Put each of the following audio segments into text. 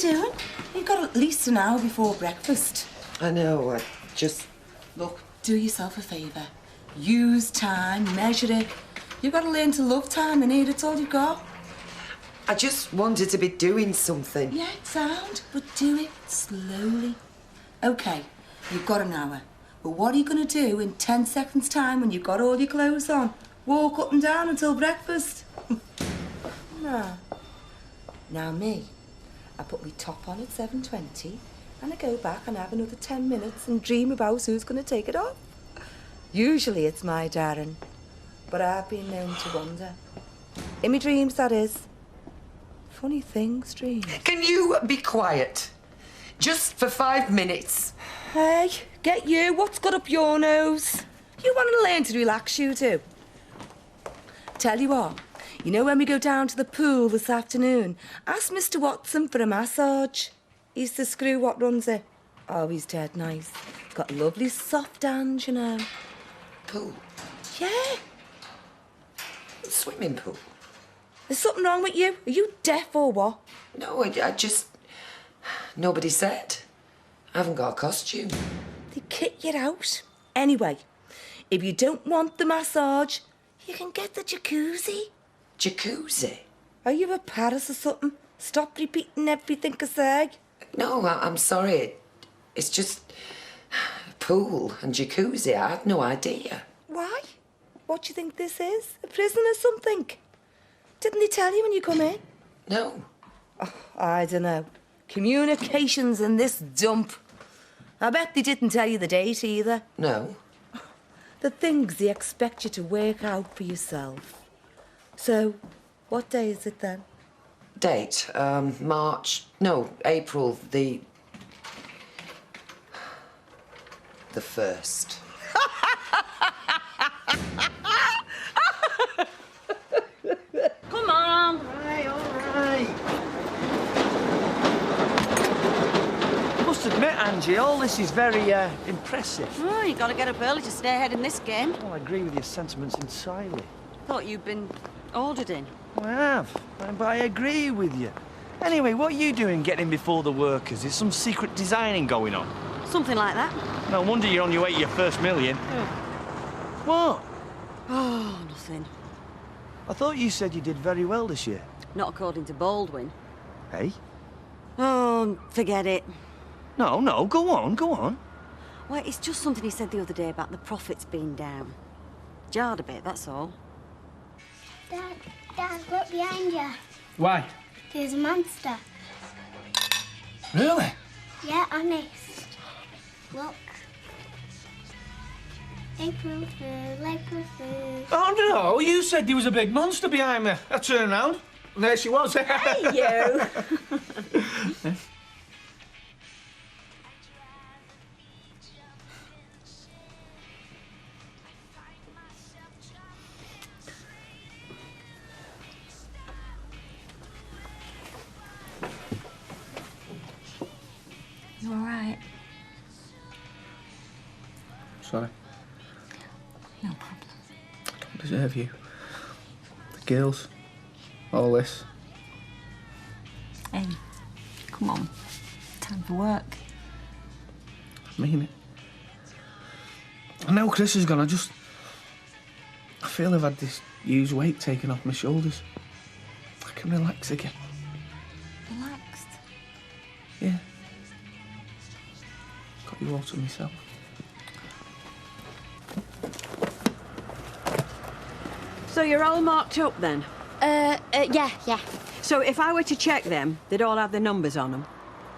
doing? You've got at least an hour before breakfast. I know, I just... Look, do yourself a favour. Use time, measure it. You've got to learn to love time, innit? It's all you've got. I just wanted to be doing something. Yeah, it's sound, but do it slowly. OK, you've got an hour. But what are you going to do in 10 seconds' time when you've got all your clothes on? Walk up and down until breakfast? No. Now me, I put my top on at 7:20 and I go back and have another 10 minutes and dream about who's going to take it off. Usually it's my Darren, but I've been known to wonder. In my dreams, that is. Funny things, dreams. Can you be quiet? Just for 5 minutes. Hey, get you. What's got up your nose? You want to learn to relax, you do. Tell you what, you know when we go down to the pool this afternoon, ask Mr. Watson for a massage. He's the screw what runs it. Oh, he's dead nice. He's got lovely soft hands, you know. Pool? Yeah. Swimming pool? There's something wrong with you. Are you deaf or what? No, I just... Nobody said. I haven't got a costume. They kick you out. Anyway, if you don't want the massage, you can get the jacuzzi. Jacuzzi? Are you a Paris or something? Stop repeating everything I say. No, I'm sorry. It's just... Pool and jacuzzi, I had no idea. Why? What do you think this is? A prison or something? Didn't they tell you when you come in? No. Oh, I don't know. Communications in this dump. I bet they didn't tell you the date either. No. The things they expect you to work out for yourself. So, what day is it then? Date? March... No, April the 1st. Come on. All right. I must admit, Angie, all this is very impressive. Oh, you got to get up early to stay ahead in this game. Well, I agree with your sentiments entirely. Thought you'd been ordered in. I have, but I agree with you. Anyway, what are you doing getting before the workers? Is some secret designing going on? Something like that. No wonder you're on your way to your first million. Oh. What? Oh, nothing. I thought you said you did very well this year. Not according to Baldwin. Hey? Oh, forget it. No, go on. Well, it's just something he said the other day about the profits being down. Jarred a bit, that's all. Dad, look behind you. Why? There's a monster. Really? Yeah, honest. Look. April Fool. Oh, no, you said there was a big monster behind me. I turned round, and there she was. Hey, you! You all right? Sorry. No problem. I don't deserve you. The girls. All this. Hey, come on. Time for work. I mean it. And now Chris is gone, I feel I've had this huge weight taken off my shoulders. I can relax again. Relaxed. Yeah. Got you all to myself. So you're all marked up then? Yeah. So if I were to check them, they'd all have their numbers on them?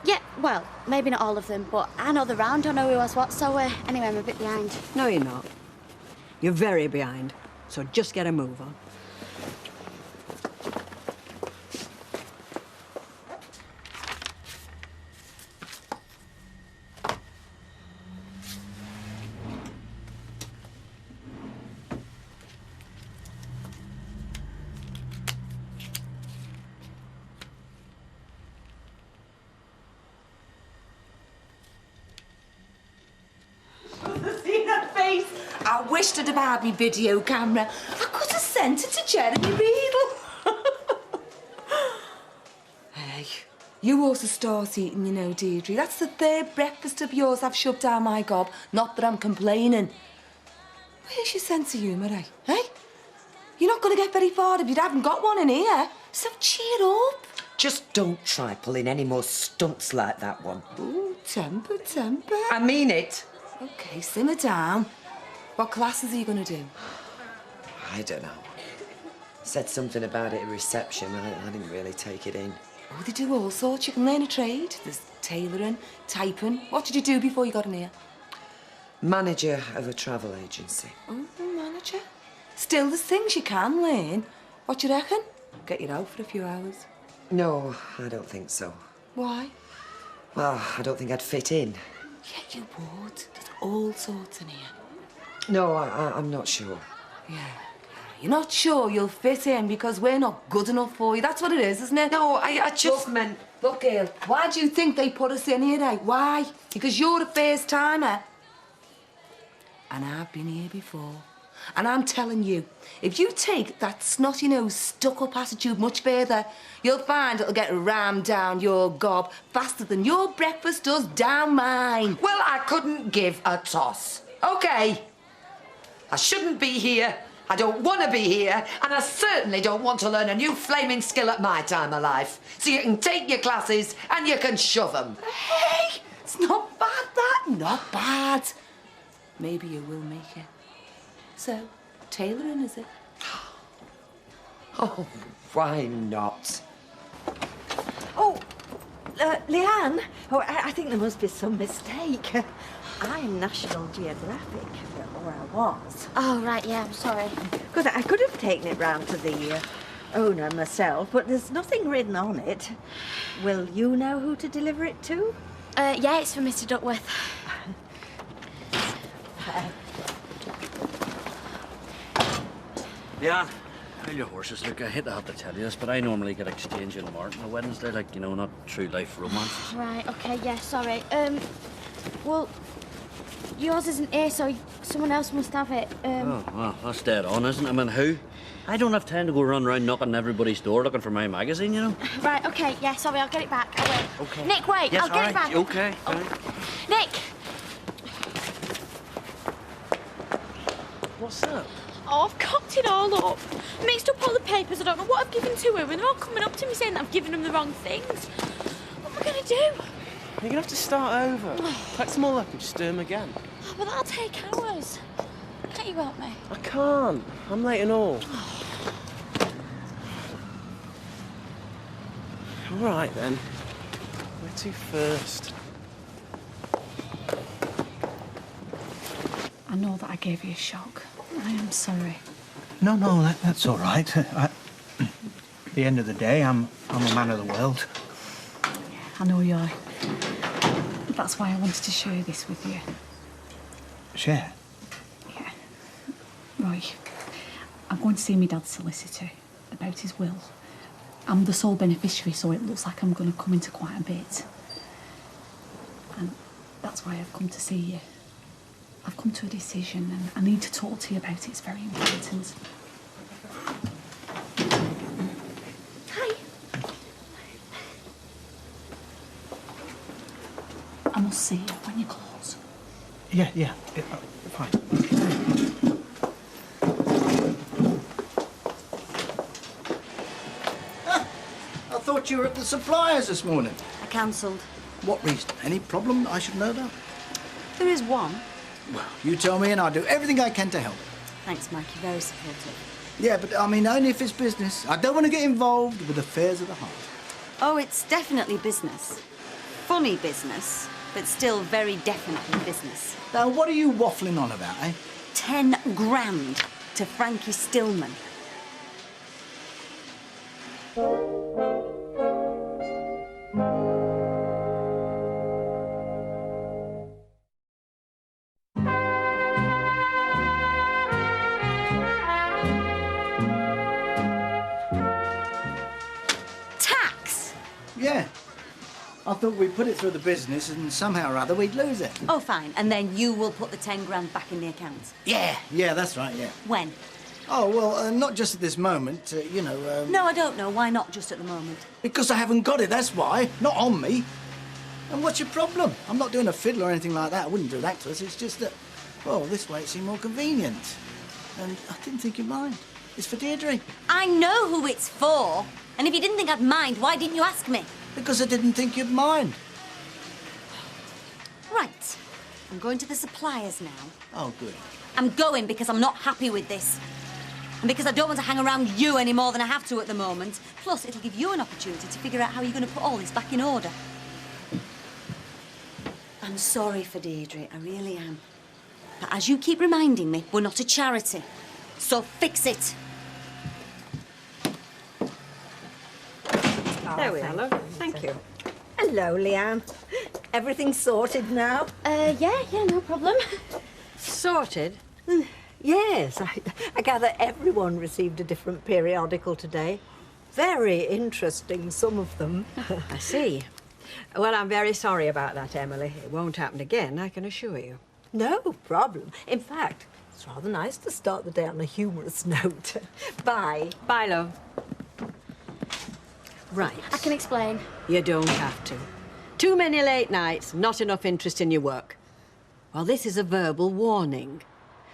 Yeah, well, maybe not all of them, but I know the round, I know who was what, so anyway, I'm a bit behind. No, you're not. You're very behind. So just get a move on. I wished I'd have had my video camera. I could have sent it to Jeremy Riedel. Hey, You also start eating, you know, Deirdre. That's the third breakfast of yours I've shoved down my gob. Not that I'm complaining. Where's your sense of humour, eh? Hey? You're not going to get very far if you haven't got one in here. So cheer up. Just don't try pulling any more stunts like that one. Ooh, temper, temper. I mean it. OK, simmer down. What classes are you going to do? I don't know. Said something about it at reception. I didn't really take it in. Oh, they do all sorts. You can learn a trade. There's tailoring, typing. What did you do before you got in here? Manager of a travel agency. Oh, manager. Still, there's things you can learn. What do you reckon? Get you out for a few hours. No, I don't think so. Why? Well, I don't think I'd fit in. Yeah, you would. There's all sorts in here. No, I'm not sure. Yeah. You're not sure you'll fit in because we're not good enough for you. That's what it is, isn't it? No, I just meant... Look, Gail, why do you think they put us in here, eh? Why? Because you're a first-timer. And I've been here before. And I'm telling you, if you take that snotty-nosed, stuck-up attitude much further, you'll find it'll get rammed down your gob faster than your breakfast does down mine. Well, I couldn't give a toss. OK. I shouldn't be here. I don't want to be here. And I certainly don't want to learn a new flaming skill at my time of life. So you can take your classes and you can shove them. Hey, it's not bad, that. Not bad. Maybe you will make it. So, tailoring, is it? Oh, why not? Oh, Leanne? Oh, I think there must be some mistake. I'm National Geographic, or I was. Oh, right, yeah, I'm sorry. Because I could have taken it round to the owner myself, but there's nothing written on it. Will you know who to deliver it to? Yeah, it's for Mr. Duckworth. Yeah, tell your horses. Look, I hate to have to tell you this, but I normally get exchange in Martin on a Wednesday, like, you know, not true life romance. Right, okay, yeah, sorry. Well, yours isn't here, so someone else must have it. Oh, well, that's dead on, isn't it? I mean, who? I don't have time to go run around knocking on everybody's door looking for my magazine, you know? Right, okay, yeah, sorry, I'll get it back. I will. Okay. Nick, wait, Yes, I'll get it back. Okay, fine. Nick! What's that? Oh, I've cocked it all up. Mixed up all the papers. I don't know what I've given to her, and they're all coming up to me saying that I've given them the wrong things. What am I going to do? You're going to have to start over. Pack them all up and just do them again. Oh, but that'll take hours. Can't you help me? I can't. I'm late and all. All right, then. Where to first? I know that I gave you a shock. I am sorry. No, that's all right. At the end of the day, I'm a man of the world. I know you are. That's why I wanted to share this with you. Share? Yeah. Right. I'm going to see my dad's solicitor about his will. I'm the sole beneficiary, so it looks like I'm going to come into quite a bit. And that's why I've come to see you. I've come to a decision and I need to talk to you about it. It's very important. Hi. I must see you when you close. Yeah, fine. I thought you were at the suppliers this morning. I cancelled. What reason? Any problem that I should know about? There is one. Well, you tell me and I'll do everything I can to help. Thanks, Mike. You're very supportive. Yeah, but I mean only if it's business. I don't want to get involved with affairs of the heart. Oh, it's definitely business. Funny business, but still very definitely business. Now, what are you waffling on about, eh? 10 grand to Frankie Stillman. Tax? Yeah. I thought we'd put it through the business and somehow or other we'd lose it. Oh, fine. And then you will put the 10 grand back in the accounts. Yeah, that's right, yeah. When? Oh, well, not just at this moment, you know... No, I don't know. Why not just at the moment? Because I haven't got it, that's why. Not on me. And what's your problem? I'm not doing a fiddle or anything like that. I wouldn't do that to us. It's just that, well, this way it seemed more convenient. And I didn't think you'd mind. It's for Deirdre. I know who it's for. And if you didn't think I'd mind, why didn't you ask me? Because I didn't think you'd mind. Right. I'm going to the suppliers now. Oh, good. I'm going because I'm not happy with this. And because I don't want to hang around you any more than I have to at the moment. Plus, it'll give you an opportunity to figure out how you're going to put all this back in order. I'm sorry for Deirdre, I really am. But as you keep reminding me, we're not a charity. So fix it. There we are, love. Thank you. Hello, Leanne. Everything's sorted now? Yeah, no problem. Sorted? Yes, I gather everyone received a different periodical today. Very interesting, some of them. I see. Well, I'm very sorry about that, Emily. It won't happen again, I can assure you. No problem. In fact, it's rather nice to start the day on a humorous note. Bye. Bye, love. Right. I can explain. You don't have to. Too many late nights, not enough interest in your work. Well, this is a verbal warning.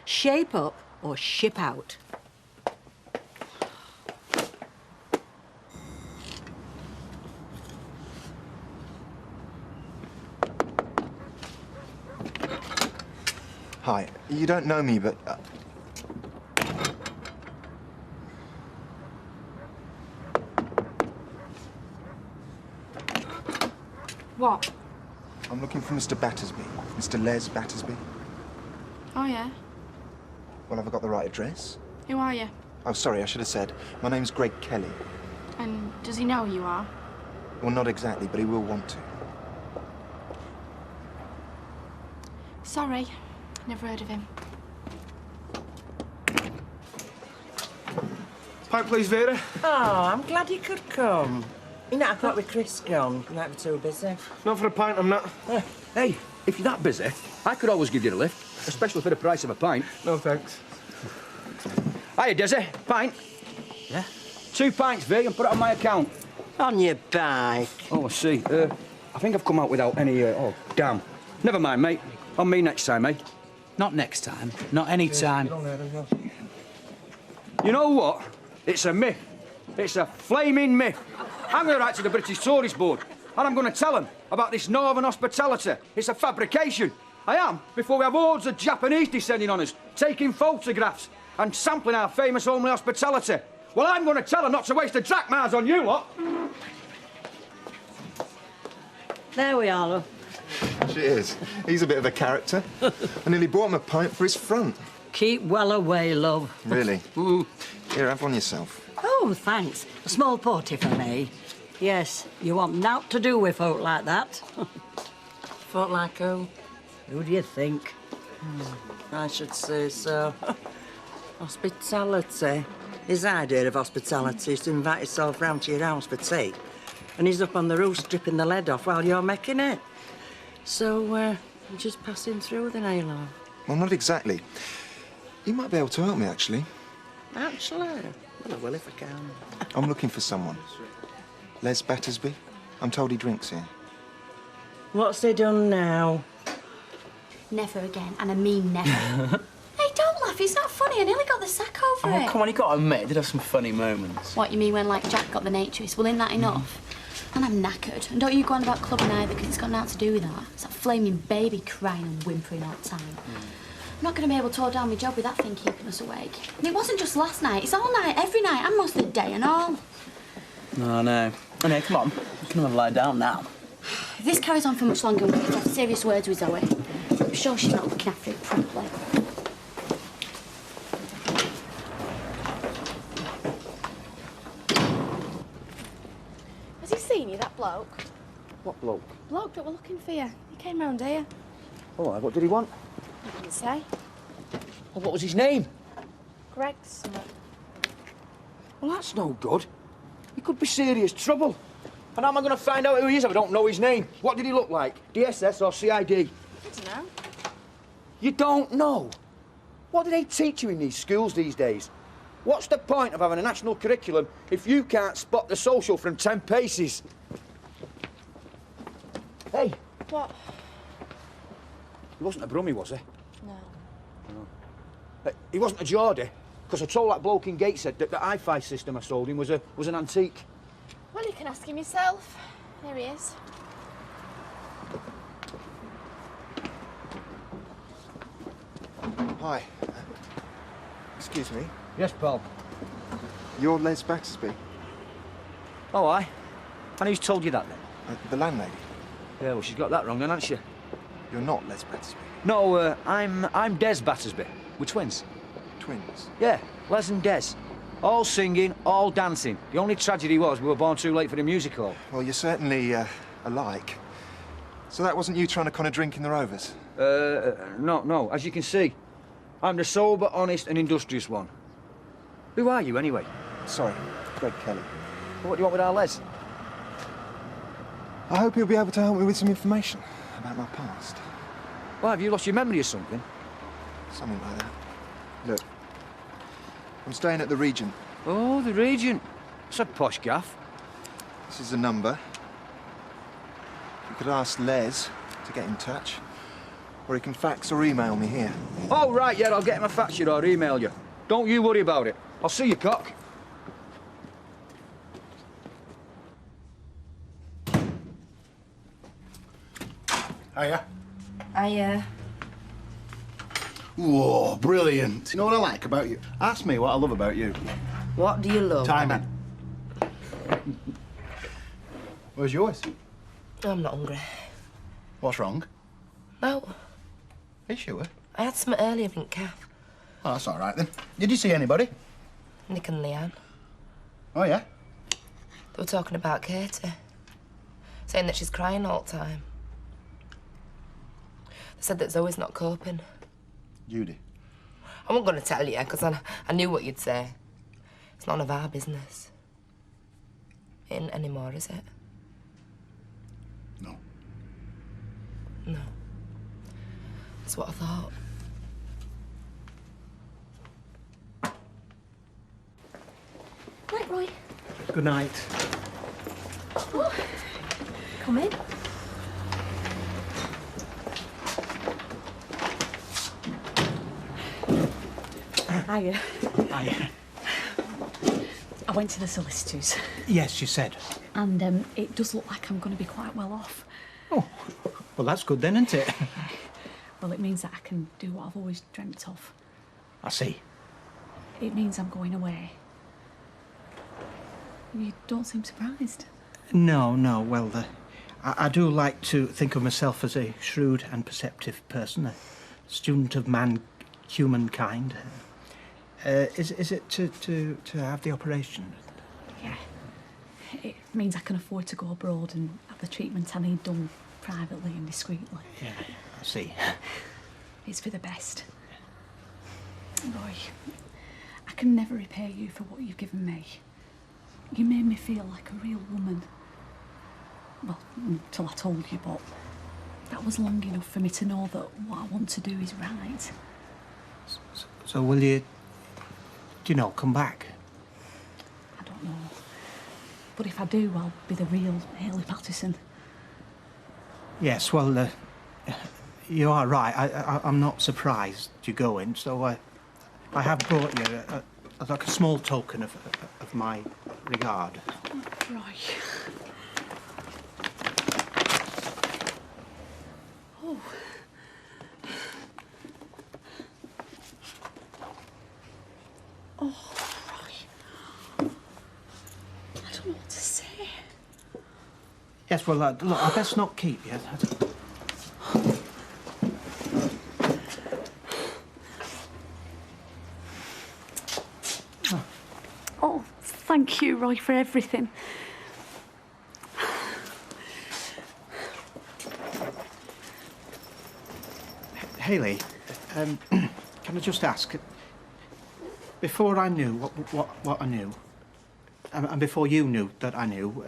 Shape up or ship out. Hi. You don't know me, but... What? I'm looking for Mr. Battersby. Mr. Les Battersby. Oh, yeah? Well, have I got the right address? Who are you? Oh, sorry, I should have said. My name's Greg Kelly. And does he know who you are? Well, not exactly, but he will want to. Sorry. Never heard of him. Pint, please, Vera. Oh, I'm glad you could come. You know, I thought with Chris gone, you might be too busy. Not for a pint, I'm not. Hey, if you're that busy, I could always give you a lift, especially for the price of a pint. No, thanks. Hiya, Desi. Pint? Yeah? 2 pints, V, and put it on my account. On your bike. Oh, I see. I think I've come out without any... oh, damn. Never mind, mate. On me next time, eh? Not next time. Not any time. You know what? It's a myth. It's a flaming myth. I'm going to write to the British Tourist Board, and I'm going to tell them about this northern hospitality. It's a fabrication. I am, before we have hordes of Japanese descending on us, taking photographs and sampling our famous homely hospitality. Well, I'm going to tell them not to waste the drachmas on you lot. There we are, love. Cheers. He's a bit of a character. I nearly bought him a pint for his front. Keep well away, love. Really? Here, have one yourself. Oh, thanks. A small porty for me. Yes, you want naught to do with folk like that. Folk like who? Who do you think? I should say so. Hospitality. His idea of hospitality is to invite yourself round to your house for tea. And he's up on the roof stripping the lead off while you're making it. So, I'm just passing through then, eh, love? Well, not exactly. You might be able to help me, actually. Actually? Well, I will if I can. I'm looking for someone. Les Battersby. I'm told he drinks here. What's he done now? Never again, and I mean never. Hey, don't laugh, it's not funny. I nearly got the sack over it. Oh, come on, you got to admit, did have some funny moments. What, you mean when, like, Jack got the naturist? Well, isn't that enough? And I'm knackered. And don't you go on about clubbing either, because it's got nothing to do with that. It's that flaming baby crying and whimpering all the time. I'm not going to be able to hold down my job with that thing keeping us awake. And it wasn't just last night, it's all night, every night, and most of the day and all. Oh, no. Oh, no, come on. You can have a lie down now. If this carries on for much longer, we're going to have serious words with Zoe. I'm sure she's not looking after it properly. Has he seen you, that bloke? What bloke? Bloke that were looking for you. He came round here. Oh, what did he want? I didn't say. Well, what was his name? Greg's. Well, that's no good. He could be serious trouble. And how am I going to find out who he is if I don't know his name? What did he look like? DSS or CID? I don't know. You don't know? What do they teach you in these schools these days? What's the point of having a national curriculum if you can't spot the social from 10 paces? Hey! What? He wasn't a Brummie, was he? No. He wasn't a Geordie, because I told that bloke in Gateshead that the hi-fi system I sold him was an antique. Well, you can ask him yourself. Here he is. Hi. Excuse me. Yes, pal. You're Les Battersby? Oh, aye. And who's told you that, then? The landlady. Yeah, well, she's got that wrong, then, hasn't she? You're not Les Battersby. No, I'm Des Battersby. We're twins. Twins? Yeah, Les and Des. All singing, all dancing. The only tragedy was we were born too late for the music hall. Well, you're certainly alike. So that wasn't you trying to con a drink in the Rovers? No. As you can see, I'm the sober, honest and industrious one. Who are you, anyway? Sorry, Greg Kelly. Well, what do you want with our Les? I hope you'll be able to help me with some information about my past. Well, have you lost your memory or something? Something like that. Look, I'm staying at the Regent. Oh, the Regent. It's a posh gaff. This is a number. You could ask Les to get in touch. Or he can fax or email me here. Oh, right, yeah, I'll get him a fax you or email you. Don't you worry about it. I'll see you, cock. Hiya. Whoa, brilliant. You know what I like about you? Ask me what I love about you. What do you love? Timing. Where's yours? I'm not hungry. What's wrong? No, Are you sure? I had some earlier, didn't calf. Oh, that's all right then. Did you see anybody? Nick and Leanne. Oh, yeah? They were talking about Katie. Saying that she's crying all the time. They said that Zoe's not coping. Judy. I wasn't going to tell you, because I knew what you'd say. It's none of our business. It ain't anymore, is it? No. No. That's what I thought. Right, Roy. Good night. Oh, come in. Hiya. Hiya. I went to the solicitors. Yes, you said. And it does look like I'm going to be quite well off. Oh, well, that's good then, isn't it? Well, it means that I can do what I've always dreamt of. I see. It means I'm going away. You don't seem surprised. No, well, I do like to think of myself as a shrewd and perceptive person, a student of humankind. Is it to have the operation? Yeah. It means I can afford to go abroad and have the treatment I need done privately and discreetly. Yeah, I see. It's for the best. Roy, I can never repay you for what you've given me. You made me feel like a real woman. Well, until I told you, but that was long enough for me to know that what I want to do is right. So will you, come back? I don't know. But if I do, I'll be the real Hayley Patterson. Yes, well, you are right. I'm not surprised you're going, so I have brought you like a small token of my regard. Right. Oh. Oh, right. I don't know what to say. Yes, well, look, I best not keep you. Oh, thank you, Roy, for everything. Hayley, can I just ask, before I knew what I knew, and before you knew that I knew,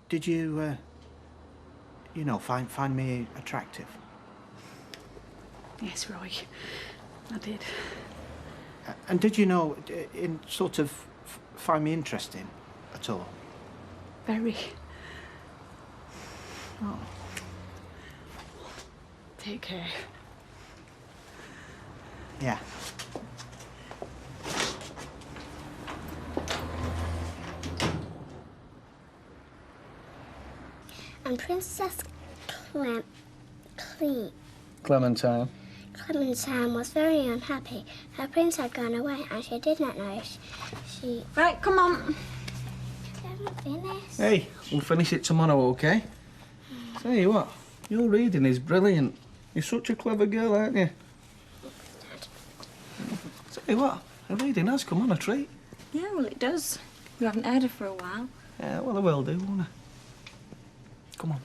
did you, find me attractive? Yes, Roy, I did. And did you know, in sort of find me interesting at all? Very. Oh. Take care. Yeah. And Princess Clementine. Clementine was very unhappy. Her prince had gone away and she did not know she... Right, come on. Haven't finished. Hey, we'll finish it tomorrow, OK? Tell you what, your reading is brilliant. You're such a clever girl, aren't you? Tell you what, her reading has come on a treat. Yeah, well, it does. We haven't heard her for a while. Yeah, well, I will do, won't I? Come on.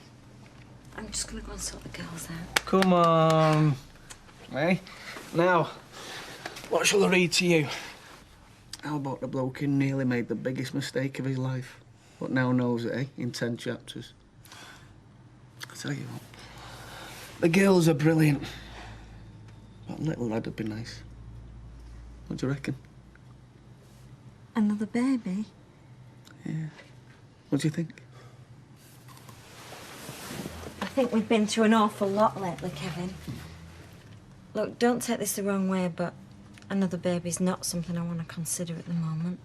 I'm just going to go and sort the girls out. Come on. Hey, now, what shall I read to you? How about the bloke who nearly made the biggest mistake of his life, but now knows it, eh, in 10 chapters? I tell you what, the girls are brilliant, but a little lad would be nice. What do you reckon? Another baby? Yeah. What do you think? I think we've been through an awful lot lately, Kevin. Look, don't take this the wrong way, but another baby's not something I want to consider at the moment.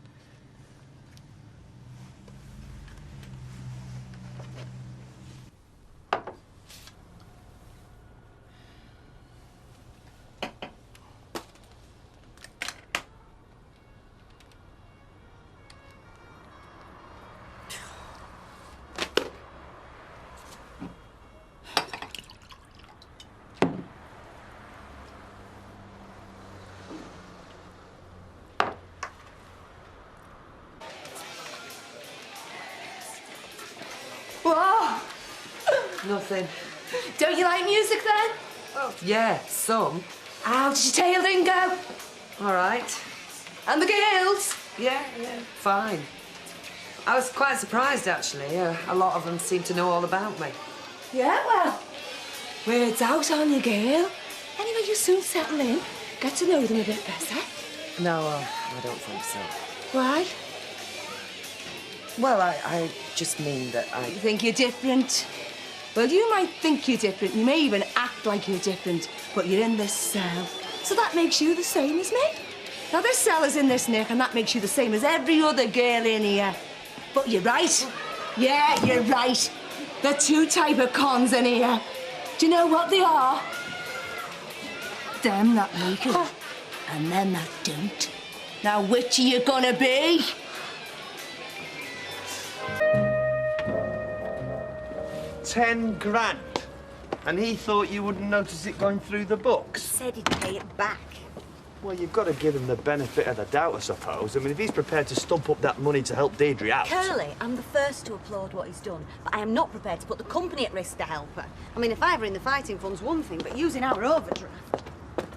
Whoa! Nothing. Don't you like music then? Oh, yeah, some. How did your tail then go? All right. And the girls? Yeah, fine. I was quite surprised, actually. A lot of them seemed to know all about me. Yeah, well, words out on you, girl. Anyway, you soon settle in, get to know them a bit better. No, I don't think so. Why? Well, I just mean that I... You think you're different? Well, you might think you're different. You may even act like you're different, but you're in this cell. So that makes you the same as me. Now, this cell is in this nick, and that makes you the same as every other girl in here. But you're right. Yeah, you're right. The two type of cons in here. Do you know what they are? Them that make it, and them that don't. Now, which are you gonna be? £10 grand. And he thought you wouldn't notice it going through the books? Said he'd pay it back. Well, you've got to give him the benefit of the doubt, I suppose. I mean, if he's prepared to stump up that money to help Deirdre out... Curly, I'm the first to applaud what he's done, but I am not prepared to put the company at risk to help her. I mean, if I were in the fighting fund's one thing, but using our overdraft...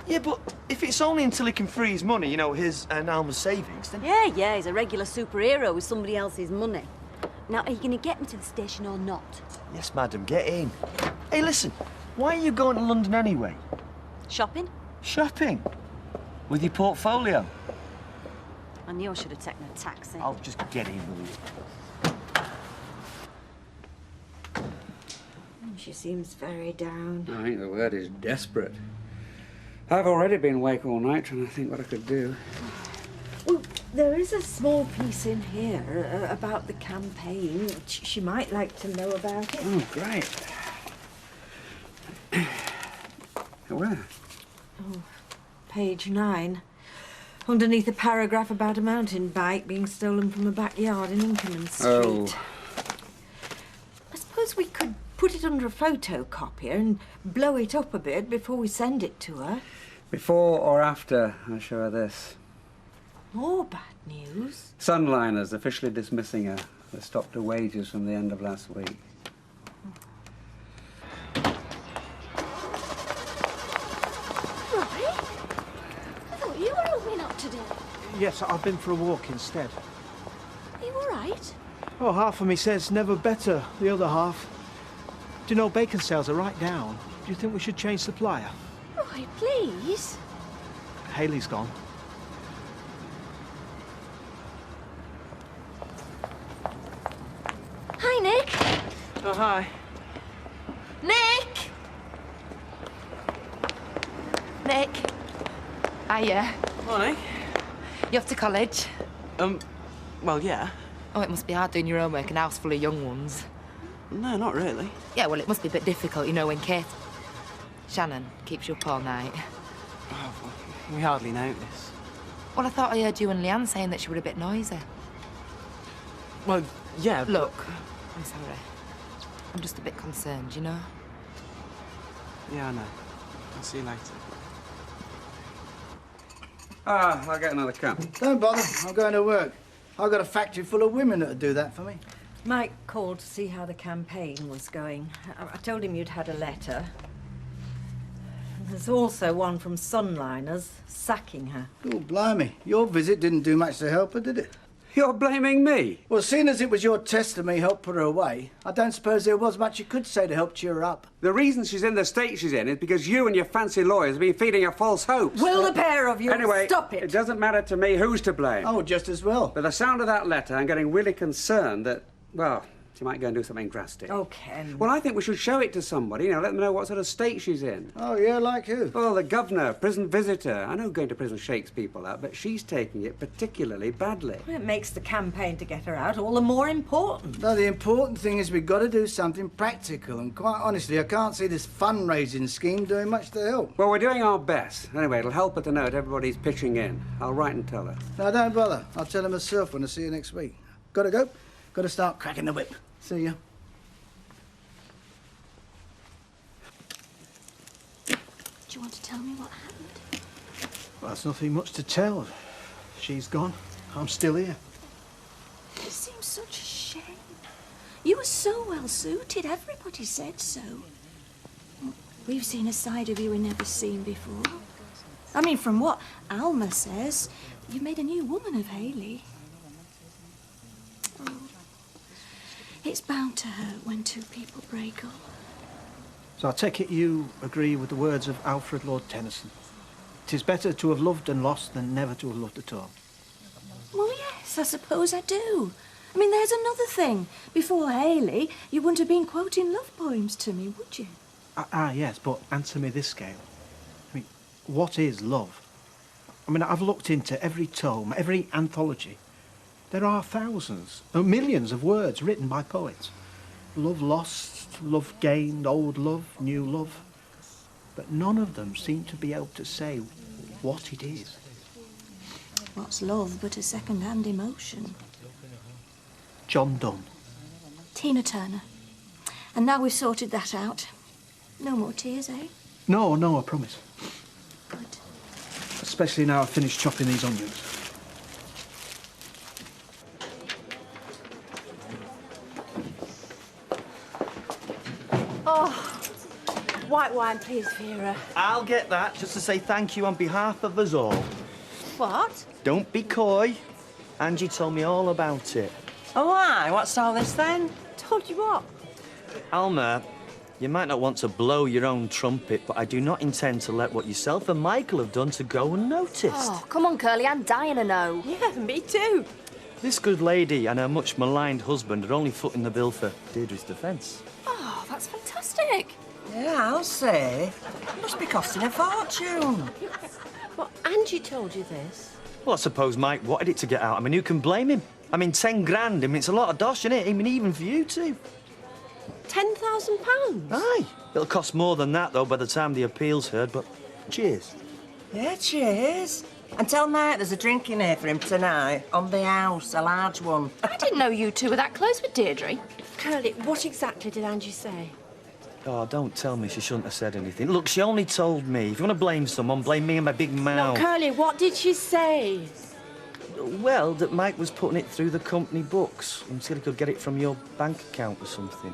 Yeah, but if it's only until he can free his money, you know, his and Alma's savings, then... Yeah, he's a regular superhero with somebody else's money. Now, are you going to get me to the station or not? Yes, madam, get in. Hey, listen, why are you going to London anyway? Shopping? Shopping? With your portfolio? I knew I should have taken a taxi. I'll just get in with you. She seems very down. I think the word is desperate. I've already been awake all night trying to think what I could do. Well, there is a small piece in here about the campaign, which she might like to know about it. Oh, great. Where? Oh, page 9. Underneath a paragraph about a mountain bike being stolen from a backyard in Inkerman Street. Oh. I suppose we could put it under a photocopier and blow it up a bit before we send it to her. Before or after I show her this? More bad news. Sunliners officially dismissing her. They stopped her wages from the end of last week. Roy? I thought you were helping up today. Yes, I've been for a walk instead. Are you all right? Oh, half of me says never better, the other half. Do you know bacon sales are right down? Do you think we should change supplier? Roy, please. Hayley's gone. Nick. Oh, hi. Nick! Nick. Hiya. Morning. You off to college? Well, yeah. Oh, it must be hard doing your homework in a house full of young ones. No, not really. Yeah, well, it must be a bit difficult, you know, when Kate... Shannon keeps you up all night. Oh, we hardly notice. Well, I thought I heard you and Leanne saying that she were a bit noisy. Well, yeah. Look, I'm sorry. I'm just a bit concerned, you know? Yeah, I know. I'll see you later. Ah, I'll get another cup. Don't bother. I'm going to work. I've got a factory full of women that'll do that for me. Mike called to see how the campaign was going. I told him you'd had a letter. There's also one from Sunliners sacking her. Oh, blimey. Your visit didn't do much to help her, did it? You're blaming me? Well, seeing as it was your testimony helped put her away, I don't suppose there was much you could say to help cheer her up. The reason she's in the state she's in is because you and your fancy lawyers have been feeding her false hopes. Will the pair of you anyway, stop it? It doesn't matter to me who's to blame. Oh, just as well. By the sound of that letter, I'm getting really concerned that, well, she might go and do something drastic. Oh, Ken. Well, I think we should show it to somebody, you know, let them know what sort of state she's in. Oh, yeah, like who? Well, the governor, prison visitor. I know going to prison shakes people up, but she's taking it particularly badly. Well, it makes the campaign to get her out all the more important. No, the important thing is we've got to do something practical, and quite honestly, I can't see this fundraising scheme doing much to help. Well, we're doing our best. Anyway, it'll help her to know that everybody's pitching in. I'll write and tell her. No, don't bother. I'll tell her myself when I see you next week. Gotta go. Gotta start cracking the whip. See ya. Do you want to tell me what happened? Well, there's nothing much to tell. She's gone. I'm still here. It seems such a shame. You were so well suited. Everybody said so. We've seen a side of you we've never seen before. I mean, from what Alma says, you made a new woman of Hayley. Oh, it's bound to hurt when two people break up. So I take it you agree with the words of Alfred Lord Tennyson. It is better to have loved and lost than never to have loved at all. Well, yes, I suppose I do. I mean, there's another thing. Before Hayley, you wouldn't have been quoting love poems to me, would you? Yes, but answer me this, Gail. I mean, what is love? I mean, I've looked into every tome, every anthology. There are thousands, millions of words written by poets. Love lost, love gained, old love, new love. But none of them seem to be able to say what it is. What's love but a second-hand emotion? John Donne. Tina Turner. And now we've sorted that out. No more tears, eh? No, I promise. Good. Especially now I've finished chopping these onions. Oh, white wine, please, Vera. I'll get that, just to say thank you on behalf of us all. What? Don't be coy. Angie told me all about it. Oh, aye? What's all this then? Told you what? Alma, you might not want to blow your own trumpet, but I do not intend to let what yourself and Michael have done to go unnoticed. Oh, come on, Curly, I'm dying to know. Yeah, me too. This good lady and her much maligned husband are only footing the bill for Deirdre's defence. Oh, that's fantastic. Yeah, I'll say. It must be costing a fortune. Well, Angie told you this. Well, I suppose Mike wanted it to get out. I mean, who can blame him? I mean, 10 grand, I mean, it's a lot of dosh, isn't it? I mean, even for you two. £10,000? Aye. It'll cost more than that, though, by the time the appeal's heard, but cheers. Yeah, cheers. And tell Mike there's a drink in here for him tonight, on the house, a large one. I didn't know you two were that close with Deirdre. Curly, what exactly did Angie say? Oh, don't tell me she shouldn't have said anything. Look, she only told me. If you want to blame someone, blame me and my big No, mouth. Curly, what did she say? Well, that Mike was putting it through the company books until he could get it from your bank account or something.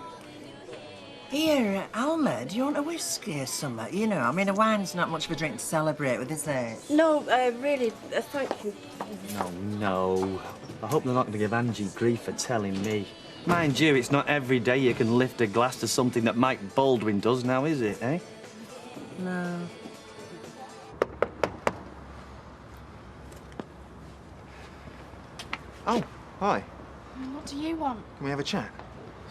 Here, Alma, do you want a whiskey or something? You know, I mean, a wine's not much of a drink to celebrate with, is it? No, really, thank you. No. I hope they're not going to give Angie grief for telling me. Mind you, it's not every day you can lift a glass to something that Mike Baldwin does now, is it, eh? No. Oh, hi. What do you want? Can we have a chat?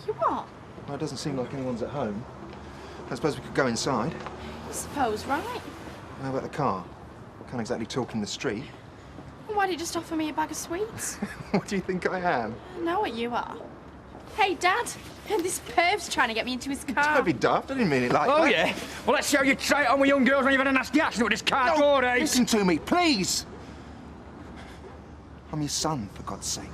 You what? Well, it doesn't seem like anyone's at home. I suppose we could go inside. I suppose, right? How about the car? Can't exactly talk in the street. Why'd you just offer me a bag of sweets? What do you think I am? I know what you are. Hey, Dad, this perv's trying to get me into his car. Don't be daft, I didn't mean it like that. Oh, yeah? Well, let's see how you try it on with young girls when you've had a nasty accident with this car door, eh? Listen to me, please! I'm your son, for God's sake.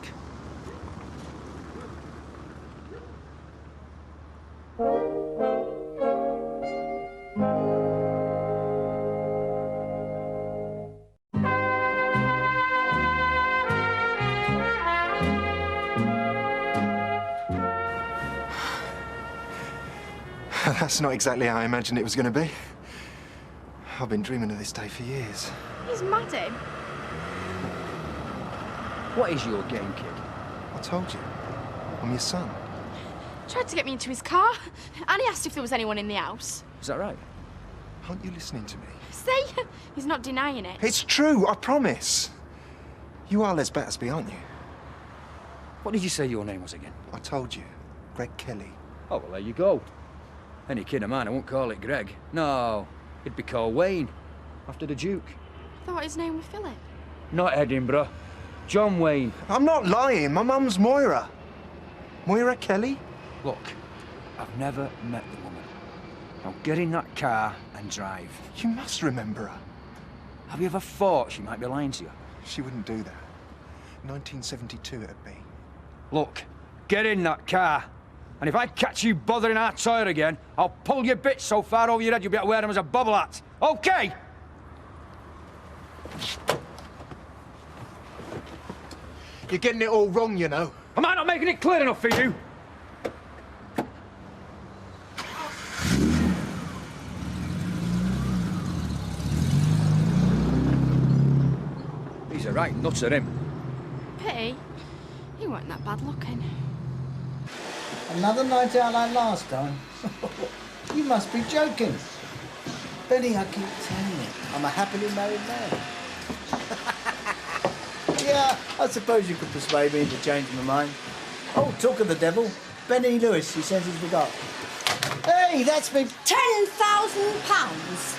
That's not exactly how I imagined it was going to be. I've been dreaming of this day for years. He's mad, him. What is your game, kid? I told you. I'm your son. Tried to get me into his car, and he asked if there was anyone in the house. Is that right? Aren't you listening to me? See? He's not denying it. It's true, I promise. You are Les Battersby, aren't you? What did you say your name was again? I told you. Greg Kelly. Oh, well, there you go. Any kid of mine, I won't call it Greg. No, it'd be called Wayne, after the Duke. I thought his name was Philip. Not Edinburgh. John Wayne. I'm not lying. My mum's Moira. Moira Kelly? Look, I've never met the woman. Now get in that car and drive. You must remember her. Have you ever thought she might be lying to you? She wouldn't do that. 1972 it'd be. Look, get in that car. And if I catch you bothering our toilet again, I'll pull your bits so far over your head you'll be able to wear them as a bobble hat. Okay? You're getting it all wrong, you know. Am I not making it clear enough for you? He's a right nuts at him. Pity. He weren't that bad looking. Another night out like last time? You must be joking. Benny, I keep telling you, I'm a happily married man. Yeah, I suppose you could persuade me into changing my mind. Oh, talk of the devil. Benny Lewis, he says he's forgot. Hey, that's me. £10,000.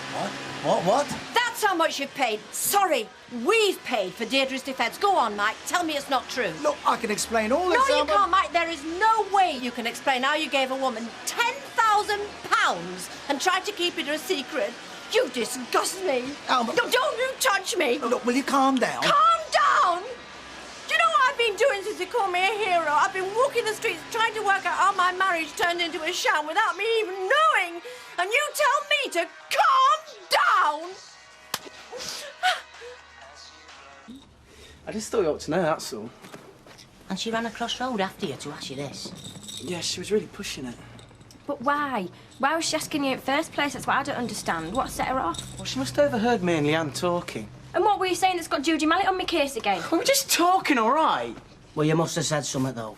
What? That's how much you've paid. Sorry, we've paid for Deirdre's defence. Go on, Mike. Tell me it's not true. Look, I can explain all this. No, you can't, Mike. There is no way you can explain how you gave a woman £10,000 and tried to keep it a secret. You disgust me. Alma. No, don't you touch me. Look, will you calm down? Calm down? Do you know what I've been doing since you called me a hero? I've been walking the streets trying to work out how my marriage turned into a sham without me even knowing. And you tell me to calm down? I just thought you ought to know, that's all. And she ran across road after you to ask you this? Yeah, she was really pushing it. But why? Why was she asking you in the first place? That's what I don't understand. What set her off? Well, she must have overheard me and Leanne talking. And what were you saying that's got Judy Mallet on my case again? We were just talking, all right? Well, you must have said something, though.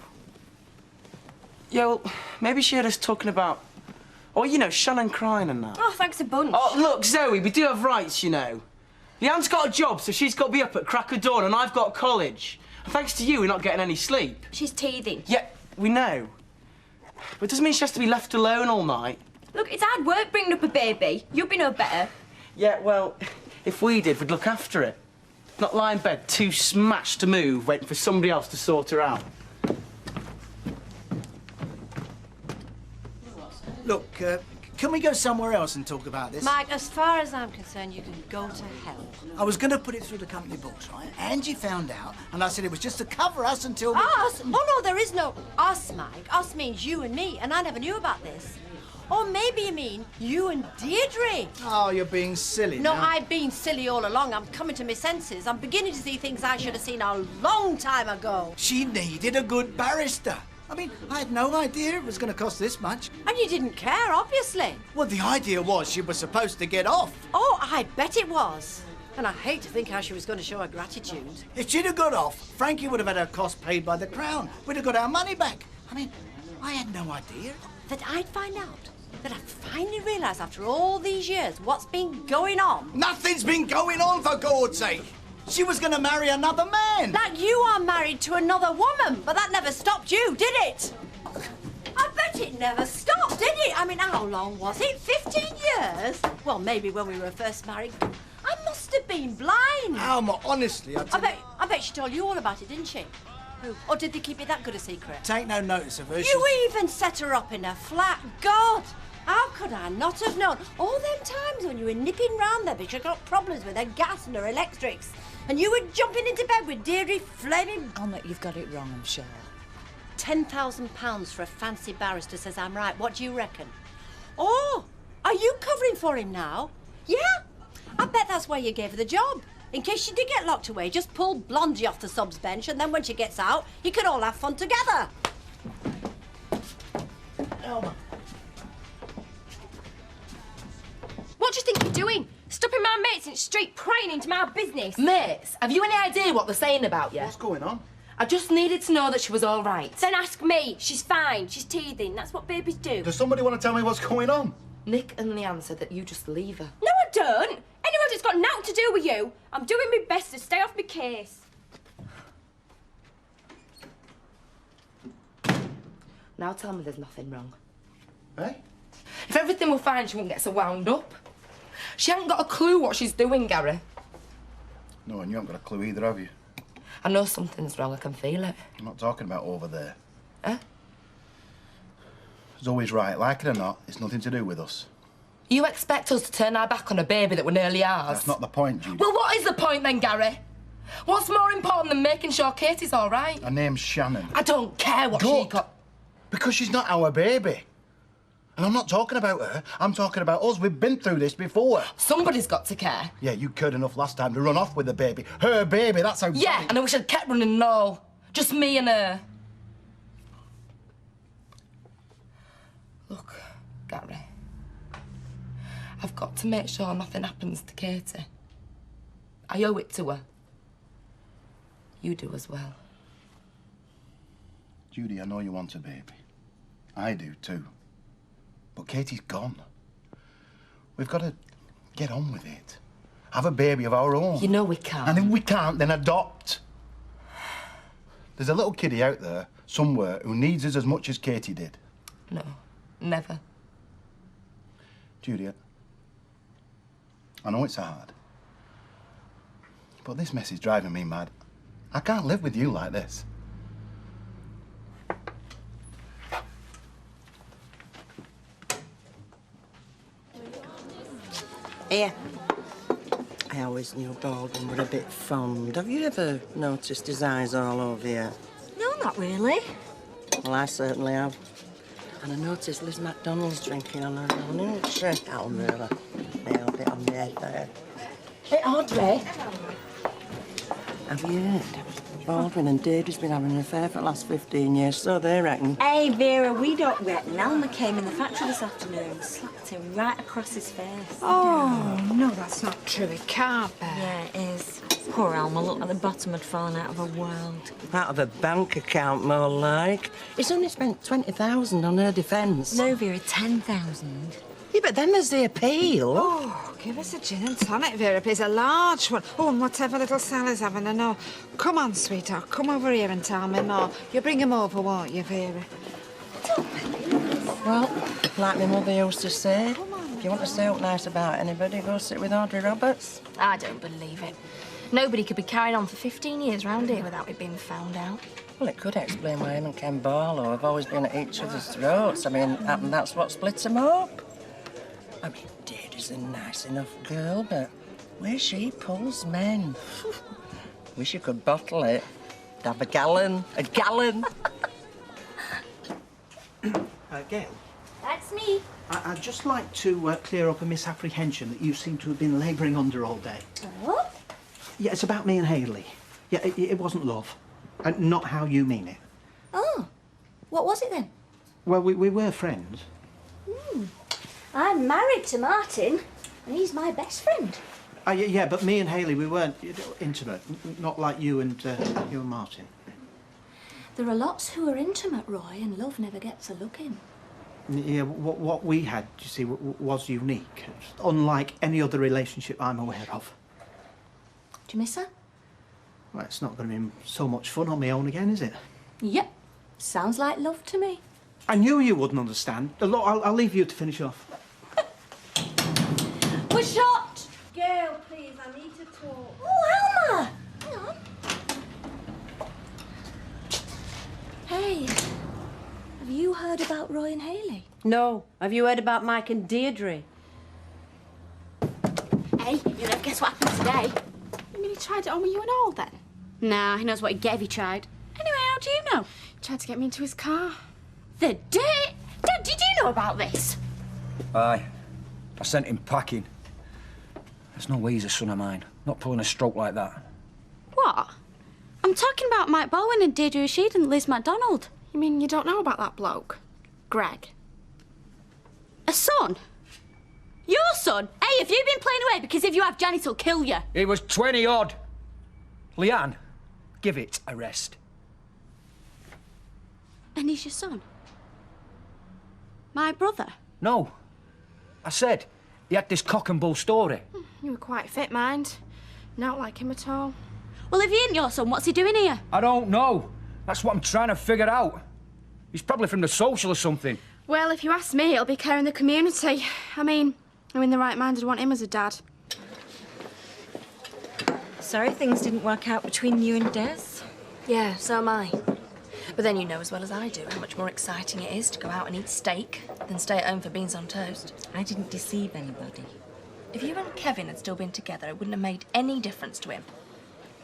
Yeah, well, maybe she heard us talking about... Oh, you know, Shannon crying and that. Oh, thanks a bunch. Oh, look, Zoe, we do have rights, you know. Leanne's got a job, so she's got to be up at crack of dawn, and I've got college. And thanks to you, we're not getting any sleep. She's teething. Yeah, we know. But it doesn't mean she has to be left alone all night. Look, it's hard work bringing up a baby. You'd be no better. Yeah, well, if we did, we'd look after it. Not lie in bed too smashed to move, waiting for somebody else to sort her out. Look, can we go somewhere else and talk about this? Mike, as far as I'm concerned, you can go to hell. I was going to put it through the company books, right? Angie found out, and I said it was just to cover us until... Us? Oh, no, there is no us, Mike. Us means you and me, and I never knew about this. Or maybe you mean you and Deirdre. Oh, you're being silly No, now. I've been silly all along. I'm coming to my senses. I'm beginning to see things I should have seen a long time ago. She needed a good barrister. I mean, I had no idea it was going to cost this much. And you didn't care, obviously. Well, the idea was she was supposed to get off. Oh, I bet it was. And I hate to think how she was going to show her gratitude. If she'd have got off, Frankie would have had her costs paid by the Crown. We'd have got our money back. I mean, I had no idea. That I'd find out. That I finally realised after all these years what's been going on. Nothing's been going on, for God's sake. She was going to marry another man. Like you are married to another woman, but that never stopped you, did it? I But it never stopped, did it? I mean, how long was it? 15 years? Well, maybe when we were first married. I must have been blind. Alma, honestly, I bet she told you all about it, didn't she? Who? Or did they keep it that good a secret? Take no notice of her. You even set her up in a flat. God! How could I not have known? All them times when you were nipping round there because you got problems with her gas and her electrics. And you were jumping into bed with Deirdre flaming... Alma, you've got it wrong, I'm sure. £10,000 for a fancy barrister says I'm right. What do you reckon? Oh, are you covering for him now? Yeah? I bet that's why you gave her the job. In case she did get locked away, just pull Blondie off the subs bench and then when she gets out, you can all have fun together. Alma. What do you think you're doing? Stopping my mates and straight prying into my business? Mates, have you any idea what they're saying about you? What's going on? I just needed to know that she was all right. Then ask me. She's fine. She's teething. That's what babies do. Does somebody want to tell me what's going on? Nick and Leanne said that you just leave her. No, I don't. Anyone that's got nothing to do with you. I'm doing my best to stay off my case. Now tell me there's nothing wrong. Eh? If everything were fine, she wouldn't get so wound up. She hasn't got a clue what she's doing, Gary. No, and you haven't got a clue either, have you? I know something's wrong, I can feel it. I'm not talking about over there. Eh? It's always right, like it or not, it's nothing to do with us. You expect us to turn our back on a baby that were nearly ours? That's not the point, Judy. Well, what is the point then, Gary? What's more important than making sure Katie's all right? Her name's Shannon. I don't care what she got. Because she's not our baby. And I'm not talking about her, I'm talking about us. We've been through this before. Somebody's got to care. Yeah, you cared enough last time to run off with the baby. Her baby, that's how... Yeah, and I wish I'd kept running and all. Just me and her. Look, Gary. I've got to make sure nothing happens to Katie. I owe it to her. You do as well. Judy, I know you want a baby. I do too. But Katie's gone. We've got to get on with it. Have a baby of our own. You know we can't. And if we can't, then adopt. There's a little kiddie out there, somewhere, who needs us as much as Katie did. No, never. Judy, I know it's hard. But this mess is driving me mad. I can't live with you like this. Here. I always knew Baldwin were a bit fond. Have you ever noticed his eyes all over you? No, not really. Well, I certainly have. And I noticed Liz MacDonald's drinking on her own, isn't she? Alma, nail bit on the head there. Hey, Audrey. Have you heard? Baldwin and Deirdre's been having an affair for the last 15 years, so they reckon. Hey, Vera, we don't reckon. Alma came in the factory this afternoon, slapped him right across his face. Oh, no, that's not true. It can't be. Yeah, it is. Poor Alma looked like the bottom had fallen out of her world. Out of a bank account, more like. He's only spent 20,000 on her defence. No, Vera, 10,000. Yeah, but then there's the appeal. Oh, give us a gin and tonic, Vera, please. A large one. Oh, and whatever little Sally's having, I know. Come on, sweetheart. Come over here and tell me more. You'll bring him over, won't you, Vera? Well, like my mother used to say, if you want to say up nice about anybody, go sit with Audrey Roberts. I don't believe it. Nobody could be carrying on for 15 years round here without it being found out. Well, it could explain why him and Ken Barlow have always been at each other's throats. I mean, and that's what splits them up. I mean, Deirdre's a nice enough girl, but where she pulls men. Wish you could bottle it. Have a gallon. A gallon. Gail, That's me. I'd just like to clear up a misapprehension that you seem to have been labouring under all day. What? Yeah, it's about me and Hayley. Yeah, it wasn't love. And not how you mean it. Oh, what was it then? Well, we were friends. I'm married to Martin, and he's my best friend. Yeah, but me and Hayley, we weren't intimate. Not like you and Martin. There are lots who are intimate, Roy, and love never gets a look in. Yeah, what we had, you see, was unique. Unlike any other relationship I'm aware of. Do you miss her? Well, it's not going to be so much fun on my own again, is it? Yep. Sounds like love to me. I knew you wouldn't understand. Look, I'll leave you to finish off. We're shot! Gail, please, I need to talk. Oh, Alma! Hang on. Hey, have you heard about Roy and Hayley? No. Have you heard about Mike and Deirdre? Hey, you know, guess what happened today? You mean he tried it on with you and all then? Nah, he knows what he gave, he tried. Anyway, how do you know? He tried to get me into his car. The dirt! Dad, did you know about this? Aye. I sent him packing. There's no way he's a son of mine. Not pulling a stroke like that. What? I'm talking about Mike Baldwin and Deirdre Rashid and Liz MacDonald. You mean you don't know about that bloke? Greg? A son? Your son? Hey, have you been playing away? Because if you have, Janice will kill you. He was 20 odd. Leanne, give it a rest. And he's your son? My brother? No. I said, he had this cock and bull story. You were quite fit, mind. Not like him at all. Well, if he ain't your son, what's he doing here? I don't know. That's what I'm trying to figure out. He's probably from the social or something. Well, if you ask me, it'll be care in the community. I mean, who in the right mind would want him as a dad? Sorry things didn't work out between you and Des. Yeah, so am I. But then you know as well as I do how much more exciting it is to go out and eat steak than stay at home for beans on toast. I didn't deceive anybody. If you and Kevin had still been together, it wouldn't have made any difference to him.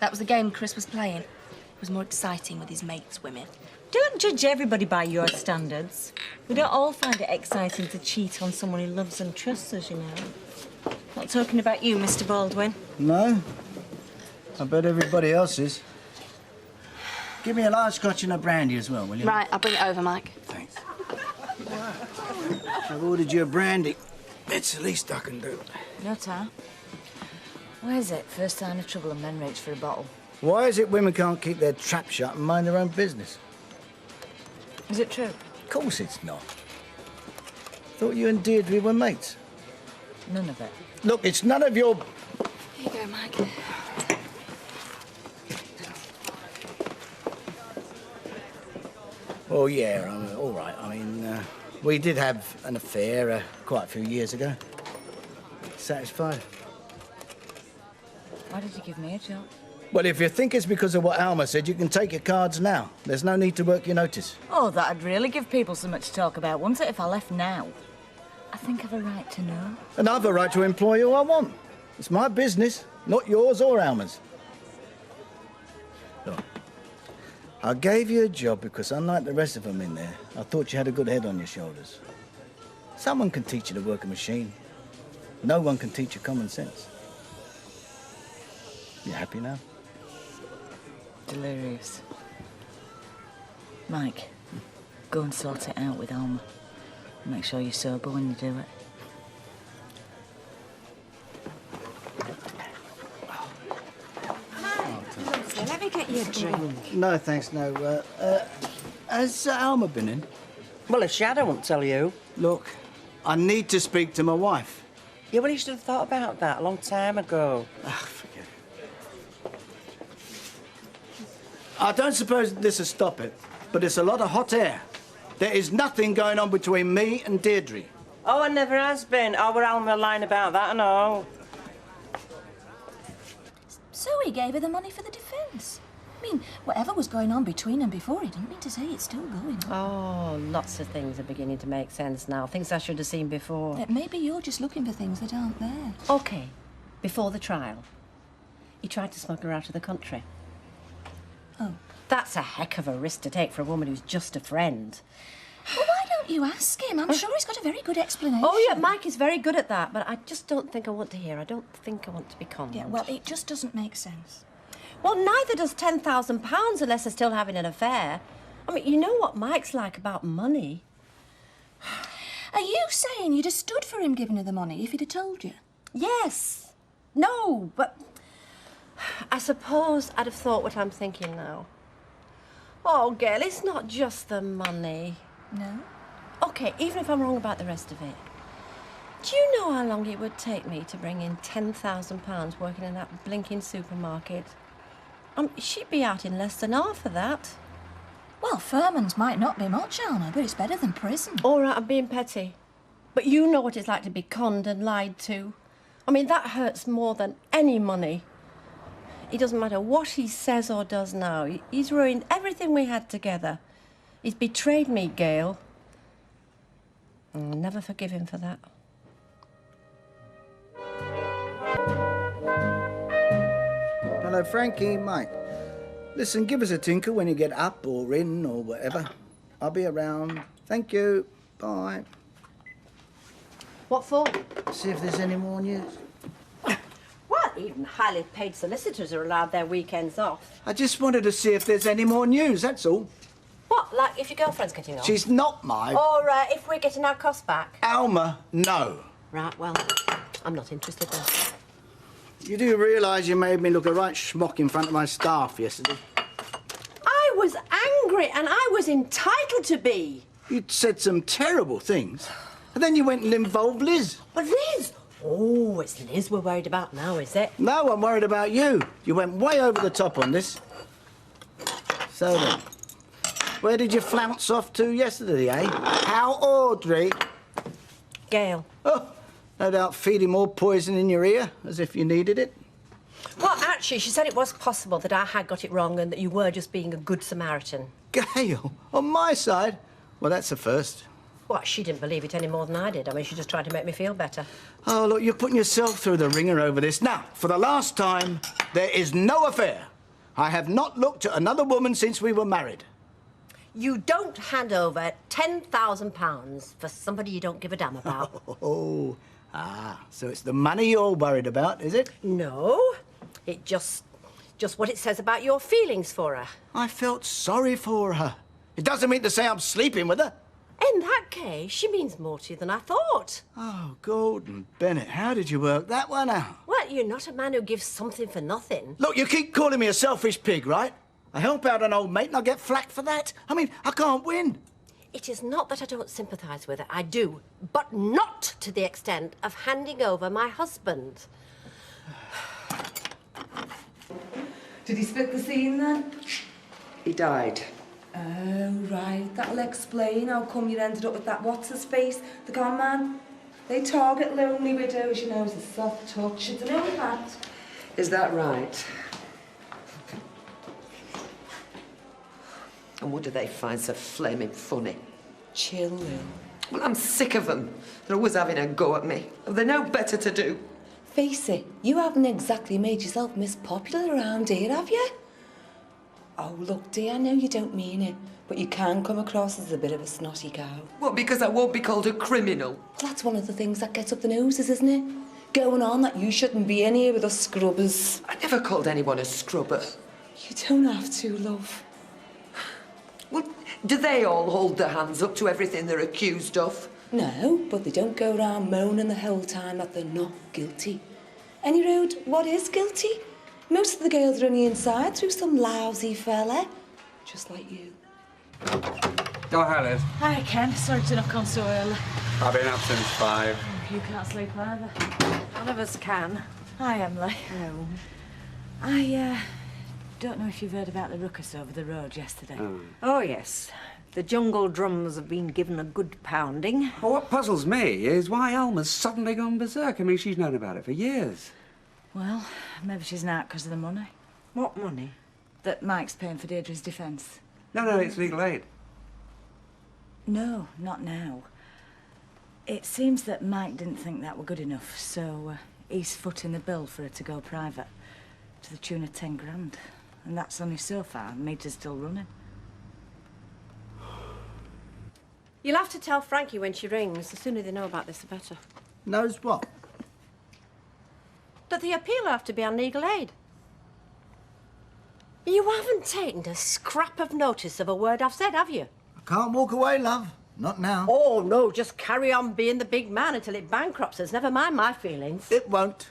That was the game Chris was playing. It was more exciting with his mates' women. Don't judge everybody by your standards. We don't all find it exciting to cheat on someone who loves and trusts us, you know. Not talking about you, Mr. Baldwin. No. I bet everybody else is. Give me a large scotch and a brandy as well, will you? Right, I'll bring it over, Mike. Thanks. I've ordered you a brandy. It's the least I can do. No, Tar. Why is it first sign of trouble and men reach for a bottle? Why is it women can't keep their trap shut and mind their own business? Is it true? Of course it's not. Thought you and Deirdre were mates. None of it. Look, it's none of your... Here you go, Mike. Oh, yeah, all right. I mean, we did have an affair quite a few years ago. Satisfied? Why did you give me a job? Well, if you think it's because of what Alma said, you can take your cards now. There's no need to work your notice. Oh, that'd really give people so much to talk about, wouldn't it, if I left now? I think I've a right to know. And I've a right to employ who I want. It's my business, not yours or Alma's. Look, I gave you a job because, unlike the rest of them in there, I thought you had a good head on your shoulders. Someone can teach you to work a machine. No one can teach you common sense. You happy now? Delirious. Mike, go and sort it out with Alma. Make sure you're sober when you do it. Let me get you a drink. No, thanks, no. Has Alma been in? Well, if she had, I won't tell you. Look, I need to speak to my wife. Yeah, well, you should have thought about that a long time ago. Forget it. I don't suppose this will stop it, but it's a lot of hot air. There is nothing going on between me and Deirdre. Oh, it never has been. Oh, we're Alma lying about that, I know. So he gave her the money for the defence. I mean, whatever was going on between them before, he didn't mean to say it's still going on. Oh, lots of things are beginning to make sense now. Things I should have seen before. Maybe you're just looking for things that aren't there. OK, before the trial, he tried to smuggle her out of the country. Oh. That's a heck of a risk to take for a woman who's just a friend. Well, why don't you ask him? I'm sure he's got a very good explanation. Oh, yeah, Mike is very good at that, but I just don't think I want to hear. I don't think I want to be conned. Yeah, well, it just doesn't make sense. Well, neither does £10,000 unless they're still having an affair. I mean, you know what Mike's like about money. Are you saying you'd have stood for him giving her the money if he'd have told you? Yes. No, but I suppose I'd have thought what I'm thinking now. Oh, girl, it's not just the money. No? OK, even if I'm wrong about the rest of it, do you know how long it would take me to bring in £10,000 working in that blinking supermarket? She'd be out in less than half of that. Well, Furman's might not be much, Alma, but it's better than prison. All right, I'm being petty. But you know what it's like to be conned and lied to. I mean, that hurts more than any money. It doesn't matter what he says or does now. He's ruined everything we had together. He's betrayed me, Gail. I'll never forgive him for that. Hello, Frankie, Mike. Listen, give us a tinkle when you get up or in or whatever. I'll be around. Thank you. Bye. What for? See if there's any more news. Well, even highly paid solicitors are allowed their weekends off. I just wanted to see if there's any more news, that's all. What, like if your girlfriend's getting off? She's not my... Or if we're getting our costs back? Alma, no. Right, well, I'm not interested then. You do realise you made me look a right schmuck in front of my staff yesterday? I was angry and I was entitled to be. You'd said some terrible things. And then you went and involved Liz. But Liz? Oh, it's Liz we're worried about now, is it? No, I'm worried about you. You went way over the top on this. So then, where did you flounce off to yesterday, eh? How, Audrey? Gail. Oh, no doubt feeding more poison in your ear, as if you needed it. Well, actually, she said it was possible that I had got it wrong and that you were just being a good Samaritan. Gail, on my side? Well, that's a first. Well, she didn't believe it any more than I did. I mean, she just tried to make me feel better. Oh, look, you're putting yourself through the ringer over this. Now, for the last time, there is no affair. I have not looked at another woman since we were married. You don't hand over £10,000 for somebody you don't give a damn about. So it's the money you're worried about, is it? No, it just what it says about your feelings for her. I felt sorry for her. It doesn't mean to say I'm sleeping with her. In that case, she means more to you than I thought. Oh, Gordon Bennett, how did you work that one out? Well, you're not a man who gives something for nothing. Look, you keep calling me a selfish pig, right? I help out an old mate and I get flack for that. I mean, I can't win. It is not that I don't sympathise with her. I do. But not to the extent of handing over my husband. Did he split the scene then? He died. Oh, right. That'll explain how come you ended up with that what's-his-face, the con man. They target lonely widows, you know, as a soft touch. It's an old hat. Is that right? And what do they find so flaming funny? Chill, Lil. Well, I'm sick of them. They're always having a go at me. Have they no better to do? Face it, you haven't exactly made yourself Miss Popular around here, have you? Oh, look, dear, I know you don't mean it, but you can come across as a bit of a snotty cow. What, because I won't be called a criminal? Well, that's one of the things that gets up the noses, isn't it? Going on that you shouldn't be in here with us scrubbers. I never called anyone a scrubber. You don't have to, love. Well, do they all hold their hands up to everything they're accused of? No, but they don't go around moaning the whole time that they're not guilty. Any road, what is guilty? Most of the girls are only inside through some lousy fella. Just like you. Oh, hi, Liz. Hi, Ken. Sorry to knock on so early. I've been up since 5. You can't sleep either. None of us can. Hi, Emily. No. I don't know if you've heard about the ruckus over the road yesterday. Oh, yes. The jungle drums have been given a good pounding. Well, what puzzles me is why Alma's suddenly gone berserk. I mean, she's known about it for years. Well, maybe she's out because of the money. What money? That Mike's paying for Deirdre's defence. No, it's legal aid. No, not now. It seems that Mike didn't think that were good enough, so he's footing the bill for her to go private to the tune of 10 grand. And that's only so far. Meter's still running. You'll have to tell Frankie when she rings. The sooner they know about this, the better. Knows what? That the appeal will have to be on legal aid. You haven't taken a scrap of notice of a word I've said, have you? I can't walk away, love. Not now. Oh, no, just carry on being the big man until it bankrupts us. Never mind my feelings. It won't.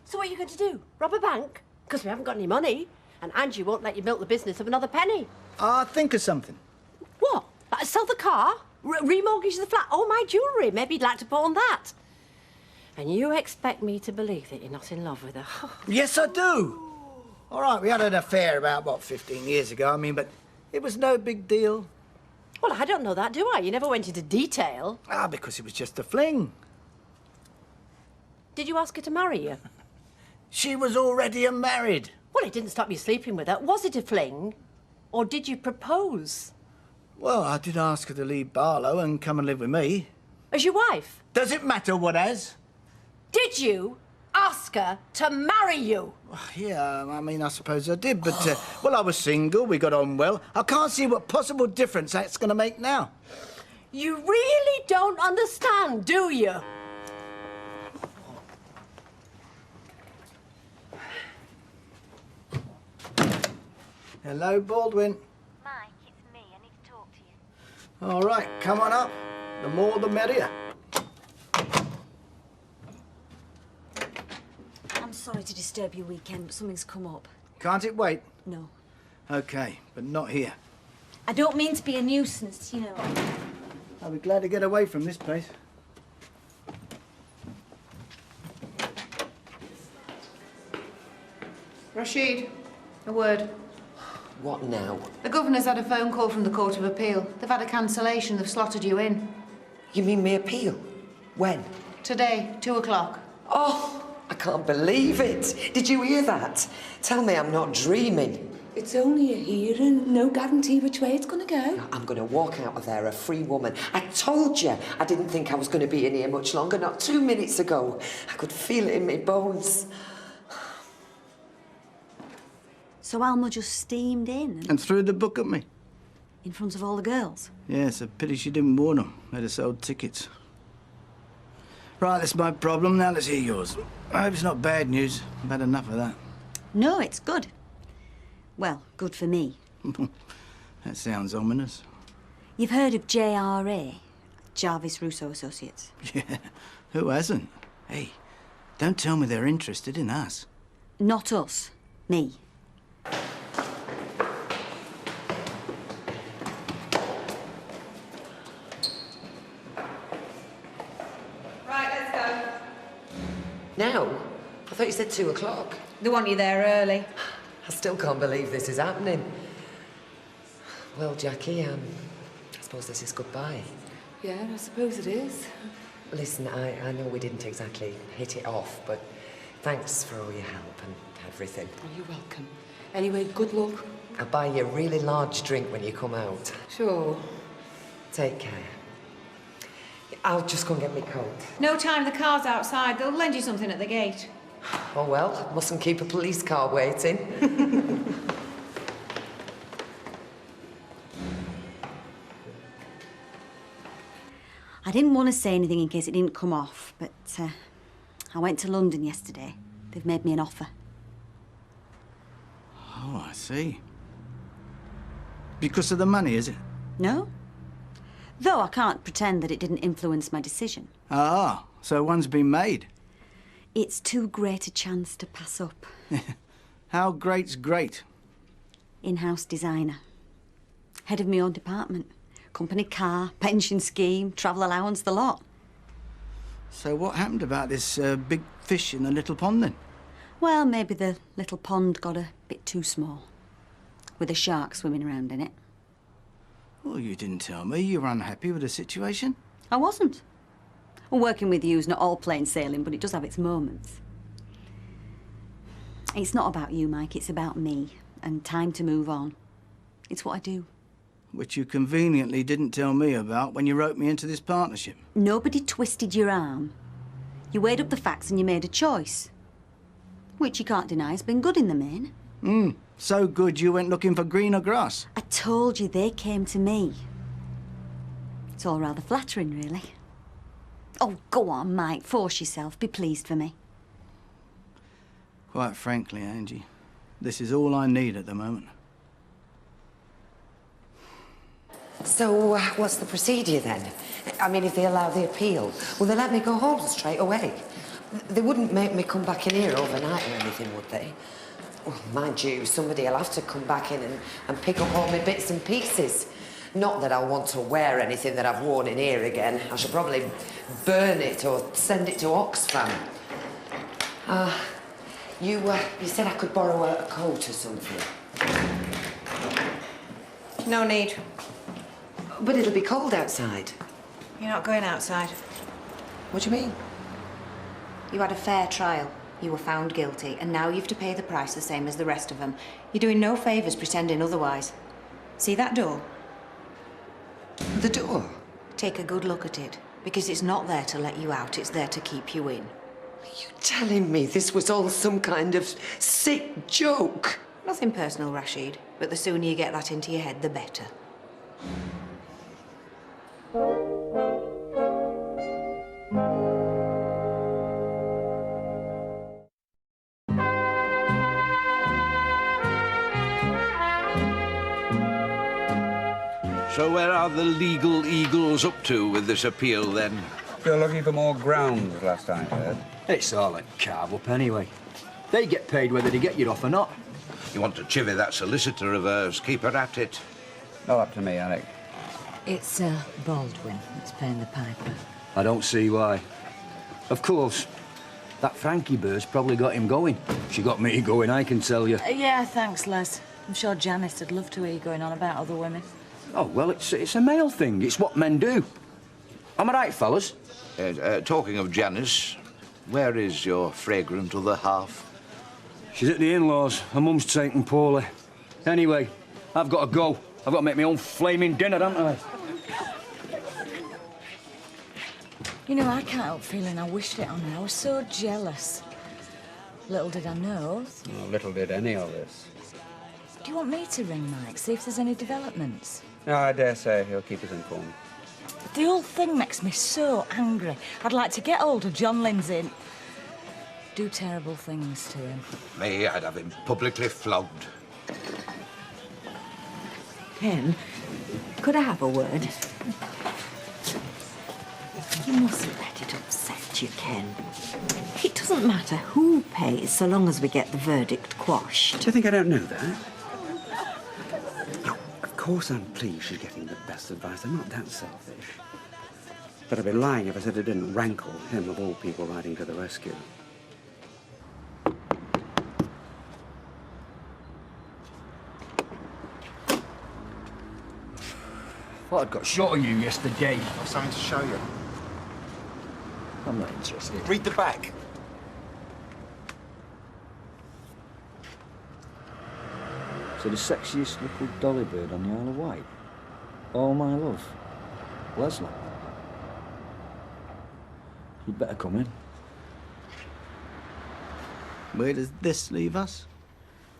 So what are you going to do? Rob a bank? Because we haven't got any money. And Angie won't let you milk the business of another penny. I'll think of something. What? Like sell the car? Remortgage the flat? Oh, my jewellery. Maybe you'd like to pawn that. And you expect me to believe that you're not in love with her? Yes, I do. All right, we had an affair about, what, 15 years ago. I mean, but It was no big deal. Well, I don't know that, do I? You never went into detail. Ah, because it was just a fling. Did you ask her to marry you? She was already married. Well, it didn't stop you sleeping with her. Was it a fling? Or did you propose? Well, I did ask her to leave Barlow and come and live with me. As your wife? Does it matter what as? Did you ask her to marry you? Yeah, I mean, I suppose I did, but, well, I was single, we got on well. I can't see what possible difference that's going to make now. You really don't understand, do you? Hello, Baldwin. Mike, it's me. I need to talk to you. All right, come on up. The more the merrier. I'm sorry to disturb your weekend, but something's come up. Can't it wait? No. OK, but not here. I don't mean to be a nuisance, you know. I'll be glad to get away from this place. Rashid, a word. What now? The governor's had a phone call from the Court of Appeal. They've had a cancellation. They've slotted you in. You mean me appeal? When? Today, 2 o'clock. Oh, I can't believe it. Did you hear that? Tell me I'm not dreaming. It's only a hearing, no guarantee which way it's going to go. I'm going to walk out of there a free woman. I told you I didn't think I was going to be in here much longer, not 2 minutes ago. I could feel it in my bones. So Alma just steamed in And threw the book at me. in front of all the girls. Yeah, it's a pity she didn't warn them. They'd have sold tickets. Right, that's my problem. Now let's hear yours. I hope it's not bad news. I've had enough of that. No, it's good. Well, good for me. That sounds ominous. You've heard of JRA, Jarvis Russo Associates? Yeah, who hasn't? Hey, don't tell me they're interested in us. Not us. Me. Right, let's go. Now? I thought you said 2 o'clock. They want you there early. I still can't believe this is happening. Well, Jackie, I suppose this is goodbye. Yeah, I suppose it is. Listen, I know we didn't exactly hit it off, but thanks for all your help and everything. Oh, you're welcome. Anyway, good luck. I'll buy you a really large drink when you come out. Sure. Take care. I'll just go and get my coat. No time, the car's outside. They'll lend you something at the gate. Oh, well, mustn't keep a police car waiting. I didn't want to say anything in case it didn't come off, but I went to London yesterday. They've made me an offer. Oh, I see. Because of the money, is it? No. Though I can't pretend that it didn't influence my decision. Ah, so one's been made. It's too great a chance to pass up. How great's great? In-house designer. Head of my own department. Company car, pension scheme, travel allowance, the lot. So what happened about this big fish in the little pond, then? Well, maybe the little pond got a bit too small. With a shark swimming around in it. Well, you didn't tell me you were unhappy with the situation. I wasn't. Well, working with you is not all plain sailing, but it does have its moments. It's not about you, Mike, it's about me. And time to move on. It's what I do. Which you conveniently didn't tell me about when you wrote me into this partnership. Nobody twisted your arm. You weighed up the facts and you made a choice. Which you can't deny has been good in the main. So good you went looking for greener grass. I told you they came to me. It's all rather flattering, really. Oh, go on, Mike. Force yourself. Be pleased for me. Quite frankly, Angie, this is all I need at the moment. So, what's the procedure then? I mean, if they allow the appeal, will they let me go home straight away? They wouldn't make me come back in here overnight or anything, would they? Well, mind you, somebody will have to come back in and pick up all my bits and pieces. Not that I'll want to wear anything that I've worn in here again. I should probably burn it or send it to Oxfam. You said I could borrow a coat or something. No need. But it'll be cold outside. You're not going outside. What do you mean? You had a fair trial. You were found guilty, and now you've to pay the price the same as the rest of them. You're doing no favours pretending otherwise. See that door? The door? Take a good look at it, because it's not there to let you out, it's there to keep you in. You telling me this was all some kind of sick joke? Nothing personal, Rashid, but the sooner you get that into your head, the better. So where are the legal eagles up to with this appeal, then? You're looking for more grounds, last I heard. It's all a carve-up anyway. They get paid whether they get you off or not. You want to chivvy that solicitor of hers, keep her at it. Not up to me, Alec. It's Baldwin that's paying the piper. I don't see why. Of course, that Frankie bird's probably got him going. She got me going, I can tell you. Yeah, thanks, Les. I'm sure Janice would love to hear you going on about other women. Oh, well, it's a male thing. It's what men do. Am I right, fellas? Talking of Janice, where is your fragrant other half? She's at the in-laws. Her mum's taken poorly. Anyway, I've got to go. I've got to make my own flaming dinner, haven't I? You know, I can't help feeling I wished it on her. I was so jealous. Little did I know. Oh, little did any of us. Do you want me to ring Mike, see if there's any developments? No, I dare say he'll keep us informed. The whole thing makes me so angry. I'd like to get hold of John Lindsay and do terrible things to him. Me, I'd have him publicly flogged. Ken, could I have a word? You mustn't let it upset you, Ken. It doesn't matter who pays so long as we get the verdict quashed. Do you think I don't know that? Of course I'm pleased she's getting the best advice. I'm not that selfish. But I'd be lying if I said it didn't rankle him, of all people, riding to the rescue. Thought I'd got shot of you yesterday. I've something to show you. I'm not interested. Read the back. So the sexiest little dolly bird on the Isle of Wight. All my love. Leslie. You'd better come in. Where does this leave us?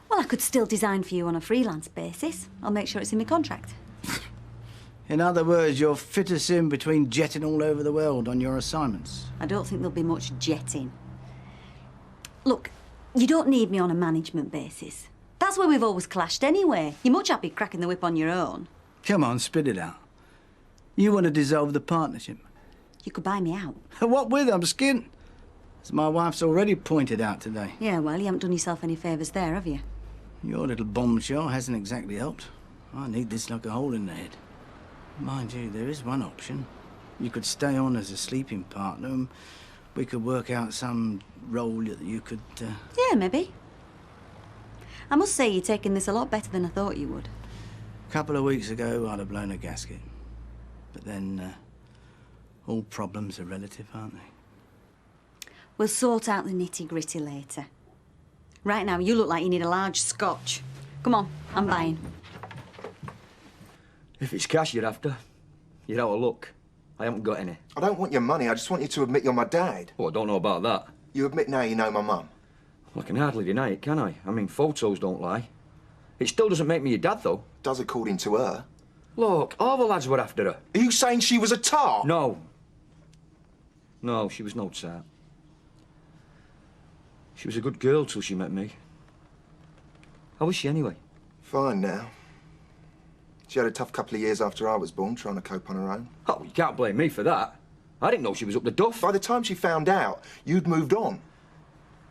Well, I could still design for you on a freelance basis. I'll make sure it's in my contract. In other words, you'll fit us in between jetting all over the world on your assignments. I don't think there'll be much jetting. Look, you don't need me on a management basis. That's where we've always clashed anyway. You're much happy cracking the whip on your own. Come on, spit it out. You want to dissolve the partnership? You could buy me out. What with? I'm skint. As my wife's already pointed out today. Yeah, well, you haven't done yourself any favours there, have you? Your little bombshell hasn't exactly helped. I need this like a hole in the head. Mind you, there is one option. You could stay on as a sleeping partner and we could work out some role that you could... Yeah, maybe. I must say you're taking this a lot better than I thought you would. A couple of weeks ago, I'd have blown a gasket. But then, all problems are relative, aren't they? We'll sort out the nitty-gritty later. Right now, you look like you need a large scotch. Come on, I'm buying. If it's cash you're after, you're out of luck. I haven't got any. I don't want your money. I just want you to admit you're my dad. Oh, I don't know about that. You admit now you know my mum. Well, I can hardly deny it, can I? I mean, photos don't lie. It still doesn't make me your dad, though. Does according to her. Look, all the lads were after her. Are you saying she was a tart? No. No, she was no tart. She was a good girl till she met me. How is she, anyway? Fine now. She had a tough couple of years after I was born, trying to cope on her own. Oh, you can't blame me for that. I didn't know she was up the duff. By the time she found out, you'd moved on.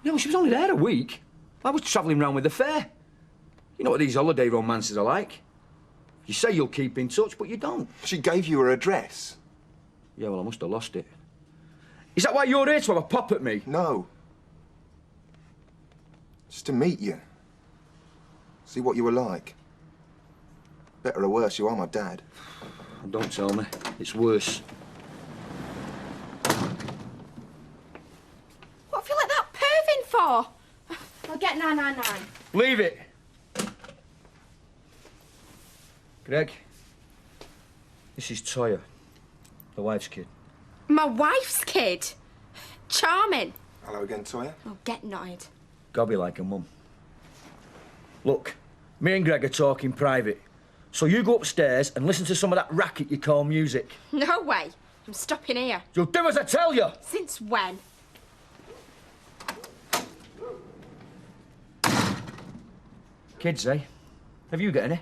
No, she was only there a week. I was travelling round with the fair. You know what these holiday romances are like. You say you'll keep in touch, but you don't. She gave you her address. Yeah, well, I must have lost it. Is that why you're here, to have a pop at me? No. Just to meet you. See what you were like. better or worse, you are my dad. Don't tell me. It's worse. What have you let that perv in for? I'll get 999. Leave it. Greg, this is Toya, the wife's kid. My wife's kid? Charming. Hello again, Toya. Oh, get knotted. Gotta be like a mum. Look, me and Greg are talking private. So you go upstairs and listen to some of that racket you call music. No way. I'm stopping here. You'll do as I tell you. Since when? Kids, eh? Have you got any?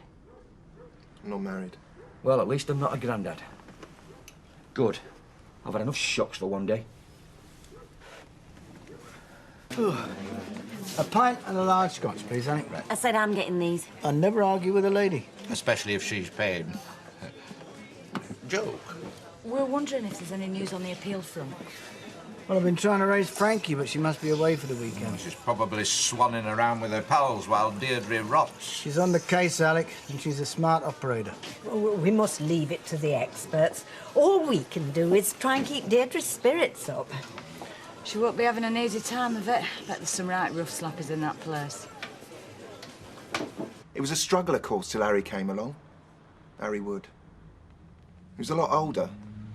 I'm not married. Well, at least I'm not a grandad. Good. I've had enough shocks for one day. A pint and a large scotch, please, ain't it? I said I'm getting these. I never argue with a lady. Especially if she's paid. Joke. We're wondering if there's any news on the appeal front. Well, I've been trying to raise Frankie, but she must be away for the weekend. She's probably swanning around with her pals while Deirdre rots. She's on the case, Alec, and she's a smart operator. Well, we must leave it to the experts. All we can do is try and keep Deirdre's spirits up. She won't be having an easy time of it. Bet there's some right rough slappers in that place. It was a struggle, of course, till Harry came along. Harry Wood. He was a lot older,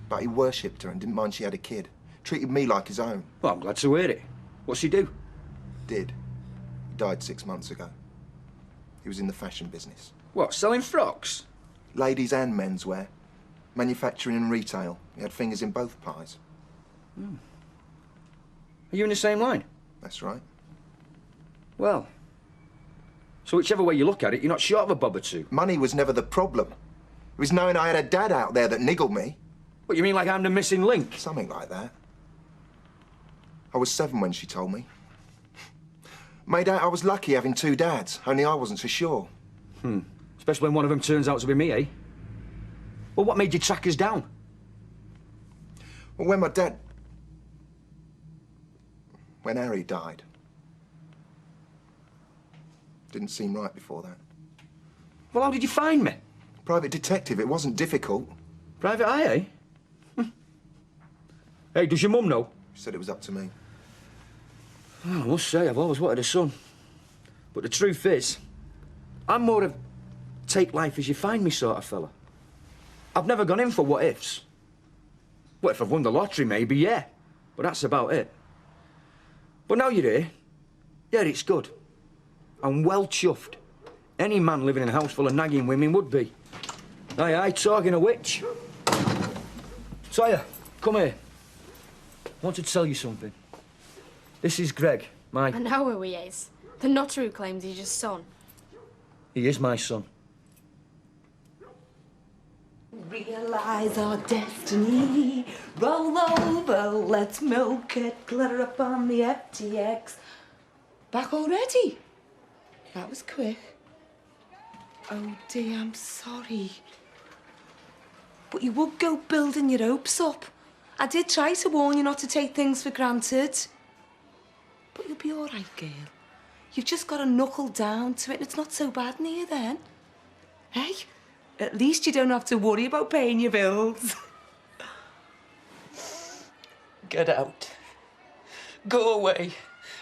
but he worshipped her and didn't mind she had a kid. Treated me like his own. Well, I'm glad to hear it. What's he do? Did. He died 6 months ago. He was in the fashion business. What, selling frocks? Ladies and menswear. Manufacturing and retail. He had fingers in both pies. Hmm. Are you in the same line? That's right. Well, so whichever way you look at it, you're not short of a bob or two. Money was never the problem. It was knowing I had a dad out there that niggled me. What, you mean like I'm the missing link? Something like that. I was 7 when she told me. Made out I was lucky having 2 dads, only I wasn't so sure. Especially when one of them turns out to be me, eh? Well, what made you track us down? Well, when my dad... When Harry died. Didn't seem right before that. Well, how did you find me? Private detective, it wasn't difficult. Private eye, eh? Hey, does your mum know? She said it was up to me. Oh, I must say, I've always wanted a son. But the truth is, I'm more of take life as you find me sort of fella. I've never gone in for what-ifs. What if I've won the lottery, maybe, yeah. But that's about it. But now you're here, yeah, it's good. I'm well chuffed. Any man living in a house full of nagging women would be. Aye, aye, talking of which. Toya, come here. I want to tell you something. This is Greg, I know who he is. The nutter who claims he's your son. He is my son. Realise our destiny. Roll over, let's milk it. Glitter up on the FTX. Back already? That was quick. Oh dear, I'm sorry. But you would go building your hopes up. I did try to warn you not to take things for granted. But you'll be all right, girl. You've just got to knuckle down to it, and it's not so bad near then. Hey? At least you don't have to worry about paying your bills. Get out. Go away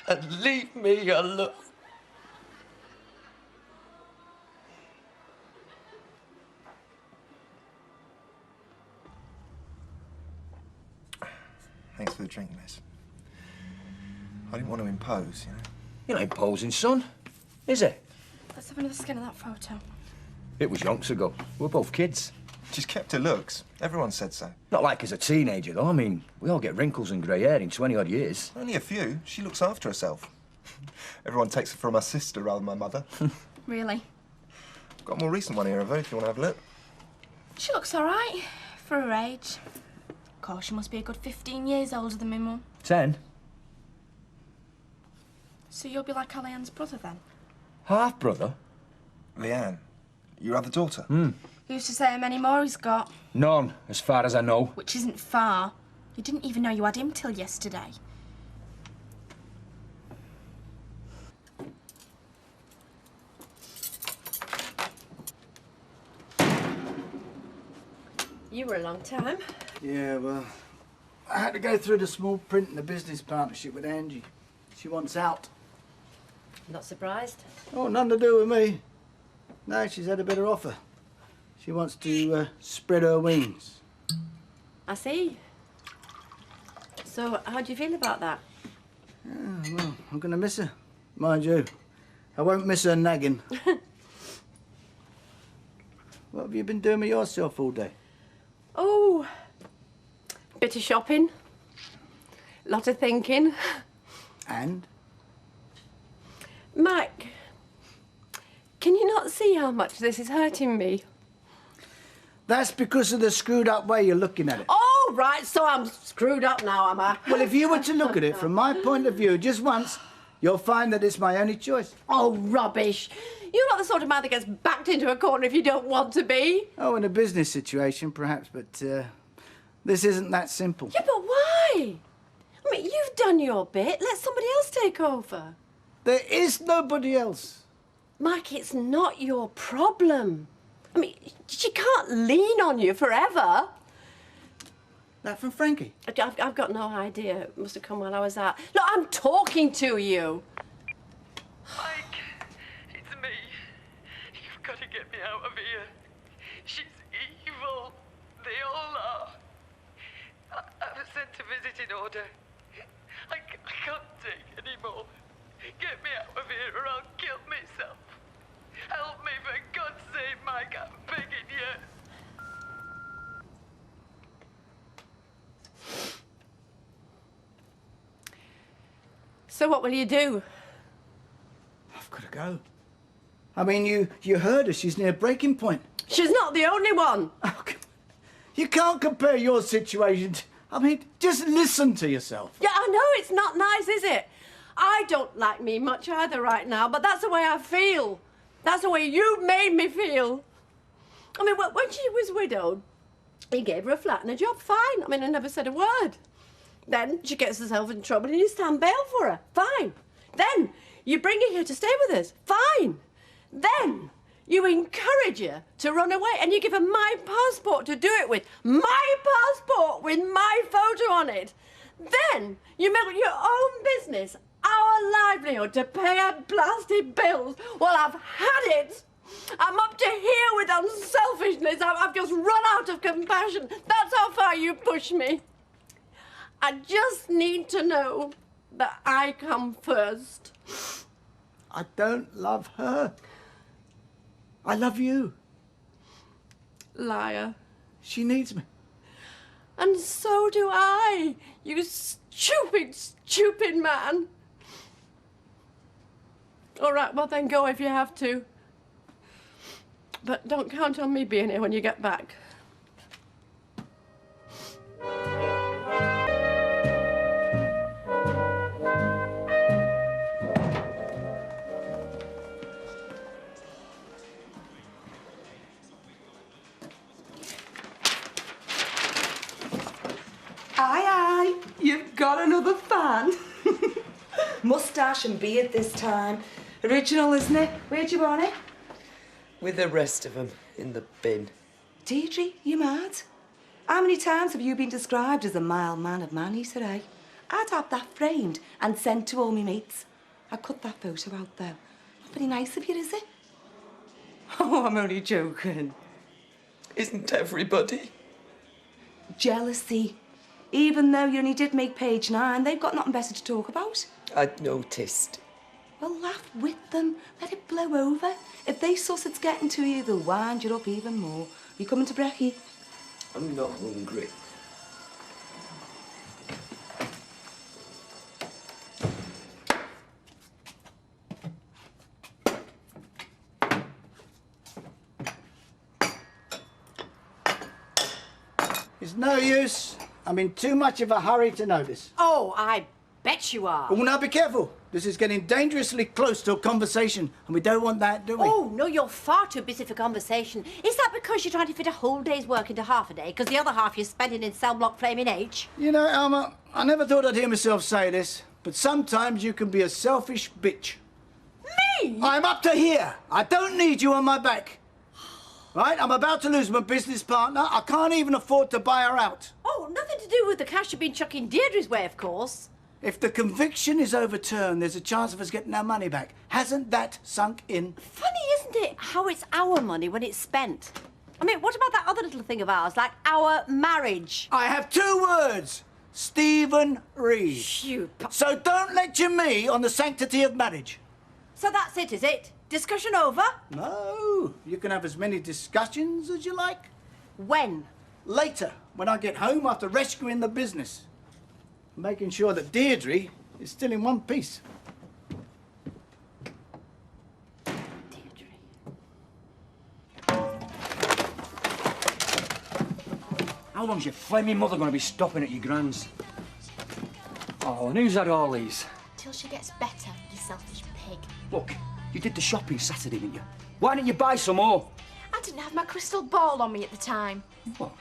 and leave me alone. Thanks for the drink, miss. I didn't want to impose, you know. You're not imposing, son. Is it? Let's have another scan of that photo. It was yonks ago. We were both kids. She's kept her looks. Everyone said so. Not like as a teenager, though. I mean, we all get wrinkles and grey hair in 20-odd years. Only a few. She looks after herself. Everyone takes it from my sister rather than my mother. Really? Got a more recent one here of her if you want to have a look. She looks all right for her age. Of course, she must be a good 15 years older than me, Mum. 10? So you'll be like Leanne's brother, then? Half-brother? Leanne, your other daughter? Who's to say how many more he's got? None, as far as I know. Which isn't far. You didn't even know you had him till yesterday. You were a long time. Yeah, well, I had to go through the small print in the business partnership with Angie. She wants out. Not surprised. Oh, nothing to do with me. No, she's had a better offer. She wants to spread her wings. I see. So, how do you feel about that? Yeah, well, I'm going to miss her. Mind you, I won't miss her nagging. What have you been doing with yourself all day? Oh, bit of shopping. Lot of thinking. And? Mike, can you not see how much this is hurting me? That's because of the screwed up way you're looking at it. Oh, right, so I'm screwed up now, am I? Well, if you were to look at it from my point of view just once, you'll find that it's my only choice. Oh, rubbish. You're not the sort of man that gets backed into a corner if you don't want to be. Oh, in a business situation, perhaps, but this isn't that simple. Yeah, but why? I mean, you've done your bit. Let somebody else take over. There is nobody else. Mike, it's not your problem. I mean, she can't lean on you forever. That from Frankie? I've got no idea. It must have come while I was out. Look, I'm talking to you. Mike, it's me. You've got to get me out of here. She's evil. They all are. I have a sent a visiting order. I can't take any more. Get me out of here or I'll kill myself. Help me, for God's sake, Mike. I'm begging you. So what will you do? I've got to go. I mean, you heard her. She's near breaking point. She's not the only one. Oh, come on. You can't compare your situation to... I mean, just listen to yourself. Yeah, I know it's not nice, is it? I don't like me much either right now, but that's the way I feel. That's the way you made me feel. I mean, when she was widowed, he gave her a flat and a job, fine. I mean, I never said a word. Then she gets herself in trouble and you stand bail for her, fine. Then you bring her here to stay with us, fine. Then you encourage her to run away and you give her my passport to do it with. My passport with my photo on it. Then you make your own business, our livelihood, to pay our blasted bills. Well, I've had it. I'm up to here with unselfishness. I've just run out of compassion. That's how far you push me. I just need to know that I come first. I don't love her. I love you. Liar. She needs me. And so do I, you stupid, stupid man. All right, well then go if you have to. But don't count on me being here when you get back. Aye, aye, you've got another fan. Moustache and beard this time. Original, isn't it? Where'd you want it? With the rest of them in the bin. Deirdre, you mad? How many times have you been described as a mild man of manners today? I'd have that framed and sent to all my mates. I cut that photo out, though. Not very nice of you, is it? Oh, I'm only joking. Isn't everybody? Jealousy. Even though you only did make page 9, they've got nothing better to talk about. I'd noticed. Well, laugh with them. Let it blow over. If they suss it's getting to you, they'll wind you up even more. You coming to brekkie? I'm not hungry. It's no use. I'm in too much of a hurry to notice. Oh, I bet you are. Oh, now be careful. This is getting dangerously close to a conversation, and we don't want that, do we? Oh, no, you're far too busy for conversation. Is that because you're trying to fit a whole day's work into half a day? Because the other half you're spending in cell block flaming H? You know, Alma, I never thought I'd hear myself say this, but sometimes you can be a selfish bitch. Me? I'm up to here. I don't need you on my back. Right, I'm about to lose my business partner. I can't even afford to buy her out. Oh, nothing to do with the cash you've been chucking Deirdre's way, of course. If the conviction is overturned, there's a chance of us getting our money back. Hasn't that sunk in? Funny, isn't it, how it's our money when it's spent? I mean, what about that other little thing of ours, like our marriage? I have 2 words. Stephen Reed. So don't lecture me on the sanctity of marriage. So that's it, is it? Discussion over? No, you can have as many discussions as you like. When? Later, when I get home after rescuing the business. Making sure that Deirdre is still in one piece. How long's your flaming mother going to be stopping at your grand's? Oh, and who's had all these? Till she gets better, you selfish pig. Look, you did the shopping Saturday, didn't you? Why didn't you buy some more? I didn't have my crystal ball on me at the time. What?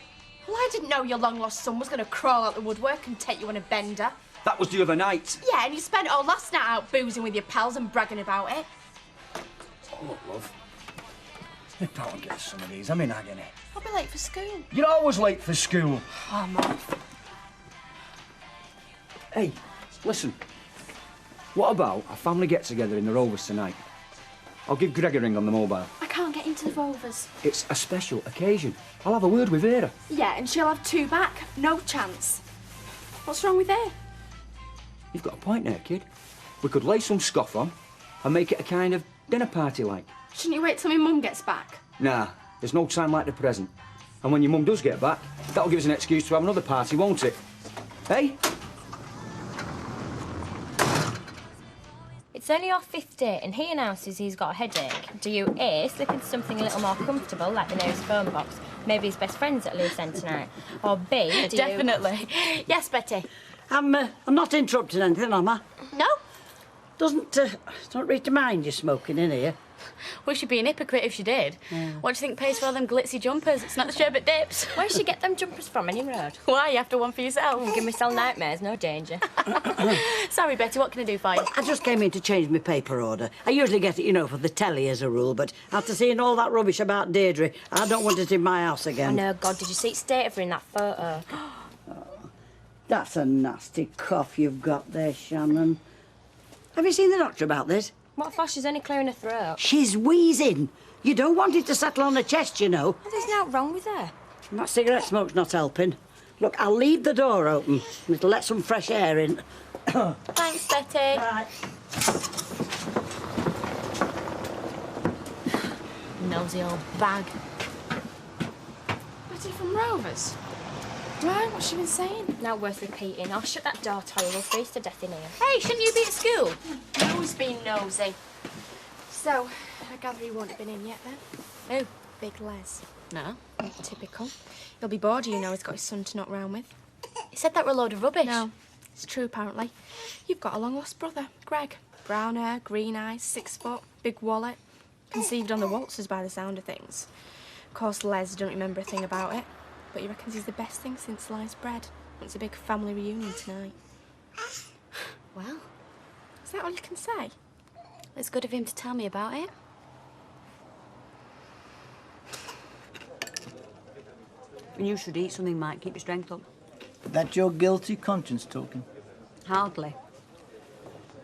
Well, I didn't know your long-lost son was going to crawl out the woodwork and take you on a bender. That was the other night. Yeah, and you spent all last night out boozing with your pals and bragging about it. Oh, look, love. If I don't get some of these, I'm in agony. I'll be late for school. You're always late for school. Oh, I'm off. Hey, listen. What about a family get-together in the Rovers tonight? I'll give Greg a ring on the mobile. I can't get into the Rovers. It's a special occasion. I'll have a word with Vera. Yeah, and she'll have 2 back. No chance. What's wrong with her? You've got a point there, kid. We could lay some scoff on and make it a kind of dinner party like. Shouldn't you wait till my mum gets back? Nah, there's no time like the present. And when your mum does get back, that'll give us an excuse to have another party, won't it? Hey? It's only our 5th date and he announces he's got a headache. Do you A, slip into something a little more comfortable, like the nearest phone box, maybe his best friend's at loose end tonight? Or B, do you... Definitely. Yes, Betty. I'm not interrupting anything, am I? No. Don't read your mind you're smoking in here. Well, she'd be an hypocrite if she did. Yeah. What do you think pays for all them glitzy jumpers? It's not the sherbet dips. Where'd she get them jumpers from, any road? Why? You after one for yourself? Give myself nightmares, no danger. Sorry, Betty, what can I do for you? I just came in to change my paper order. I usually get it, you know, for the telly as a rule, but after seeing all that rubbish about Deirdre, I don't want it in my house again. Oh, no, God, did you see it state of her in that photo? That's a nasty cough you've got there, Shannon. Have you seen the doctor about this? What for? She's only clearing her throat. She's wheezing. You don't want it to settle on her chest, you know. Oh, there's nothing wrong with her. And that cigarette smoke's not helping. Look, I'll leave the door open. It'll let some fresh air in. Thanks, Betty. Right. Nosy old bag. Betty from Rovers? Why? What's she been saying? Not worth repeating. I'll shut that door, Toy. We'll freeze to death in here. Hey, shouldn't you be at school? Who's been nosy? So, I gather he won't have been in yet then? Who? Big Les. No. Typical. He'll be bored, you know, he's got his son to knock round with. He said that were a load of rubbish. No, it's true apparently. You've got a long-lost brother, Greg. Brown hair, green eyes, 6 foot, big wallet. Conceived on the waltzers by the sound of things. Of course, Les don't remember a thing about it. But he reckons he's the best thing since sliced bread. It's a big family reunion tonight. Well, is that all you can say? It's good of him to tell me about it. And you should eat something, Mike. Keep your strength up. That's your guilty conscience talking. Hardly.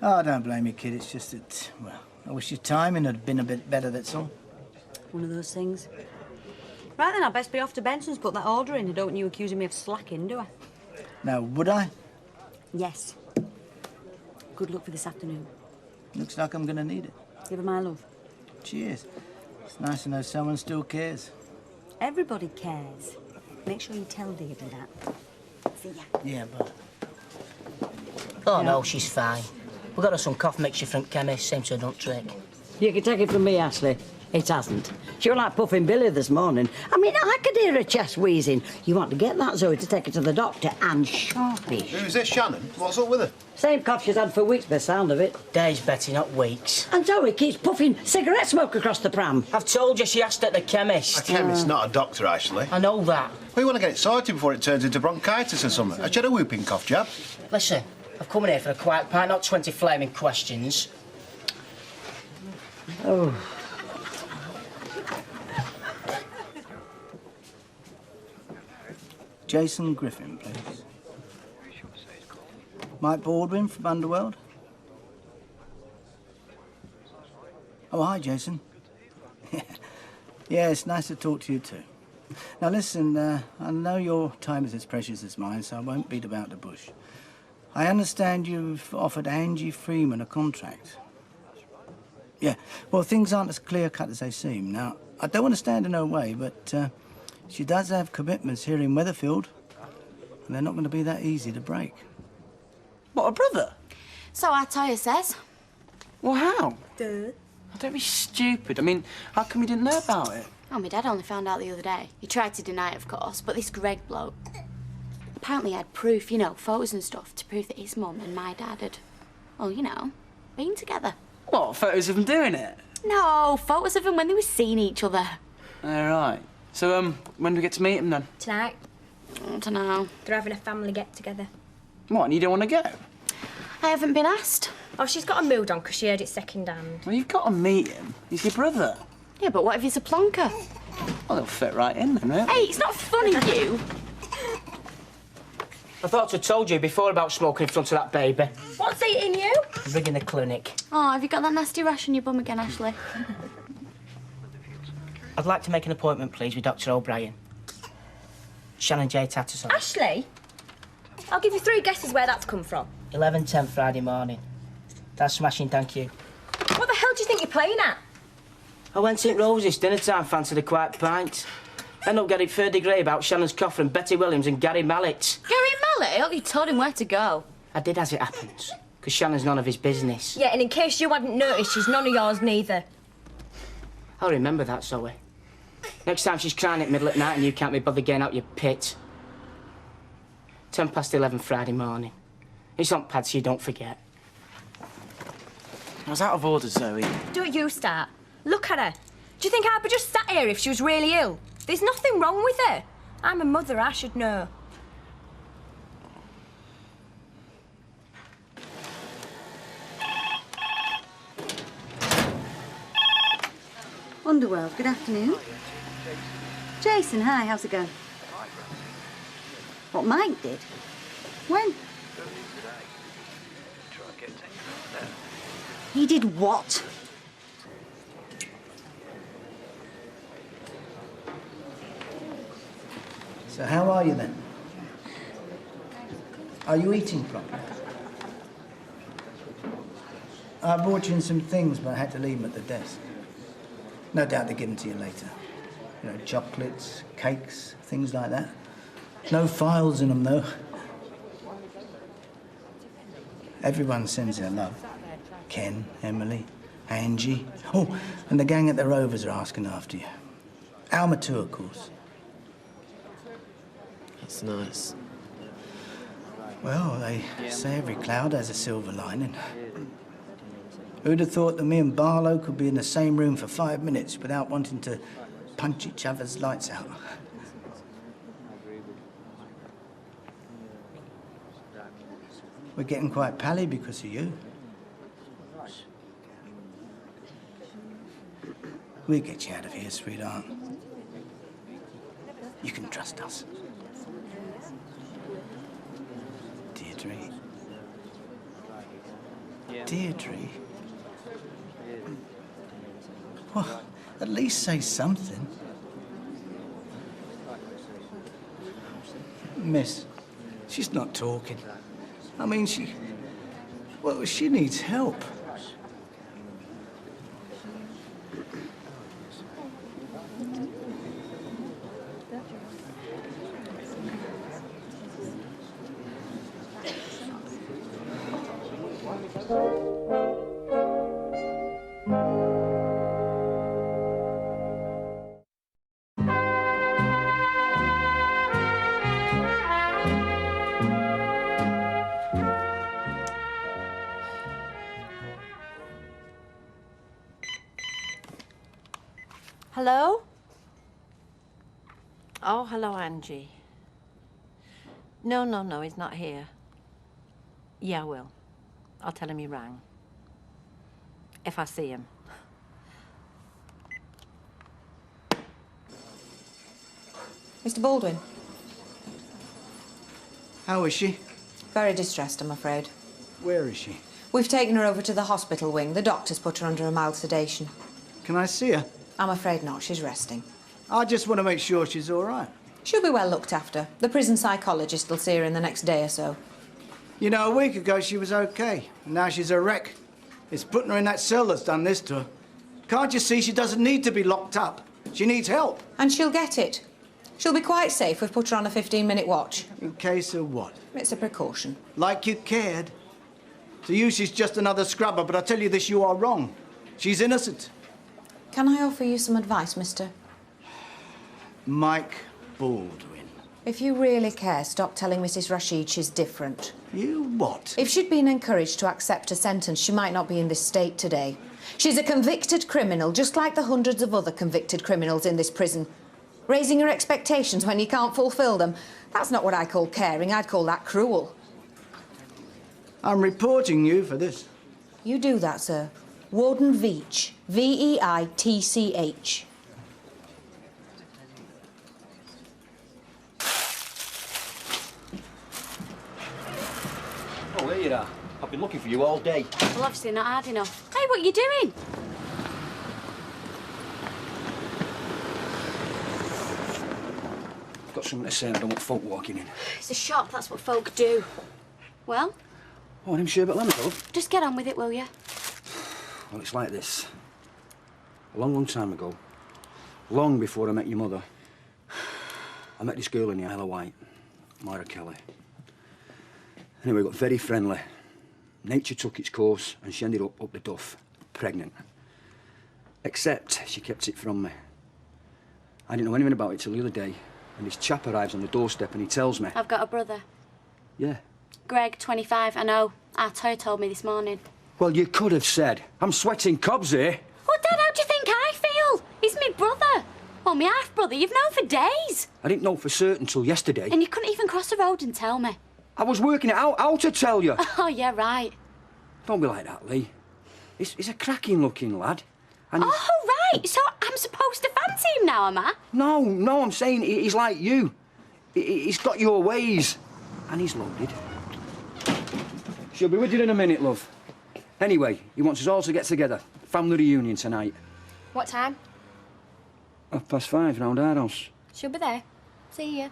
Oh, don't blame me, kid. It's just that, well, I wish your timing had been a bit better, that's all. One of those things. Right then, I'd best be off to Benson's, put that order in. I don't want you accusing me of slacking, do I? Now, would I? Yes. Good luck for this afternoon. Looks like I'm gonna need it. Give her my love. Cheers. It's nice to know someone still cares. Everybody cares. Make sure you tell Deirdre that. See ya. Yeah, but... Oh, no, she's fine. We got her some cough mixture from chemist, seems to have done trick. You can take it from me, Ashley. It hasn't. She was like Puffin Billy this morning. I mean, I could hear her chest wheezing. You want to get that Zoe to take her to the doctor, and sharpish. Who's this, Shannon? What's up with her? Same cough she's had for weeks, by the sound of it. Days, Betty, not weeks. And Zoe keeps puffing cigarette smoke across the pram. I've told you she asked at the chemist. A chemist, not a doctor, Ashley. I know that. We want to get it sorted before it turns into bronchitis or something. Has she had a whooping cough jab? Listen, I've come in here for a quiet pint, not 20 flaming questions. Oh. Jason Griffin, please. Mike Baldwin from Underworld. Oh, hi, Jason. Yeah, it's nice to talk to you too. Now listen, I know your time is as precious as mine, so I won't beat about the bush. I understand you've offered Angie Freeman a contract. Yeah, well, things aren't as clear-cut as they seem. Now, I don't want to stand in her way, but she does have commitments here in Weatherfield, and they're not going to be that easy to break. What, a brother? So our Toya says. Well, how? Duh. Oh, don't be stupid. I mean, how come you didn't know about it? Oh, my dad only found out the other day. He tried to deny it, of course, but this Greg bloke apparently had proof, you know, photos and stuff, to prove that his mum and my dad had, well, you know, been together. What, photos of them doing it? No, photos of them when they were seeing each other. All right. So, when do we get to meet them then? Tonight. I don't know. They're having a family get-together. What, and you don't want to go? I haven't been asked. Oh, she's got a mood on because she heard it second-hand. Well, you've got to meet him. He's your brother. Yeah, but what if he's a plonker? Well, they'll fit right in then, right? Hey, it's not funny, you. I thought I told you before about smoking in front of that baby. What's eating you? Rigging the clinic. Oh, have you got that nasty rash on your bum again, Ashley? I'd like to make an appointment, please, with Dr. O'Brien. Shannon J. Tatterson. Ashley? I'll give you 3 guesses where that's come from. 11:10 Friday morning. That's smashing, thank you. What the hell do you think you're playing at? I went St Rose's, dinner time, fancied a quiet pint. End up getting 3rd degree about Shannon's coffer and Betty Williams and Gary Mallet. Gary Mallet? I hope you told him where to go. I did as it happens, because Shannon's none of his business. Yeah, and in case you hadn't noticed, she's none of yours neither. I'll remember that, Zoe. Next time she's crying at middle at night and you can't be bothered getting out your pit. 11:10 Friday morning. It's on pad so you don't forget. I was out of order, Zoe. Don't you start. Look at her. Do you think I'd be just sat here if she was really ill? There's nothing wrong with her. I'm a mother, I should know. Underworld, good afternoon. Jason, hi, how's it going? What Mike did? When? He did what? So how are you then? Are you eating properly? I brought you in some things, but I had to leave them at the desk. No doubt they'll give them to you later. You know, chocolates, cakes, things like that. No files in them, though. Everyone sends their love. Ken, Emily, Angie. Oh, and the gang at the Rovers are asking after you. Alma too, of course. That's nice. Well, they say every cloud has a silver lining. Who'd have thought that me and Barlow could be in the same room for 5 minutes without wanting to punch each other's lights out? We're getting quite pally because of you. We'll get you out of here, sweetheart. You can trust us. Deirdre. Deirdre? Well, at least say something. Miss, she's not talking. I mean, she needs help. Hello? Oh, hello, Angie. No, he's not here. Yeah, I will. I'll tell him you rang. If I see him. Mr. Baldwin? How is she? Very distressed, I'm afraid. Where is she? We've taken her over to the hospital wing. The doctor's put her under a mild sedation. Can I see her? I'm afraid not. She's resting. I just want to make sure she's all right. She'll be well looked after. The prison psychologist will see her in the next day or so. You know, a week ago she was okay. And now she's a wreck. It's putting her in that cell that's done this to her. Can't you see she doesn't need to be locked up? She needs help. And she'll get it. She'll be quite safe. We've put her on a 15-minute watch. In case of what? It's a precaution. Like you cared. To you, she's just another scrubber, but I tell you this, you are wrong. She's innocent. Can I offer you some advice, mister? Mike Baldwin. If you really care, stop telling Mrs. Rashid she's different. You what? If she'd been encouraged to accept a sentence, she might not be in this state today. She's a convicted criminal, just like the hundreds of other convicted criminals in this prison. Raising her expectations when you can't fulfil them, that's not what I call caring. I'd call that cruel. I'm reporting you for this. You do that, sir. Warden Veitch. V-E-I-T-C-H. Oh, here you are. I've been looking for you all day. Well, obviously not hard enough. Hey, what are you doing? I've got something to say and I don't want folk walking in. It's a shop, that's what folk do. Well? Oh, I'm sure about lemon, love. Just get on with it, will you? Well, it's like this. A long, long time ago, long before I met your mother, I met this girl in the Isle of Wight, Myra Kelly. Anyway, we got very friendly. Nature took its course and she ended up the duff, pregnant. Except she kept it from me. I didn't know anything about it till the other day, and this chap arrives on the doorstep and he tells me... I've got a brother. Yeah. Greg, 25, I know. Our toy told me this morning. Well, you could have said. I'm sweating cobs here. Well, Dad, how do you think I feel? He's my brother. Well, my half-brother. You've known for days. I didn't know for certain till yesterday. And you couldn't even cross the road and tell me. I was working it out how to tell you. Oh, yeah, right. Don't be like that, Lee. He's a cracking-looking lad. And oh, right. So I'm supposed to fancy him now, am I? No, I'm saying he's like you. He's got your ways. And he's loaded. She'll be with you in a minute, love. Anyway, he wants us all to get together. Family reunion tonight. What time? 5:30 round our house. She'll be there. See you.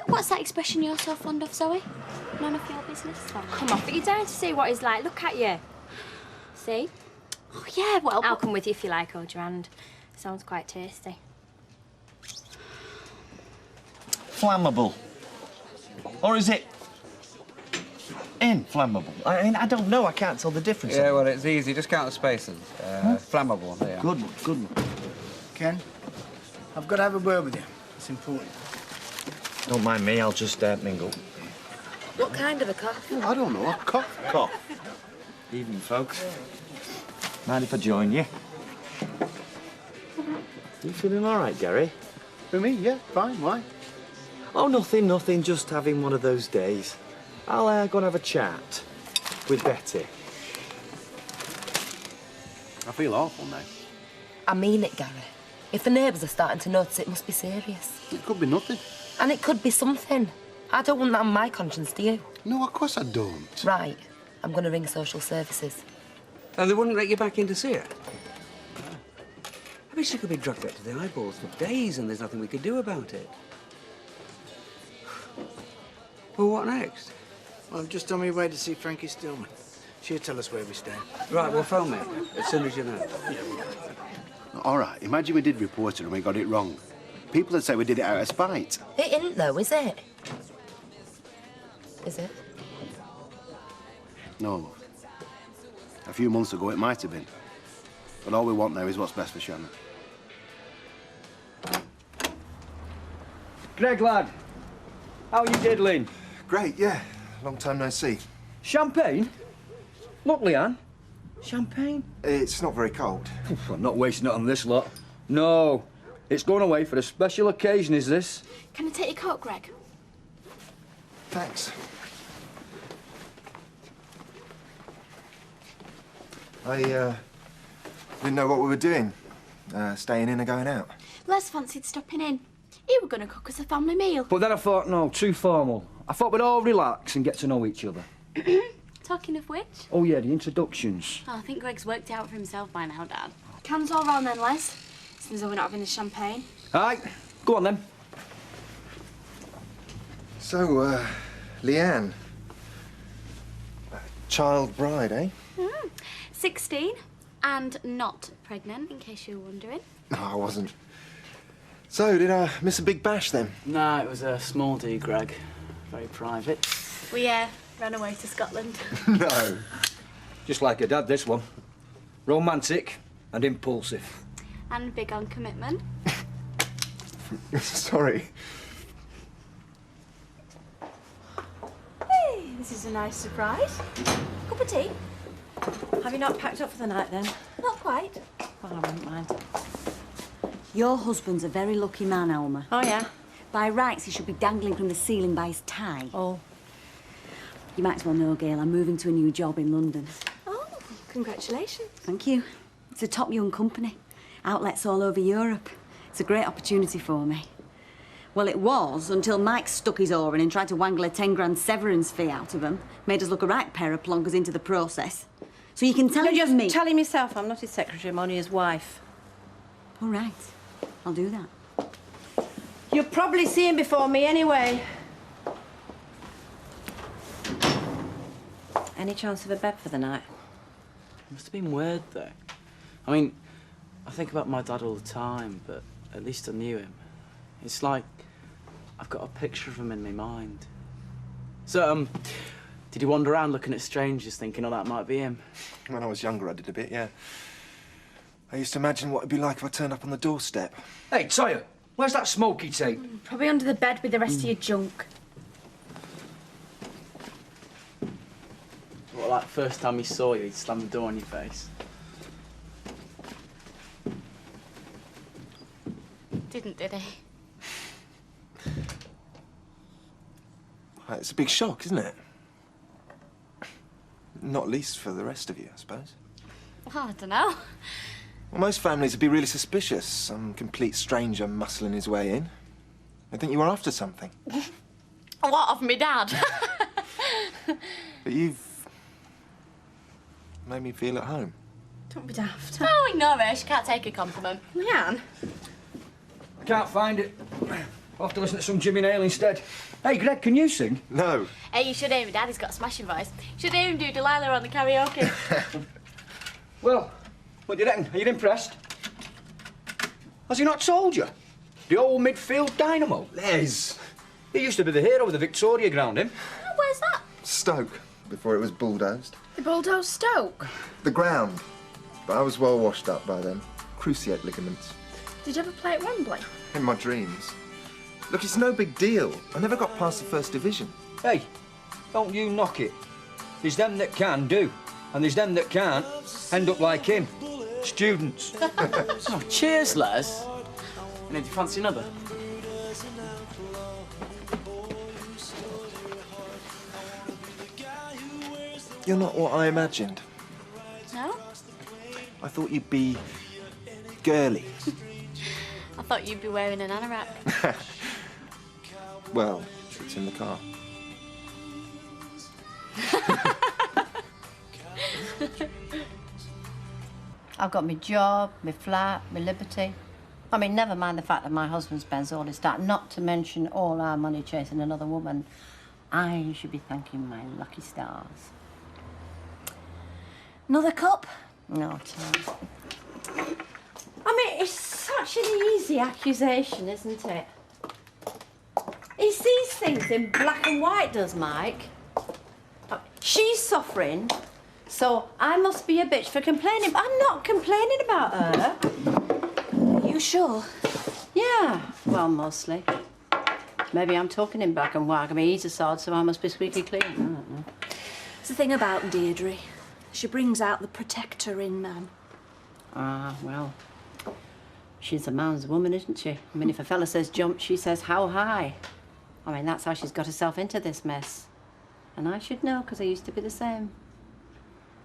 What's that expression you're so fond of, Zoe? None of your business? Oh, come off, but you're down to see what he's like. Look at you. See? Oh, yeah, well... I'll come with you if you like, hold your hand. Sounds quite tasty. Flammable. Or is it inflammable? I mean, I don't know. I can't tell the difference. Yeah, well, it's easy. Just count the spaces. Flammable, there. Good one, good one. Ken, I've got to have a word with you. It's important. Don't mind me, I'll just mingle. What kind of a cough? I don't know. A cough. Cough. Evening, folks. Mind if I join you? You feeling all right, Gary? For me, yeah, fine. Why? Oh, nothing. Just having one of those days. I'll go and have a chat with Betty. I feel awful now. I mean it, Gary. If the neighbours are starting to notice, it must be serious. It could be nothing. And it could be something. I don't want that on my conscience, do you? No, of course I don't. Right. I'm going to ring social services. And they wouldn't let you back in to see her? I mean, she could be drugged up to the eyeballs for days and there's nothing we could do about it. Well, what next? Well, I'm just on my way to see Frankie Stillman. She'll tell us where we stand. Right, well, phone me as soon as you know. All right, imagine we did report her and we got it wrong. People would say we did it out of spite. It isn't, though, is it? Is it? No. A few months ago it might have been. But all we want now is what's best for Shannon. Greg, lad. How you diddling? Great, yeah. Long time no see. Champagne? Look, Leanne. Champagne? It's not very cold. I'm not wasting it on this lot. No. It's going away for a special occasion, is this? Can I take your coat, Greg? Thanks. I didn't know what we were doing. Staying in or going out. Les fancied stopping in. You were going to cook us a family meal. But then I thought, no, too formal. I thought we'd all relax and get to know each other. Talking of which? Oh, yeah, the introductions. Oh, I think Greg's worked it out for himself by now, Dad. Cans all round then, Les. Since we're not having the champagne. All right, go on then. So, Leanne. Child bride, eh? 16 and not pregnant, in case you were wondering. No, I wasn't. So, did I miss a big bash then? Nah, it was a small D, Greg. Very private. We ran away to Scotland. No. Just like your dad, this one. Romantic and impulsive. And big on commitment. Sorry. Hey, this is a nice surprise. Cup of tea? Have you not packed up for the night then? Not quite. Well, I wouldn't mind. Your husband's a very lucky man, Elmer. Oh, yeah? By rights, he should be dangling from the ceiling by his tie. Oh. You might as well know, Gail, I'm moving to a new job in London. Oh, congratulations. Thank you. It's a top young company. Outlets all over Europe. It's a great opportunity for me. Well, it was until Mike stuck his oar in and tried to wangle a 10 grand severance fee out of him. Made us look a right pair of plonkers into the process. So you can tell him just me. tell him yourself. I'm not his secretary, I'm only his wife. All right. I'll do that. You'll probably see him before me anyway. Any chance of a bed for the night? It must have been weird, though. I mean, I think about my dad all the time, but at least I knew him. It's like I've got a picture of him in my mind. So, did you wander around looking at strangers thinking, oh, that might be him? When I was younger, I did a bit, yeah. I used to imagine what it'd be like if I turned up on the doorstep. Hey, Toya, where's that smoky tape? Probably under the bed with the rest of your junk. What, like, first time he saw you, he'd slam the door in your face? Did he? It's a big shock, isn't it? Not least for the rest of you, I suppose. Well, I don't know. Well, most families would be really suspicious. Some complete stranger muscling his way in. They'd think you were after something. What, of me dad? But you've made me feel at home. Don't be daft. Oh, ignore her. She can't take a compliment. Leanne? I can't find it. I'll have to listen to some Jimmy Nail instead. Hey, Greg, can you sing? No. Hey, you should hear him. Daddy's got a smashing voice. You should hear him do Delilah on the karaoke. Well, what do you reckon? Are you impressed? Has he not told you? The old midfield dynamo. Les! He used to be the hero of the Victoria ground, him. Oh, where's that? Stoke, before it was bulldozed. The Bulldoze Stoke? The ground. But I was well washed up by then. Cruciate ligaments. Did you ever play at Wembley? In my dreams. Look, it's no big deal. I never got past the first division. Hey, don't you knock it. There's them that can do, and there's them that can't end up like him. Students. Oh, cheers, Les. And do you fancy another? You're not what I imagined. No? I thought you'd be girly. I thought you'd be wearing an anorak. Well, it's in the car. I've got my job, my flat, my liberty. I mean, never mind the fact that my husband spends all his time, not to mention all our money chasing another woman. I should be thanking my lucky stars. Another cup? No, Tom. I mean, it's such an easy accusation, isn't it? He sees things in black and white, does Mike? She's suffering, so I must be a bitch for complaining. But I'm not complaining about her. Are you sure? Yeah, well, mostly. Maybe I'm talking in black and white. I mean, he's a sod, so I must be squeaky clean. I don't know. It's the thing about Deirdre. She brings out the protector in man. Ah, well, she's a man's woman, isn't she? I mean, if a fella says jump, she says how high. I mean, that's how she's got herself into this mess. And I should know, because I used to be the same.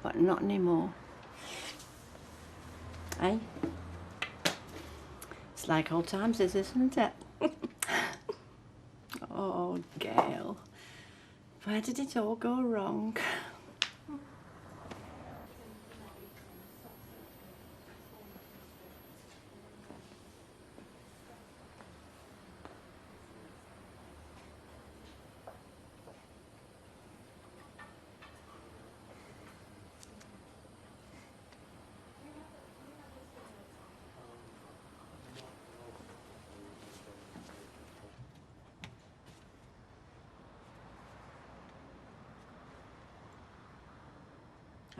But not anymore. Eh? It's like old times is, isn't it? Oh, Gail. Where did it all go wrong?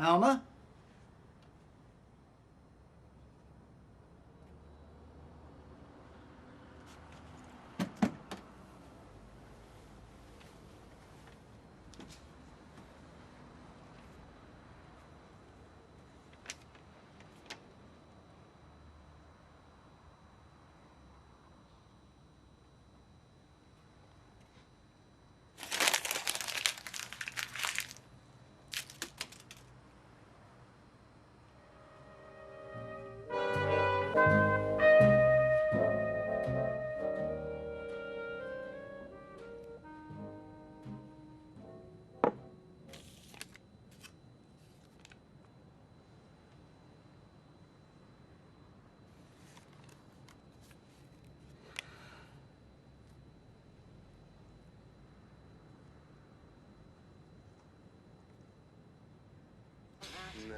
Alma?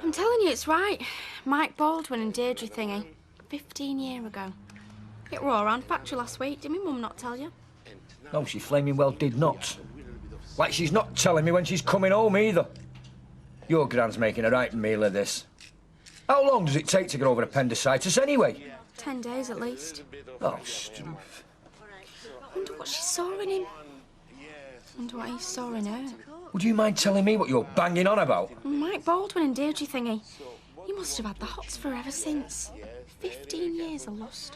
I'm telling you, it's right. Mike Baldwin and Deirdre thingy. 15 years ago. It were all around factory last week. Did my mum not tell you? No, she flaming well did not. Like she's not telling me when she's coming home either. Your gran's making a right meal of this. How long does it take to get over appendicitis anyway? 10 days at least. Oh, Struth. Wonder what she saw in him. Wonder what he saw in her. Would you mind telling me what you're banging on about? Mike Baldwin and Deirdre thingy. You must have had the hots for ever since. 15 years of lust.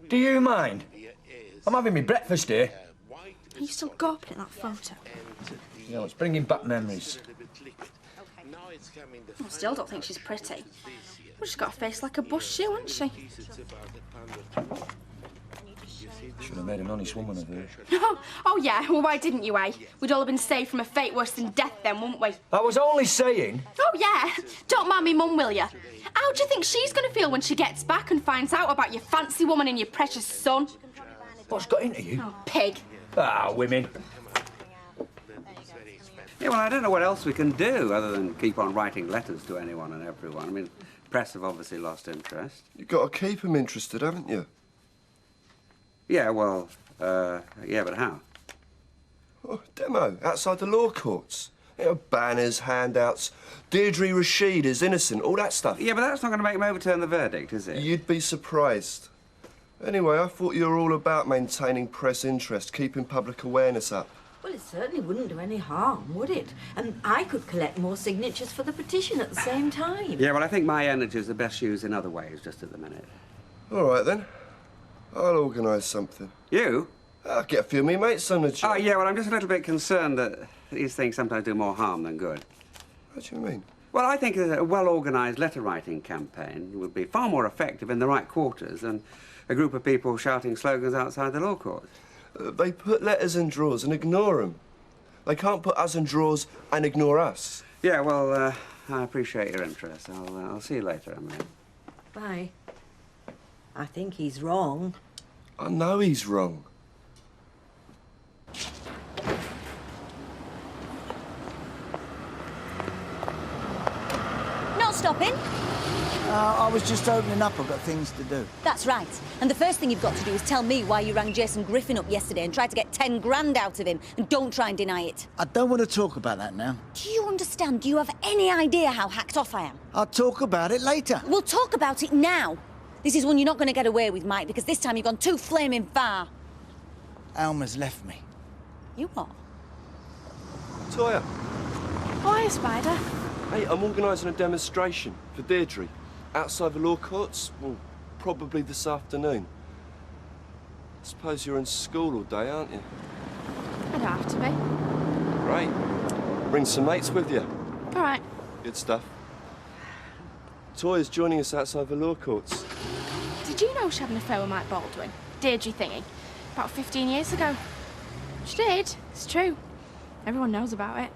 Do you mind? I'm having my breakfast here. Are you still gawping at that photo? You know, it's bringing back memories. I still don't think she's pretty. Well, she's got a face like a bush shoe, hasn't she? Should have made an honest woman of her. Oh, yeah. Well, why didn't you, eh? We'd all have been saved from a fate worse than death then, wouldn't we? I was only saying... Oh, yeah. Don't mind me mum, will you? How do you think she's going to feel when she gets back and finds out about your fancy woman and your precious son? What's got into you? Oh, pig. Ah, women. Yeah, well, I don't know what else we can do other than keep on writing letters to anyone and everyone. I mean, press have obviously lost interest. You've got to keep them interested, haven't you? Yeah, well, yeah, but how? Oh, demo, outside the law courts. You know, banners, handouts, Deirdre Rashid is innocent, all that stuff. Yeah, but that's not going to make them overturn the verdict, is it? You'd be surprised. Anyway, I thought you were all about maintaining press interest, keeping public awareness up. Well, it certainly wouldn't do any harm, would it? And I could collect more signatures for the petition at the same time. Yeah, well, I think my energy is the best used in other ways just at the minute. All right, then. I'll organise something. You? I'll get a few of me mates on the job. Oh, yeah, well, I'm just a little bit concerned that these things sometimes do more harm than good. What do you mean? Well, I think a well-organised letter-writing campaign would be far more effective in the right quarters than a group of people shouting slogans outside the law courts. They put letters in drawers and ignore them. They can't put us in drawers and ignore us. Yeah, well, I appreciate your interest. I'll see you later, Emily. Bye. I think he's wrong. I know he's wrong. Not stopping. I was just opening up. I've got things to do. That's right. And the first thing you've got to do is tell me why you rang Jason Griffin up yesterday and tried to get 10 grand out of him. And don't try and deny it. I don't want to talk about that now. Do you understand? Do you have any idea how hacked off I am? I'll talk about it later. We'll talk about it now. This is one you're not going to get away with, Mike, because this time you've gone too flaming far. Alma's left me. You what? Toya. Why, Spider? Hey, I'm organising a demonstration for Deirdre. Outside the law courts, well, probably this afternoon. I suppose you're in school all day, aren't you? I don't have to be. Great. Bring some mates with you. All right. Good stuff. Toya's joining us outside the law courts. Did you know she had an affair with Mike Baldwin? Deirdre thingy. about 15 years ago. She did. It's true. Everyone knows about it.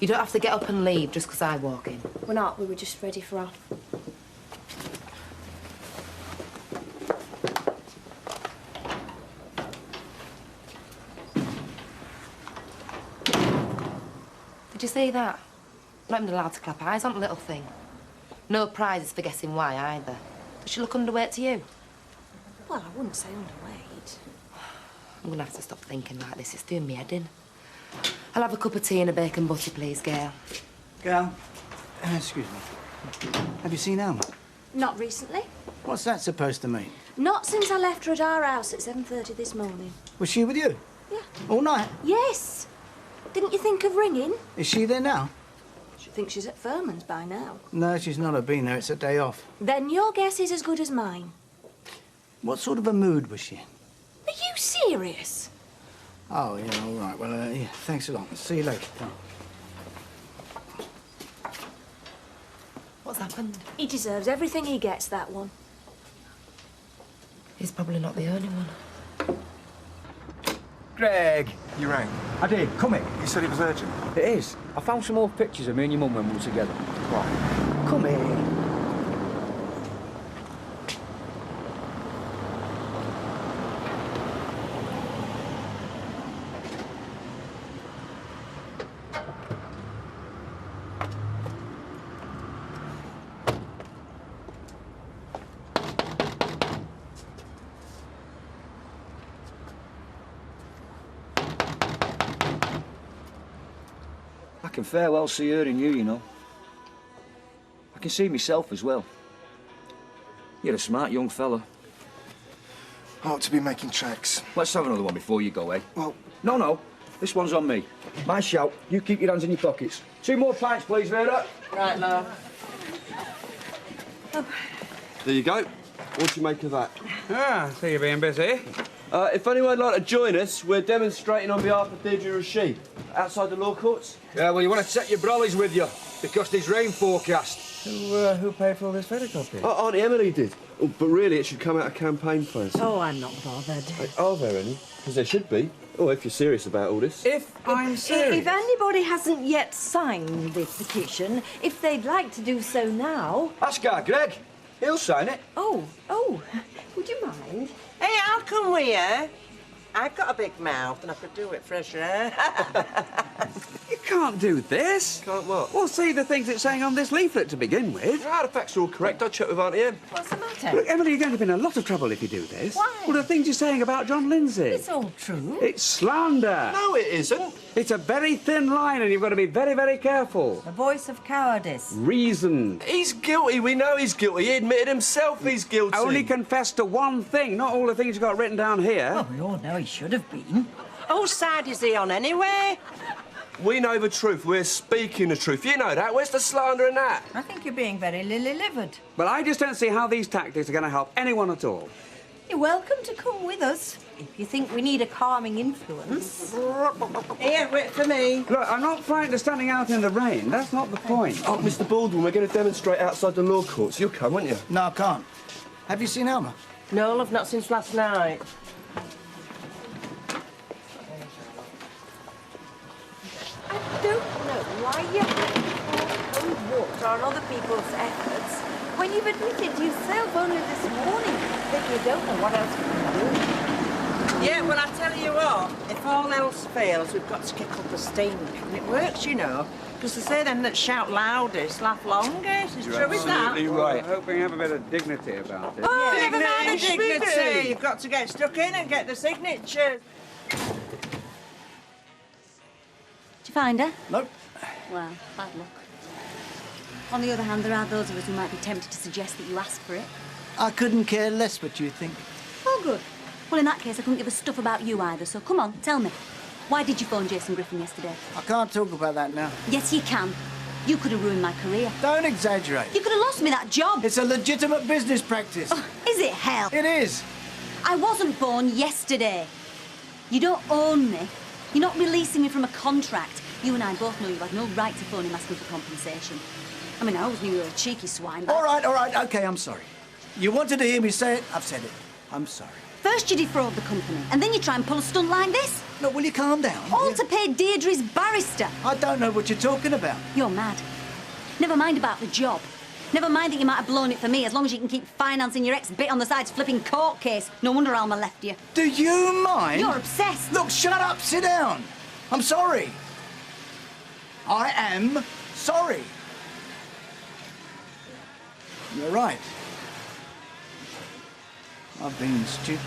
You don't have to get up and leave just because I walk in. We're not. We were just ready for our... Did you see that? Not even allowed to clap eyes on the little thing. No prizes for guessing why either. Does she look underweight to you? Well, I wouldn't say underweight. I'm gonna have to stop thinking like this. It's doing me head in. I'll have a cup of tea and a bacon butty, please, Gail. Gail, excuse me. Have you seen Alma? Not recently. What's that supposed to mean? Not since I left her at our house at 7:30 this morning. Was she with you? Yeah. All night? Yes. Didn't you think of ringing? Is she there now? She thinks she's at Furman's by now. No, she's not. I've been there. It's a day off. Then your guess is as good as mine. What sort of a mood was she in? Are you serious? Oh, yeah, all right. Well, yeah, thanks a lot. See you later. What's happened? He deserves everything he gets, that one. He's probably not the only one. Greg! You rang? I did. Come in. You said it was urgent. It is. I found some old pictures of me and your mum when we were together. Why? Come here. I can fair well see her in you, you know. I can see myself as well. You're a smart young fella. I ought to be making tracks. Let's have another one before you go, eh? Well... No. This one's on me. My shout. You keep your hands in your pockets. 2 more pints, please, Vera. Right, love. There you go. What do you make of that? Ah, so you're being busy. If anyone would like to join us, we're demonstrating on behalf of Deirdre Rashid outside the law courts. Yeah, well, you want to take your brollies with you because there's rain forecast. Who paid for all this photocopy? Oh, Auntie Emily did. Oh, but really, it should come out of campaign funds. Oh, I'm not bothered. Are there any? Because there should be. Oh, if you're serious about all this. If I'm serious. If anybody hasn't yet signed the petition, if they'd like to do so now... Ask our Greg. He'll sign it. Oh, would you mind? Hey, I'll come with you. I've got a big mouth and I could do it fresh air. You can't do this. Can't what? Well, see the things it's saying on this leaflet to begin with. Ah, the facts are all correct. I'll check with Auntie Em. What's the matter? Look, Emily, you're going to be in a lot of trouble if you do this. Why? Well, the things you're saying about John Lindsay. It's all true. It's slander. No, it isn't. It's a very thin line and you've got to be very, very careful. The voice of cowardice. Reasoned. He's guilty. We know he's guilty. He admitted himself he's guilty. Only confessed to one thing, not all the things you've got written down here. Well, we all know he should have been. Whose side is he on anyway? We know the truth. We're speaking the truth. You know that. Where's the slander in that? I think you're being very lily-livered. Well, I just don't see how these tactics are going to help anyone at all. You're welcome to come with us if you think we need a calming influence. Here, wait for me. Look, I'm not frightened of standing out in the rain. That's not the point. Oh, Mr. Baldwin, we're going to demonstrate outside the law courts. You'll come, won't you? No, I can't. Have you seen Alma? No, love, not since last night. I don't know why you have to pour cold water on other people's efforts when you've admitted to yourself only this morning that you don't know what else you can do. Yeah, well, I tell you what, if all else fails, we've got to kick up a stink. And it works, you know, because they say them that shout loudest laugh longest. It's true, is that? Absolutely right. I hope we have a bit of dignity about it. Oh, never mind the dignity. You've got to get stuck in and get the signatures. Did you find her? Nope. Well, bad luck. On the other hand, there are those of us who might be tempted to suggest that you ask for it. I couldn't care less what you think. Oh, good. Well, in that case, I couldn't give a stuff about you either, so come on, tell me. Why did you phone Jason Griffin yesterday? I can't talk about that now. Yes, you can. You could have ruined my career. Don't exaggerate. You could have lost me that job. It's a legitimate business practice. Oh, is it hell? It is. I wasn't born yesterday. You don't own me. You're not releasing me from a contract. You and I both know you had no right to phone him asking for compensation. I mean, I always knew you were a cheeky swine, but... All right, OK, I'm sorry. You wanted to hear me say it, I've said it. I'm sorry. First you defraud the company, and then you try and pull a stunt like this? Look, will you calm down? All to pay Deirdre's barrister. I don't know what you're talking about. You're mad. Never mind about the job. Never mind that you might have blown it for me, as long as you can keep financing your ex-bit on the side's flipping court case. No wonder Alma left you. Do you mind? You're obsessed. Look, shut up, sit down. I'm sorry. I am sorry. You're right. I've been stupid.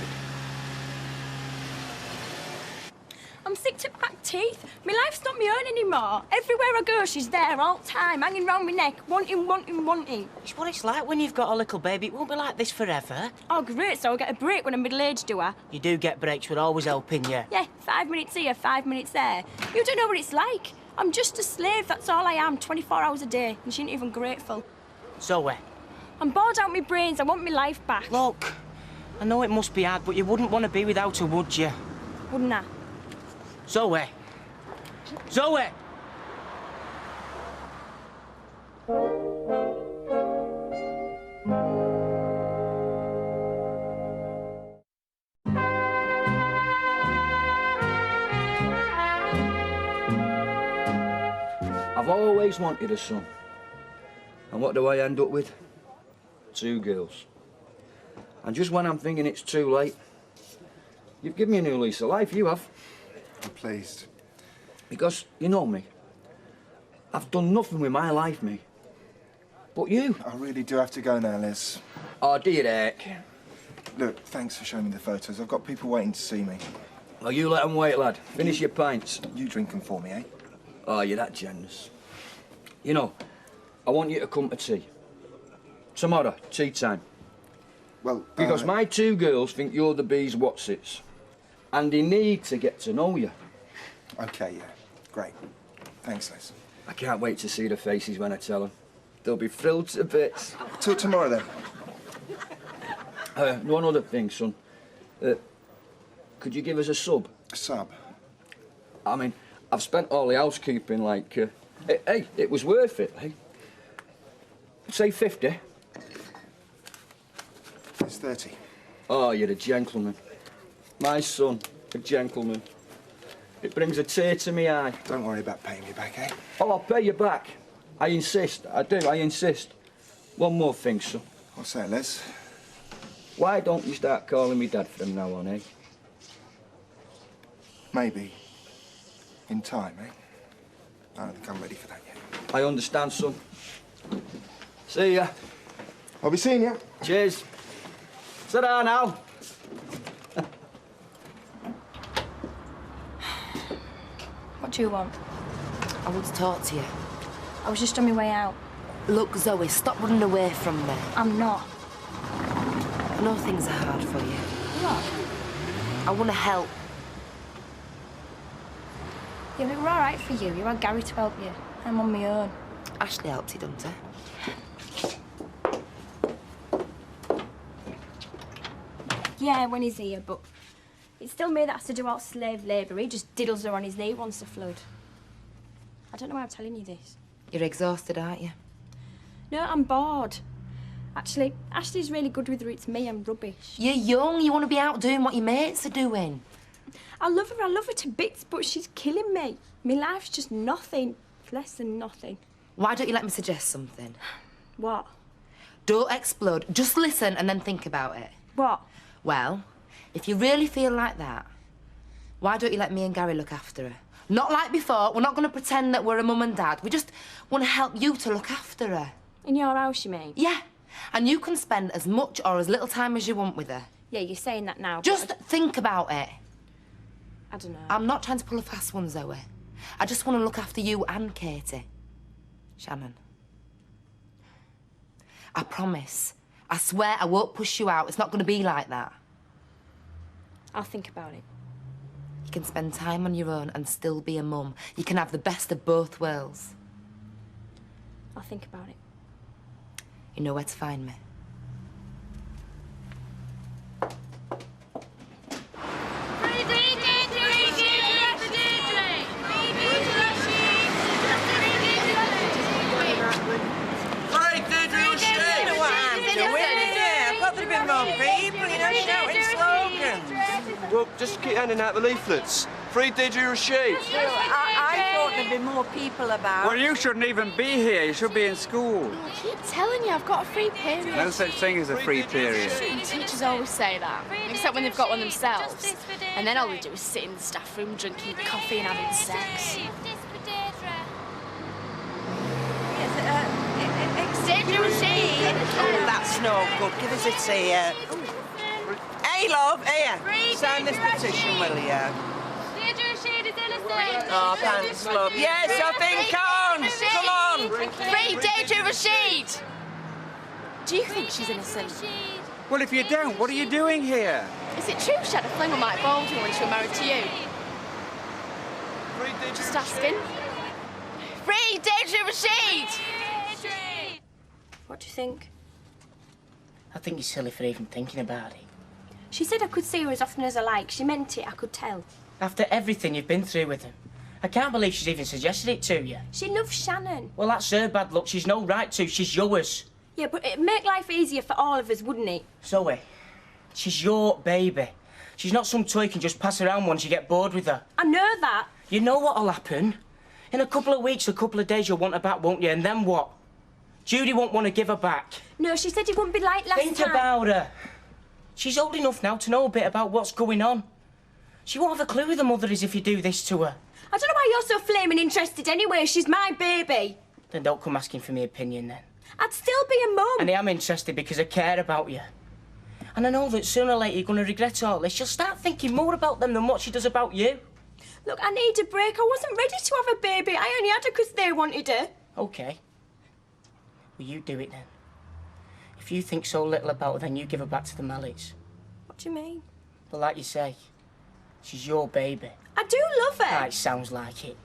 I'm sick to back teeth. My life's not my own anymore. Everywhere I go, she's there all the time, hanging round my neck, wanting. It's what it's like when you've got a little baby. It won't be like this forever. Oh, great, so I'll get a break when I'm middle-aged, do I? You do get breaks. We're always helping you. Yeah, 5 minutes here, 5 minutes there. You don't know what it's like. I'm just a slave, that's all I am, 24 hours a day, and she ain't even grateful. Zoe. I'm bored out my brains, I want my life back. Look, I know it must be hard, but you wouldn't want to be without her, would you? Wouldn't I? Zoe! Zoe! I've always wanted a son. And what do I end up with? 2 girls. And just when I'm thinking it's too late, you've given me a new lease of life, you have. I'm pleased. Because, you know me, I've done nothing with my life, me. But you. I really do have to go now, Les. Oh, dear heck. Look, thanks for showing me the photos. I've got people waiting to see me. Well, you let them wait, lad. Finish your pints. You drink them for me, eh? Oh, you're that generous. You know, I want you to come to tea. Tomorrow, tea time. Well, because my 2 girls think you're the bee's whatsits. And they need to get to know you. OK, yeah. Great. Thanks, Les. I can't wait to see their faces when I tell them. They'll be thrilled to bits. Till tomorrow, then. One other thing, son. Could you give us a sub? A sub? I mean, I've spent all the housekeeping, like... hey, it was worth it, eh? Say 50. It's 30. Oh, you're a gentleman. My son, a gentleman. It brings a tear to me eye. Don't worry about paying me back, eh? Oh, I'll pay you back. I insist. I do, I insist. One more thing, son. What's that, Les? Why don't you start calling me Dad from now on, eh? Maybe. In time, eh? I don't think I'm ready for that yet. I understand, son. See ya. I'll be seeing you. Cheers. Sit down now. What do you want? I want to talk to you. I was just on my way out. Look, Zoe, stop running away from me. I'm not. I know things are hard for you. What? I want to help. Yeah, but we're all right for you. You had Gary to help you. I'm on my own. Ashley helped you, doesn't he? Yeah, when he's here, but it's still me that has to do all slave labour. He just diddles her on his knee once the flood. I don't know why I'm telling you this. You're exhausted, aren't you? No, I'm bored. Actually, Ashley's really good with her. It's me, I'm rubbish. You're young. You want to be out doing what your mates are doing. I love her to bits, but she's killing me. My life's just nothing. Less than nothing. Why don't you let me suggest something? What? Don't explode. Just listen and then think about it. What? Well, if you really feel like that, why don't you let me and Gary look after her? Not like before. We're not going to pretend that we're a mum and dad. We just want to help you to look after her. In your house, you mean? Yeah. And you can spend as much or as little time as you want with her. Yeah, you're saying that now. Just think about it. I don't know. I'm not trying to pull a fast one, Zoe. I just want to look after you and Katie. Shannon. I promise. I swear I won't push you out. It's not going to be like that. I'll think about it. You can spend time on your own and still be a mum. You can have the best of both worlds. I'll think about it. You know where to find me. Pretty, Well, just keep handing out the leaflets. Free Deirdre Rashid. I thought there'd be more people about. Well, you shouldn't even be here. You should be in school. I keep telling you, I've got a free period. No such thing as a free period. And teachers always say that, except when they've got one themselves. And then all they do is sit in the staff room drinking coffee and having sex. Deirdre Rashid. Oh, that's no good. Give us it here. Hey, love, here. Sign this petition, will you? Deirdre Rashid is innocent. Oh, thanks, love. Yes, I think counts. Come on. Free Deirdre Rashid! Do you think she's innocent? Well, if you don't, what are you doing here? Is it true she had a fling with Mike Baldwin when she was married to you? Just asking. Free Deirdre Rashid! What do you think? I think you're silly for even thinking about it. She said I could see her as often as I like. She meant it, I could tell. After everything you've been through with him. I can't believe she's even suggested it to you. She loves Shannon. Well, that's her bad luck. She's no right to. She's yours. Yeah, but it'd make life easier for all of us, wouldn't it? Zoe, she's your baby. She's not some toy you can just pass around once you get bored with her. I know that. You know what'll happen? In a couple of weeks, a couple of days, you'll want her back, won't you? And then what? Judy won't want to give her back. No, she said it wouldn't be like last time. Think about her. She's old enough now to know a bit about what's going on. She won't have a clue who the mother is if you do this to her. I don't know why you're so flaming interested anyway. She's my baby. Then don't come asking for my opinion then. I'd still be a mum. And I am interested because I care about you. And I know that sooner or later you're going to regret all this. She'll start thinking more about them than what she does about you. Look, I need a break. I wasn't ready to have a baby. I only had her because they wanted her. OK. Well, you do it then. If you think so little about her, then you give her back to the Mallets. What do you mean? Well, like you say, she's your baby. I do love her. It sounds like it.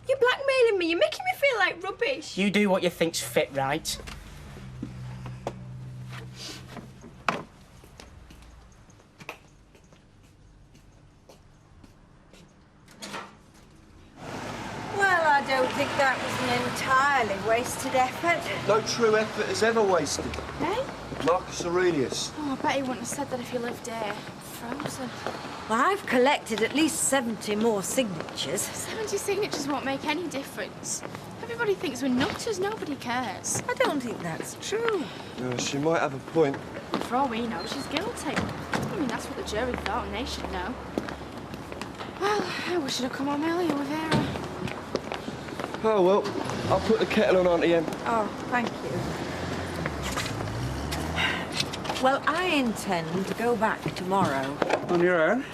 You're blackmailing me. You're making me feel like rubbish. You do what you think's fit, right? Well, I don't think that was an entirely wasted effort. No true effort is ever wasted. Eh? Marcus Aurelius. Oh, I bet he wouldn't have said that if you lived here. Frozen. Well, I've collected at least 70 more signatures. 70 signatures won't make any difference. Everybody thinks we're nutters, nobody cares. I don't think that's true. She might have a point. For all we know, she's guilty. I mean, that's what the jury thought, and they should know. Well, I should have come home earlier with Vera. Oh, well, I'll put the kettle on, Auntie Em. Oh, thank you. Well, I intend to go back tomorrow. On your own?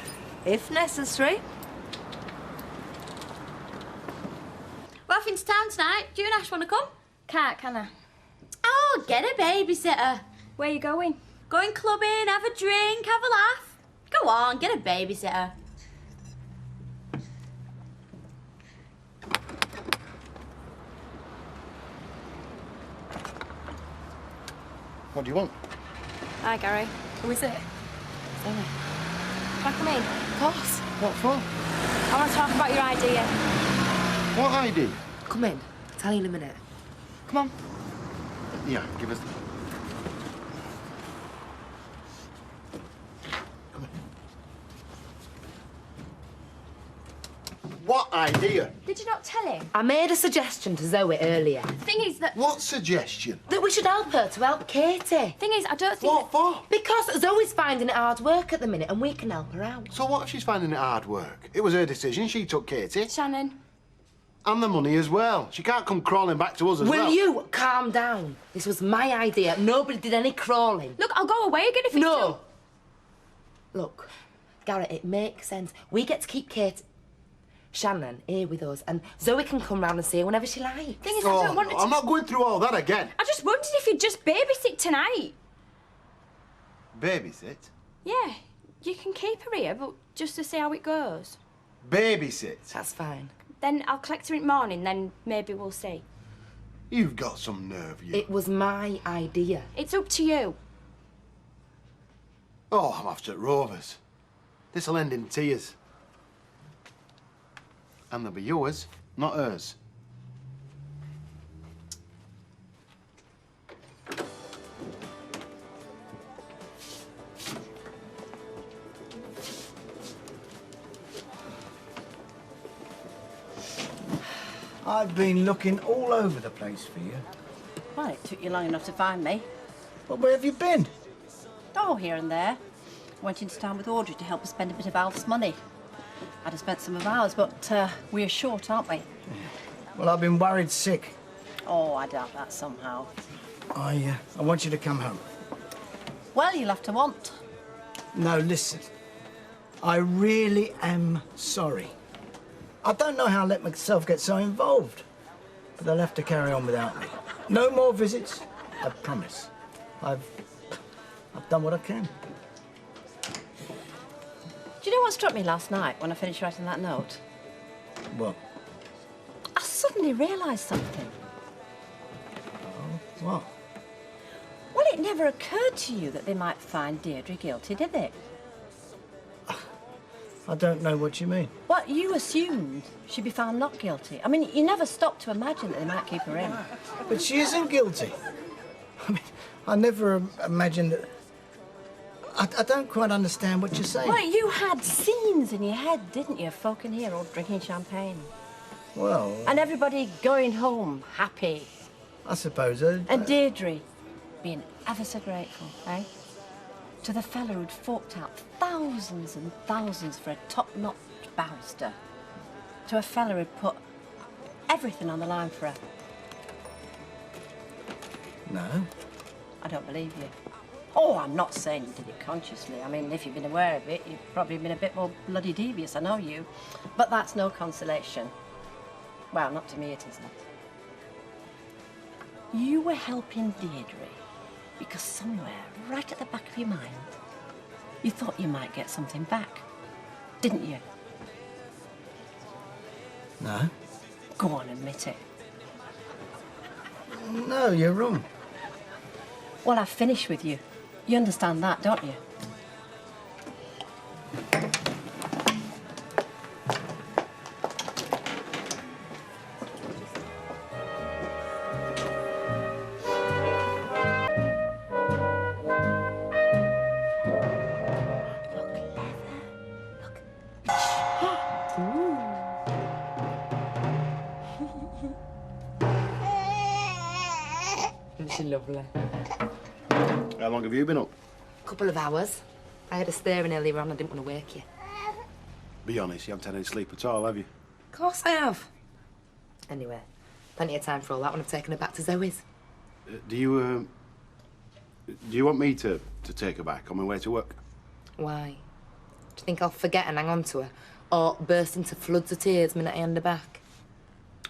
If necessary. We're off into town tonight. Do you and Ash want to come? Can't, can I? Oh, get a babysitter. Where are you going? Going clubbing, have a drink, have a laugh. Go on, get a babysitter. What do you want? Hi, Gary. Who is it? Zoe. Can I come in? Of course. What for? I want to talk about your idea. What ID? Come in. I'll tell you in a minute. Come on. Yeah, give us... What idea? Did you not tell him? I made a suggestion to Zoe earlier. The thing is that... What suggestion? That we should help her to help Katie. Thing is, I don't think... What for? Because Zoe's finding it hard work at the minute and we can help her out. So what if she's finding it hard work? It was her decision. She took Katie. Shannon. And the money as well. She can't come crawling back to us as well. Will you calm down? This was my idea. Nobody did any crawling. Look, I'll go away again if you No. don't. Look, Garrett, it makes sense. We get to keep Kate... Shannon here with us, and Zoe can come round and see her whenever she likes. Thing is, I don't want her to... I'm not going through all that again. I just wondered if you'd just babysit tonight. Babysit? Yeah, you can keep her here, but just to see how it goes. Babysit? That's fine. Then I'll collect her in the morning, then maybe we'll see. You've got some nerve, you. It was my idea. It's up to you. Oh, I'm after Rovers. This'll end in tears. And they'll be yours, not hers. I've been looking all over the place for you. Well, it took you long enough to find me. Well, where have you been? Oh, here and there. Went into town with Audrey to help us spend a bit of Alf's money. I'd have spent some of ours, but we're short, aren't we? Well, I've been worried sick. Oh, I doubt that somehow. I want you to come home. Well, you'll have to want. No, listen. I really am sorry. I don't know how I let myself get so involved, but they'll have to carry on without me. No more visits, I promise. I've done what I can. Do you know what struck me last night when I finished writing that note? What? I suddenly realised something. Oh, what? Well, it never occurred to you that they might find Deirdre guilty, did it? I don't know what you mean. Well, you assumed she'd be found not guilty. I mean, you never stopped to imagine that they might keep her in. But she isn't guilty. I mean, I never imagined that... I don't quite understand what you're saying. Well, you had scenes in your head, didn't you? Folk in here all drinking champagne. Well... And everybody going home happy. I suppose... And Deirdre being ever so grateful, eh? To the fella who'd forked out thousands and thousands for a top-notch barrister. To a fella who'd put everything on the line for her. No. I don't believe you. Oh, I'm not saying you did it consciously. I mean, if you've been aware of it, you've probably been a bit more bloody devious, I know you. But that's no consolation. Well, not to me it isn't. You were helping Deirdre because somewhere, right at the back of your mind, you thought you might get something back, didn't you? No. Go on, admit it. No, you're wrong. Well, I've finished with you. You understand that, don't you? Isn't she lovely? How long have you been up? Couple of hours. I had a staring earlier on. I didn't want to wake you. Be honest, you haven't had any sleep at all, have you? Of course I have. Anyway, plenty of time for all that when I've taken her back to Zoe's. Do you want me to take her back on my way to work? Why? Do you think I'll forget and hang on to her? Or burst into floods of tears the minute I hand her back?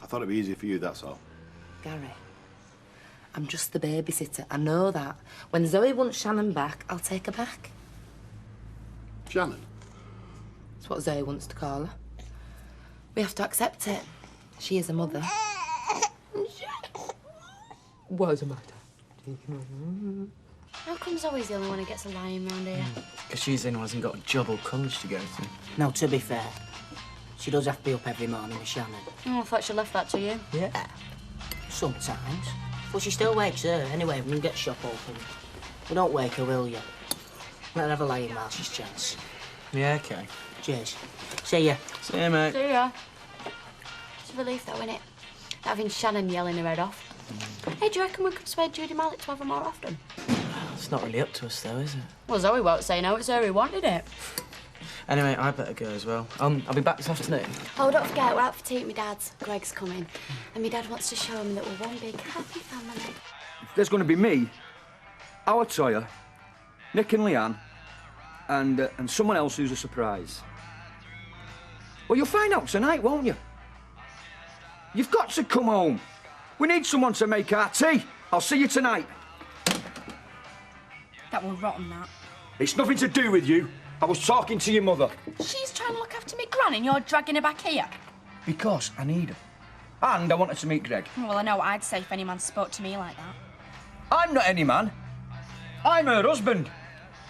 I thought it'd be easier for you, that's all. Gary, I'm just the babysitter. I know that. When Zoe wants Shannon back, I'll take her back. Shannon? That's what Zoe wants to call her. We have to accept it. She is a mother. What's the matter? How come Zoe's the only one who gets a lying round here? Because she's the one who hasn't got a job or college to go to. No, to be fair, she does have to be up every morning with Shannon. Oh, I thought she left that to you. Yeah. Sometimes. But she still wakes her anyway when we get shop open. You don't wake her, will you? Let her have a lie while she's chance. Yeah, OK. Cheers. See ya. See ya, mate. See ya. It's a relief, though, innit? Having Shannon yelling her head off. Hey, do you reckon we could persuade Judy Malik to have her more often? It's not really up to us, though, is it? Well, Zoe won't say no. It's her who wanted it. Anyway, I better go as well. I'll be back this afternoon. Oh, don't forget, we're out for tea at my dad's. Greg's coming. And my dad wants to show him that we're one big happy family. There's going to be me, Howard Sawyer, Nick and Leanne, and someone else who's a surprise. Well, you'll find out tonight, won't you? You've got to come home. We need someone to make our tea. I'll see you tonight. That were rotten, that. It's nothing to do with you. I was talking to your mother. She's trying to look after me gran and you're dragging her back here. Because I need her. And I wanted to meet Greg. Well, I know what I'd say if any man spoke to me like that. I'm not any man. I'm her husband.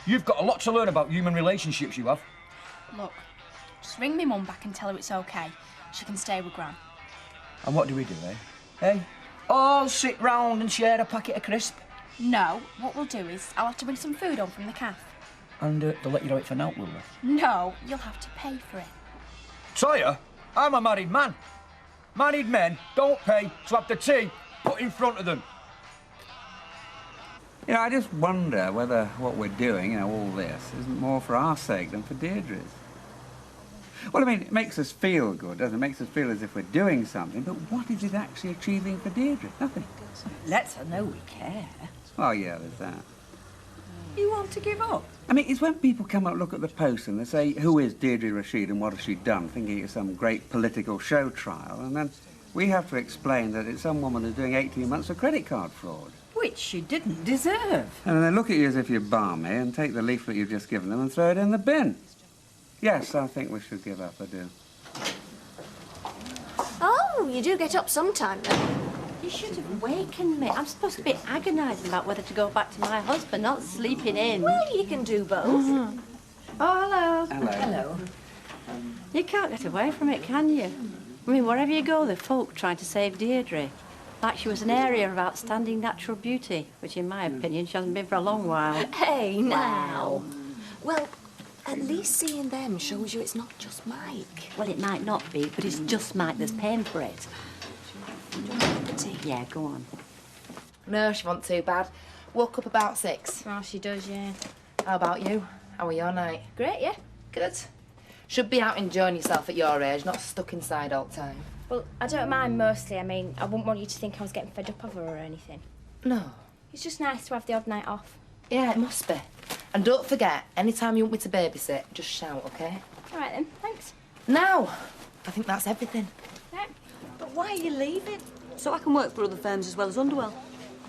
You've got a lot to learn about human relationships, you have. Look, just ring me mum back and tell her it's okay. She can stay with gran. And what do we do, eh? Hey? All sit round and share a packet of crisp. No, what we'll do is I'll have to bring some food on from the cafe. And they'll let you know it for now, will they? No, you'll have to pay for it. Sawyer, I'm a married man. Married men don't pay to have the tea put in front of them. You know, I just wonder whether what we're doing, you know, all this, isn't more for our sake than for Deirdre's. Well, I mean, it makes us feel good, doesn't it? It makes us feel as if we're doing something, but what is it actually achieving for Deirdre? Nothing. Lets her know we care. Oh, yeah, there's that. You want to give up? I mean, it's when people come up, look at the post and they say, who is Deirdre Rashid and what has she done, thinking it's some great political show trial, and then we have to explain that it's some woman who's doing 18 months of credit card fraud. Which she didn't deserve. And then they look at you as if you're balmy and take the leaflet you've just given them and throw it in the bin. Yes, I think we should give up, I do. Oh, you do get up sometime then. You should have wakened me. I'm supposed to be agonising about whether to go back to my husband, not sleeping in. Well, you can do both. Oh, hello. Hello. Hello. You can't get away from it, can you? I mean, wherever you go, there are folk trying to save Deirdre. Like she was an area of outstanding natural beauty, which in my opinion she hasn't been for a long while. Hey, now. Well, at least seeing them shows you it's not just Mike. Well, it might not be, but it's just Mike that's paying for it. Yeah, go on. No, she wasn't too bad. Woke up about 6. Oh, she does, yeah. How about you? How were your night? Great, yeah. Good. Should be out enjoying yourself at your age, not stuck inside all the time. Well, I don't mind mostly. I mean, I wouldn't want you to think I was getting fed up of her or anything. No. It's just nice to have the odd night off. Yeah, it must be. And don't forget, anytime you want me to babysit, just shout, OK? All right, then. Thanks. Now, I think that's everything. Right. But why are you leaving? So I can work for other firms as well as Underwell.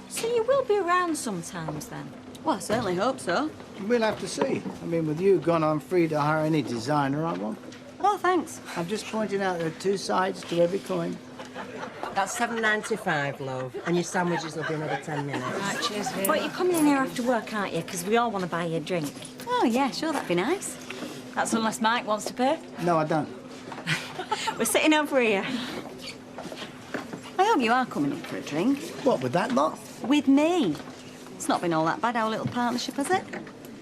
So you will be around sometimes then? Well, I certainly hope so. We'll have to see. I mean, with you gone, I'm free to hire any designer I want. Oh, thanks. I'm just pointing out there are two sides to every coin. That's $7.95, love. And your sandwiches will be another 10 minutes. Right, cheers, Vera. But you're coming in here after work, aren't you? Because we all want to buy you a drink. Oh, yeah, sure, that'd be nice. That's unless Mike wants to pay. No, I don't. We're sitting over here. I hope you are coming in for a drink. What, with that lot? With me. It's not been all that bad, our little partnership, has it?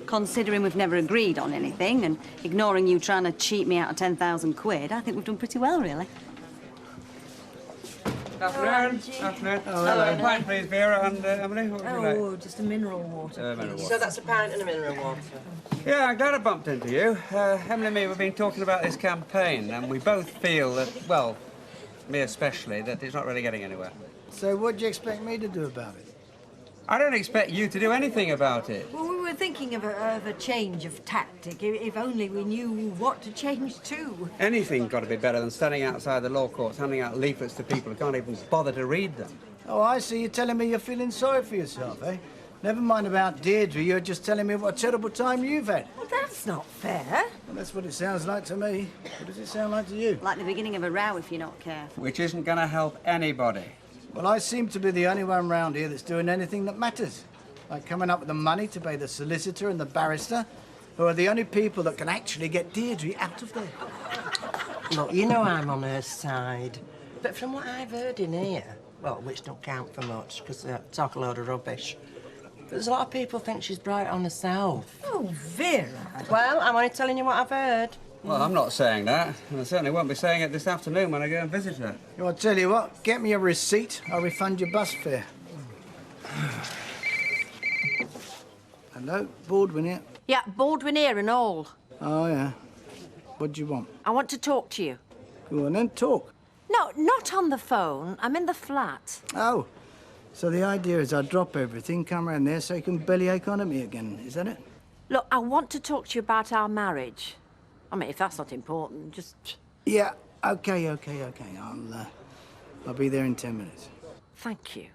Considering we've never agreed on anything and ignoring you trying to cheat me out of 10,000 quid, I think we've done pretty well, really. Afternoon. Afternoon. Hello. Wine, please, Vera and Emily. What would you like? Oh, just a mineral water. Mineral water. So that's a pint and a mineral water. Yeah, I'm glad I bumped into you. Emily and me, we've been talking about this campaign, and we both feel that, well, me especially, that it's not really getting anywhere. So what do you expect me to do about it? I don't expect you to do anything about it. Well, we were thinking of a change of tactic, if only we knew what to change to. Anything's got to be better than standing outside the law courts handing out leaflets to people who can't even bother to read them. Oh, I see. You're telling me you're feeling sorry for yourself, eh? Never mind about Deirdre. You're just telling me what a terrible time you've had. Well, that's not fair. Well, that's what it sounds like to me. What does it sound like to you? Like the beginning of a row if you're not careful. Which isn't going to help anybody. Well, I seem to be the only one round here that's doing anything that matters. Like coming up with the money to pay the solicitor and the barrister, who are the only people that can actually get Deirdre out of there. Look, you know I'm on her side. But from what I've heard in here, well, which don't count for much, because they talk a load of rubbish, there's a lot of people think she's bright on herself. Oh, Vera. Well, I'm only telling you what I've heard. Well, I'm not saying that, and I certainly won't be saying it this afternoon when I go and visit her. Well, I'll tell you what, get me a receipt, I'll refund your bus fare. Hello, Baldwin here? Yeah, Baldwin here and all. Oh, yeah. What do you want? I want to talk to you. Go on then, talk. No, not on the phone. I'm in the flat. Oh, so the idea is I drop everything, come round there so you can bellyache on at me again, is that it? Look, I want to talk to you about our marriage. I mean, if that's not important, just... Yeah, okay. I'll be there in 10 minutes. Thank you.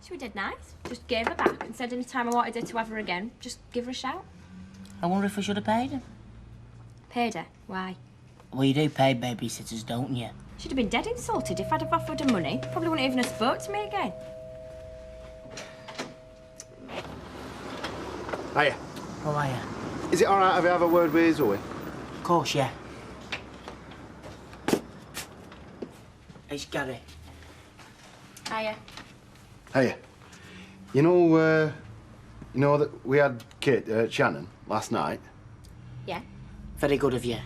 She did nice. Just gave her back and said any time I wanted her to have her again, just give her a shout. I wonder if we should have paid her. Paid her? Why? Well, you do pay babysitters, don't you? She'd have been dead insulted if I'd have offered her money. Probably wouldn't even have spoke to me again. Hiya. How are you? Is it all right if I have a word with Zoe? Of course, yeah. It's Gary. Hiya. Hiya. You know that we had Kate, Shannon, last night? Yeah. Very good of you.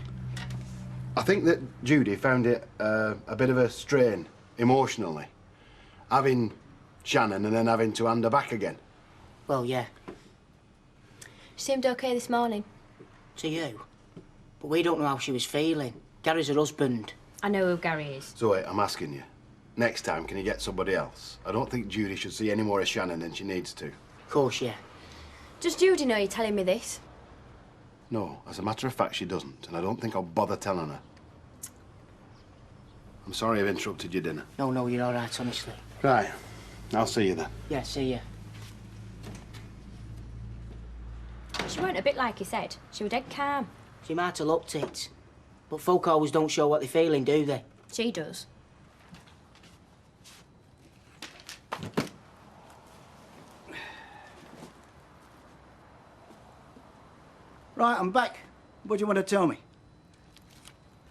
I think that Judy found it a bit of a strain, emotionally. Having Shannon and then having to hand her back again. Well, yeah. She seemed okay this morning. To you. But we don't know how she was feeling. Gary's her husband. I know who Gary is. So wait, I'm asking you. Next time, can you get somebody else? I don't think Judy should see any more of Shannon than she needs to. Of course, yeah. Does Judy know you're telling me this? No, as a matter of fact, she doesn't, and I don't think I'll bother telling her. I'm sorry I've interrupted your dinner. No, you're all right, honestly. Right. I'll see you then. Yeah, see you. She weren't a bit like you said. She was dead calm. She might have looked it. But folk always don't show what they're feeling, do they? She does. Right, I'm back. What do you want to tell me?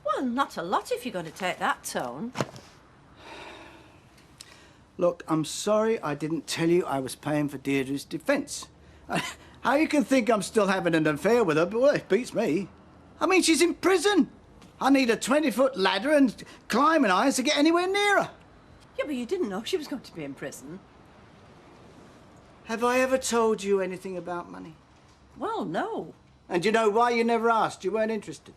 Well, not a lot if you're going to take that tone. Look, I'm sorry I didn't tell you I was paying for Deirdre's defence. How you can think I'm still having an affair with her, but well, it beats me. I mean, she's in prison. I need a 20-foot ladder and climbing irons to get anywhere near her. Yeah, but you didn't know she was going to be in prison. Have I ever told you anything about money? Well, no. And do you know why you never asked? You weren't interested.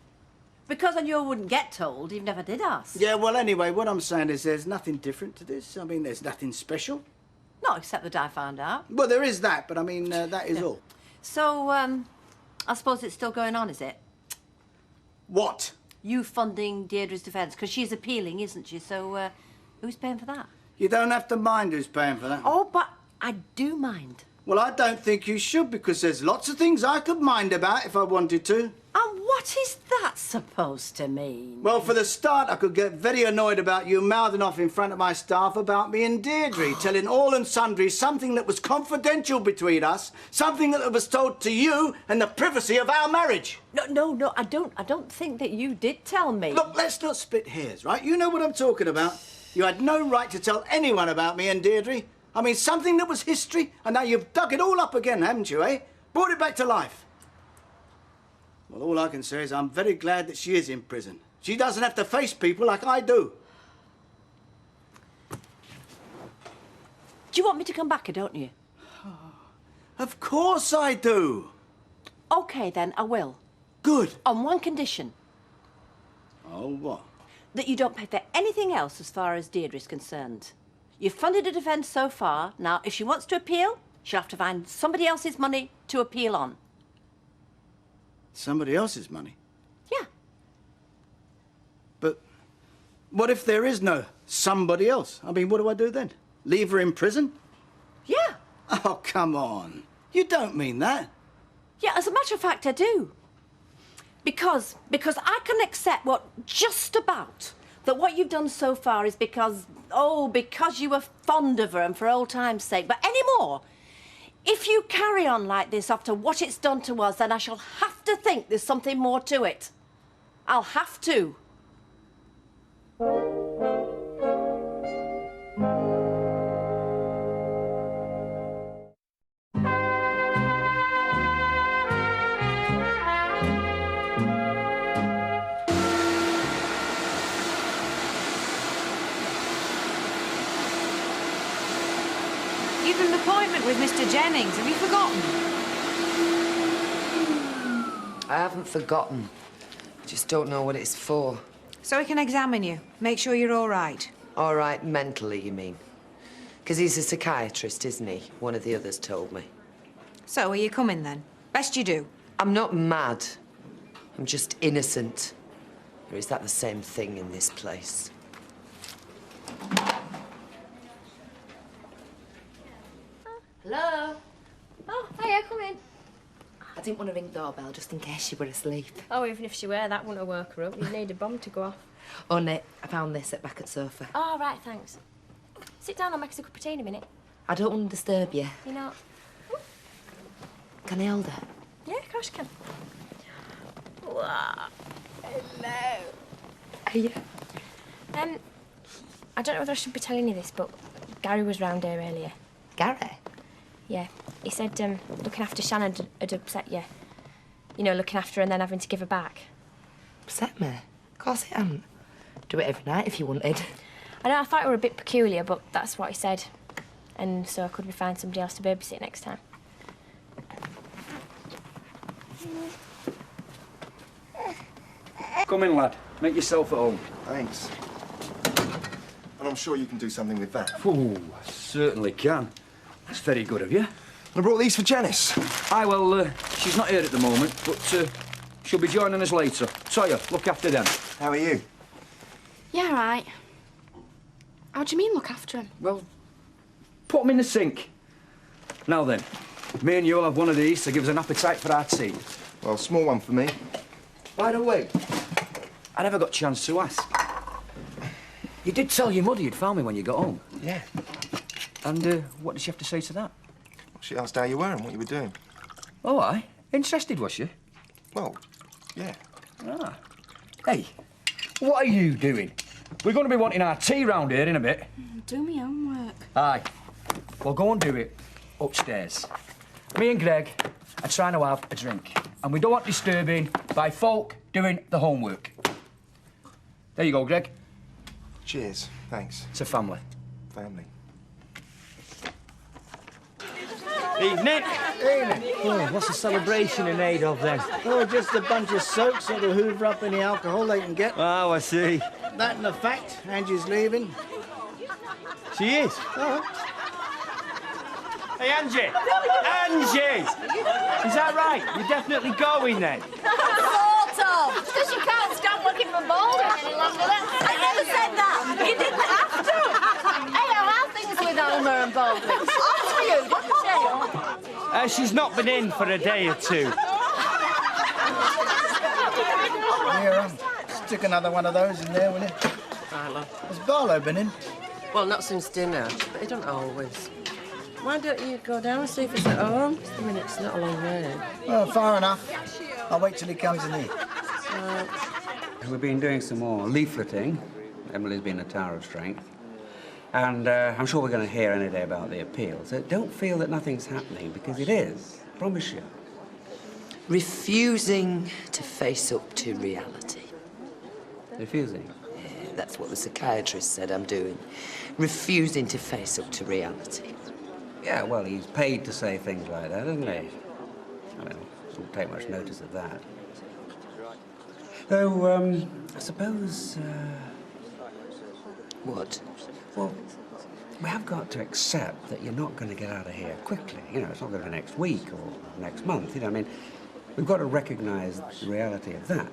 Because I knew I wouldn't get told. You never did ask. Yeah, well, anyway, what I'm saying is there's nothing different to this. I mean, there's nothing special. Not except that I found out. Well, there is that, but I mean, that is all. So, I suppose it's still going on, is it? What? You funding Deirdre's defence, because she's appealing, isn't she? So, who's paying for that? You don't have to mind who's paying for that. Oh, but I do mind. Well, I don't think you should, because there's lots of things I could mind about if I wanted to. And what is that supposed to mean? Well, for the start, I could get very annoyed about you mouthing off in front of my staff about me and Deirdre, telling all and sundry something that was confidential between us, something that was told to you in the privacy of our marriage. No, I don't think that you did tell me. Look, let's not split hairs, right? You know what I'm talking about. You had no right to tell anyone about me and Deirdre. I mean, something that was history, and now you've dug it all up again, haven't you, eh? Brought it back to life. Well, all I can say is I'm very glad that she is in prison. She doesn't have to face people like I do. Do you want me to come back, or don't you? Of course I do. OK, then, I will. Good. On one condition. Oh, what? That you don't pay for anything else as far as Deirdre's concerned. You've funded a defence so far. Now, if she wants to appeal, she'll have to find somebody else's money to appeal on. Somebody else's money? Yeah. But what if there is no somebody else? I mean, what do I do then? Leave her in prison? Yeah. Oh, come on. You don't mean that. Yeah, as a matter of fact, I do. Because I can accept just about that what you've done so far is because you were fond of her and for old time's sake. But anymore, if you carry on like this after what it's done to us, then I shall have to think there's something more to it. I'll have to. You've an appointment with Mr. Jennings. Have you forgotten? I haven't forgotten. Just don't know what it's for. So he can examine you. Make sure you're all right. All right, mentally, you mean? Because he's a psychiatrist, isn't he? One of the others told me. So are you coming then? Best you do. I'm not mad. I'm just innocent. Or is that the same thing in this place? Hello? Oh, hiya, come in. I didn't want to ring the doorbell just in case she were asleep. Oh, even if she were, that wouldn't have woke her up. You'd need a bomb to go off. Oh, Nick, I found this at back at sofa. Oh, right, thanks. Sit down, I'll make us a cup of tea in a minute. I don't want to disturb you. You know... Can I hold her? Yeah, of course you can. Wow. Hello. Yeah. I don't know whether I should be telling you this, but Gary was round here earlier. Gary? Yeah. He said looking after Shannon had upset you. You know, looking after her and then having to give her back. Upset me? Of course it hadn't. Do it every night if you wanted. I know, I thought you were a bit peculiar, but that's what he said. And so could we find somebody else to babysit next time? Come in, lad. Make yourself at home. Thanks. And I'm sure you can do something with that. Oh, I certainly can. That's very good of you. I brought these for Janice. Aye, well, she's not here at the moment, but she'll be joining us later. Toya, look after them. How are you? Yeah, right. How do you mean, look after him? Well, put them in the sink. Now then, me and you'll have one of these to give us an appetite for our tea. Well, small one for me. By the way, I never got a chance to ask. You did tell your mother you'd found me when you got home. Yeah. And what did she have to say to that? She asked how you were and what you were doing. Oh, aye? Interested, was she? Well, yeah. Ah. Hey, what are you doing? We're going to be wanting our tea round here in a bit. Do me homework. Aye. Well, go and do it upstairs. Me and Greg are trying to have a drink. And we don't want disturbing by folk doing the homework. There you go, Greg. Cheers. Thanks. It's a family. Family. Evening. Evening. Oh, what's the celebration in aid of then? Oh, just a bunch of soaks that'll hoover up any alcohol they can get. Oh, I see. That and the fact, Angie's leaving. She is? Oh. Hey, Angie! Angie! Is that right? You're definitely going then? Sort of. Because you can't stand looking for boulders any longer. I never said that. You didn't have to. Hey, how are things with Alma and Baldwin? Ask you, didn't you? She's not been in for a day or two. Here, stick another one of those in there, will you? Right, love. Has Barlow been in? Well, not since dinner, but he don't always. Why don't you go down and see if he's at home? I mean, it's not a long way. Well, far enough. I'll wait till he comes in here. We've been doing some more leafleting. Emily's been a tower of strength. And I'm sure we're going to hear any day about the appeal. So don't feel that nothing's happening, because it is. I promise you. Refusing to face up to reality. Refusing? Yeah, that's what the psychiatrist said I'm doing. Refusing to face up to reality. Yeah, well, he's paid to say things like that, isn't he? I mean, don't take much notice of that. Though, I suppose, What? Well, we have got to accept that you're not going to get out of here quickly. You know, it's not going to be next week or next month. You know, I mean, we've got to recognise the reality of that.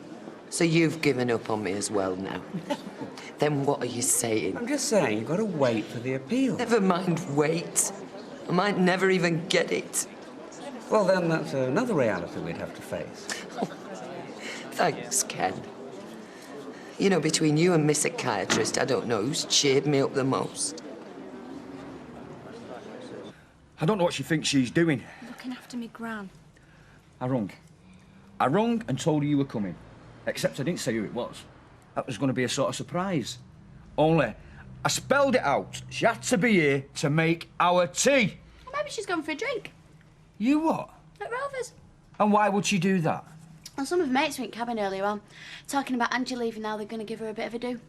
So you've given up on me as well now? Then what are you saying? I'm just saying, you've got to wait for the appeal. Never mind wait. I might never even get it. Well, then that's another reality we'd have to face. Thanks, Ken. You know, between you and Miss Psychiatrist, I don't know who's cheered me up the most. I don't know what she thinks she's doing. Looking after me gran. I rung and told her you were coming. Except I didn't say who it was. That was going to be a sort of surprise. Only, I spelled it out. She had to be here to make our tea. Maybe she's gone for a drink. You what? At Rover's. And why would she do that? Well, some of her mates were in cabin earlier on, talking about Angie leaving now. They're going to give her a bit of a do.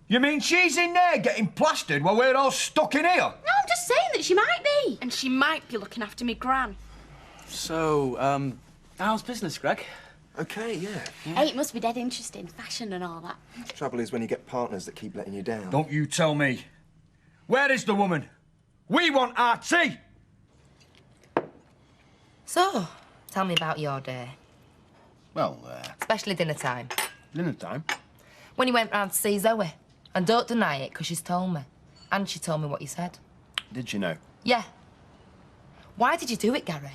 You mean she's in there getting plastered while we're all stuck in here? No, I'm just saying that she might be. And she might be looking after me gran. So, how's business, Greg? Okay, yeah. Hey, it must be dead interesting, fashion and all that. Trouble is when you get partners that keep letting you down. Don't you tell me. Where is the woman? We want our tea! So, tell me about your day. Well, Especially dinner time. dinner time. When you went round to see Zoe. And don't deny it, because she's told me. And she told me what you said. Did you know? Yeah. Why did you do it, Gary?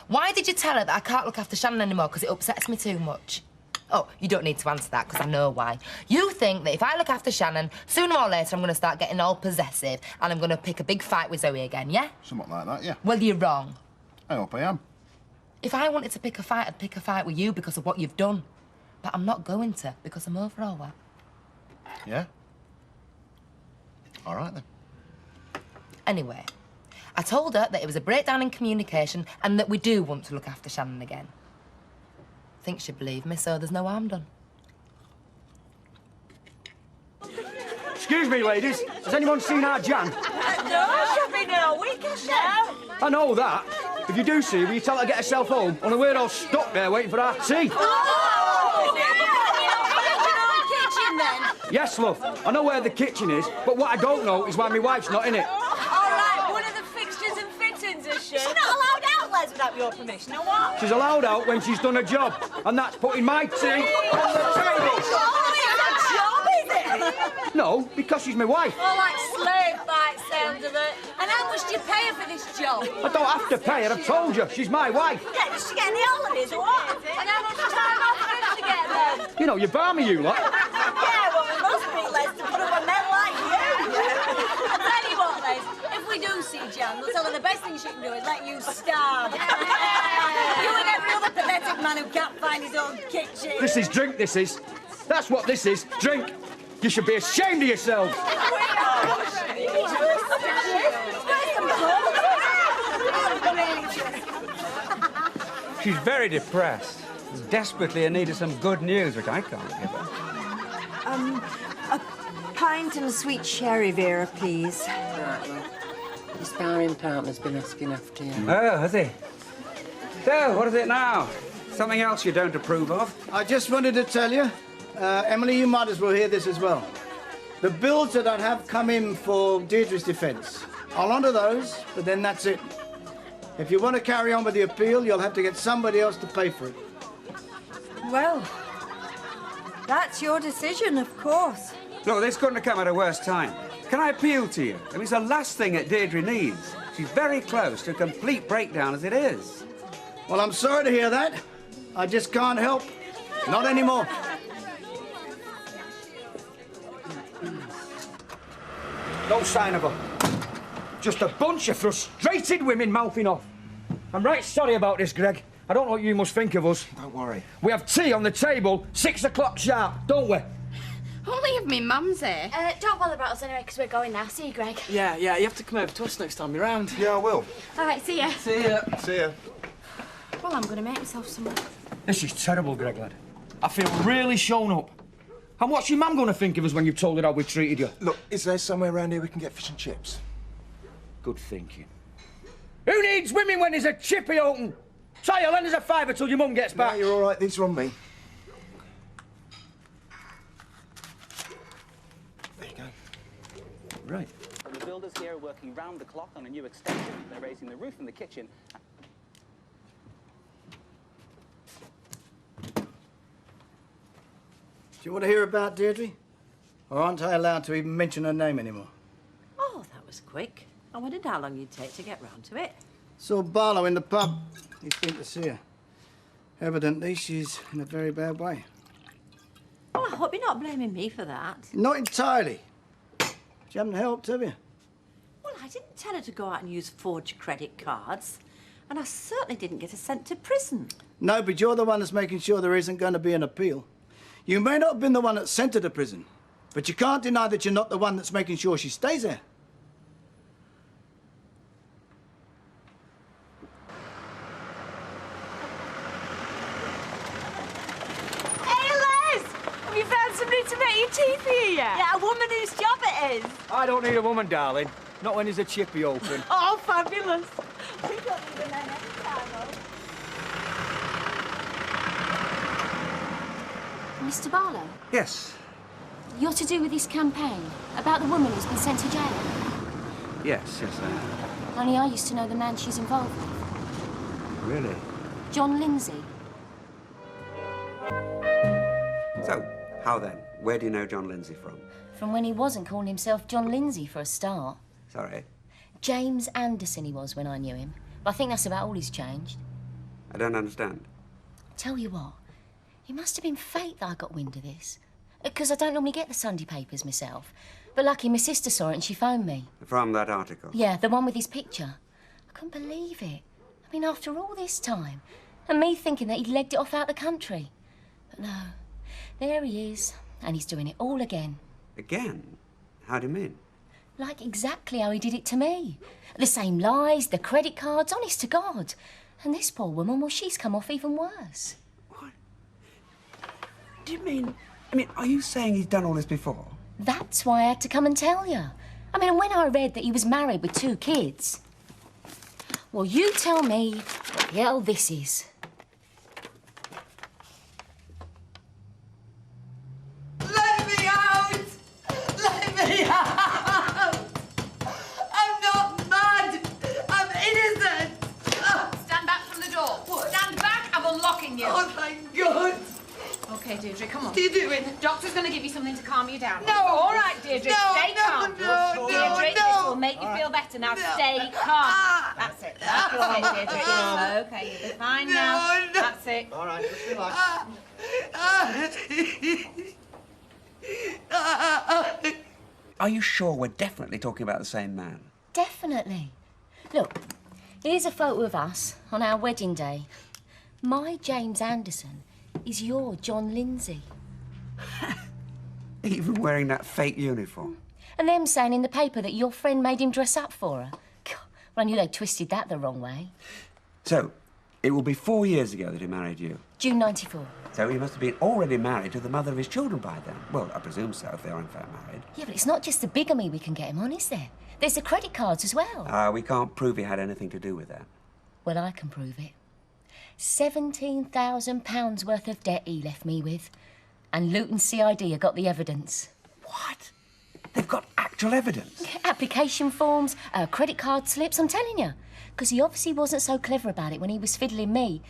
Why did you tell her that I can't look after Shannon anymore because it upsets me too much? Oh, you don't need to answer that because I know why. You think that if I look after Shannon, sooner or later I'm going to start getting all possessive and I'm going to pick a big fight with Zoe again, yeah? Something like that, yeah. Well, you're wrong. I hope I am. If I wanted to pick a fight, I'd pick a fight with you because of what you've done. But I'm not going to because I'm over all that. Yeah? All right, then. Anyway, I told her that it was a breakdown in communication and that we do want to look after Shannon again. think she'd believe me, so there's no harm done. Excuse me, ladies. Has anyone seen our Jan? No, she'll be here a week, has she? I know that. If you do see her, will you tell her to get herself home? Or we're all stuck there waiting for our tea. Yes, love. I know where the kitchen is, but what I don't know is why my wife's not in it. All right, one of the fixtures and fittings, is she? She's not allowed out, Les, without your permission, or what? She's allowed out when she's done her job, and that's putting my tea on the table. No, because she's my wife. Oh, like slave by the sound of it. And how much do you pay her for this job? I don't have to pay her, I've told you. She's my wife. Yeah, does she get any holidays or what? And how much time off does she get then? You know, you're balmy, you lot. Yeah, well, we must be, Les, to put up a men like you. I'll tell you what, Les, if we do see Jan, we'll tell her the best thing she can do is let you starve. You and every other pathetic man who can't find his own kitchen. This is drink, this is. That's what this is, drink. You should be ashamed of yourselves. She's very depressed. Desperately in need of some good news, which I can't give her. A pint and a sweet sherry, Vera, please. Right, well, your sparring partner's been asking after you. Oh, has he? So, what is it now? Something else you don't approve of? I just wanted to tell you, Emily, you might as well hear this as well. The bills that I have come in for Deirdre's defence, I'll honour those, but then that's it. If you want to carry on with the appeal, you'll have to get somebody else to pay for it. Well, that's your decision, of course. Look, this couldn't have come at a worse time. Can I appeal to you? I mean, it's the last thing that Deirdre needs. She's very close to a complete breakdown as it is. Well, I'm sorry to hear that. I just can't help. Not anymore. No sign of her. Just a bunch of frustrated women mouthing off. I'm right sorry about this, Greg. I don't know what you must think of us. Don't worry. We have tea on the table, 6 o'clock sharp, don't we? Only if me mum's here. Don't bother about us anyway, because we're going now. See you, Greg. Yeah, you have to come over to us next time you're round. Yeah, I will. All right, see ya. See ya. See ya. Well, I'm going to make myself some. This is terrible, Greg, lad. I feel really shown up. And what's your mum going to think of us when you've told her how we treated you? Look, is there somewhere around here we can get fish and chips? Good thinking. Who needs women when there's a chippy open? Try your lend us a fiver till your mum gets back. No, you're all right. These are on me. There you go. Right. The builders here are working round the clock on a new extension. They're raising the roof in the kitchen. Do you want to hear about Deirdre? Or aren't I allowed to even mention her name anymore? Oh, that was quick. I wondered how long you'd take to get round to it. Saw Barlow in the pub. He's been to see her. Evidently, she's in a very bad way. Well, I hope you're not blaming me for that. Not entirely. She haven't helped, have you? Well, I didn't tell her to go out and use forged credit cards. And I certainly didn't get her sent to prison. No, but you're the one that's making sure there isn't going to be an appeal. You may not have been the one that sent her to prison, but you can't deny that you're not the one that's making sure she stays there. Hey, Les! Have you found somebody to make your tea for you yet? Yeah, a woman whose job it is. I don't need a woman, darling. Not when there's a chippy open. Oh, fabulous. We don't need a man every time, though. Mr. Barlow, Yes. you're to do with this campaign about the woman who's been sent to jail. Yes, I am. Only I used to know the man she's involved with, Really? John Lindsay. So, how then? Where do you know John Lindsay from? From when he wasn't calling himself John Lindsay for a start. Sorry? James Anderson he was when I knew him. But I think that's about all he's changed. I don't understand. Tell you what, it must have been fate that I got wind of this. Because I don't normally get the Sunday papers myself. But lucky my sister saw it and she phoned me. From that article? Yeah, the one with his picture. I couldn't believe it. I mean, after all this time. And me thinking that he'd legged it off out the country. But no, there he is. And he's doing it all again. Again? How do you mean? Like exactly how he did it to me. The same lies, the credit cards, honest to God. And this poor woman, well, she's come off even worse. do you mean? I mean, are you saying he's done all this before? That's why I had to come and tell you. I mean, when I read that he was married with 2 kids... Well, you tell me what the hell this is. Let me out! Let me out! I'm not mad! I'm innocent! Stand back from the door. Stand back, I'm unlocking you. Oh, thank God! OK, Deirdre, come on. What are you doing? Doctor's going to give you something to calm you down. No! All right, Deirdre, No, stay no, calm. no, Deirdre, no. this will make you feel better. Now stay calm. That's it. That's it, Deirdre. OK, you'll be fine now. No. That's it. All right, just relax. Are you sure we're definitely talking about the same man? Definitely. Look, here's a photo of us on our wedding day. My James Anderson is your John Lindsay. Even wearing that fake uniform. And them saying in the paper that your friend made him dress up for her. God, well, I knew they twisted that the wrong way. So, it will be 4 years ago that he married you. June 94. So he must have been already married to the mother of his children by then. Well, I presume so, if they are in fact married. Yeah, but it's not just the bigamy we can get him on, is there? There's the credit cards as well. We can't prove he had anything to do with that. Well, I can prove it. £17,000 worth of debt he left me with. And Luton CID have got the evidence. What? They've got actual evidence? Application forms, credit card slips, I'm telling you. Because he obviously wasn't so clever about it when he was fiddling me.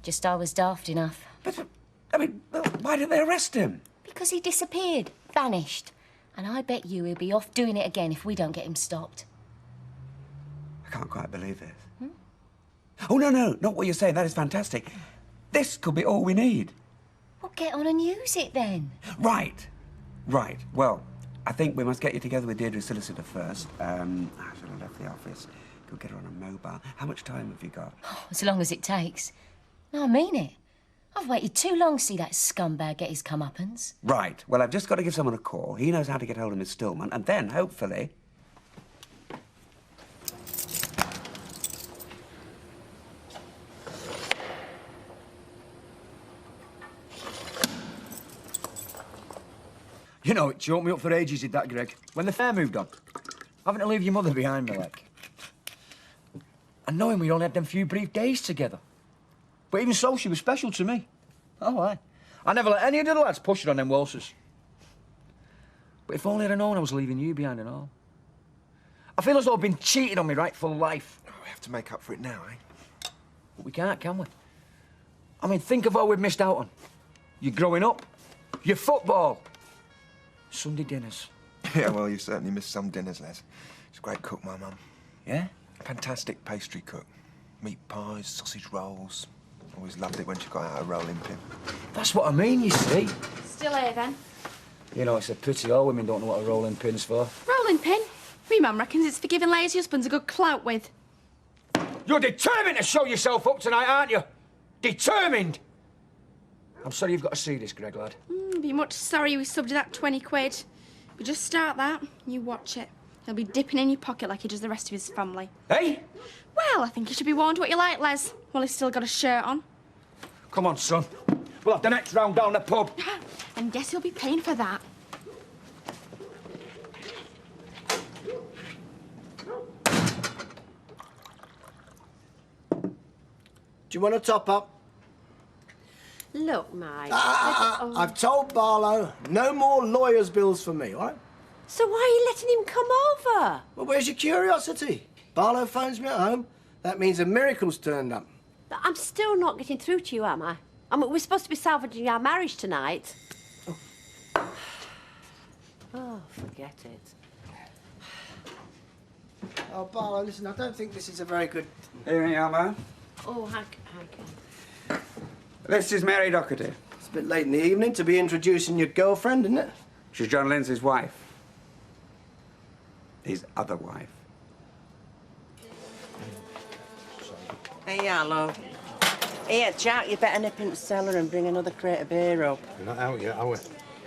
Just I was daft enough. But, I mean, why did they arrest him? Because he disappeared, vanished. And I bet you he'll be off doing it again if we don't get him stopped. I can't quite believe this. Oh, no, not what you're saying. That is fantastic. This could be all we need. Well, get on and use it then. Right. Well, I think we must get you together with Deirdre's solicitor first. I should have left the office. Go get her on a mobile. How much time have you got? Oh, as long as it takes. No, I mean it. I've waited too long to see that scumbag get his comeuppance. Right. Well, I've just got to give someone a call. He knows how to get hold of Miss Stillman, and then, hopefully... You know, it choked me up for ages, did that, Greg. When the fair moved on. Having to leave your mother behind me, like. And knowing we only had them few brief days together. But even so, she was special to me. Oh, aye. I never let any of the lads push her on them waltzes. But if only I'd have known I was leaving you behind and all. I feel as though I've been cheated on my rightful life. Oh, we have to make up for it now, eh? But we can't, can we? I mean, think of all we've missed out on. Your growing up, your football, Sunday dinners. Yeah, well, you certainly missed some dinners, Les. She's a great cook, my mum. Yeah? Fantastic pastry cook. Meat pies, sausage rolls. Always loved it when she got out a rolling pin. That's what I mean, you see. Still here, then? You know, it's a pity all women don't know what a rolling pin's for. Rolling pin? Me mum reckons it's for giving lazy husbands a good clout with. You're determined to show yourself up tonight, aren't you? Determined! I'm sorry you've got to see this, Greg, lad. Be much sorry we subbed you that 20 quid. We just start that, you watch it. He'll be dipping in your pocket like he does the rest of his family. Hey? Well, I think you should be warned what you like, Les. Well, he's still got a shirt on. Come on, son. We'll have the next round down the pub. And guess he'll be paying for that. Do you want a top-up? Look, Mike. I've told Barlow no more lawyer's bills for me, all right? So why are you letting him come over? Well, where's your curiosity? Barlow phones me at home. That means a miracle's turned up. But I'm still not getting through to you, am I? I mean, we're supposed to be salvaging our marriage tonight. Oh, forget it. Oh, Barlow, listen, I don't think this is a very good... Here you are, man. Oh, how can... This is Mary Doherty. It's a bit late in the evening to be introducing your girlfriend, isn't it? She's John Lindsay's wife. His other wife. Hey, hello. Here, Jack, you better nip into the cellar and bring another crate of beer up. We're not out yet, are we?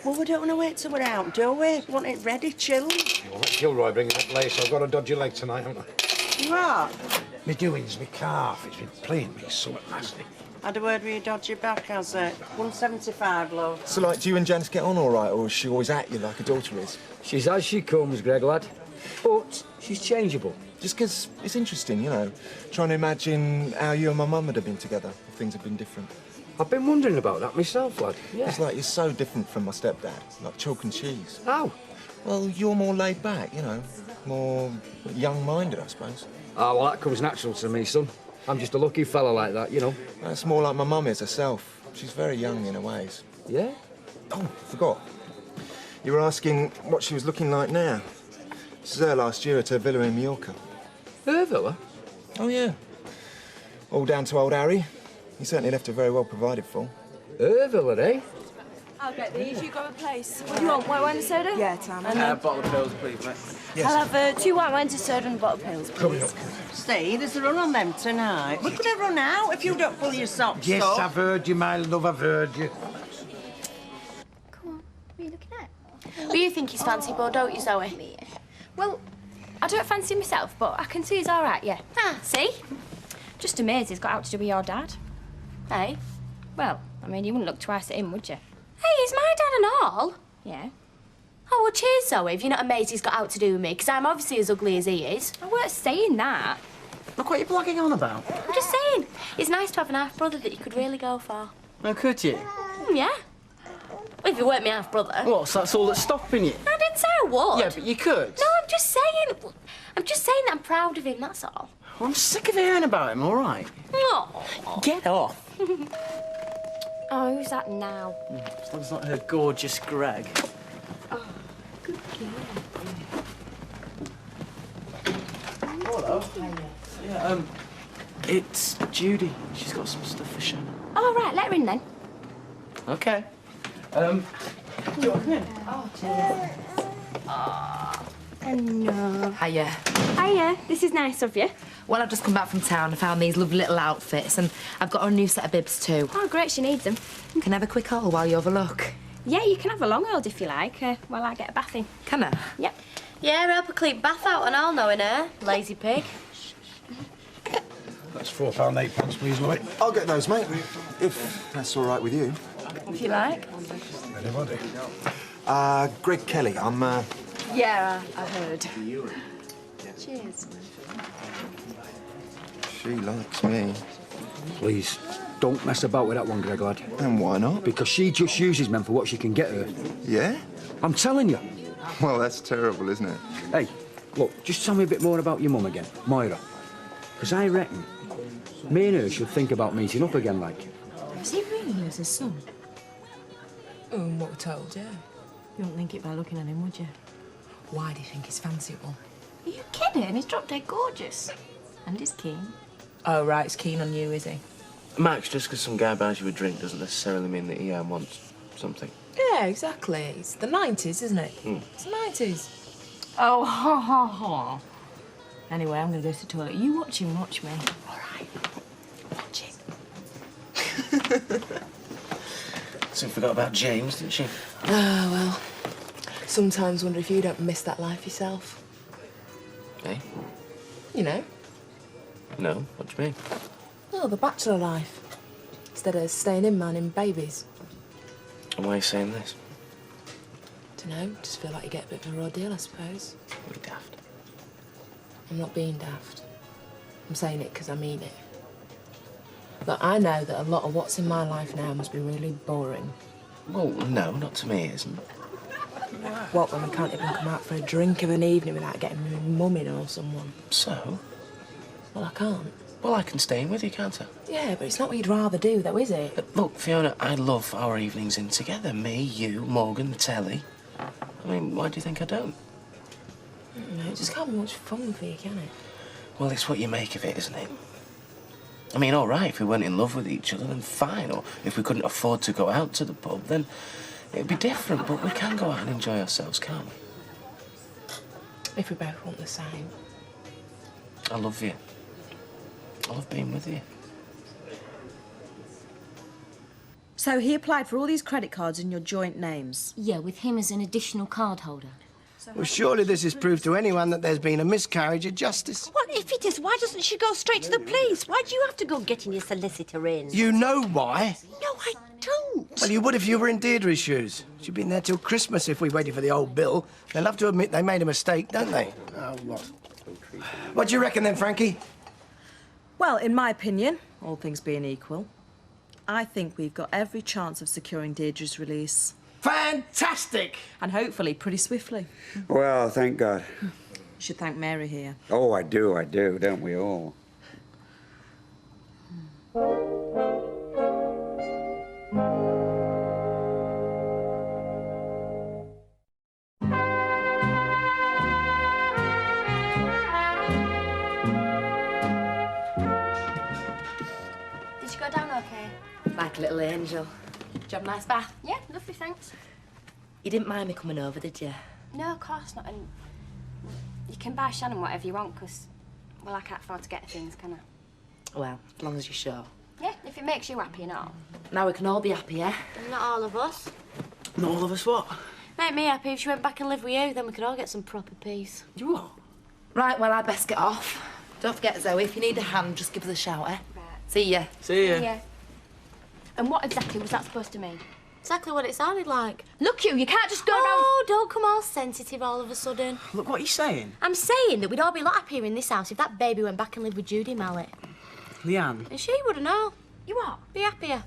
Well, we don't want to wait till we're out, do we? Want it ready, chilled? Well, let Gilroy bring it up later. I've got a dodgy leg tonight, haven't I? What? My doings, my calf, it's been playing me something nasty. Had a word with your dodgy back, has it? 175, love. So, like, do you and Janice get on all right, or is she always at you like a daughter is? She's as she comes, Greg, lad. But she's changeable. Just 'cause it's interesting, you know, trying to imagine how you and my mum would have been together if things had been different. I've been wondering about that myself, lad. Yeah. It's like you're so different from my stepdad, like chalk and cheese. How? Well, you're more laid back, you know, more young-minded, I suppose. Ah, well, that comes natural to me, son. I'm just a lucky fella like that, you know. That's more like my mum is herself. She's very young in her ways. Yeah? Oh, forgot. You were asking what she was looking like now. This is her last year at her villa in Mallorca. Her villa? Oh, yeah. All down to old Harry. He certainly left her very well provided for. Her villa, eh? I'll get these. You got a place. What do you want? White wine and soda? Yeah, Tam. A bottle of pills, please, mate. Yes. I'll have 2 white wines and soda and a bottle of pills, please. Steve, there's a run on them tonight. We're gonna run out if you don't pull your socks Yes, up. I've heard you, my love, I've heard you. Come on, what are you looking at? Well, you think he's fancy, but don't you, Zoe? Well, I don't fancy myself, but I can see he's all right, yeah. Ah, see? Just amazed he's got out to do with your dad. Hey? Well, I mean, you wouldn't look twice at him, would you? Hey, is my dad and all? Yeah. Oh, well, cheers, Zoe, if you're not amazed he's got out to do with me, because I'm obviously as ugly as he is. I weren't saying that. Look what you're blogging on about. I'm just saying, it's nice to have an half-brother that you could really go for. Oh, could you? Yeah. Well, if you weren't my half-brother. What, so that's all that's stopping you? I didn't say I would. Yeah, but you could. No, I'm just saying that I'm proud of him, that's all. Well, I'm sick of hearing about him, all right? No. Get off. Oh, who's that now? As long as not her gorgeous Greg. Oh, good girl. Hello. Yeah, it's Judy. She's got some stuff for Shannon. All right, let her in then. Okay. Do you want to come in? Oh, cheers. Hello. Hiya. Hiya. This is nice of you. Well, I've just come back from town. I found these lovely little outfits, and I've got a new set of bibs too. Oh, great. She needs them. Can I have a quick hold while you have a look? Yeah, you can have a long hold if you like, while I get a bath in. Can I? Yep. Yeah, help her clean bath out and all knowing her. Lazy pig. That's £4.08, please, Lloyd. I'll get those, mate, if that's all right with you. If you like. Anybody? Greg Kelly, I'm, Yeah, I heard. Cheers. She likes me. Please, don't mess about with that one, Greg, lad. And why not? Because she just uses men for what she can get her. Yeah? I'm telling you. Well, that's terrible, isn't it? Hey, look, just tell me a bit more about your mum again, Moira. Because I reckon me and her should think about meeting up again, like. Is he really his son? What we told, yeah. You wouldn't think it by looking at him, would you? Why do you think he's fanciful? Are you kidding? He's drop dead gorgeous. And he's keen. Oh, right, he's keen on you, is he? Max, just because some guy buys you a drink doesn't necessarily mean that he wants something. Yeah, exactly. It's the 90s, isn't it? It's the 90s. Oh, ha, ha, ha. Anyway, I'm going to go to the toilet. You watch him, watch me. All right. Watch it. So forgot about James, didn't she? Oh, well. Sometimes wonder if you don't miss that life yourself. Eh? You know? No, what do you mean? Oh, the bachelor life. Instead of staying in man and babies. And why are you saying this? Dunno, just feel like you get a bit of a raw deal, I suppose. You're daft. I'm not being daft. I'm saying it because I mean it. Look, I know that a lot of what's in my life now must be really boring. Well, no, not to me, it isn't. What, when we can't even come out for a drink of an evening without getting my mum in or someone? So? Well, I can't. Well, I can stay in with you, can't I? Yeah, but it's not what you'd rather do, though, is it? But look, Fiona, I love our evenings in together. Me, you, Morgan, the telly. I mean, why do you think I don't? No, it just can't be much fun for you, can it? Well, it's what you make of it, isn't it? I mean, all right, if we weren't in love with each other, then fine. Or if we couldn't afford to go out to the pub, then it'd be different. But we can go out and enjoy ourselves, can't we? If we both want the same. I love you. I love being with you. So he applied for all these credit cards in your joint names? Yeah, with him as an additional card holder. Well, surely this is proof to anyone that there's been a miscarriage of justice. Well, if it is, why doesn't she go straight to the police? Why do you have to go getting your solicitor in? You know why? No, I don't. Well, you would if you were in Deirdre's shoes. She'd been there till Christmas if we waited for the old bill. They'll have to admit they made a mistake, don't they? Oh, what? What do you reckon then, Frankie? Well, in my opinion, all things being equal, I think we've got every chance of securing Deirdre's release. Fantastic! And hopefully pretty swiftly. Well, thank God. You should thank Mary here. Oh, I do, don't we all? Did you go down okay? Like a little angel. Did you have a nice bath? Yeah, lovely, thanks. You didn't mind me coming over, did you? No, of course not. And you can buy Shannon whatever you want, because, well, I can't afford to get things, can I? Well, as long as you're sure. Yeah, if it makes you happy and all. Now we can all be happy, yeah? Not all of us. Not all of us what? Make me happy if she went back and lived with you, then we could all get some proper peace. You what? Right, well, I'd best get off. Don't forget, Zoe, if you need a hand, just give us a shout, eh? Right. See ya. See ya. Yeah. And what exactly was that supposed to mean? Exactly what it sounded like. Look, you can't just go around... Oh, don't come all sensitive all of a sudden. Look, what are you saying? I'm saying that we'd all be a lot happier in this house if that baby went back and lived with Judy Mallet. Leanne. And she wouldn't know. You what? Be happier.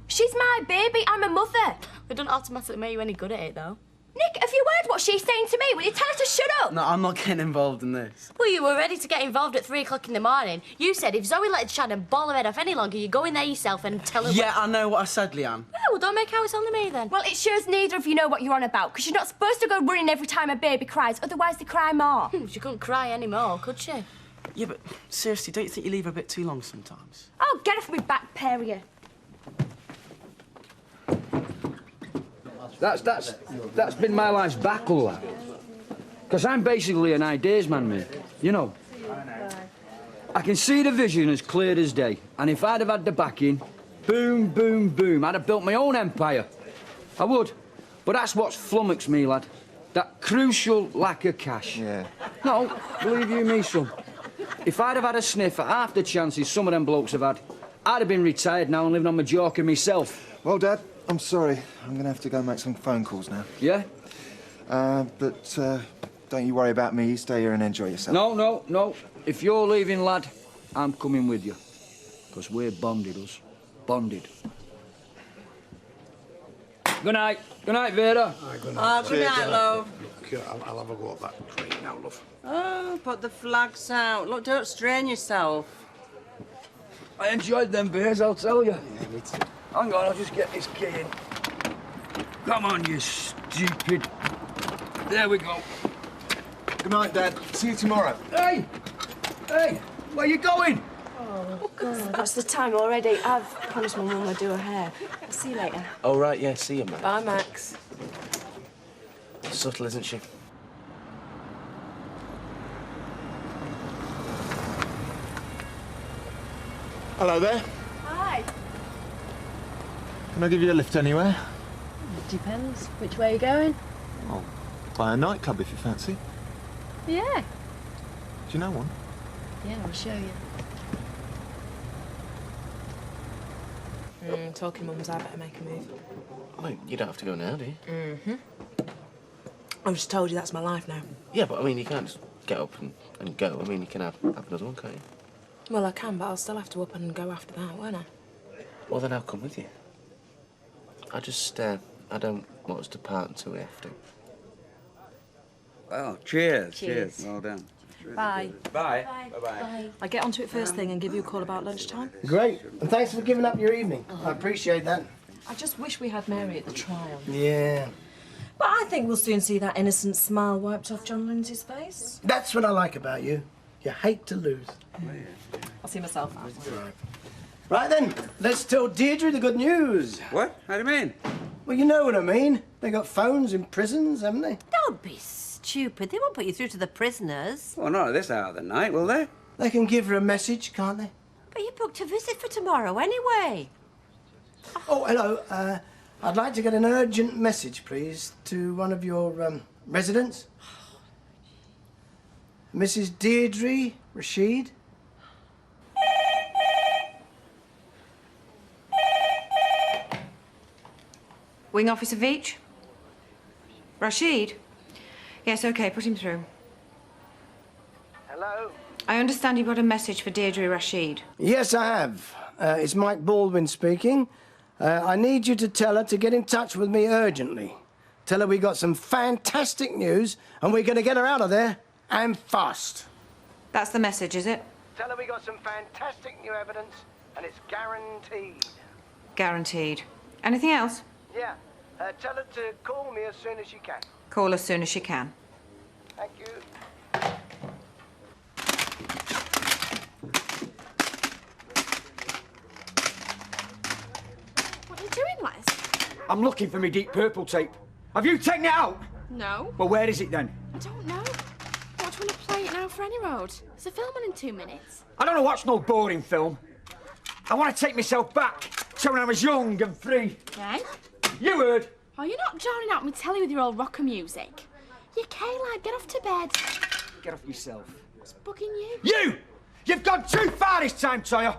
She's my baby. I'm a mother. It doesn't automatically make you any good at it, though. Nick, have you heard what she's saying to me? Will you tell her to shut up? No, I'm not getting involved in this. Well, you were ready to get involved at 3 o'clock in the morning. You said if Zoe let Shannon ball her head off any longer, you go in there yourself and tell her... Yeah, I know what I said, Leanne. Yeah, well, don't make out it's only me, then. Well, it shows neither of you know what you're on about, because you're not supposed to go running every time a baby cries, otherwise they cry more. She couldn't cry anymore, could she? Yeah, but seriously, don't you think you leave her a bit too long sometimes? Oh, get off me back, pair of you. That's been my life's battle, lad. Because I'm basically an ideas man, mate. You know. I can see the vision as clear as day. And if I'd have had the backing, boom, boom, boom, I'd have built my own empire. I would. But that's what's flummoxed me, lad. That crucial lack of cash. Yeah. No, believe you me, son. If I'd have had a sniff at half the chances some of them blokes have had, I'd have been retired now and living on Majorca myself. Well, Dad, I'm sorry. I'm going to have to go make some phone calls now. Yeah? But don't you worry about me. You stay here and enjoy yourself. No. If you're leaving, lad, I'm coming with you. Because we're bonded, us. Bonded. Good night. Good night, Vera. Good night. Oh, good night, love. I'll have a go at that crate now, love. Oh, put the flags out. Look, don't strain yourself. I enjoyed them beers, I'll tell you. Yeah, me too. Hang on, I'll just get this key in. Come on, you stupid. There we go. Good night, Dad. See you tomorrow. Hey! Where you going? Oh, God, that's the time already. I've promised my mum I'd do her hair. I'll see you later. Oh, right, yeah, see you, Max. Bye, Max. Subtle, isn't she? Hello there. Hi. Can I give you a lift anywhere? It depends. Which way are you going? Oh, by a nightclub if you fancy. Yeah. Do you know one? Yeah, I'll show you. Talking mums, I better make a move. Well, you don't have to go now, do you? Mm-hmm. I've just told you that's my life now. Yeah, but I mean, you can't just get up and go. I mean, you can have another one, can't you? Well, I can, but I'll still have to up and go after that, won't I? Well, then I'll come with you. I just, I don't want us to part until we have to. Well, cheers. Cheers. Well done. Bye. Bye. Bye. I'll get onto it first thing and give you a call about lunchtime. Great. And thanks for giving up your evening. I appreciate that. I just wish we had Mary at the trial. Yeah. But I think we'll soon see that innocent smile wiped off John Lindsay's face. That's what I like about you. You hate to lose. I'll see myself out. Right then, let's tell Deirdre the good news. What? How do you mean? Well, you know what I mean. They got phones in prisons, haven't they? Don't be stupid. They won't put you through to the prisoners. Well, not at this hour of the night, will they? They can give her a message, can't they? But you booked a visit for tomorrow anyway. Oh, hello. I'd like to get an urgent message, please, to one of your Residence? Mrs. Deirdre Rashid? Wing Officer Veach? Rashid? Yes, OK, put him through. Hello? I understand you've got a message for Deirdre Rashid. Yes, I have. It's Mike Baldwin speaking. I need you to tell her to get in touch with me urgently. Tell her we got some fantastic news and we're going to get her out of there and fast. That's the message, is it? Tell her we got some fantastic new evidence and it's guaranteed. Guaranteed. Anything else? Yeah. Tell her to call me as soon as she can. Call as soon as she can. Thank you. What are you doing, Les? I'm looking for my Deep Purple tape. Have you taken it out? No. Well, where is it then? I don't know. What, do you want to play it now for any road? There's a film on in 2 minutes. I don't know watch no boring film. I want to take myself back to when I was young and free. Eh? You heard? Oh, you're not drowning out me telly with your old rocker music. You K-lad, get off to bed. Get off yourself. What's bugging you? You! You've gone too far this time, Toya.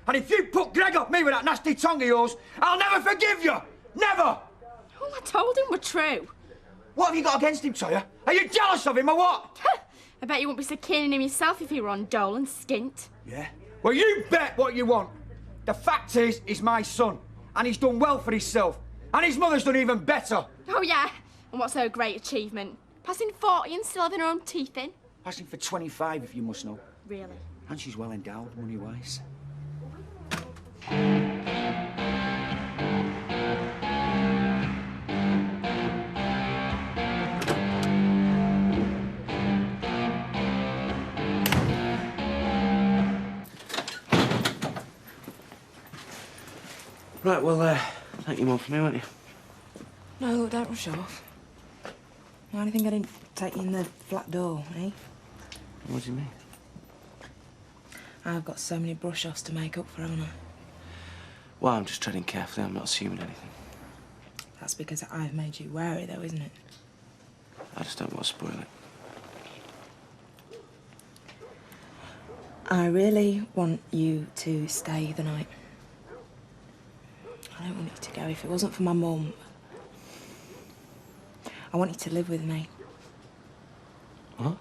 And if you put Greg off me with that nasty tongue of yours, I'll never forgive you! Never! All I told him were true. What have you got against him, Toya? Are you jealous of him or what? I bet you wouldn't be so keen on him yourself if he were on dole and skint. Yeah? Well, you bet what you want. The fact is, he's my son. And he's done well for himself. And his mother's done even better. Oh, yeah? And what's her great achievement? Passing 40 and still having her own teeth in? Passing for 25, if you must know. Really? And she's well endowed, money-wise. Right, well, thank you more for me, won't you? No, look, don't rush off. Why do you think I didn't take you in the flat door, eh? What do you mean? I've got so many brush-offs to make up for, haven't I? Well, I'm just treading carefully. I'm not assuming anything. That's because I've made you wary, though, isn't it? I just don't want to spoil it. I really want you to stay the night. I don't want you to go if it wasn't for my mum. I want you to live with me. What?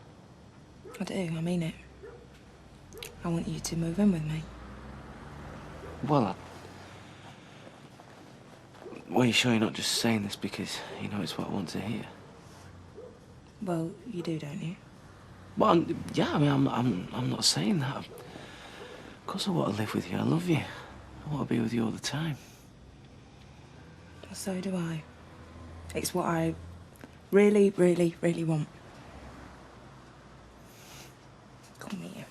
I do, I mean it. I want you to move in with me. Well, Well, you sure you're not just saying this because you know it's what I want to hear? Well, you do, don't you? Well, yeah, I mean, I'm not saying that. Of course I want to live with you. I love you. I want to be with you all the time. So do I. It's what I really, really, really want. Come here.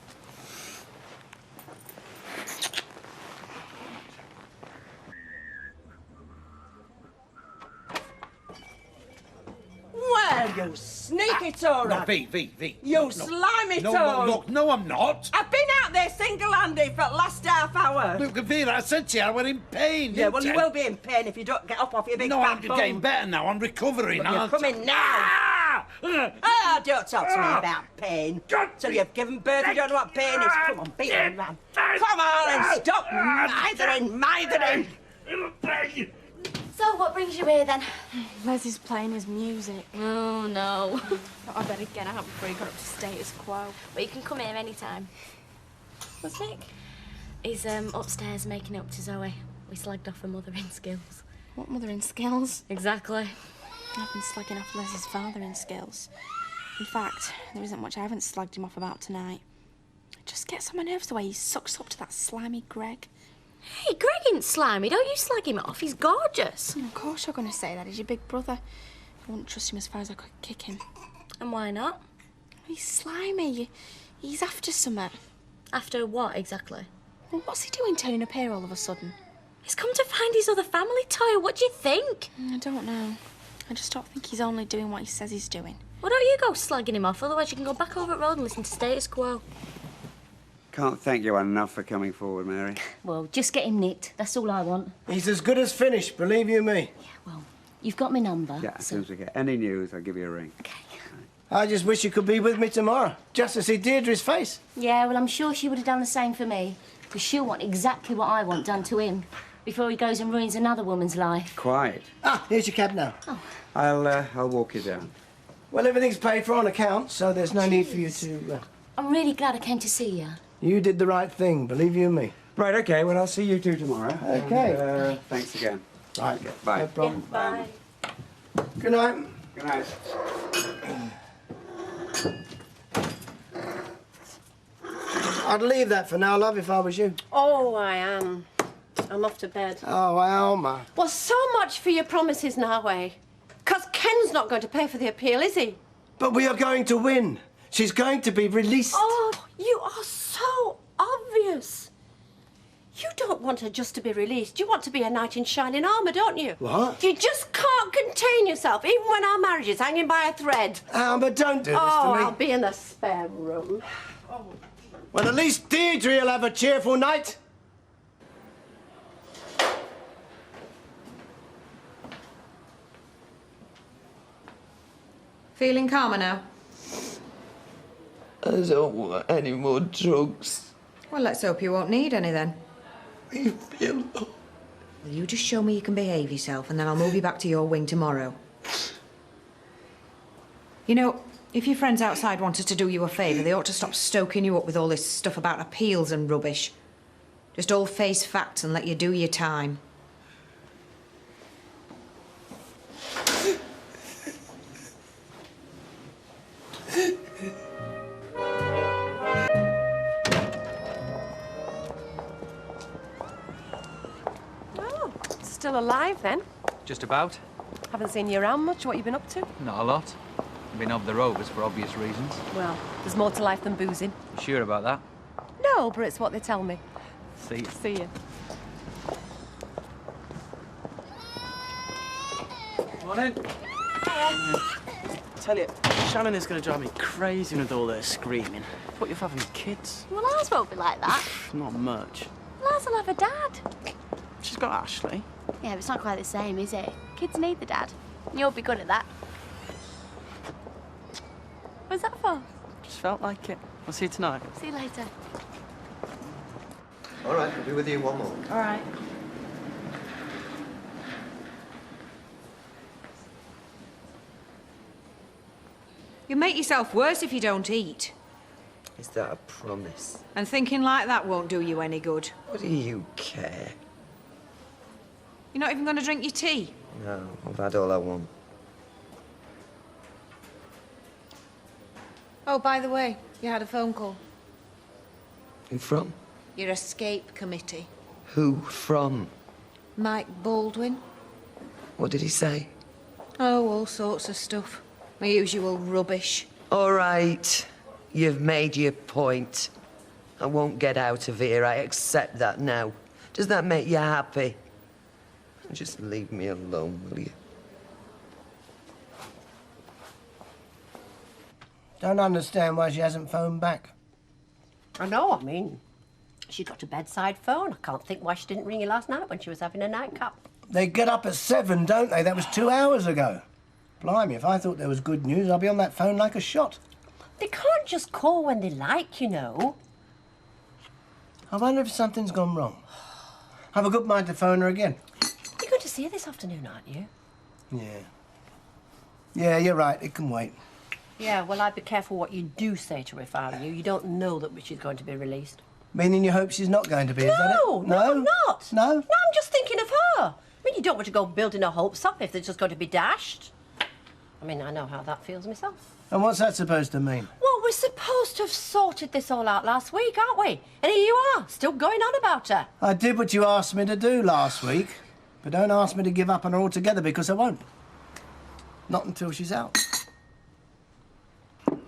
Well, you sneaky Tory. No, V. You No, slimy no, Tory. look, no, I'm not. I've been out there single-handed for the last half hour. Look, Vera, I said to you I was in pain. Yeah, well, didn't you I? will be in pain if you don't get up off your big No, fat I'm bum. getting better now. I'm recovering. But you're aren't coming now. Ah, don't talk to me about pain. Till you've given birth, you don't know what pain is. Come on, beat him, man. Come on and stop mithering. So, what brings you here, then? Leslie's playing his music. Oh, no. Thought I'd better get out before he got up to status quo. Well, you can come here any time. What's Nick? He's upstairs making up to Zoe. We slagged off her mothering skills. What mothering skills? Exactly. I've been slagging off Leslie's fathering skills. In fact, there isn't much I haven't slagged him off about tonight. It just gets on my nerves the way he sucks up to that slimy Greg. Hey, Greg ain't slimy. Don't you slag him off. He's gorgeous. Of course you're going to say that. He's your big brother. I wouldn't trust him as far as I could kick him. And why not? He's slimy. He's after something. After what, exactly? Well, what's he doing turning up here all of a sudden? He's come to find his other family, Toya. What do you think? I don't know. I just don't think he's only doing what he says he's doing. Well, don't you go slagging him off, otherwise you can go back over at road and listen to Status Quo. Can't thank you enough for coming forward, Mary. Well, just get him nicked. That's all I want. He's as good as finished, believe you me. Yeah, well, You've got my number. Yeah, as soon as we get any news, I'll give you a ring. Okay. I just wish you could be with me tomorrow, just to see Deirdre's face. Yeah, well, I'm sure she would have done the same for me. Because she'll want exactly what I want done to him before he goes and ruins another woman's life. Quiet. Ah, here's your cab now. Oh. I'll walk you down. Well, everything's paid for on account, so there's no need for you to... I'm really glad I came to see you. You did the right thing, believe you me. Right, OK, well, I'll see you two tomorrow. OK. And, thanks again. Right. Bye. No problem. Yeah, bye. Good night. Good night. I'd leave that for now, love, if I was you. Oh, I am. I'm off to bed. Oh, Alma. Well, so much for your promises now, eh? 'Cause Ken's not going to pay for the appeal, is he? But we are going to win. She's going to be released. Oh, you are so obvious. You don't want her just to be released. You want to be a knight in shining armour, don't you? What? You just can't contain yourself, even when our marriage is hanging by a thread. Alma, don't do this Oh, to me. I'll be in the spare room. Well, at least Deirdre will have a cheerful night. Feeling calmer now? I don't want any more drugs. Well, let's hope you won't need any then. You feel low. Well, you just show me you can behave yourself and then I'll move you back to your wing tomorrow. You know, if your friends outside wanted to do you a favour, they ought to stop stoking you up with all this stuff about appeals and rubbish. Just all face facts and let you do your time. Oh, still alive then? Just about. Haven't seen you around much. What you been up to? Not a lot. Been over the rovers for obvious reasons. Well, there's more to life than boozing. You sure about that? No, but it's what they tell me. See you. See you. Morning. Tell you, Shannon is going to drive me crazy with all their screaming. What you're having kids? Well, ours won't be like that. Not much. Ours will have a dad. She's got Ashley. Yeah, but it's not quite the same, is it? Kids need the dad. You'll be good at that. What's that for? Just felt like it. I'll see you tonight. See you later. All right, I'll be with you in one more. All right. You'll make yourself worse if you don't eat. Is that a promise? And thinking like that won't do you any good. What do you care? You're not even going to drink your tea. No, I've had all I want. Oh, by the way, you had a phone call. Who from? Your escape committee. Who from? Mike Baldwin. What did he say? Oh, all sorts of stuff. My usual rubbish. All right, you've made your point. I won't get out of here, I accept that now. Does that make you happy? Just leave me alone, will you? Don't understand why she hasn't phoned back. I know, I mean, she's got a bedside phone. I can't think why she didn't ring you last night when she was having a nightcap. They get up at 7, don't they? That was 2 hours ago. Blimey, if I thought there was good news, I'd be on that phone like a shot. They can't just call when they like, you know. I wonder if something's gone wrong. Have a good mind to phone her again. You're going to see her this afternoon, aren't you? Yeah. Yeah, you're right. It can wait. Yeah, well, I'd be careful what you do say to her if I were you. You don't know that she's going to be released. Meaning you hope she's not going to be, is that it? No, I'm not. No? No, I'm just thinking of her. I mean, you don't want to go building her hopes up if they're just going to be dashed. I mean, I know how that feels myself. And what's that supposed to mean? Well, we're supposed to have sorted this all out last week, aren't we? And here you are, still going on about her. I did what you asked me to do last week, but don't ask me to give up on her altogether because I won't. Not until she's out. Do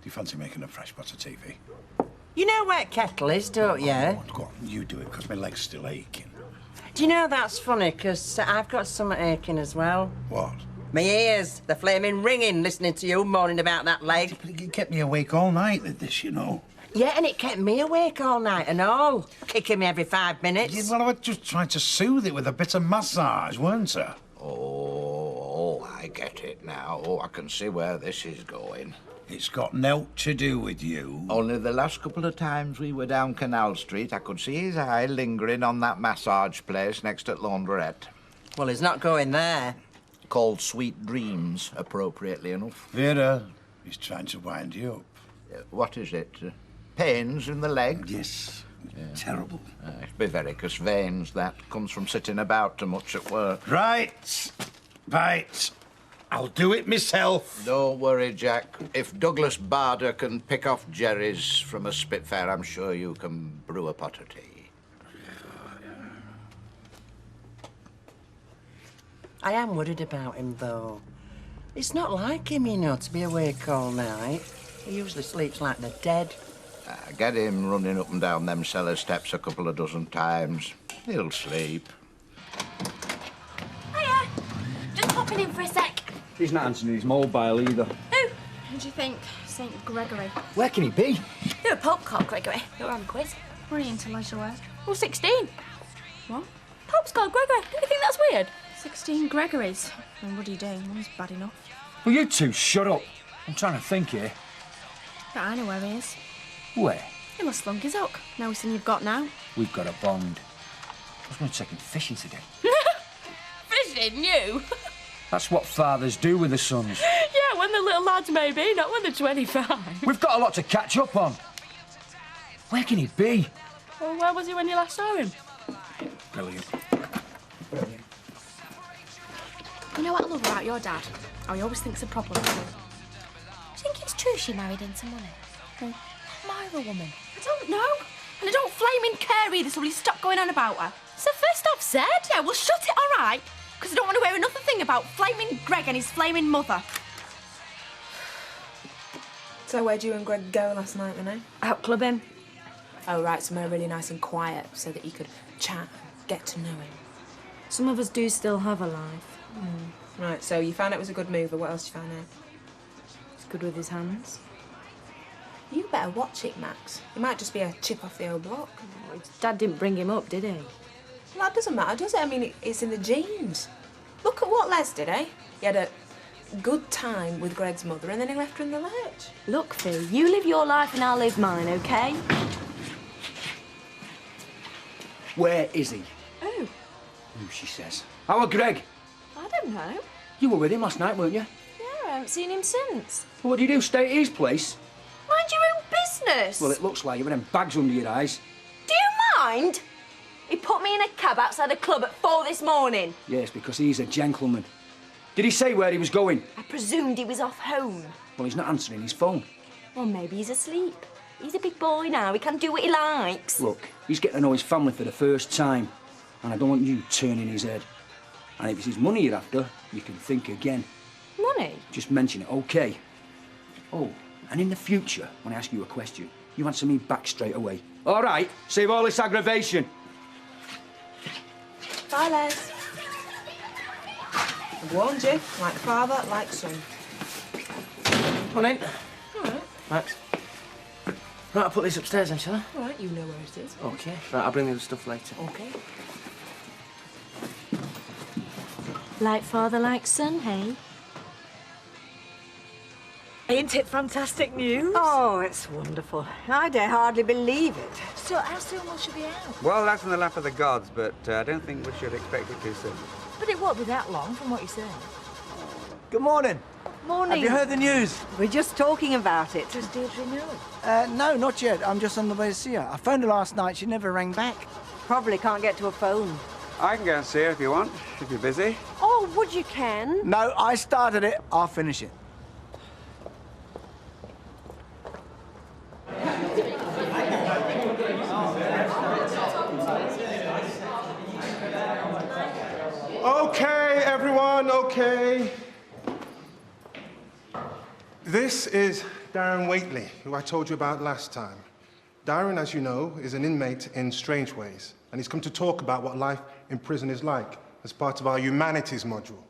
you fancy making a fresh pot of TV? You know where kettle is, don't you? Go on, you do it, because my leg's still aching. Do you know that's funny, because I've got something aching as well. What? My ears, they're flaming ringing listening to you moaning about that leg. It kept me awake all night with this, you know. Yeah, and it kept me awake all night and all, kicking me every 5 minutes. Yeah, well, I was just trying to soothe it with a bit of massage, weren't I? Oh, I get it now. Oh, I can see where this is going. It's got naught to do with you. Only the last couple of times we were down Canal Street, I could see his eye lingering on that massage place next at Laundrette. Well, he's not going there. Called Sweet Dreams, appropriately enough. Vera, he's trying to wind you up. What is it? Pains in the leg? Yes. Terrible. It's be varicose veins. That comes from sitting about too much at work. Right. Right. I'll do it myself. Don't worry, Jack. If Douglas Bader can pick off Jerry's from a Spitfire, I'm sure you can brew a pot of tea. I am worried about him, though. It's not like him, you know, to be awake all night. He usually sleeps like the dead. Get him running up and down them cellar steps a couple of dozen times. He'll sleep. Hiya. Just popping in for a sec. He's not answering his mobile either. Who do you think? St. Gregory. Where can he be? You're a Pope called Gregory. You're on a quiz. What are you into leisure wear? Well, 16. What? Pope's called Gregory. Don't you think that's weird? 16 Gregorys. And what do you do? One's bad enough. Well, you two, shut up. I'm trying to think here. But I know where he is. Where? He must slunk his hook. Now he's you've got now. We've got a bond. I was going to take him fishing today. Fishing, you? That's what fathers do with their sons. Yeah, when they're little lads, maybe, not when they're 25. We've got a lot to catch up on. Where can he be? Well, where was he when you last saw him? Brilliant. You know what I love about your dad? How he always thinks of problems. Do you think it's true she married into money? No. Marry a woman? I don't know. And I don't flaming care either, so will you stop going on about her? It's the first I've said. Yeah, well, shut it, all right? Because I don't want to hear another thing about flaming Greg and his flaming mother. So where'd you and Greg go last night, Renee? Out clubbing. Oh, right, somewhere really nice and quiet so that you could chat and get to know him. Some of us do still have a life. Right, so you found out it was a good move, or what else did you find out? He's good with his hands. You better watch it, Max. It might just be a chip off the old block. Well, his dad didn't bring him up, did he? Well, that doesn't matter, does it? I mean, it's in the genes. Look at what Les did, eh? He had a good time with Greg's mother and then he left her in the lurch. Look, Fee, you live your life and I'll live mine, OK? Where is he? Oh. Who she says. How are Greg? I don't know. You were with him last night, weren't you? Yeah, I haven't seen him since. Well, what do you do? Stay at his place? Mind your own business. Well, it looks like you with them bags under your eyes. Do you mind? He put me in a cab outside the club at 4 this morning. Yes, because he's a gentleman. Did he say where he was going? I presumed he was off home. Well, he's not answering his phone. Well, maybe he's asleep. He's a big boy now. He can do what he likes. Look, he's getting to know his family for the first time, and I don't want you turning his head. And if it's his money you're after, you can think again. Money? Just mention it, OK? Oh, and in the future, when I ask you a question, you answer me back straight away. All right? Save all this aggravation. Bye, Les. I've warned you. Like father, like son. Come on in. All right. Max. Right, I'll put this upstairs then, shall I? All right, you know where it is. OK. Right, I'll bring the other stuff later. OK. Like father, like son, hey? Ain't it fantastic news? Oh, it's wonderful. I dare hardly believe it. So how soon will she be out? Well, that's in the lap of the gods, but I don't think we should expect it too soon. But it won't be that long from what you're saying. Good morning. Morning. Have you heard the news? We're just talking about it. Does Deirdre know? No, not yet. I'm just on the way to see her. I phoned her last night. She never rang back. Probably can't get to a phone. I can go and see her if you want, if you're busy. Oh, would you can? No, I started it. I'll finish it. Okay, everyone, okay. This is Darren Waitley, who I told you about last time. Darren, as you know, is an inmate in Strange Ways, and he's come to talk about what life in prison is like as part of our humanities module.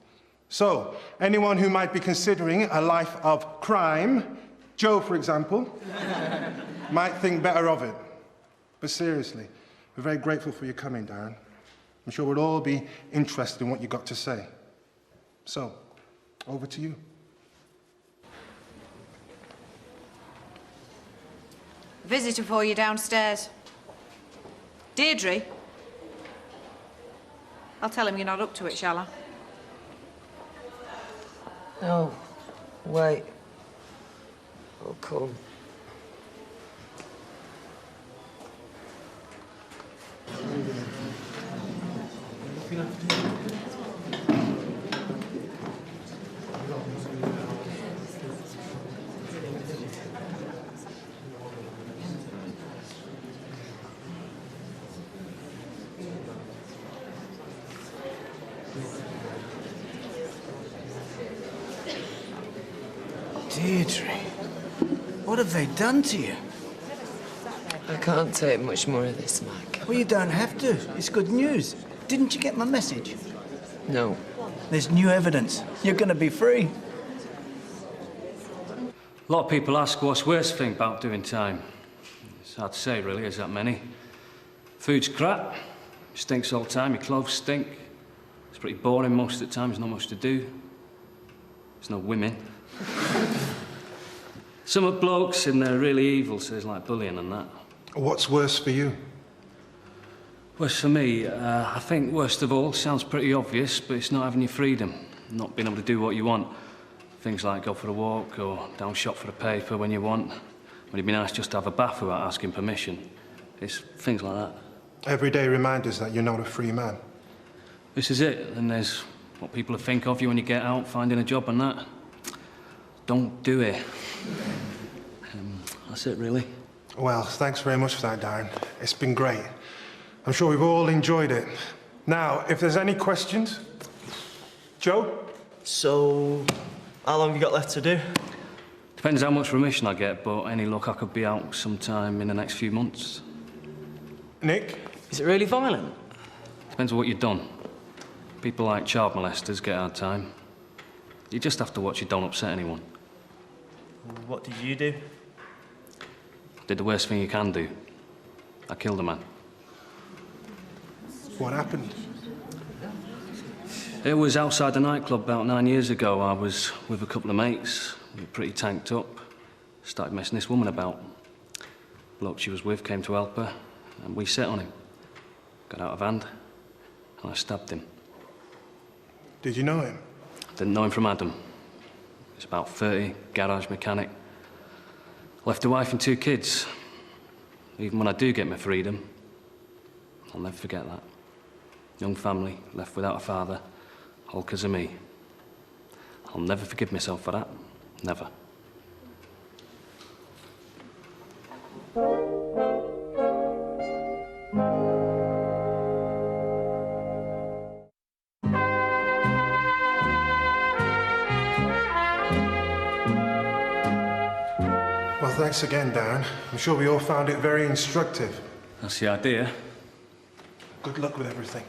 So, anyone who might be considering a life of crime, Joe, for example, might think better of it. But seriously, we're very grateful for your coming, Darren. I'm sure we'll all be interested in what you've got to say. So, over to you. Visitor for you downstairs. Deirdre? I'll tell him you're not up to it, shall I? No, wait. I'll come. Deirdre, what have they done to you? I can't take much more of this, Mike. Well, you don't have to. It's good news. Didn't you get my message? No. There's new evidence. You're going to be free. A lot of people ask what's the worst thing about doing time. It's hard to say, really, there's that many. Food's crap. Stinks all the time. Your clothes stink. It's pretty boring most of the time. There's not much to do. There's no women. Some of blokes in there really evil, so it's like bullying and that. What's worse for you? Worst for me, I think worst of all, sounds pretty obvious, but it's not having your freedom. Not being able to do what you want. Things like go for a walk or down shop for a paper when you want. When it'd be nice just to have a bath without asking permission. It's things like that. Everyday reminders that you're not a free man. This is it, and there's what people think of you when you get out, finding a job and that. Don't do it. That's it, really. Well, thanks very much for that, Darren. It's been great. I'm sure we've all enjoyed it. Now, if there's any questions... Joe? So, how long have you got left to do? Depends how much remission I get, but any luck I could be out sometime in the next few months. Nick? Is it really violent? Depends on what you've done. People like child molesters get hard time. You just have to watch you don't upset anyone. What did you do? Did the worst thing you can do. I killed a man. What happened? It was outside the nightclub about 9 years ago. I was with a couple of mates. We were pretty tanked up. Started messing this woman about. Bloke she was with came to help her, and we set on him. Got out of hand, and I stabbed him. Did you know him? Didn't know him from Adam. He's about 30, garage mechanic. Left a wife and 2 kids. Even when I do get my freedom, I'll never forget that. Young family, left without a father, all 'cause of me. I'll never forgive myself for that. Never. Well, thanks again, Darren. I'm sure we all found it very instructive. That's the idea. Good luck with everything.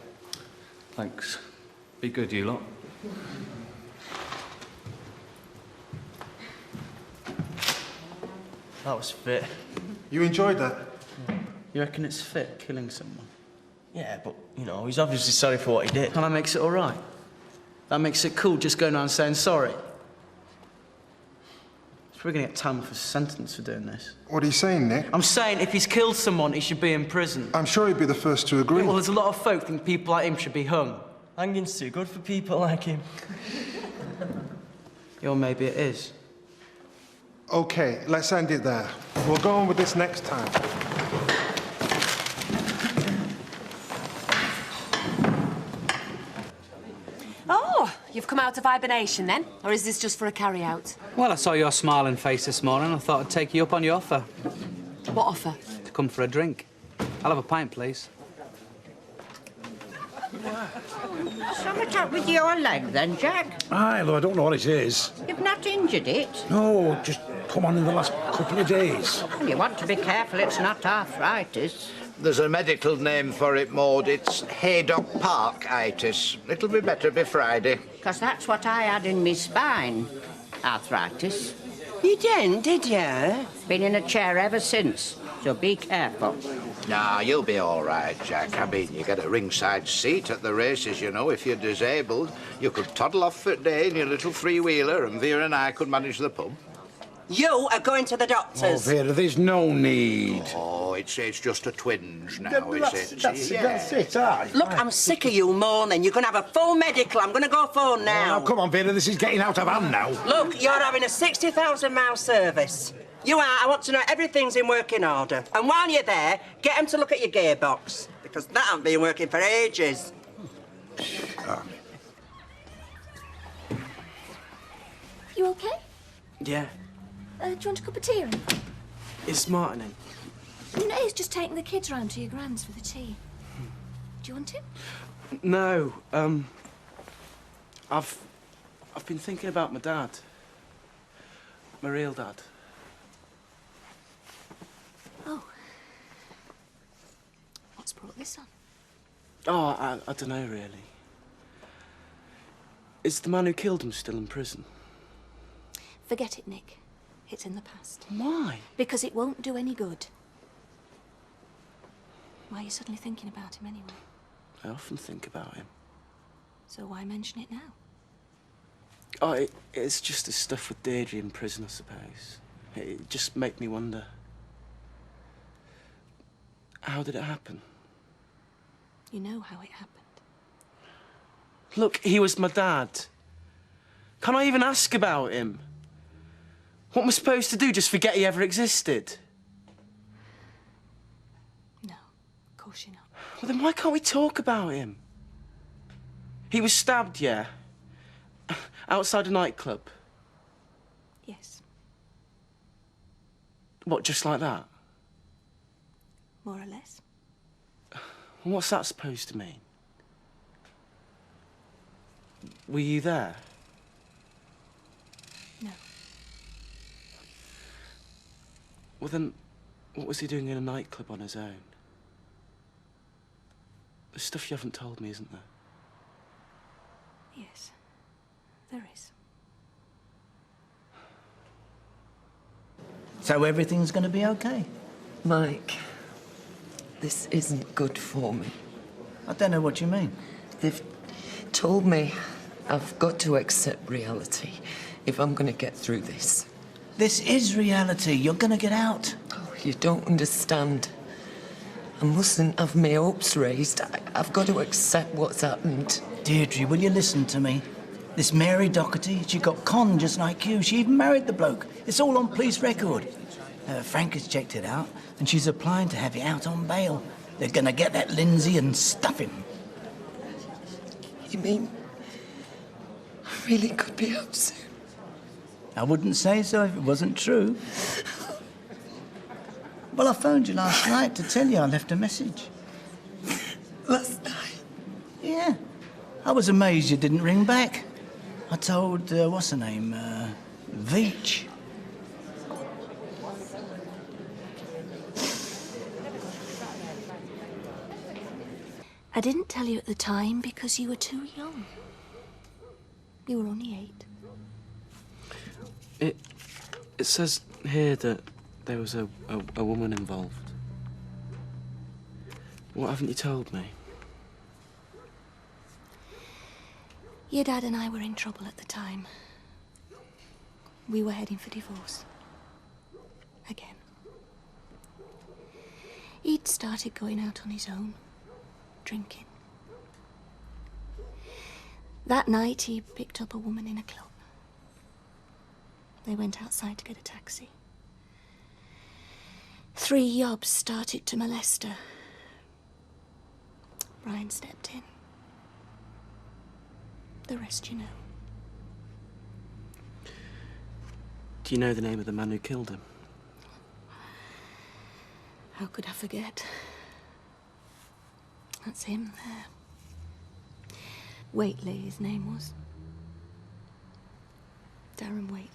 Thanks. Be good, you lot. That was fit. You enjoyed that? You reckon it's fit, killing someone? Yeah, but, you know, he's obviously sorry for what he did. And that makes it all right. That makes it cool just going around saying sorry. He's probably going to get time off his sentence for doing this. What are you saying, Nick? I'm saying if he's killed someone, he should be in prison. I'm sure he'd be the first to agree. Yeah, well, there's a lot of folk think people like him should be hung. Hanging's too good for people like him. Or maybe it is. OK, let's end it there. We'll go on with this next time. Oh, you've come out of hibernation then? Or is this just for a carry-out? Well, I saw your smiling face this morning. I thought I'd take you up on your offer. What offer? To come for a drink. I'll have a pint, please. Something up with your leg then, Jack? Aye, though I don't know what it is. You've not injured it? No, just come on in the last couple of days. Well, you want to be careful it's not arthritis. There's a medical name for it, Maud. It's Haydock Park-itis. It'll be better by Friday. Because that's what I had in my spine. Arthritis. You didn't, did you? Been in a chair ever since, so be careful. Nah, you'll be all right, Jack. I mean, you get a ringside seat at the races, you know, if you're disabled. You could toddle off for a day in your little three-wheeler, and Vera and I could manage the pub. You are going to the doctors. Oh, Vera, there's no need. Oh, it's just a twinge now, is it? That's it, aye. Look, I'm sick of you moaning. You're going to have a full medical. I'm going to go phone now. Oh, come on, Vera, this is getting out of hand now. Look, you're having a 60,000-mile service. You are. I want to know everything's in working order. And while you're there, get them to look at your gearbox, because that hasn't been working for ages. You okay? Yeah. Do you want a cup of tea? Is Martin in? No, he's just taking the kids round to your grand's for the tea. Do you want him? No, I've been thinking about my dad. My real dad. Oh. What's brought this on? Oh, I don't know, really. Is the man who killed him still in prison? Forget it, Nick. It's in the past. Why? Because it won't do any good. Why are you suddenly thinking about him anyway? I often think about him. So why mention it now? Oh, it's just the stuff with Deirdre in prison, I suppose. It just made me wonder. How did it happen? You know how it happened. Look, he was my dad. Can't I even ask about him? What am I supposed to do, just forget he ever existed? No, of course you're not. Well, then why can't we talk about him? He was stabbed, yeah? Outside a nightclub. Yes. What, just like that? More or less. What's that supposed to mean? Were you there? No. Well, then, what was he doing in a nightclub on his own? There's stuff you haven't told me, isn't there? Yes, there is. So everything's going to be okay? Mike, this isn't good for me. I don't know what you mean. They've told me I've got to accept reality if I'm going to get through this. This is reality. You're going to get out. Oh, you don't understand. I mustn't have my hopes raised. I've got to accept what's happened. Deirdre, will you listen to me? This Mary Doherty, she got conned just like you. She even married the bloke. It's all on police record. Frank has checked it out, and she's applying to have you out on bail. They're going to get that Lindsay and stuff him. You mean I really could be out soon? I wouldn't say so if it wasn't true. Well, I phoned you last night to tell you I left a message. Last night? Yeah. I was amazed you didn't ring back. I told, what's her name, Veach. I didn't tell you at the time because you were too young. You were only 8. It says here that there was a woman involved. What haven't you told me? Your dad and I were in trouble at the time. We were heading for divorce. Again. He'd started going out on his own, drinking. That night, he picked up a woman in a club. They went outside to get a taxi. 3 yobs started to molest her. Brian stepped in. The rest you know. Do you know the name of the man who killed him? How could I forget? That's him there. Waitley, his name was. Darren Waitley.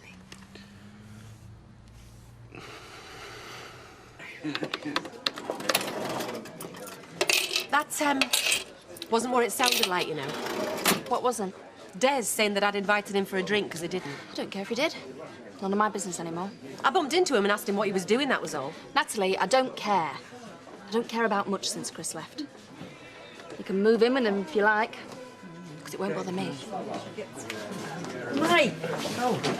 That, wasn't what it sounded like, you know. What wasn't? Des saying that I'd invited him for a drink because he didn't. I don't care if he did. None of my business anymore. I bumped into him and asked him what he was doing, that was all. Natalie, I don't care. I don't care about much since Chris left. You can move in with him if you like, because it won't bother me. Mike,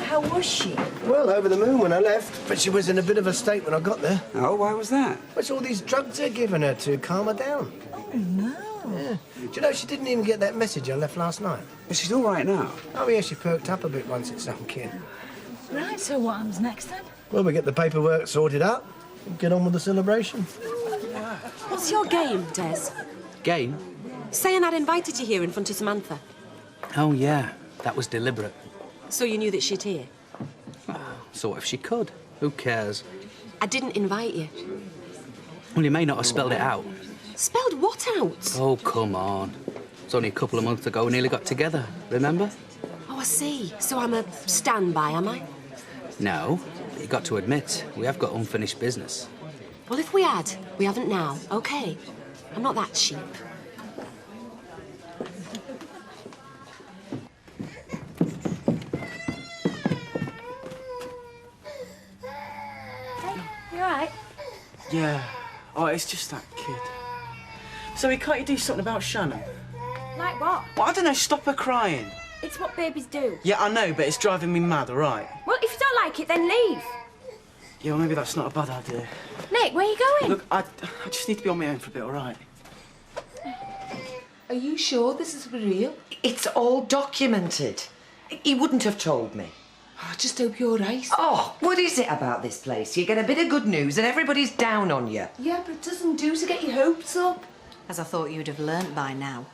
how was she? Well, over the moon when I left, but she was in a bit of a state when I got there. Oh, why was that? What's all these drugs they're giving her to calm her down? Oh, no. Yeah. Do you know she didn't even get that message I left last night? But she's all right now. Oh, yeah, she perked up a bit once it sunk in. Right, so what happens next then? Well, we get the paperwork sorted out and get on with the celebration. What's your game, Des? Game? Saying I'd invited you here in front of Samantha. Oh, yeah. That was deliberate. So you knew that she'd hear? So what if she could? Who cares? I didn't invite you. Well, you may not have spelled it out. Spelled what out? Oh, come on. It's only a couple of months ago we nearly got together, remember? Oh, I see. So I'm a standby, am I? No. You got to admit, we have got unfinished business. Well, if we had, we haven't now, OK? I'm not that cheap. You all right? Yeah. Oh, it's just that kid. So, can't you do something about Shannon? Like what? Well, I don't know, stop her crying. It's what babies do. Yeah, I know, but it's driving me mad, all right? Well, if you don't like it, then leave. Yeah, well, maybe that's not a bad idea. Nick, where are you going? Look, I just need to be on my own for a bit, all right? Are you sure this is real? It's all documented. He wouldn't have told me. I just hope you're right. Oh, what is it about this place? You get a bit of good news and everybody's down on you. Yeah, but it doesn't do to get your hopes up. As I thought you'd have learnt by now.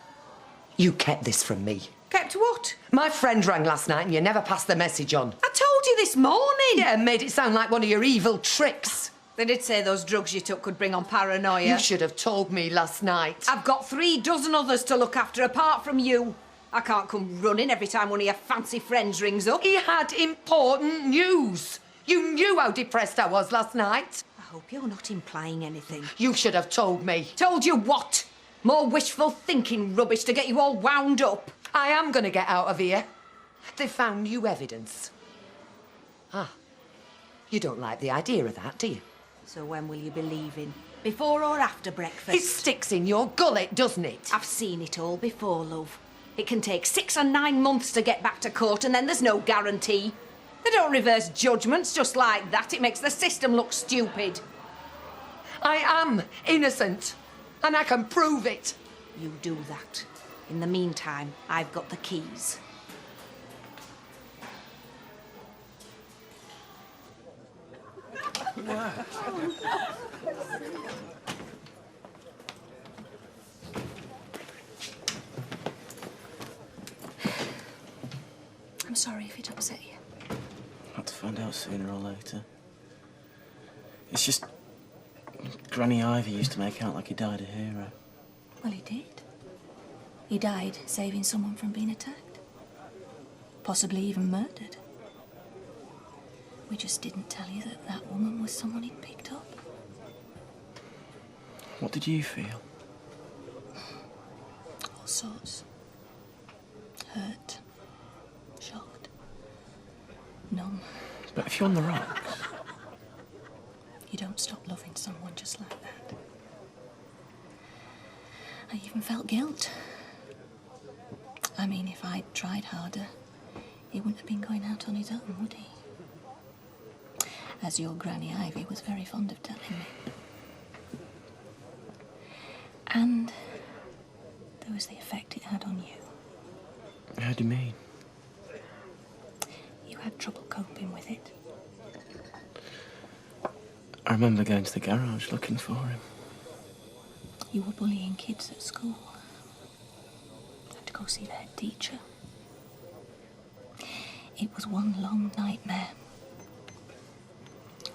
You kept this from me. Kept what? My friend rang last night and you never passed the message on. I told you this morning. Yeah, and made it sound like one of your evil tricks. They did say those drugs you took could bring on paranoia. You should have told me last night. I've got 3 dozen others to look after apart from you. I can't come running every time one of your fancy friends rings up. He had important news. You knew how depressed I was last night. I hope you're not implying anything. You should have told me. Told you what? More wishful thinking rubbish to get you all wound up. I am going to get out of here. They found new evidence. Ah, you don't like the idea of that, do you? So when will you be leaving? Before or after breakfast? It sticks in your gullet, doesn't it? I've seen it all before, love. It can take 6 or 9 months to get back to court and then there's no guarantee. They don't reverse judgments just like that. It makes the system look stupid. I am innocent and I can prove it. You do that. In the meantime, I've got the keys. I'm sorry if it upset you. I'll have to find out sooner or later. It's just... Granny Ivy used to make out like he died a hero. Well, he did. He died saving someone from being attacked. Possibly even murdered. We just didn't tell you that that woman was someone he'd picked up. What did you feel? All sorts. Hurt. Shocked. Numb. But if you're on the rocks... You don't stop loving someone just like that. I even felt guilt. I mean, if I'd tried harder, he wouldn't have been going out on his own, would he? As your Granny Ivy was very fond of telling me. And there was the effect it had on you. How do you mean? You had trouble coping with it. I remember going to the garage looking for him. You were bullying kids at school. Had to go see the head teacher. It was one long nightmare.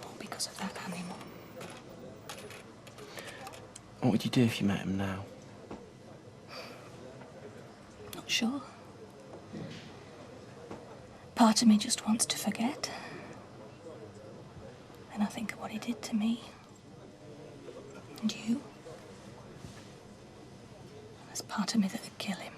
All because of that animal. What would you do if you met him now? Not sure. Part of me just wants to forget. And I think of what he did to me. And you. There's part of me that would kill him.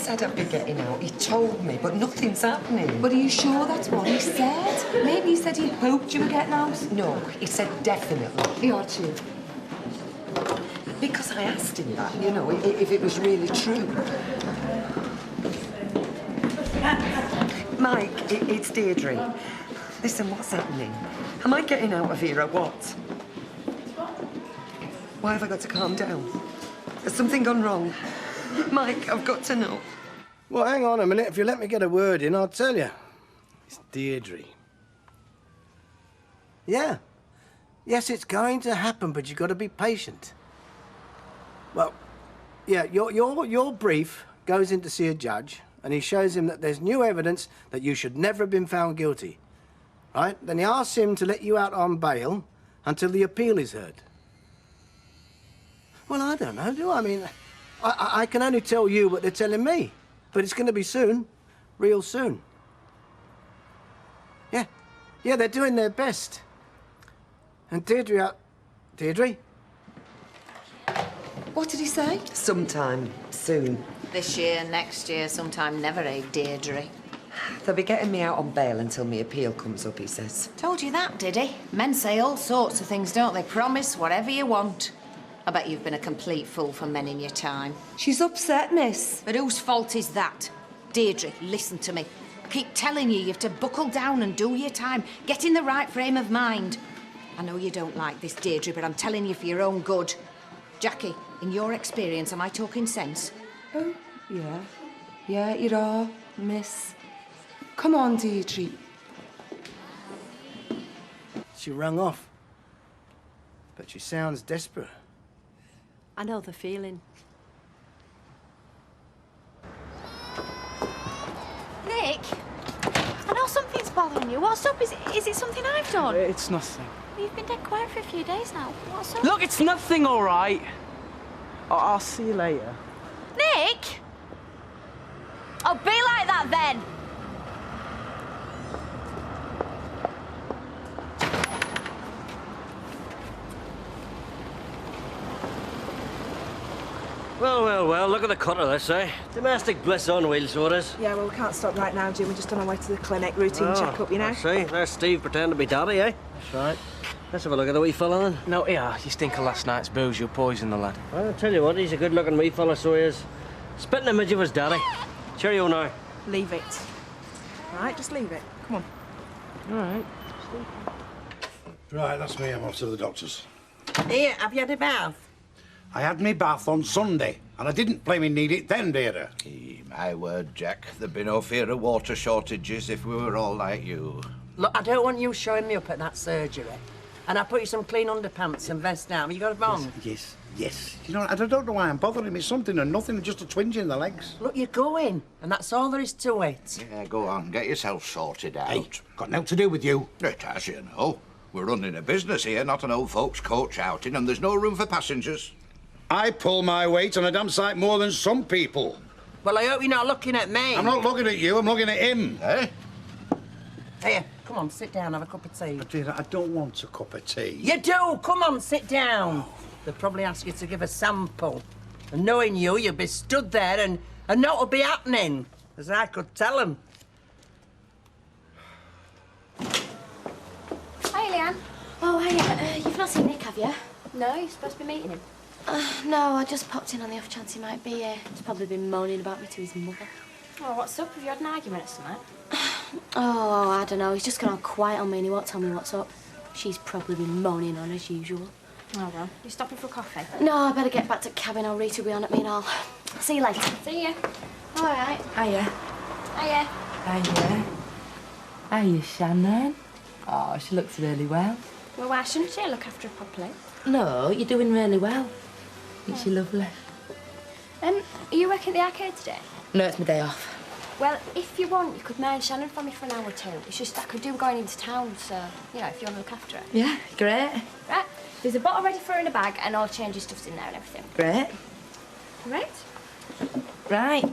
said I'd be getting out. He told me, but nothing's happening. But are you sure that's what he said? Maybe he said he hoped you were getting out. No, he said definitely. He ought you. Because I asked him that, you know, if it was really true. Mike, it's Deirdre. Listen, what's happening? Am I getting out of here or what? Why have I got to calm down? Has something gone wrong? Mike, I've got to know. Well, hang on a minute. If you let me get a word in, I'll tell you. It's Deirdre. Yeah. Yes, it's going to happen, but you've got to be patient. Well, yeah, your brief goes in to see a judge, and he shows him that there's new evidence that you should never have been found guilty. Right? Then he asks him to let you out on bail until the appeal is heard. Well, I don't know, do I? I mean, I can only tell you what they're telling me. But it's going to be soon. Real soon. Yeah. Yeah, they're doing their best. And Deirdre... Deirdre? What did he say? Sometime soon. This year, next year, sometime never, eh, Deirdre? They'll be getting me out on bail until my appeal comes up, he says. Told you that, did he? Men say all sorts of things, don't they? Promise whatever you want. I bet you've been a complete fool for men in your time. She's upset, miss. But whose fault is that? Deirdre, listen to me. I keep telling you, you have to buckle down and do your time. Get in the right frame of mind. I know you don't like this, Deirdre, but I'm telling you for your own good. Jackie, in your experience, am I talking sense? Oh, yeah. Yeah, you are, miss. Come on, Deirdre. She rung off. But she sounds desperate. I know the feeling. Nick, I know something's bothering you. What's up? Is it something I've done? It's nothing. You've been dead quiet for a few days now. What's up? Look, it's nothing, all right. I'll see you later. Nick! Oh, be like that then. Well, look at the cut of this, eh? Domestic bliss on wheels, so it is. Yeah, well, we can't stop right now, Jim. We're just on our way to the clinic. Routine checkup, you know? I see. There's Steve pretending to be daddy, eh? That's right. Let's have a look at the wee fella, then. No, yeah, you stink of last night's booze. You'll poison the lad. Well, I'll tell you what, he's a good-looking wee fella, so he is. Spitting image of his daddy. Cheerio now. Leave it. All right, just leave it. Come on. All right. Right, that's me. I'm off to the doctor's. Here, have you had a bath? I had me bath on Sunday, and I didn't flaming need it then, Deirdre. My word, Jack, there'd be no fear of water shortages if we were all like you. Look, I don't want you showing me up at that surgery. And I put you some clean underpants and vest down. You got a bomb? Yes. You know, I don't know why I'm bothering. It's something or nothing, just a twinge in the legs. Look, you're going, and that's all there is to it. Yeah, go on, get yourself sorted out. Hey, got nothing to do with you. It has, you know. We're running a business here, not an old folks' coach outing, and there's no room for passengers. I pull my weight on a damn sight more than some people. Well, I hope you're not looking at me. I'm not looking at you, I'm looking at him. Eh? Here, come on, sit down, have a cup of tea. Deirdre, I don't want a cup of tea. You do! Come on, sit down. They'll probably ask you to give a sample. And knowing you, you'll be stood there and naught will be happening, as I could tell them. Hi, Leanne. Oh, hey, you've not seen Nick, have you? No, you're supposed to be meeting him. No, I just popped in on the off chance he might be here. He's probably been moaning about me to his mother. Oh, what's up? Have you had an argument or something? Oh, I don't know. He's just gone all quiet on me and he won't tell me what's up. She's probably been moaning on as usual. Oh, well. You stopping for a coffee? No, I better get back to cabin or Rita will be on at me and all. See you later. See ya. All right. Hiya. Hiya. Hiya. Hiya, Shannon. Oh, she looks really well. Well, why shouldn't she look after her properly? No, you're doing really well. Isn't she lovely? Are you working at the arcade today? No, it's my day off. Well, if you want, you could marry Shannon for me for an hour or two. It's just I could do going into town, so, you know, if you want to look after her. Yeah, great. Right. There's a bottle ready for her in a bag and all change your stuff's in there and everything. Great. Right? Right.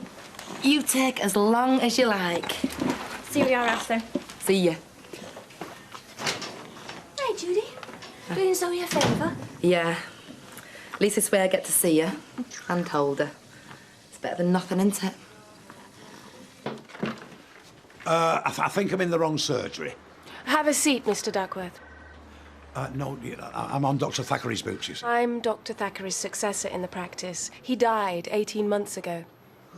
You take as long as you like. See you at your house then. See ya. Hey, Judy. Doing Zoe a favour? Yeah. At least this way I get to see her and hold her. It's better than nothing, isn't it? I think I'm in the wrong surgery. Have a seat, Mr. Duckworth. No, I'm on Dr. Thackeray's books, you see. I'm Dr. Thackeray's successor in the practice. He died 18 months ago.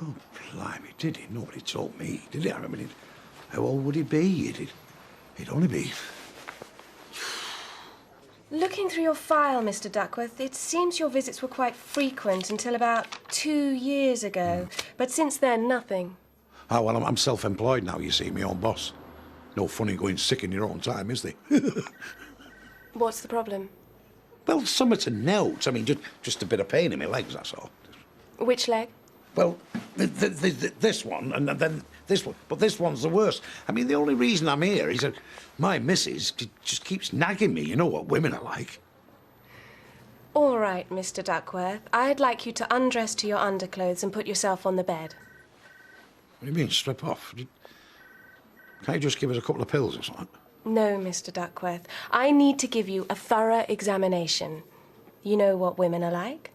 Oh, blimey, did he? Nobody told me, did he? I mean, how old would he be? He'd only be... Looking through your file, Mr. Duckworth, it seems your visits were quite frequent until about 2 years ago. But since then, nothing. Ah, well, I'm self-employed now, you see, my own boss. No funny going sick in your own time, is there? What's the problem? Well, something to note. I mean, just a bit of pain in my legs, that's all. Which leg? Well, this one, and then this one. But this one's the worst. I mean, the only reason I'm here is that my missus just keeps nagging me. You know what women are like. All right, Mr. Duckworth. I'd like you to undress to your underclothes and put yourself on the bed. What do you mean, strip off? Can't you just give us a couple of pills or something? No, Mr. Duckworth. I need to give you a thorough examination. You know what women are like?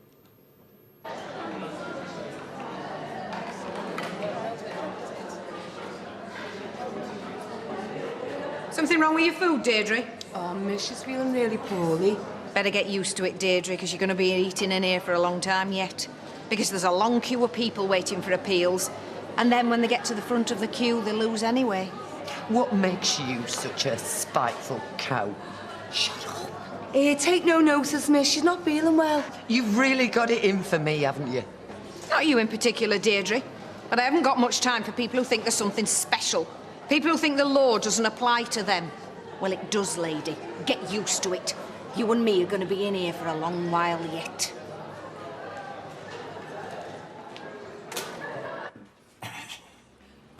Something wrong with your food, Deirdre? Oh, miss, she's feeling really poorly. Better get used to it, Deirdre, because you're going to be eating in here for a long time yet. Because there's a long queue of people waiting for appeals, and then when they get to the front of the queue, they lose anyway. What makes you such a spiteful cow? Shut up. Here, take no notice, miss. She's not feeling well. You've really got it in for me, haven't you? Not you in particular, Deirdre. But I haven't got much time for people who think there's something special. People who think the law doesn't apply to them. Well, it does, lady. Get used to it. You and me are going to be in here for a long while yet.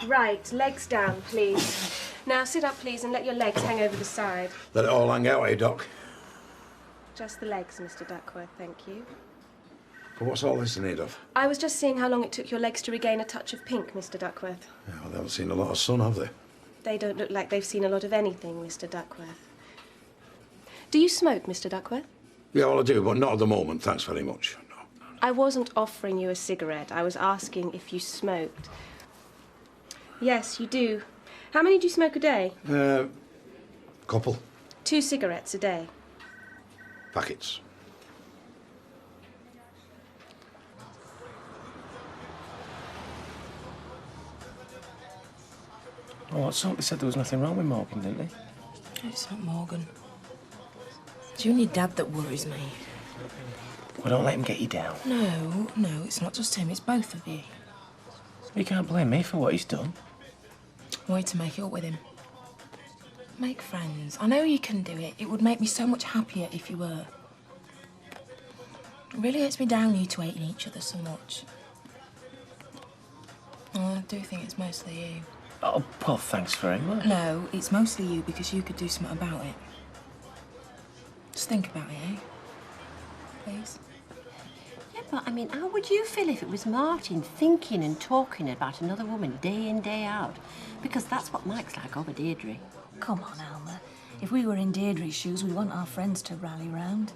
Right, legs down, please. Now sit up, please, and let your legs hang over the side. Let it all hang out, eh, Doc? Just the legs, Mr. Duckworth, thank you. But what's all this in need of? I was just seeing how long it took your legs to regain a touch of pink, Mr. Duckworth. Yeah, well, they haven't seen a lot of sun, have they? They don't look like they've seen a lot of anything, Mr. Duckworth. Do you smoke, Mr. Duckworth? Yeah, well, I do, but not at the moment, thanks very much. I wasn't offering you a cigarette. I was asking if you smoked. Yes, you do. How many do you smoke a day? Couple. 2 cigarettes a day. Packets. Oh, I thought they said there was nothing wrong with Morgan, didn't they? It's not Morgan. It's you and your dad that worries me. Well, don't let him get you down. No, it's not just him, it's both of you. You can't blame me for what he's done. I want you to make it up with him. Make friends. I know you can do it. It would make me so much happier if you were. It really hurts me down you two hating each other so much. Oh, I do think it's mostly you. Oh, well, thanks very much. No, it's mostly you because you could do something about it. Just think about it, eh? Please? Yeah, but I mean, how would you feel if it was Martin thinking and talking about another woman day in, day out? Because that's what Mike's like over Deirdre. Come on, Alma. If we were in Deirdre's shoes, we want our friends to rally round.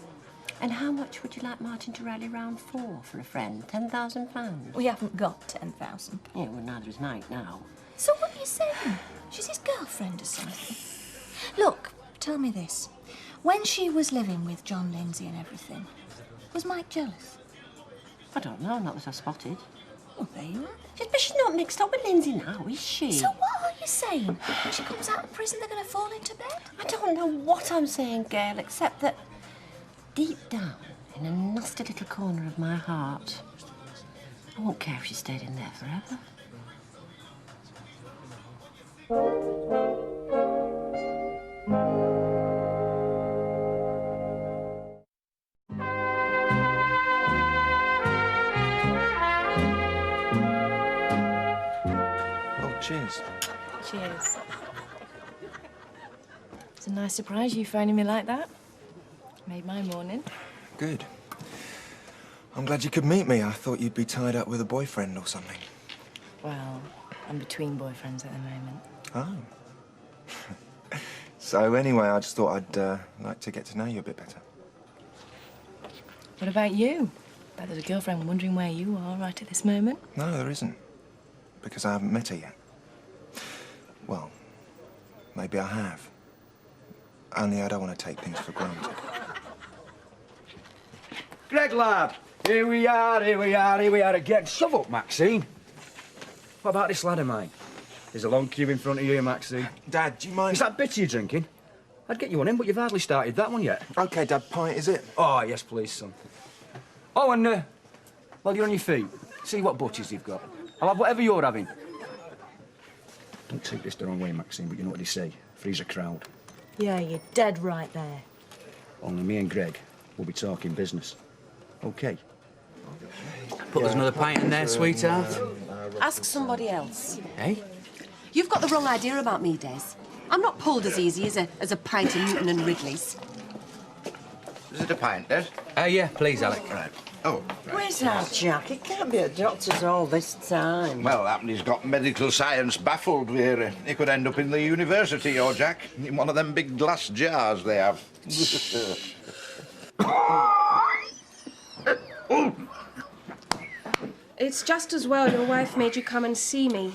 And how much would you like Martin to rally round for a friend? £10,000? We haven't got 10,000. Yeah, well, neither is Mike now. So what are you saying? She's his girlfriend or something? Look, tell me this. When she was living with John Lindsay and everything, was Mike jealous? I don't know, not that I spotted. Well, there you are. But she's not mixed up with Lindsay now, is she? So what are you saying? When she comes out of prison, they're going to fall into bed? I don't know what I'm saying, Gail, except that deep down, in a nasty little corner of my heart, I won't care if she stayed in there forever. Oh, cheers. Cheers. It's a nice surprise you phoning me like that. Made my morning. Good. I'm glad you could meet me. I thought you'd be tied up with a boyfriend or something. Well, I'm between boyfriends at the moment. Oh. So anyway, I just thought I'd like to get to know you a bit better. What about you? Bet there's a girlfriend wondering where you are right at this moment. No, there isn't. Because I haven't met her yet. Well, maybe I have. Only I don't want to take things for granted. Greg, lad, here we are again. Shove up, Maxine. What about this lad of mine? There's a long queue in front of you, Maxine. Dad, do you mind... Is that bitter you're drinking? I'd get you one in, but you've hardly started that one yet. OK, Dad, pint, is it? Oh, yes, please, son. Oh, and, while you're on your feet, see what butchers you've got. I'll have whatever you're having. Don't take this the wrong way, Maxine, but you know what they say. Freeze a crowd. Yeah, you're dead right there. Only me and Greg will be talking business. OK? Put us another pint in there, sweetheart. Ask somebody else. Hey? You've got the wrong idea about me, Des. I'm not pulled as easy as a pint of Newton and Ridley's. Is it a pint, Des? Yeah, please, Alec. Right. Oh, right. Where's our Jack? He can't be at doctor's all this time. Well, he's got medical science baffled. He could end up in the university, your Jack, in one of them big glass jars they have. It's just as well your wife made you come and see me.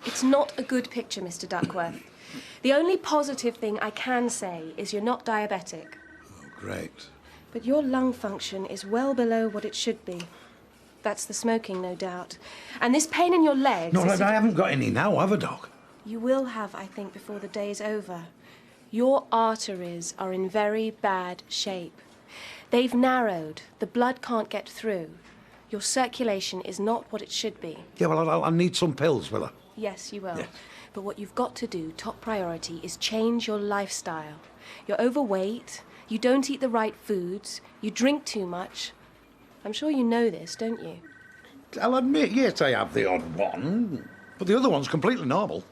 It's not a good picture, Mr. Duckworth. The only positive thing I can say is you're not diabetic. Oh, great. But your lung function is well below what it should be. That's the smoking, no doubt. And this pain in your legs... No, I haven't got any now, have I, Doc? You will have, I think, before the day's over. Your arteries are in very bad shape. They've narrowed. The blood can't get through. Your circulation is not what it should be. Yeah, well, I'll need some pills, will I? Yes, you will. Yes. But what you've got to do, top priority, is change your lifestyle. You're overweight, you don't eat the right foods, you drink too much. I'm sure you know this, don't you? I'll admit, yes, I have the odd one, but the other one's completely normal.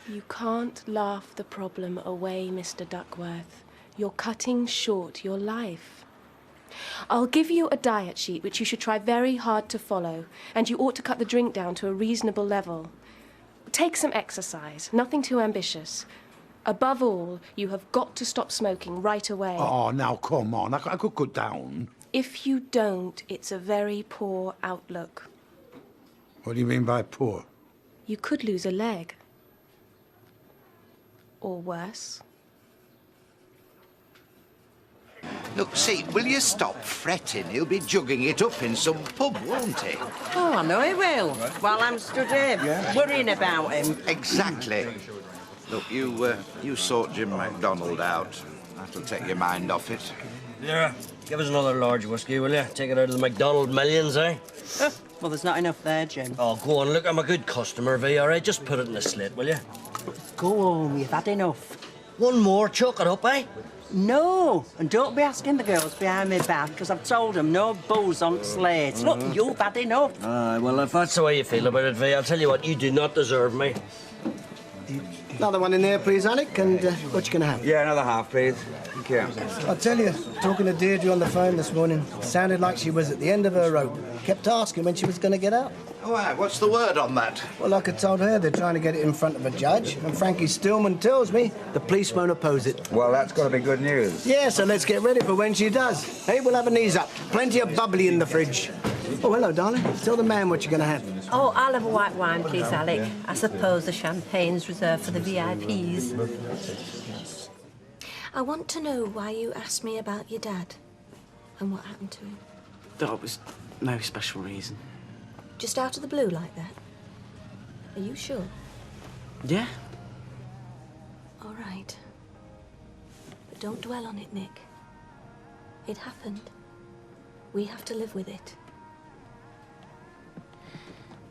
You can't laugh the problem away, Mr. Duckworth. You're cutting short your life. I'll give you a diet sheet which you should try very hard to follow, and you ought to cut the drink down to a reasonable level. Take some exercise, nothing too ambitious. Above all, you have got to stop smoking right away. Oh, now, come on. I could cut down. If you don't, it's a very poor outlook. What do you mean by poor? You could lose a leg. Or worse. Look, see, will you stop fretting? He'll be jugging it up in some pub, won't he? Oh, I know he will. While I'm stood here, worrying about him. Exactly. Look, you sort Jim MacDonald out. That'll take your mind off it. Yeah. Give us another large whiskey, will you? Take it out of the MacDonald millions, eh? Well, there's not enough there, Jim. Oh, go on, look, I'm a good customer, V, all right? Just put it in the slit, will you? Go home, you've had enough. One more, chuck it up, eh? No, and don't be asking the girls behind my back, because I've told them no booze on slate. Look, you've had enough. Well, if that's the way you feel about it, V, I'll tell you what, you do not deserve me. Another one in there, please, Alec, and what you gonna have? Yeah, another half, please. Thank you. I'll tell you, talking to Deirdre on the phone this morning, sounded like she was at the end of her rope. Kept asking when she was going to get out. Why, what's the word on that? Well, like I told her, they're trying to get it in front of a judge, and Frankie Stillman tells me the police won't oppose it. Well, that's got to be good news. Yeah, so let's get ready for when she does. Hey, we'll have a knees up. Plenty of bubbly in the fridge. Oh, hello, darling. Tell the man what you're going to have. Oh, I'll have a white wine, please, Alec. I suppose the champagne's reserved for the VIPs. I want to know why you asked me about your dad and what happened to him. There was no special reason. Just out of the blue like that? Are you sure? Yeah? All right. But don't dwell on it, Nick. It happened. We have to live with it.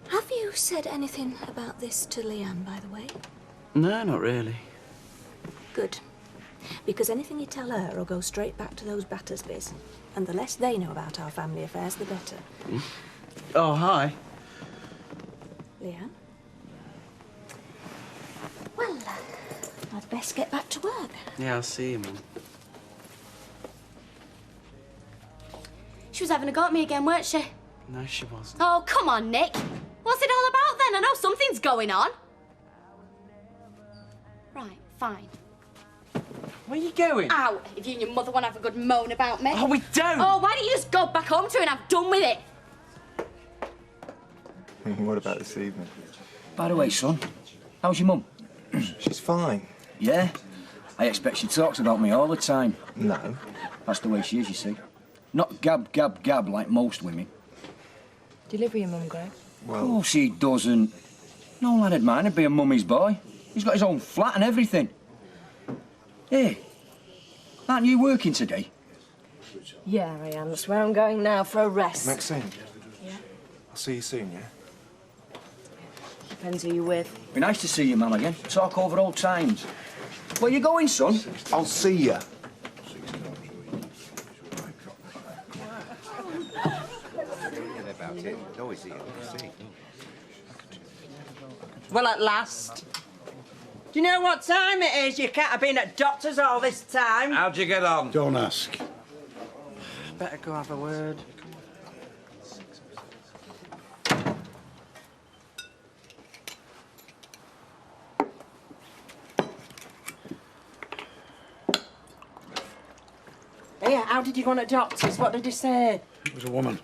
Have you said anything about this to Leanne, by the way? No, not really. Good. Because anything you tell her will go straight back to those Battersbys. And the less they know about our family affairs, the better. Oh, hi. Leanne? Well, I'd best get back to work. Yeah, I'll see you, Mum. She was having a go at me again, weren't she? No, she wasn't. Oh, come on, Nick. What's it all about then? I know something's going on. Right, fine. Where are you going? Out, if you and your mother want to have a good moan about me. Oh, we don't! Oh, why don't you just go back home to her and have done with it? What about this evening? By the way, son, How's your mum? She's fine. Yeah? I expect she talks about me all the time. No. That's the way she is, you see. Not gab, gab, gab like most women. Do you live with your mum, Greg? Well... Of course he doesn't. No lad of mine would be a mummy's boy. He's got his own flat and everything. Hey, aren't you working today? Yeah, I am. That's where I'm going now for a rest. Maxine. Yeah? I'll see you soon, yeah? Depends who you're with. Be nice to see you, Mum, again. Talk over old times. Where you going, son? I'll see you. Well, at last. Do you know what time it is? You can't have been at doctor's all this time. How'd you get on? Don't ask. Better go have a word. Here, how did you go on at doctor's? What did he say? It was a woman.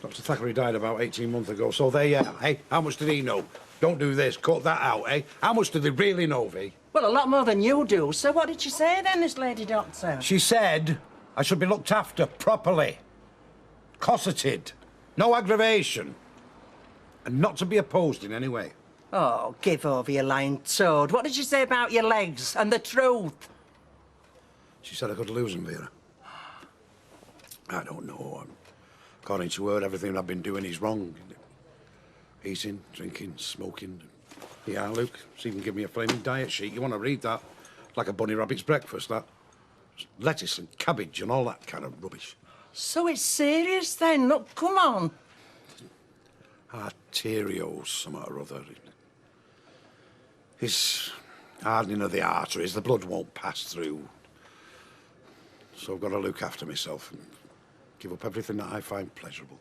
Dr. Thackeray died about 18 months ago, so they, hey, how much did he know? Don't do this, cut that out, eh? How much do they really know, V? Well, a lot more than you do. So what did she say then, this lady doctor? She said I should be looked after properly. Cosseted. No aggravation. And not to be opposed in any way. Oh, give over, you lying toad. What did she say about your legs and the truth? She said I could lose them, Vera. I don't know. According to her, everything I've been doing is wrong. Eating, drinking, smoking. Yeah, Luke, she even give me a flaming diet sheet. You want to read that? Like a bunny rabbit's breakfast, that. Lettuce and cabbage and all that kind of rubbish. So it's serious then? Look, come on. Arterios, something or other. It's hardening of the arteries. The blood won't pass through. So I've got to look after myself and give up everything that I find pleasurable.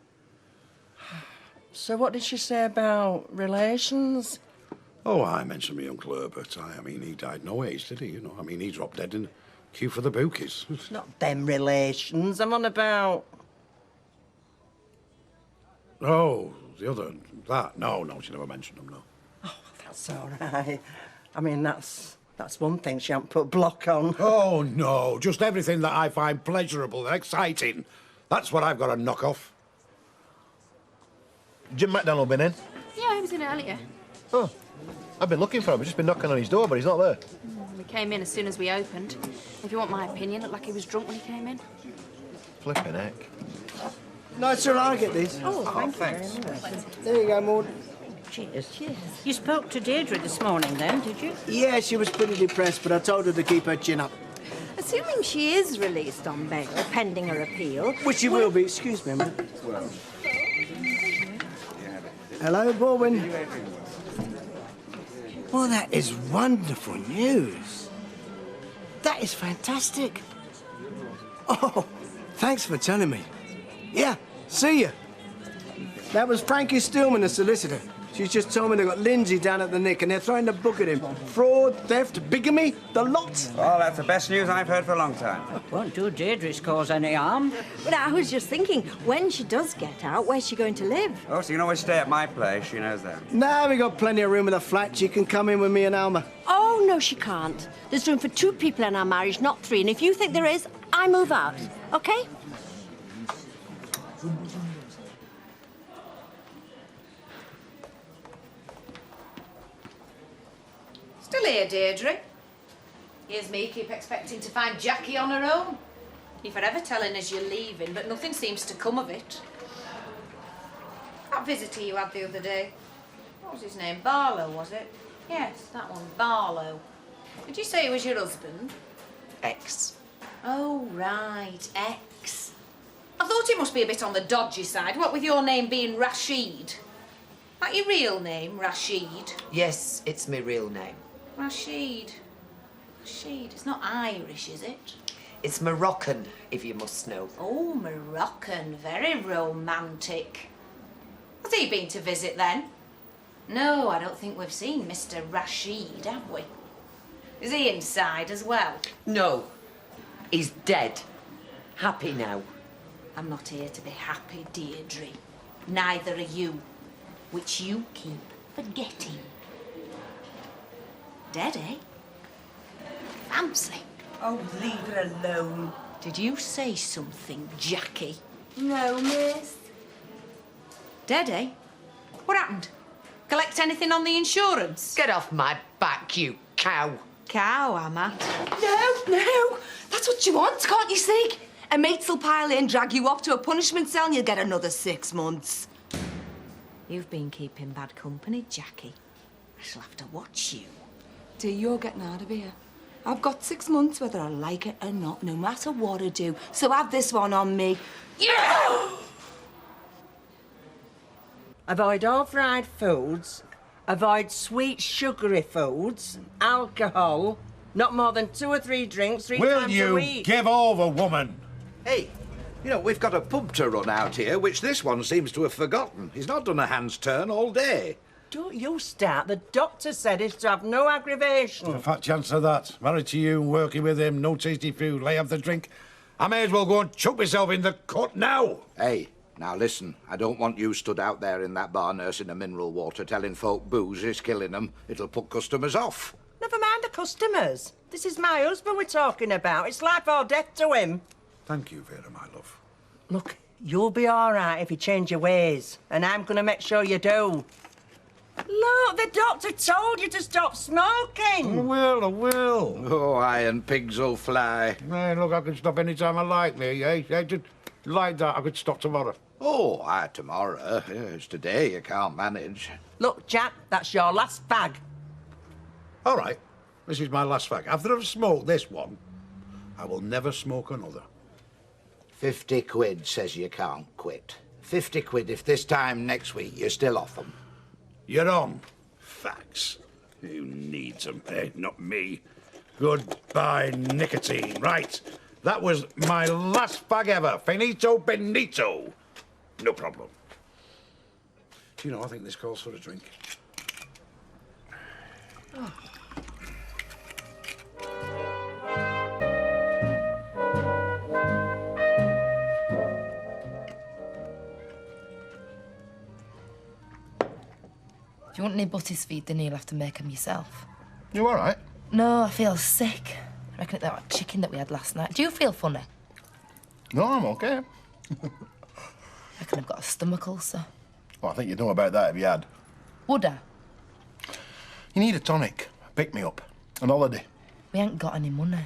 So what did she say about relations? Oh, I mentioned my Uncle Herbert. I mean, he died no age, did he? You know, I mean, he dropped dead in the queue for the bookies. Not them relations. I'm on about... Oh, the other, that. No, she never mentioned them, no. Oh, that's all right. I mean, that's one thing she hasn't put block on. Oh, no, just everything that I find pleasurable and exciting. That's what I've got to knock off. Jim McDonald been in? Yeah, he was in earlier. Oh, I've been looking for him. I've just been knocking on his door, but he's not there. We came in as soon as we opened. If you want my opinion, looked like he was drunk when he came in. Flipping heck. No, sir, I'll get these. Oh, thank you. There you go, Maud. Cheers. Cheers. You spoke to Deirdre this morning, then, did you? Yeah, she was pretty depressed, but I told her to keep her chin up. Assuming she is released on bail, pending her appeal... Which she will be. Excuse me a minute. Hello, Baldwin. Well, that is wonderful news. That is fantastic. Oh, thanks for telling me. Yeah, see you. That was Frankie Stillman, the solicitor. She's just told me they got Lindsay down at the Nick and they're throwing the book at him. Fraud, theft, bigamy, the lot. Well, that's the best news I've heard for a long time. Won't do Deirdre's cause any harm. But I was just thinking, when she does get out, where's she going to live? Oh, so you can always stay at my place. She knows that. Nah, we got plenty of room in the flat. She can come in with me and Alma. Oh, no, she can't. There's room for 2 people in our marriage, not 3. And if you think there is, I move out. OK? Still here, Deirdre? Here's me, keep expecting to find Jackie on her own. You're forever telling us you're leaving, but nothing seems to come of it. That visitor you had the other day, what was his name? Barlow, was it? Yes, that one, Barlow. Did you say he was your husband? Ex. Oh, right, ex. I thought it must be a bit on the dodgy side, what with your name being Rashid. That your real name, Rashid? Yes, it's my real name. Rashid. Rashid. It's not Irish, is it? It's Moroccan, if you must know. Oh, Moroccan. Very romantic. Has he been to visit, then? No, I don't think we've seen Mr. Rashid, have we? Is he inside as well? No. He's dead. Happy now. I'm not here to be happy, Deirdre. Neither are you. Which you keep forgetting. Dead, eh? Fancy. Oh, leave her alone. Did you say something, Jackie? No, miss. Dead, eh? What happened? Collect anything on the insurance? Get off my back, you cow. Cow, am I? No. That's what you want, can't you see? A mates'll pile in, drag you off to a punishment cell, and you'll get another 6 months. You've been keeping bad company, Jackie. I shall have to watch you. Dear, you're getting out of here. I've got 6 months whether I like it or not, no matter what I do. So have this one on me. Yeah! Avoid all fried foods. Avoid sweet, sugary foods. Alcohol. Not more than 2 or 3 drinks 3 Will times a you week. give over, woman? Hey, you know, we've got a pub to run out here, which this one seems to have forgotten. He's not done a hand's turn all day. Don't you start. The doctor said he's to have no aggravation. A fat chance of that. Married to you, working with him, no tasty food, lay off the drink. I may as well go and choke myself in the cut now. Hey, now listen, I don't want you stood out there in that bar nursing a mineral water telling folk booze is killing them. It'll put customers off. Never mind the customers. This is my husband we're talking about. It's life or death to him. Thank you, Vera, my love. Look, you'll be all right if you change your ways, and I'm going to make sure you do. Look, the doctor told you to stop smoking. I will. Oh, iron pigs will fly. Hey, look, I can stop any time I like, me, eh? Just like that, I could stop tomorrow. Oh, tomorrow. Yeah, it's today you can't manage. Look, Jack, that's your last fag. All right, this is my last fag. After I've smoked this one, I will never smoke another. 50 quid says you can't quit. 50 quid if this time next week you're still off them. You're on. Fags. Who needs them? Eh, not me. Goodbye, nicotine. Right. That was my last fag ever. Finito Benito. No problem. Do you know, I think this calls for a drink. Oh. Do you want any butties for your dinner? You'll have to make them yourself. You all right? No, I feel sick. I reckon it's that chicken that we had last night. Do you feel funny? No, I'm okay. I reckon I've got a stomach ulcer. Well, I think you'd know about that if you had. Would I? You need a tonic. Pick me up. An holiday. We ain't got any money.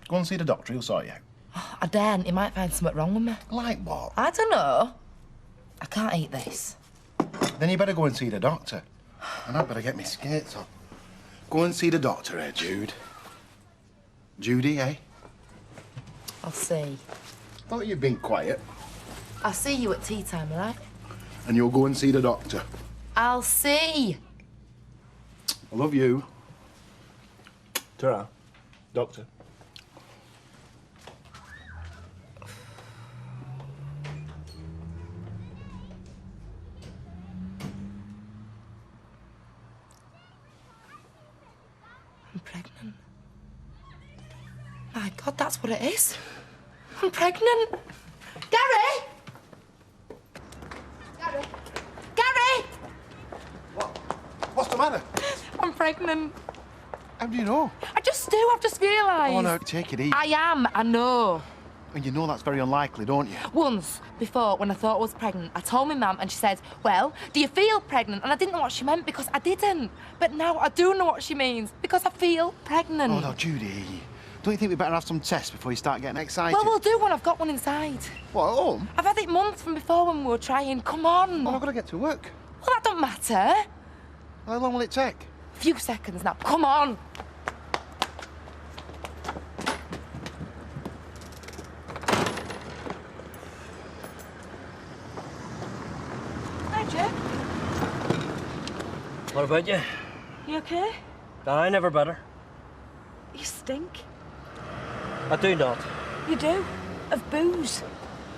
Go and see the doctor, he'll sort you out. Oh, I daren't. He might find something wrong with me. Like what? I don't know. I can't eat this. Then you better go and see the doctor. And I'd better get my skates on. Go and see the doctor, eh, Jude? Judy, eh? I'll see. Thought you'd been quiet. I'll see you at tea time, all right? And you'll go and see the doctor. I'll see. I love you. Ta-ra. Doctor. I'm pregnant. My God, that's what it is. I'm pregnant. Gary! Gary! Gary! What's the matter? I'm pregnant. How do you know? I just do. I've just realised. Oh, no, take it easy. I am. I know. And you know that's very unlikely, don't you? Once before, when I thought I was pregnant, I told my mum and she said, well, do you feel pregnant? And I didn't know what she meant because I didn't. But now I do know what she means because I feel pregnant. Oh, no, Judy. Don't you think we better have some tests before you start getting excited? Well, we'll do one. I've got one inside. What, at home? I've had it months from before when we were trying. Come on. Well, I've got to get to work. Well, that don't matter. How long will it take? A few seconds now. Come on. Hi, Jim. What about you? You okay? I never better. You stink. I do not. You do? Of booze.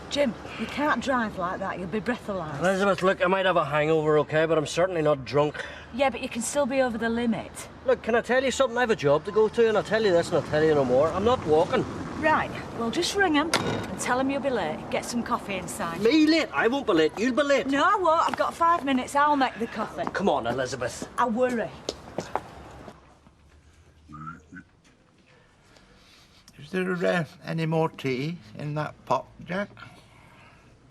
Jim, you can't drive like that. You'll be breathalyzed. Elizabeth, look, I might have a hangover, okay, but I'm certainly not drunk. Yeah, but you can still be over the limit. Look, can I tell you something? I have a job to go to, and I'll tell you this and I'll tell you no more. I'm not walking. Right. Well, just ring him and tell him you'll be late. Get some coffee inside. Me late? I won't be late. You'll be late. No, I won't. I've got 5 minutes. I'll make the coffee. Come on, Elizabeth. I worry. there any more tea in that pot, Jack?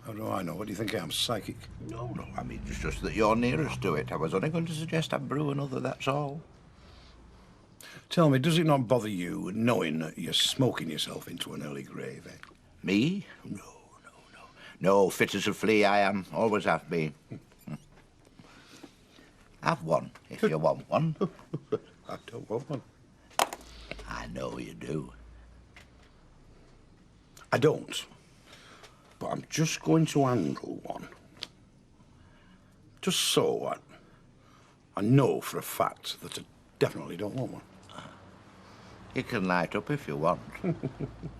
How do I know? What do you think I am, psychic? No, I mean, it's just that you're nearest to it. I was only going to suggest I brew another, that's all. Tell me, does it not bother you knowing that you're smoking yourself into an early grave, eh? Me? No, fit as a flea I am. Always have been. Have one, if you want one. I don't want one. I know you do. I don't. But I'm just going to handle one. Just so I know for a fact that I definitely don't want one. You can light up if you want.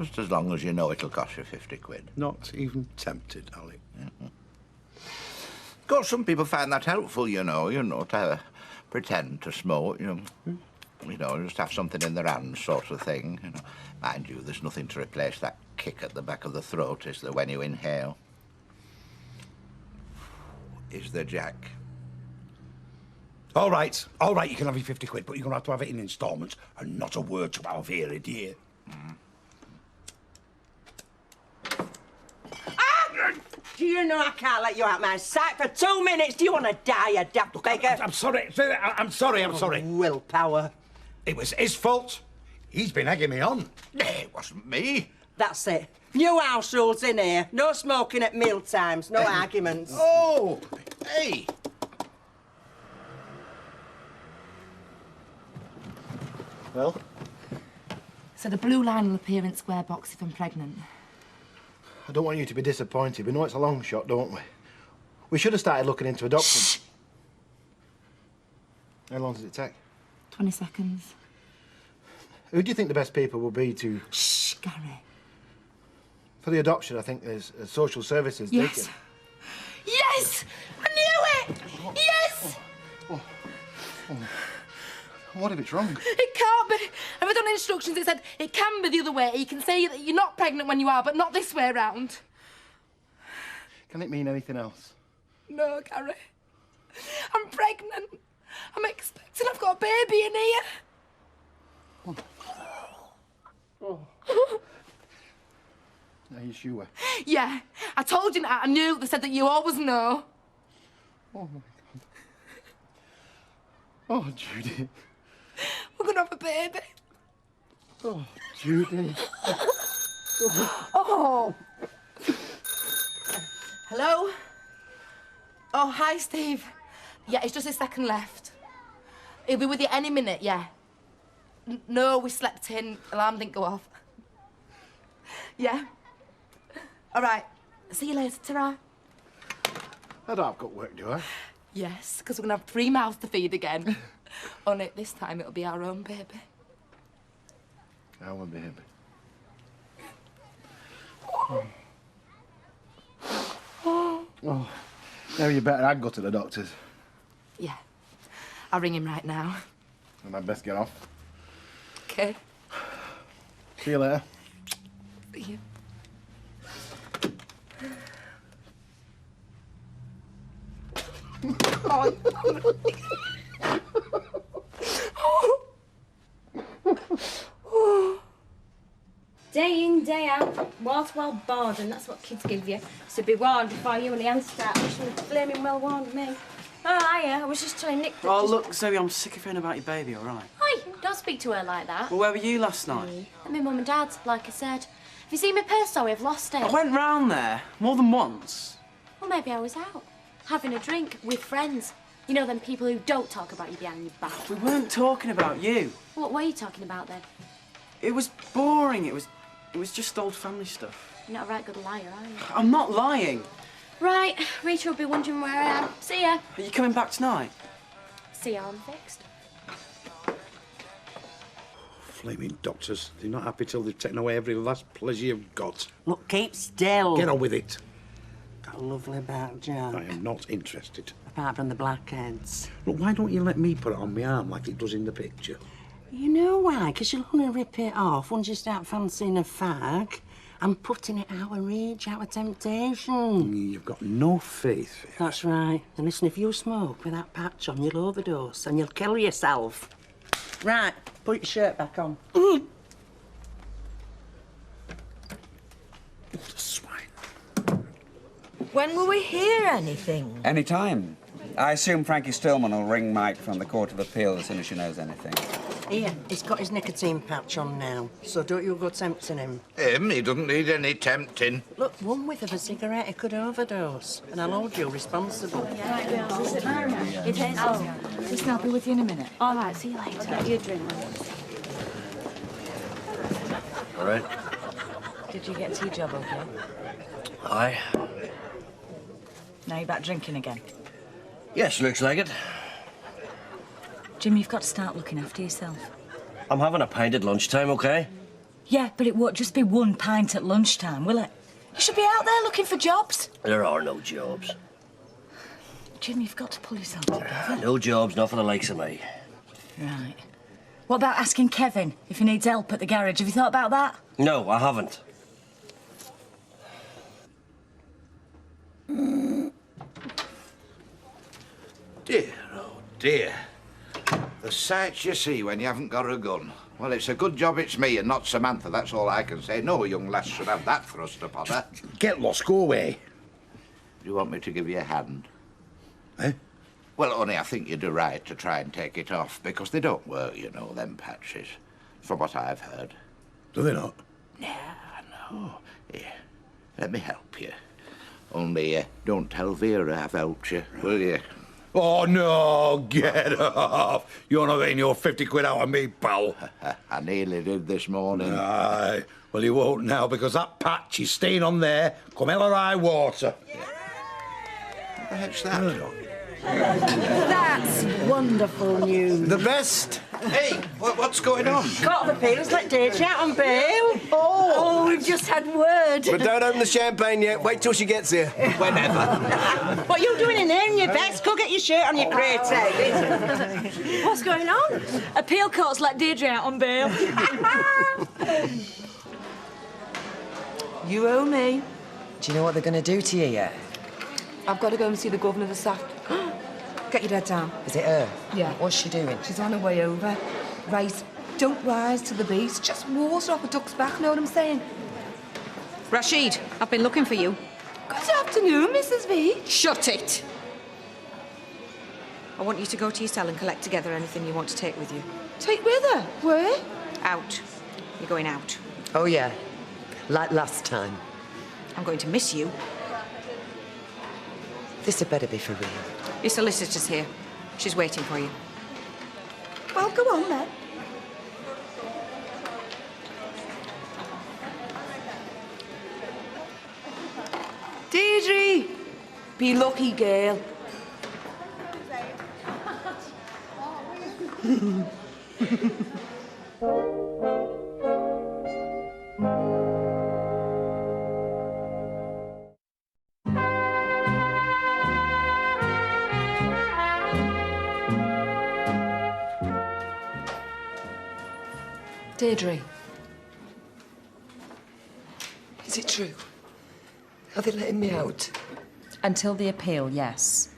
Just as long as you know it'll cost you 50 quid. Not even tempted, Alec. Of course, some people find that helpful, you know, to pretend to smoke, just have something in their hands sort of thing. Mind you, there's nothing to replace that kick at the back of the throat, is there, when you inhale? Is there, Jack? All right, you can have your 50 quid, but you're going to have it in instalments and not a word to Alvera, dear. Do you know I can't let you out my sight for 2 minutes? Do you want to die, you daft beggar? I'm sorry. I'm sorry. Willpower. It was his fault. He's been egging me on. It wasn't me. That's it. New house rules in here. No smoking at meal times. No arguments. Oh, hey. Well? So the blue line will appear in square box if I'm pregnant. I don't want you to be disappointed. We know it's a long shot, don't we? We should have started looking into adoption. Shh. How long does it take? 20 seconds. Who do you think the best people will be to... Shh, Gary. For the adoption, I think there's social services. Yes. Yes! I knew it! Yes! What if it's wrong? It can't be. Have I done instructions? It said it can be the other way. You can say that you're not pregnant when you are, but not this way around. Can it mean anything else? No, Gary. I'm pregnant. I'm expecting. I've got a baby in here. Are you sure? Yeah. I told you that. I knew. They said that you always know. Oh, my God. Oh, Judy. We're going to have a baby. Oh, Judy. Oh. Hello? Oh, hi, Steve. Yeah, it's just a second left. He'll be with you any minute, yeah. No, we slept in. Alarm didn't go off. Yeah? All right. See you later, ta-ra. I don't have got work, do I? Yes, because we're going to have 3 mouths to feed again. Only this time it'll be our own baby. Our baby. Oh, now you better I'd go to the doctor's. Yeah. I'll ring him right now. And I'd best get off. Okay. See you later. See you. Day in, day out, wall-to-wall boredom, that's what kids give you. So be warned before you and the ants start wishing the flaming well warned me. Oh, hiya, I was just telling Nick that... Oh, look, Zoe, I'm sick of hearing about your baby, all right? Hi, don't speak to her like that. Well, where were you last night? At my mum and dad's, like I said. Have you seen my purse, Zoe? I've lost it. I went round there more than once. Well, maybe I was out, having a drink with friends. You know, them people who don't talk about you behind your back. We weren't talking about you. What were you talking about, then? It was boring. It was just old family stuff. You're not a right good liar, are you? I'm not lying. Right, Rachel will be wondering where I am. See ya. Are you coming back tonight? See how I'm fixed. Flaming doctors. They're not happy till they've taken away every last pleasure you've got. Look, keep still. Get on with it. Got a lovely back, Jack. I am not interested. Apart from the blackheads. Look, why don't you let me put it on my arm like it does in the picture? You know why? Because you'll only rip it off once you start fancying a fag and putting it out of reach, out of temptation. You've got no faith. That's right. And listen, if you smoke with that patch on, you'll overdose and you'll kill yourself. Right, put your shirt back on. When will we hear anything? Any time. I assume Frankie Stillman will ring Mike from the Court of Appeal as soon as she knows anything. Here, he's got his nicotine patch on now, so don't you go tempting him. Him? He doesn't need any tempting. Look, one whiff of a cigarette, he could overdose, and I'll hold you responsible. Right, girls, is it Marianne? It is. Listen, I'll be with you in a minute. All right, see you later. Get you a drink. All right. Did you get to your job okay? Aye. Now you're back drinking again. Yes, looks like it. Jim, you've got to start looking after yourself. I'm having a pint at lunchtime, OK? Yeah, but it won't just be one pint at lunchtime, will it? You should be out there looking for jobs. There are no jobs. Jim, you've got to pull yourself together. No jobs, not for the likes of me. Right. What about asking Kevin if he needs help at the garage? Have you thought about that? No, I haven't. Dear, oh dear. The sights you see when you haven't got a gun. Well, it's a good job it's me and not Samantha, that's all I can say. No young lass should have that thrust upon her. Get lost, go away. Do you want me to give you a hand? Eh? Well, only I think you do right to try and take it off, because they don't work, you know, them patches, from what I've heard. Do they not? No. Here, let me help you. Only don't tell Vera I've helped you, will you? Oh, no, get off. You're not getting your 50 quid out of me, pal. I nearly did this morning. Aye. Well, you won't now, because that patch is staying on there, come hell or high water. What the heck's that? That's wonderful news. The best. Hey, what's going on? Court of Appeal's let Deirdre out on bail. Oh, we've just had word. But don't open the champagne yet. Wait till she gets here. Whenever. What are you doing in there in your vest? Go get your shirt on your crate, eh? What's going on? Appeal court's let Deirdre out on bail. You owe me. Do you know what they're going to do to you yet? I've got to go and see the governor this afternoon. Get your head down. Is it her? Yeah. What's she doing? She's on her way over. Right, don't rise to the beast. Just water off a duck's back, know what I'm saying? Rashid, I've been looking for you. Good afternoon, Mrs. V. Shut it! I want you to go to your cell and collect together anything you want to take with you. Take with her? Where? Out. You're going out. Oh, yeah. Like last time. I'm going to miss you. This had better be for real. Your solicitor's here. She's waiting for you. Well, go on then. Deirdre! Be lucky, girl. Deirdre. Is it true? Are they letting me out? Until the appeal, yes.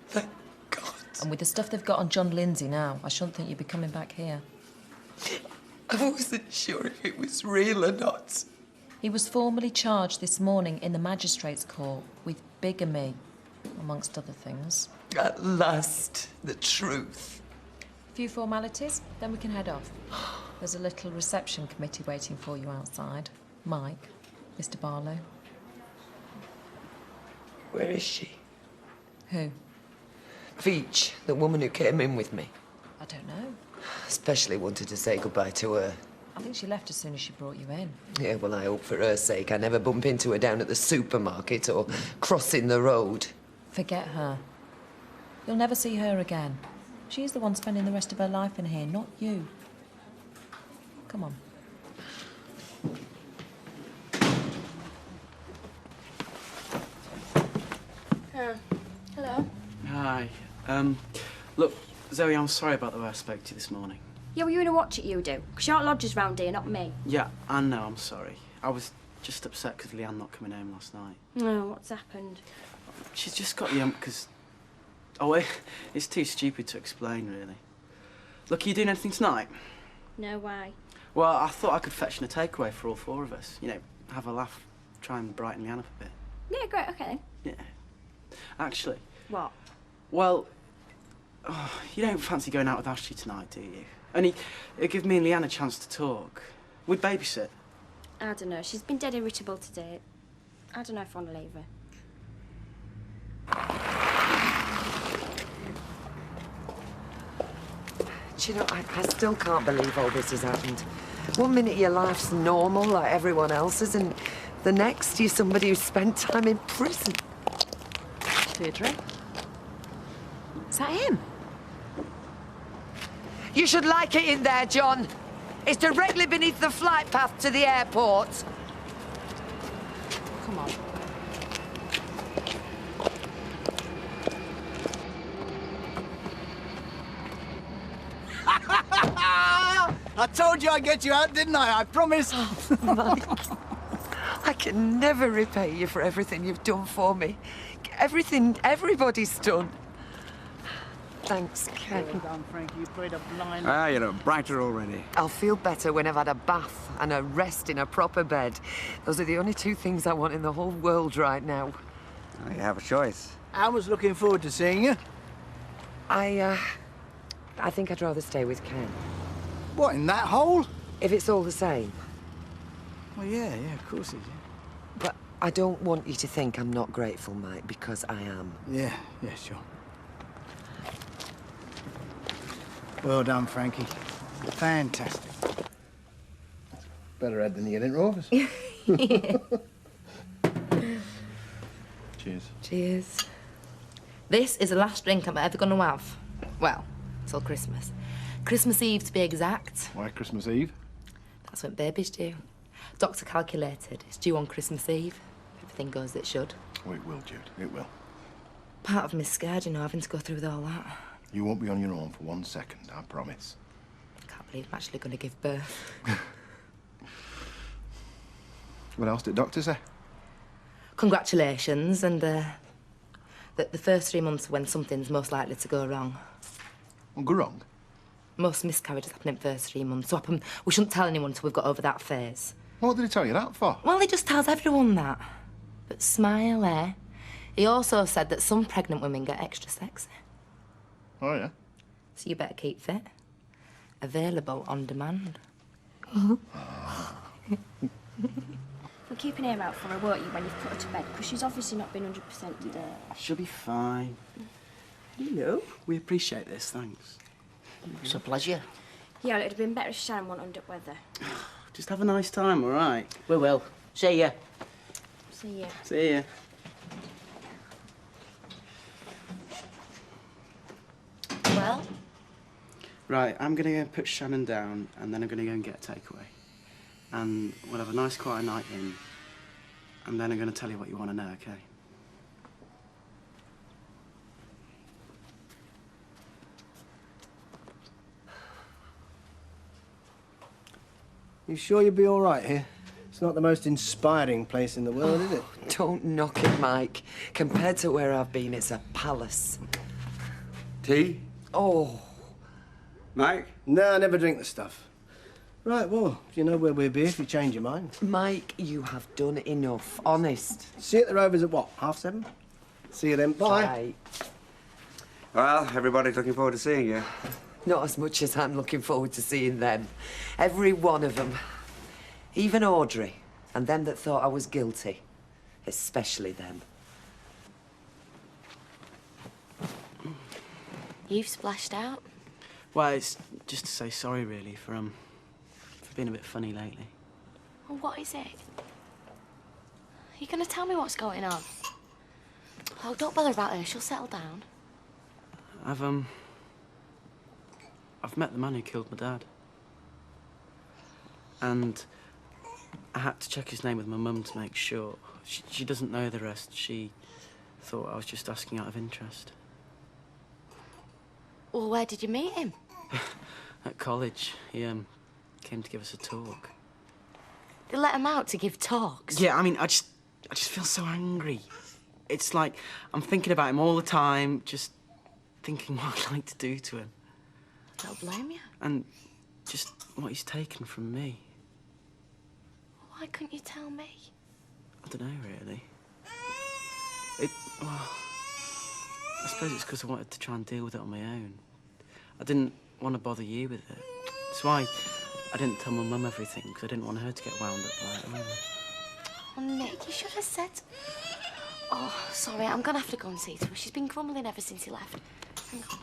Thank God. And with the stuff they've got on John Lindsay now, I shouldn't think you'd be coming back here. I wasn't sure if it was real or not. He was formally charged this morning in the magistrate's court with bigamy, amongst other things. At last, the truth. Few formalities, then we can head off. There's a little reception committee waiting for you outside. Mike, Mr. Barlow. Where is she? Who? Veach, the woman who came in with me. I don't know. Especially wanted to say goodbye to her. I think she left as soon as she brought you in. Yeah, well, I hope for her sake I never bump into her down at the supermarket or crossing the road. Forget her. You'll never see her again. She's the one spending the rest of her life in here, not you. Come on. Hello. Hi. Look, Zoe, I'm sorry about the way I spoke to you this morning. Yeah, well, you know what you do, because you're lodgers round here, not me. Yeah, I know, I'm sorry. I was just upset because Leanne not coming home last night. No, what's happened? She's just got the because... Oh, it's too stupid to explain, really. Look, are you doing anything tonight? No, why? Well, I thought I could fetch in a takeaway for all four of us. You know, have a laugh, try and brighten Leanne up a bit. Yeah, great, okay. Yeah. Actually, What? well, you don't fancy going out with Ashley tonight, do you? Only it'd give me and Leanne a chance to talk. We'd babysit. I don't know. She's been dead irritable today. I don't know if I want to leave her. Do you know, I still can't believe all this has happened. One minute your life's normal like everyone else's, and the next you're somebody who spent time in prison. Deirdre? Is that him? You should like it in there, John. It's directly beneath the flight path to the airport. Come on. I told you I'd get you out, didn't I? I promise. Mike, I can never repay you for everything you've done for me. Everything everybody's done. Thanks, Ken. Well done, Frankie. You played a blind... Ah, you look brighter already. I'll feel better when I've had a bath and a rest in a proper bed. Those are the only two things I want in the whole world right now. Well, you have a choice. I was looking forward to seeing you. I think I'd rather stay with Ken. What, in that hole? If it's all the same. Well, yeah, of course it is. But I don't want you to think I'm not grateful, Mike, because I am. Yeah, sure. Well done, Frankie. Fantastic. Better head than you get in Rovers. Cheers. Cheers. This is the last drink I'm ever going to have. Well, till Christmas. Christmas Eve, to be exact. Why Christmas Eve? That's when baby's due. Doctor calculated it's due on Christmas Eve. If everything goes as it should. Oh, it will, Jude. It will. Part of me's scared, you know, having to go through with all that. You won't be on your own for 1 second, I promise. I can't believe I'm actually going to give birth. What else did doctor say? Congratulations, and that the first 3 months are when something's most likely to go wrong. Well, go wrong? Most miscarriages happen in the first 3 months, so we shouldn't tell anyone until we've got over that phase. What did he tell you that for? Well, he just tells everyone that. But smile, eh? He also said that some pregnant women get extra sexy. Oh, yeah? So you better keep fit. Available on demand. We're keeping her out for her, won't you, when you've put her to bed? Because she's obviously not been 100% today. She'll be fine. You know, we appreciate this, thanks. It's a pleasure. Yeah, it'd have been better if Sharon wasn't under weather. Just have a nice time, all right? We will. See ya. See ya. See ya. Well? Right, I'm going to go and put Shannon down, and then I'm going to go and get a takeaway. And we'll have a nice quiet night in, and then I'm going to tell you what you want to know, okay? You sure you'll be all right here? It's not the most inspiring place in the world, is it? Don't knock it, Mike. Compared to where I've been, it's a palace. Tea? Oh. Mike? No, I never drink the stuff. Right, well, you know where we'll be if you change your mind. Mike, you have done enough, honest. See you at the Rovers at what, 7:30? See you then, bye. Bye. Well, everybody's looking forward to seeing you. Not as much as I'm looking forward to seeing them. Every one of them. Even Audrey, and them that thought I was guilty. Especially them. You've splashed out. Well, it's just to say sorry, really, for being a bit funny lately. Well, what is it? Are you going to tell me what's going on? Oh, don't bother about her. She'll settle down. I've met the man who killed my dad. And I had to check his name with my mum to make sure. She doesn't know the rest. She thought I was just asking out of interest. Well, where did you meet him? At college, he came to give us a talk. They let him out to give talks? Yeah, I mean, I just feel so angry. It's like I'm thinking about him all the time, just thinking what I'd like to do to him. I don't blame you. And just what he's taken from me. Why couldn't you tell me? I don't know, really. Well, I suppose it's because I wanted to try and deal with it on my own. I didn't want to bother you with it. That's why I didn't tell my mum everything, because I didn't want her to get wound up by it either. Oh, Nick, you should have said... Oh, sorry, I'm going to have to go and see to her. She's been grumbling ever since he left. Hang on.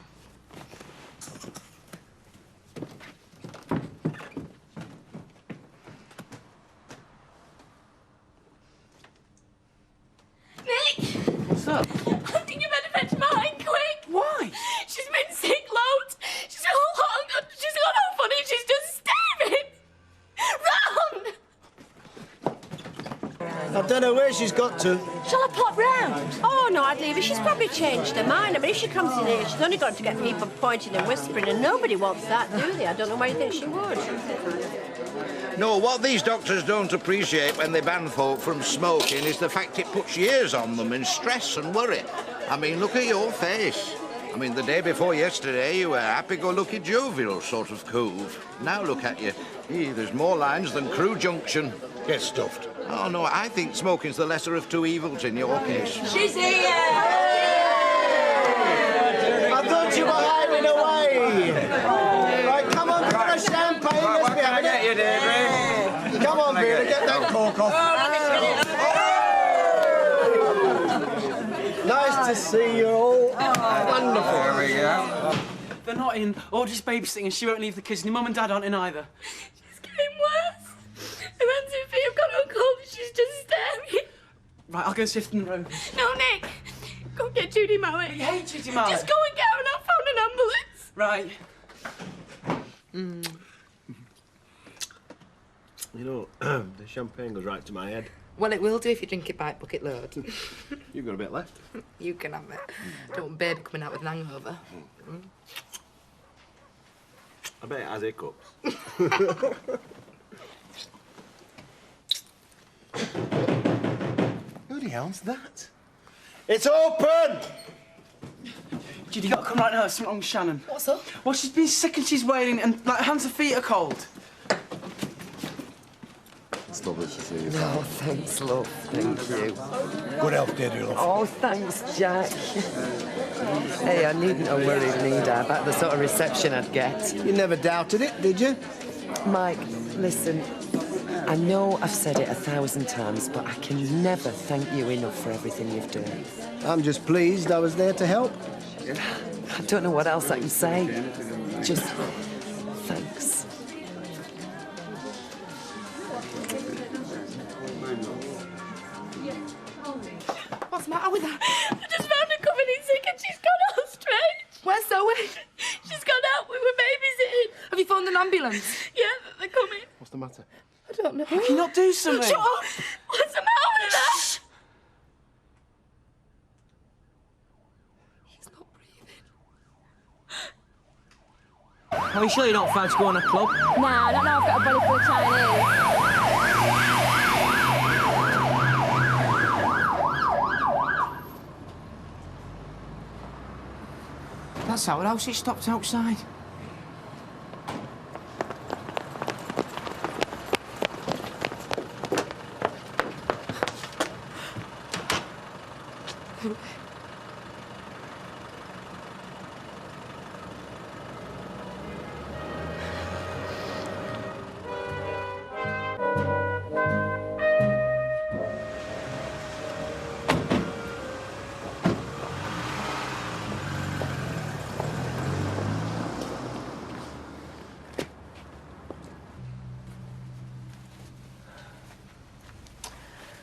Nick! What's up? I think you better fetch mine, quick! Why? She's been sick loads. She's all hot and good. She's got all funny. She's just staring. Run! I don't know where she's got to. Shall I pop round? Oh, no, I'd leave her. She's probably changed her mind. I mean, if she comes in here, she's only got to get people pointing and whispering, and nobody wants that, do they? I don't know why you think she would. No, what these doctors don't appreciate when they ban folk from smoking is the fact it puts years on them in stress and worry. I mean, look at your face. I mean, the day before yesterday, you were happy-go-lucky, jovial sort of cove. Now look at you. Gee, there's more lines than Crewe Junction. Get stuffed. Oh, no, I think smoking's the lesser of two evils in your case. She's here! I thought you were hiding away. Right, come on, get a champagne. Let's be having it. You, David. Come on, Peter, get that cork off. Nice to see you all. Wonderful. There we go. They're not in. Audrey's babysitting and she won't leave the kids, and your mum and dad aren't in either. She's getting worse. Her hands and feet have got all cold and she's just staring. Right, I'll go sift in the road. No, Nick. Go get Judy Mallet. I hate Judy Mallet. Just go and get her and I'll phone an ambulance. Right. You know, the champagne goes right to my head. Well, it will do if you drink it by bucket load. You've got a bit left. You can have it. Don't want babe coming out with an hangover. I bet it has hiccups. Who the hell's that? It's open! Judy, you gotta come right now. There's something wrong with Shannon. What's up? Well, she's been sick and she's wailing, and like hands and feet are cold. It's lovely to see you. No, thanks, love. Thank you. Good health, dear, dear love. Oh, thanks, Jack. Hey, I needn't have worried, need I, about the sort of reception I'd get. You never doubted it, did you? Mike, listen, I know I've said it 1,000 times, but I can never thank you enough for everything you've done. I'm just pleased I was there to help. I don't know what else I can say. Just thanks. What's the matter with her? I just found her coming in sick and she's gone all strange. Where's Zoe? She's gone out. We were babysitting. Have you phoned an ambulance? Yeah, they're coming. What's the matter? I don't know. Can you not do something? Shut up! What's the matter with her? She's not breathing. Are you sure you don't fancy going to a club? Nah, I don't know. I've got a belly full of Chinese. That's our house. It stopped outside.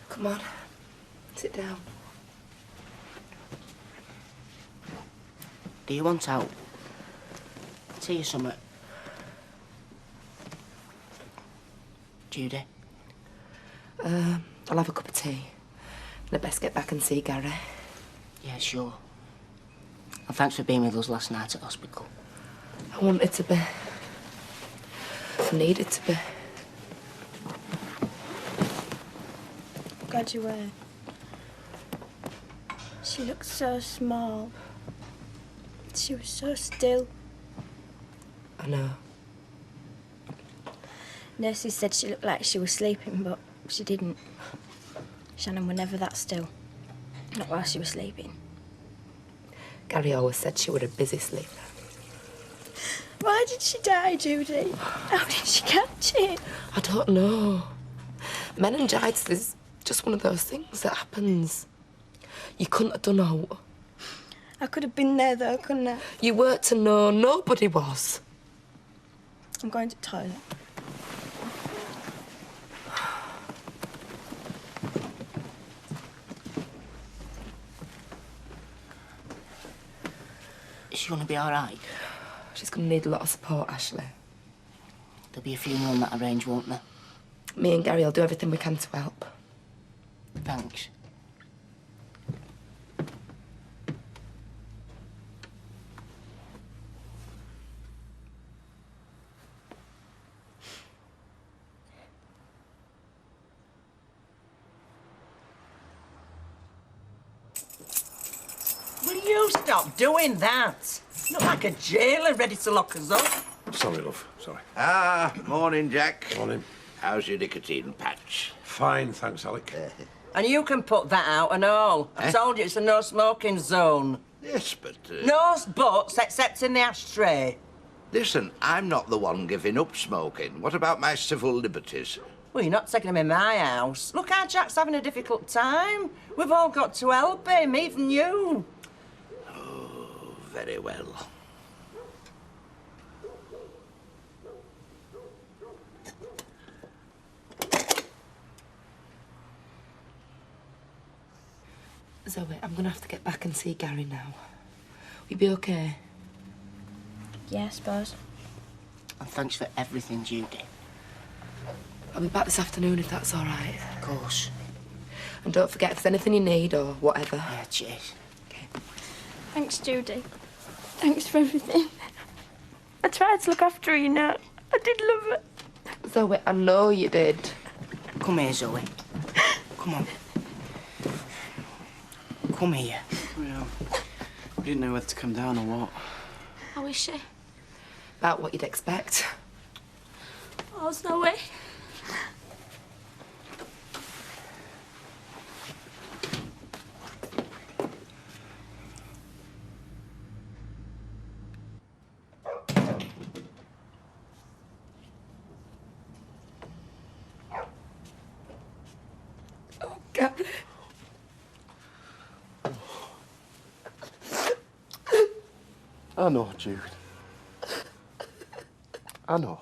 Come on. Sit down. Do you want out? Tell you something. Judy? I'll have a cup of tea. And I'd best get back and see Gary. Yeah, sure. And thanks for being with us last night at hospital. I wanted to be. I needed to be. God, you were. She looked so small. She was so still. I know. Nurses said she looked like she was sleeping, but she didn't. Shannon were never that still. Not while she was sleeping. Gary always said she was a busy sleeper. Why did she die, Judy? How did she catch it? I don't know. Meningitis is just one of those things that happens. You couldn't have done out. I could have been there, though, couldn't I? You weren't to know. Nobody was. I'm going to the toilet. Is she going to be all right? She's going to need a lot of support, Ashley. There'll be a funeral and that arranged, won't there? Me and Gary will do everything we can to help. Thanks. Will you stop doing that? You look like a jailer ready to lock us up. Sorry, love. Sorry. Ah, morning, Jack. Morning. How's your nicotine patch? Fine, thanks, Alec. And you can put that out and all. I told you it's a no smoking zone. Yes, but... No buts except in the ashtray. Listen, I'm not the one giving up smoking. What about my civil liberties? Well, you're not taking him in my house. Look how Jack's having a difficult time. We've all got to help him, even you. Oh, very well. Zoe, I'm going to have to get back and see Gary now. Will you be OK? Yeah, I suppose. And thanks for everything, Judy. I'll be back this afternoon if that's all right. Of course. And don't forget, if there's anything you need or whatever. Yeah, cheers. Thanks, Judy. Thanks for everything. I tried to look after her, you know. I did love her. Zoe, I know you did. Come here, Zoe. Come on. Come here. Yeah. We didn't know whether to come down or what. How is she? About what you'd expect. Oh, Zoe. Oh, Gary. I know, Jude. I know.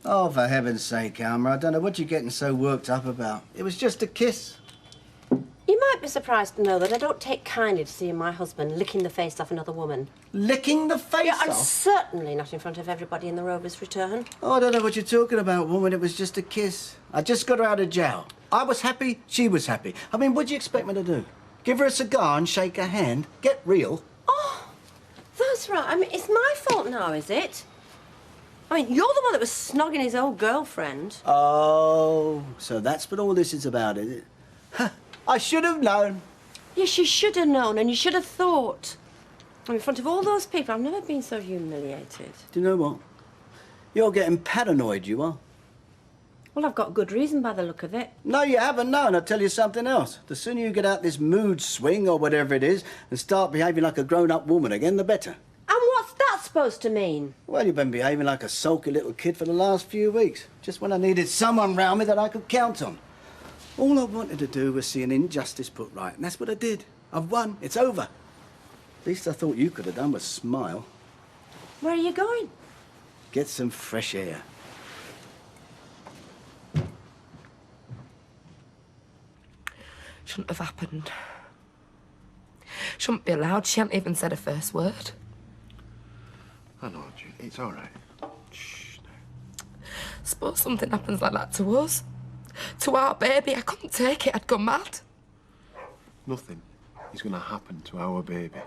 Oh, for heaven's sake, Alma, I don't know what you're getting so worked up about. It was just a kiss. You might be surprised to know that I don't take kindly to seeing my husband licking the face off another woman. Licking the face Yeah, and off? certainly not in front of everybody in the Rover's return. Oh, I don't know what you're talking about, woman. It was just a kiss. I just got her out of jail. I was happy, she was happy. I mean, what do you expect me to do? Give her a cigar and shake her hand? Get real. Oh, that's right. I mean, it's my fault now, is it? I mean, you're the one that was snogging his old girlfriend. Oh, so that's what all this is about, is it? Huh, I should have known. Yes, you should have known and you should have thought. In front of all those people, I've never been so humiliated. Do you know what? You're getting paranoid, you are. Well, I've got good reason by the look of it. No, you haven't, no, and I'll tell you something else. The sooner you get out this mood swing or whatever it is and start behaving like a grown-up woman again, the better. And what's that supposed to mean? Well, you've been behaving like a sulky little kid for the last few weeks, just when I needed someone round me that I could count on. All I wanted to do was see an injustice put right, and that's what I did. I've won. It's over. Least I thought you could have done was smile. Where are you going? Get some fresh air. Shouldn't have happened. Shouldn't be allowed. She hadn't even said a first word. I know, Jude. It's all right. Suppose something happens like that to us. To our baby. I couldn't take it. I'd go mad. Nothing is going to happen to our baby.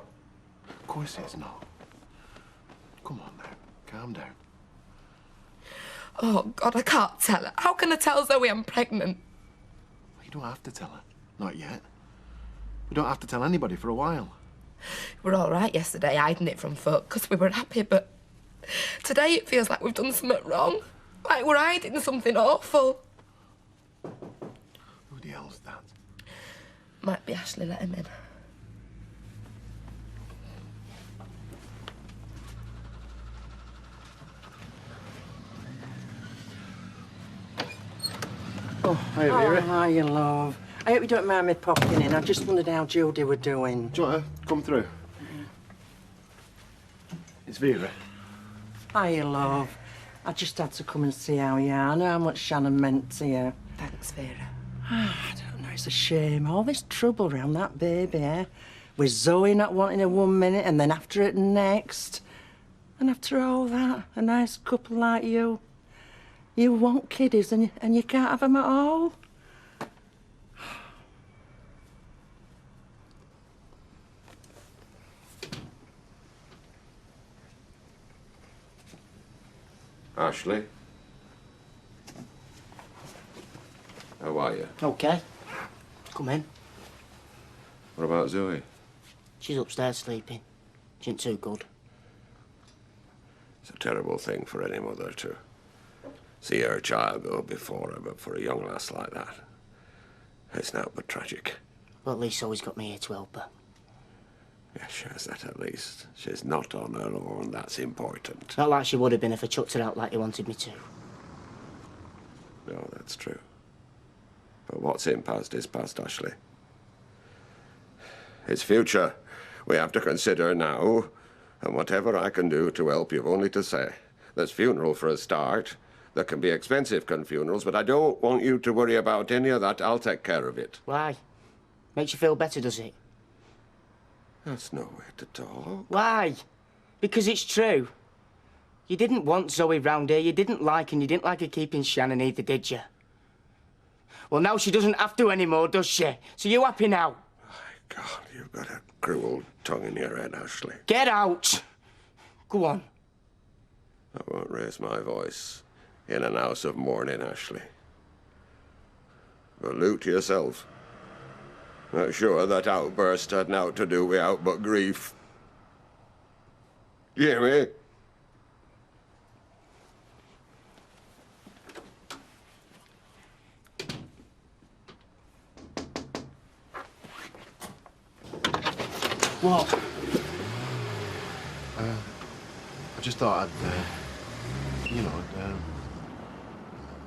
Of course it's not. Come on now. Calm down. Oh, God, I can't tell her. How can I tell Zoe I'm pregnant? You don't have to tell her. Not yet. We don't have to tell anybody for a while. We were all right yesterday, hiding it from folk, because we were happy, but today it feels like we've done something wrong. Like we're hiding something awful. Who the hell's that? Might be Ashley let him in. Oh, hiya, love. I hope you don't mind me popping in. I just wondered how Judy were doing. Do you want her? Come through. It's Vera. Hiya, love. I just had to come and see how you are. I know how much Shannon meant to you. Thanks, Vera. I don't know, it's a shame. All this trouble around that baby, eh? With Zoe not wanting her 1 minute and then after it next. And after all that, a nice couple like you. You want kiddies and you can't have them at all? Ashley? How are you? Okay. Come in. What about Zoe? She's upstairs sleeping. She ain't too good. It's a terrible thing for any mother to see her child go before her, but for a young lass like that, it's now but tragic. Well, at least always got me here to help her. Yes, she has that at least. She's not on her own, that's important. Not like she would have been if I chucked her out like you wanted me to. No, that's true. But what's in past is past, Ashley. It's future we have to consider now, and whatever I can do to help, you've only to say. There's funeral for a start. There can be expensive funerals, but I don't want you to worry about any of that. I'll take care of it. Why? Makes you feel better, does it? That's no way to talk. Why? Because it's true. You didn't want Zoe round here, you didn't like her keeping Shannon either, did you? Well, now she doesn't have to anymore, does she? So you happy now? God, you've got a cruel tongue in your head, Ashley. Get out! Go on. I won't raise my voice in an house of mourning, Ashley. But look to yourself. Not sure that outburst had naught to do with aught but grief. You hear me? What? I just thought I'd,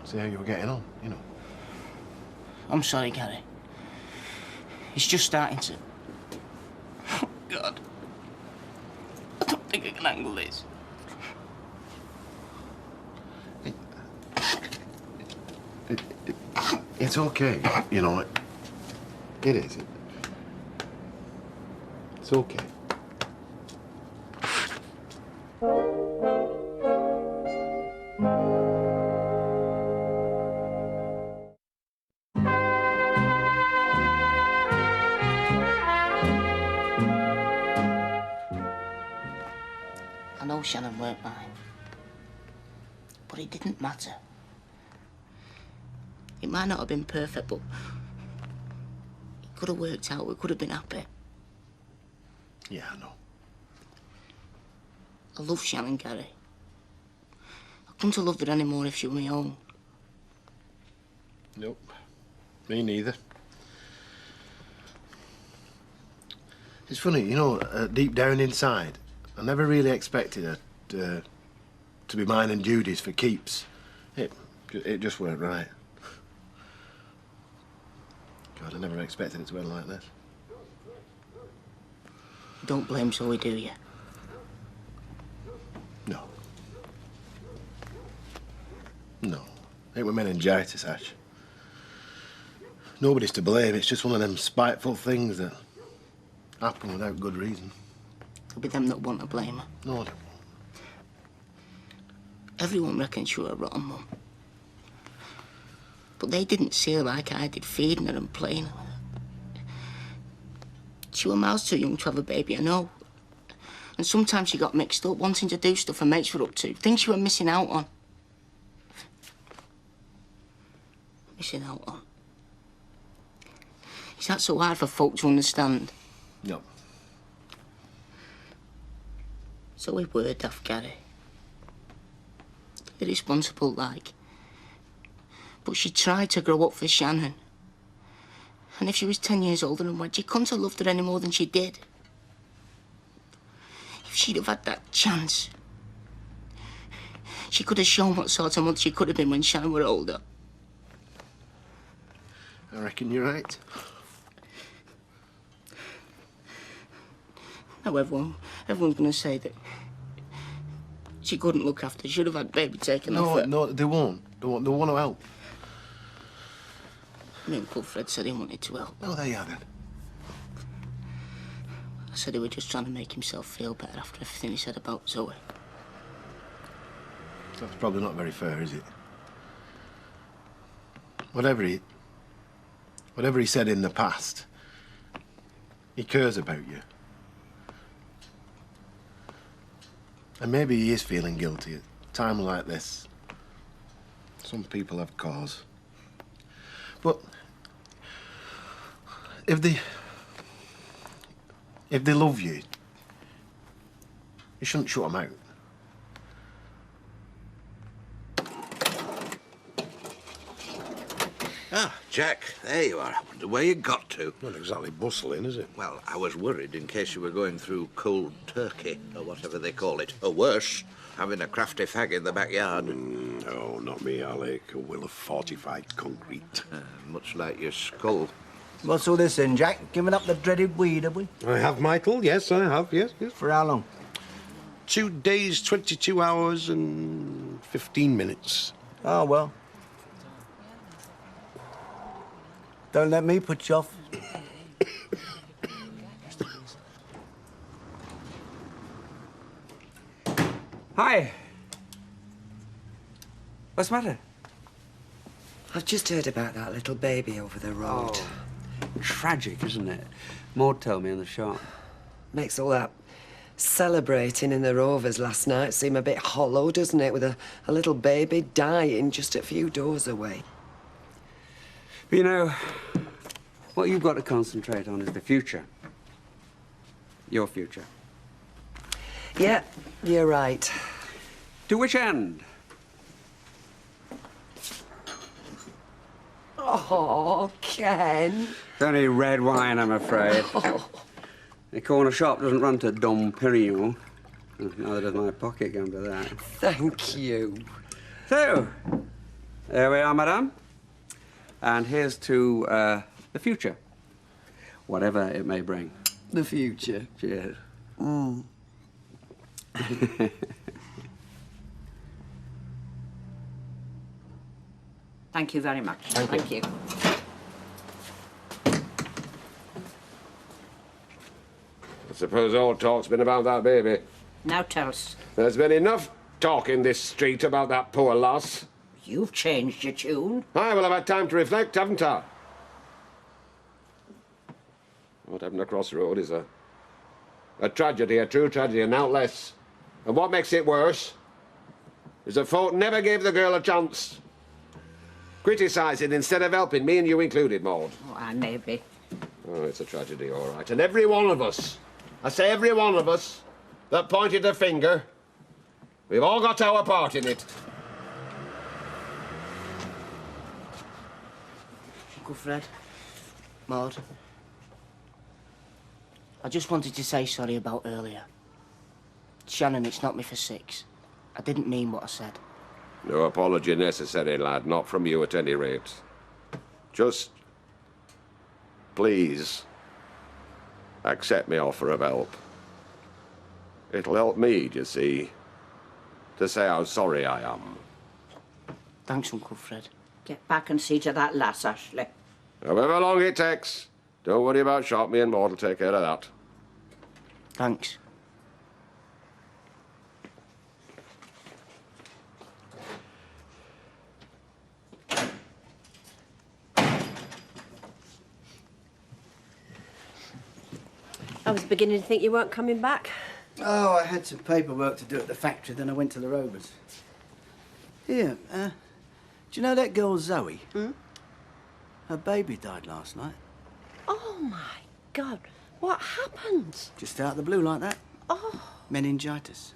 see how you were getting on, you know. I'm sorry, Gary. It's just starting to... Oh, God. I don't think I can handle this. It's okay, you know. It is. It's okay. I know Shannon weren't mine, but it didn't matter. It might not have been perfect, but it could have worked out. We could have been happy. Yeah, I know. I love Shannon, Gary. I couldn't have loved her any more if she were my own. Nope. Me neither. It's funny, you know, deep down inside, I never really expected her to be mine and Judy's for keeps. It just weren't right. God, I never expected it to end like this. Don't blame Zoe, do you? No. No. It was meningitis, Ash. Nobody's to blame. It's just one of them spiteful things that happen without good reason. It'll be them that want to blame her. No, they won't. Everyone reckons you're a rotten mum. But they didn't see her like I did, feeding her and playing her. She was miles too young to have a baby, I know. And sometimes she got mixed up, wanting to do stuff her mates were up to, things she were missing out on. Missing out on. Is that so hard for folk to understand? No. Zoe were daft, Gary. Irresponsible like. But she tried to grow up for Shannon. And if she was 10 years older and wed, she couldn't have loved her any more than she did. If she'd have had that chance, she could have shown what sort of mother she could have been when Shannon were older. I reckon you're right. Now everyone's going to say that she couldn't look after. Should have had baby taken off her. No, they won't. They want to help. My Uncle Fred said he wanted to help. Oh, there you are then. I said he was just trying to make himself feel better after everything he said about Zoe. That's probably not very fair, is it? Whatever he said in the past, he cares about you. And maybe he is feeling guilty at a time like this. Some people have cause. But if they love you, you shouldn't shut them out. Ah, Jack, there you are. I wonder where you got to. Not exactly bustling, is it? Well, I was worried in case you were going through cold turkey, or whatever they call it. Or worse, having a crafty fag in the backyard. No, not me, Alec. A will of fortified concrete. Much like your skull. What's all this then, Jack? Giving up the dreaded weed, have we? I have, Michael. Yes, I have. Yes, yes. For how long? 2 days, 22 hours and 15 minutes. Oh, well. Don't let me put you off. Hi. What's the matter? I've just heard about that little baby over the road. Oh, tragic, isn't it? Maud told me in the shop. Makes all that celebrating in the Rovers last night seem a bit hollow, doesn't it? With a little baby dying just a few doors away. But you know, what you've got to concentrate on is the future. Your future. Yeah, you're right. To which end? Oh, Ken. It's only red wine, I'm afraid. The corner shop doesn't run to Dom Perignon. Neither does my pocket come to that. Thank you. So, there we are, madame. And here's to the future. Whatever it may bring. The future. Cheers. Mm. Thank you very much. Thank you. I suppose all talk's been about that baby. Now tell us. There's been enough talk in this street about that poor lass. You've changed your tune. I will have had time to reflect, haven't I? What happened across the road is a tragedy, a true tragedy, and now less. And what makes it worse is that folk never gave the girl a chance. Criticising instead of helping, me and you included, Maud. Oh, I may be. Oh, it's a tragedy, all right. And every one of us, I say every one of us, that pointed a finger, we've all got our part in it. Uncle Fred, Maud, I just wanted to say sorry about earlier. Shannon, it's not me for 6. I didn't mean what I said. No apology necessary, lad. Not from you, at any rate. Just, please, accept my offer of help. It'll help me, you see, to say how sorry I am. Thanks, Uncle Fred. Get back and see to that lass, Ashley. However long it takes. Don't worry about shop. Me and Maud will take care of that. Thanks. I was beginning to think you weren't coming back. Oh, I had some paperwork to do at the factory, then I went to the Rovers. Here, do you know that girl Zoe? Hmm? Her baby died last night. Oh, my God. What happened? Just out of the blue like that. Meningitis.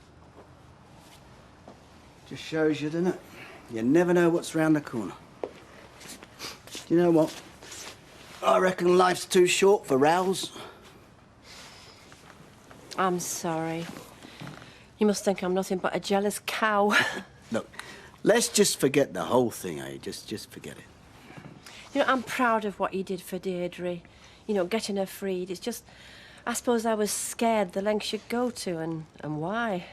Just shows you, doesn't it? You never know what's round the corner. Do you know what? I reckon life's too short for rows. I'm sorry. You must think I'm nothing but a jealous cow. Look, let's just forget the whole thing, eh? Just forget it. You know, I'm proud of what you did for Deirdre. You know, getting her freed. It's just, I suppose I was scared the lengths you'd go to and why.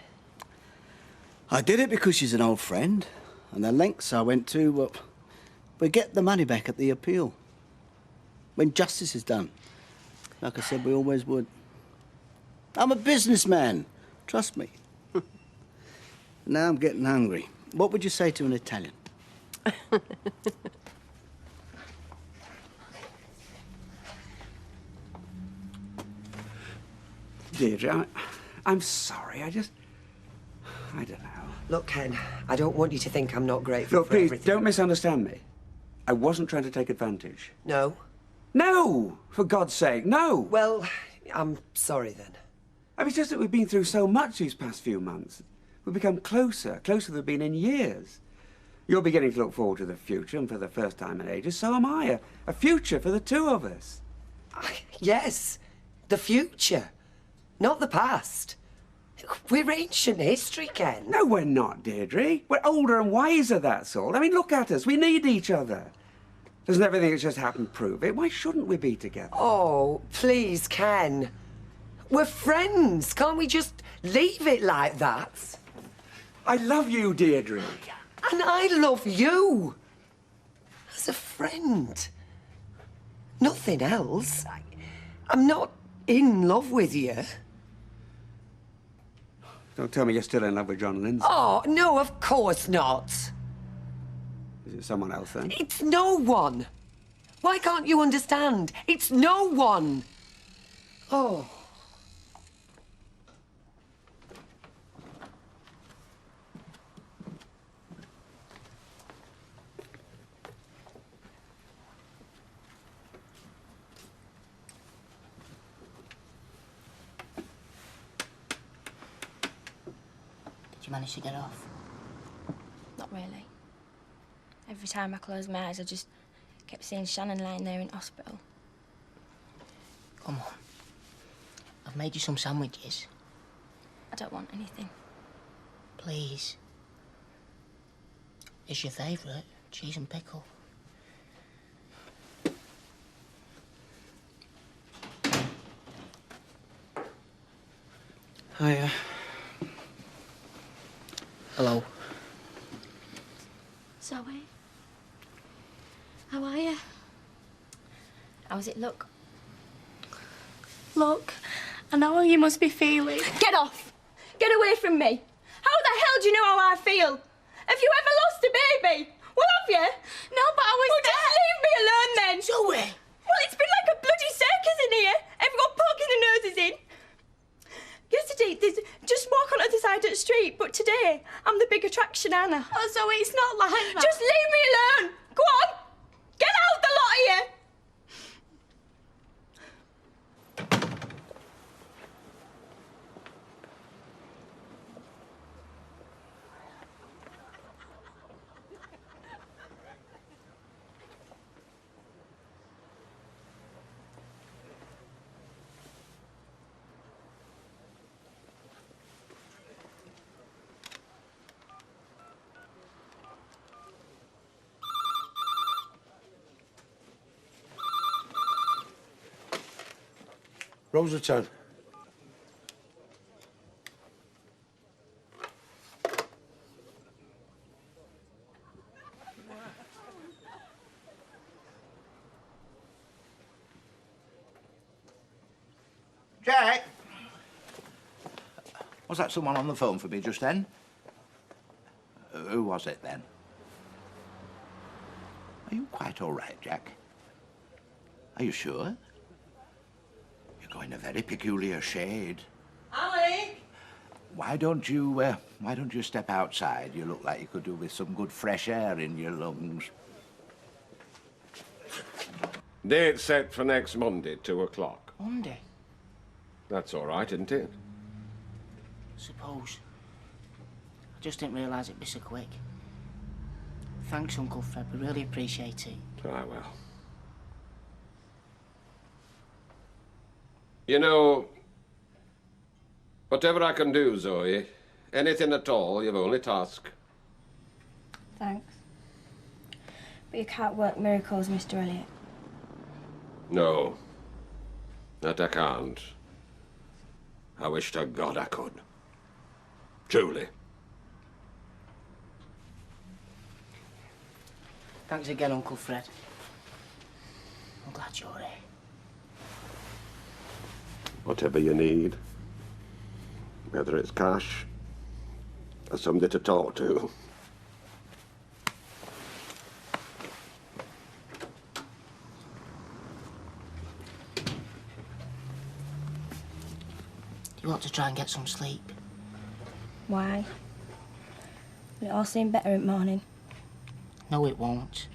I did it because she's an old friend, and the lengths I went to, well, we get the money back at the appeal. When justice is done. Like I said, we always would. I'm a businessman, trust me. Now I'm getting hungry. What would you say to an Italian? Deirdre, I'm sorry. I don't know. Look, Ken, I don't want you to think I'm not grateful Look, for please, everything. don't misunderstand me. I wasn't trying to take advantage. No? No! For God's sake, no! Well, I'm sorry then. I mean, it's just that we've been through so much these past few months. We've become closer than we've been in years. You're beginning to look forward to the future, and for the first time in ages, so am I. A future for the two of us. Yes, the future, not the past. We're ancient history, Ken. No, we're not, Deirdre. We're older and wiser, that's all. I mean, look at us. We need each other. Doesn't everything that's just happened prove it? Why shouldn't we be together? Oh, please, Ken. We're friends. Can't we just leave it like that? I love you, Deirdre. And I love you. As a friend. Nothing else. I'm not in love with you. Don't tell me you're still in love with John Lindsay. Oh, no, of course not. Is it someone else, then? It's no one. Why can't you understand? It's no one. Oh. Did you manage to get off? Not really. Every time I closed my eyes, I just kept seeing Shannon lying there in hospital. Come on. I've made you some sandwiches. I don't want anything. Please. It's your favourite, cheese and pickle. Hiya. Hello. Zoe? How are you? How's it look? Look, I know how you must be feeling. Get off! Get away from me! How the hell do you know how I feel? Have you ever lost a baby? Well, have you? No, but I was Well, just leave me alone then! Zoe! Well, it's been like a bloody circus in here. Everyone poking their noses in. Yesterday, there's just walk on the other side of the street, but today, I'm the big attraction, aren't I? Oh, Zoe, it's not like that. Just leave me alone! Go on! Get out, the lot of you! Rosatown. Jack? Was that someone on the phone for me just then? Who was it then? Are you quite all right, Jack? Are you sure? You're going a very peculiar shade. Ali! Why don't you step outside? You look like you could do with some good fresh air in your lungs. Date set for next Monday, 2 o'clock. Monday? That's all right, isn't it? suppose. I just didn't realise it'd be so quick. Thanks, Uncle Fred. We really appreciate it. I will. You know, whatever I can do, Zoe, anything at all, you've only to ask. Thanks. But you can't work miracles, Mr. Elliot. No, that I can't. I wish to God I could. Truly. Thanks again, Uncle Fred. I'm glad you're here. Whatever you need. Whether it's cash or somebody to talk to. You want to try and get some sleep? Why? Will it all seem better in the morning? No, it won't.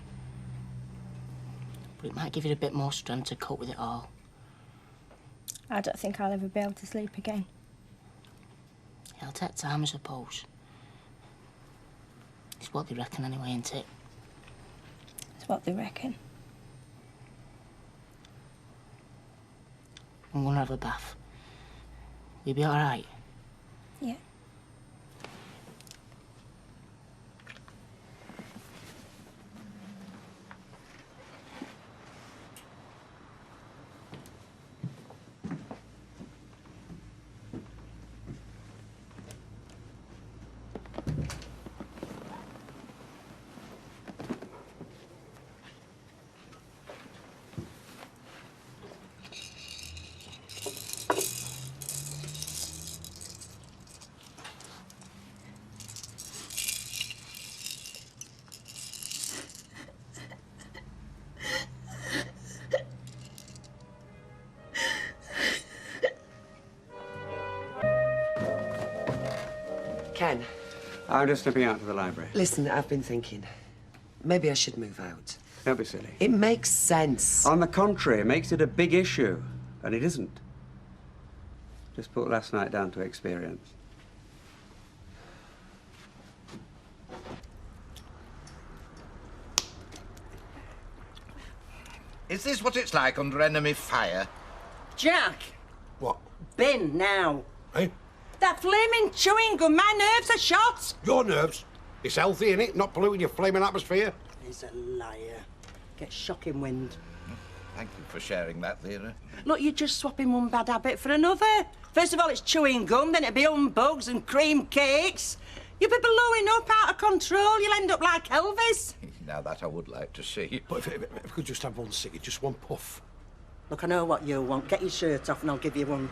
But it might give you a bit more strength to cope with it all. I don't think I'll ever be able to sleep again. It'll take time, I suppose. It's what they reckon anyway, ain't it? It's what they reckon. I'm gonna have a bath. You'll be all right? Yeah. Ken, I'm just slipping out to the library. listen, I've been thinking. Maybe I should move out. Don't be silly. It makes sense. On the contrary, it makes it a big issue. And it isn't. Just put last night down to experience. Is this what it's like under enemy fire? Jack! What? Bin now. Hey? That flaming chewing gum, my nerves are shot! Your nerves? It's healthy, innit? Not polluting your flaming atmosphere. He's a liar. Gets shocking wind. Thank you for sharing that, Vera. Look, you're just swapping one bad habit for another. First of all, it's chewing gum, then it'll be humbugs and cream cakes. You'll be blowing up out of control. You'll end up like Elvis. Now that I would like to see. But if we could just have one ciggy, just one puff. Look, I know what you want. Get your shirt off and I'll give you one.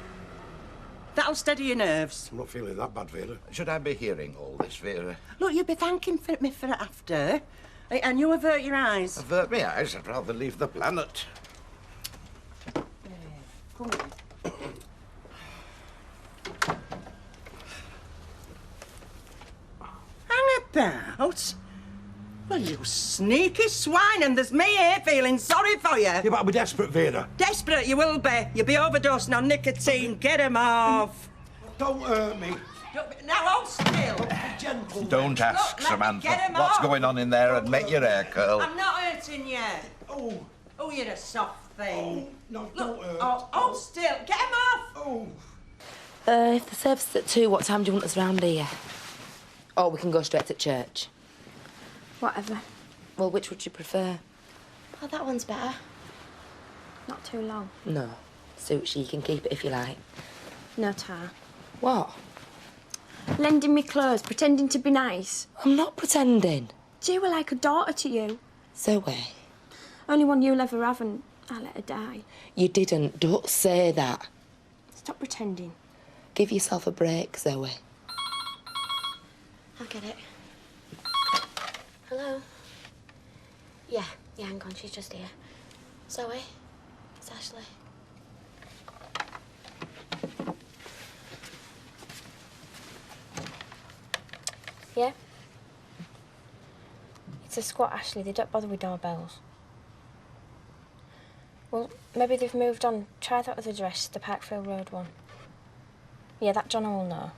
That'll steady your nerves. I'm not feeling that bad, Vera. Should I be hearing all this, Vera? Look, you'll be thanking me for it after. And you avert your eyes. Avert my eyes? I'd rather leave the planet. Come on. Hang about? Well, you sneaky swine, and there's me here feeling sorry for you. Yeah, but I'll be desperate, Vera. Desperate you will be. You'll be overdosing on nicotine. Get him off. Don't hurt me. Now hold still. Gentle. Don't ask, Look, let me Samantha, get him what's off. going on in there and make your hair curl. I'm not hurting you. Oh. Oh, you're a soft thing. No, don't hurt. Oh, hold still. Get him off. Oh. If the service is at 2, what time do you want us round here? Or we can go straight to church. Whatever. Well, which would you prefer? Oh, that one's better. Not too long. No. Suits you. You can keep it if you like. No, Tar. What? Lending me clothes, pretending to be nice. I'm not pretending. She were like a daughter to you. Zoe. Only one you'll ever have, and I let her die. You didn't. Don't say that. Stop pretending. Give yourself a break, Zoe. I'll get it. Hello? Yeah, hang on, she's just here. Zoe? It's Ashley. Yeah? It's a squat, Ashley. They don't bother with doorbells. Well, maybe they've moved on. Try that other address, the Parkfield Road one. Yeah, that John will know.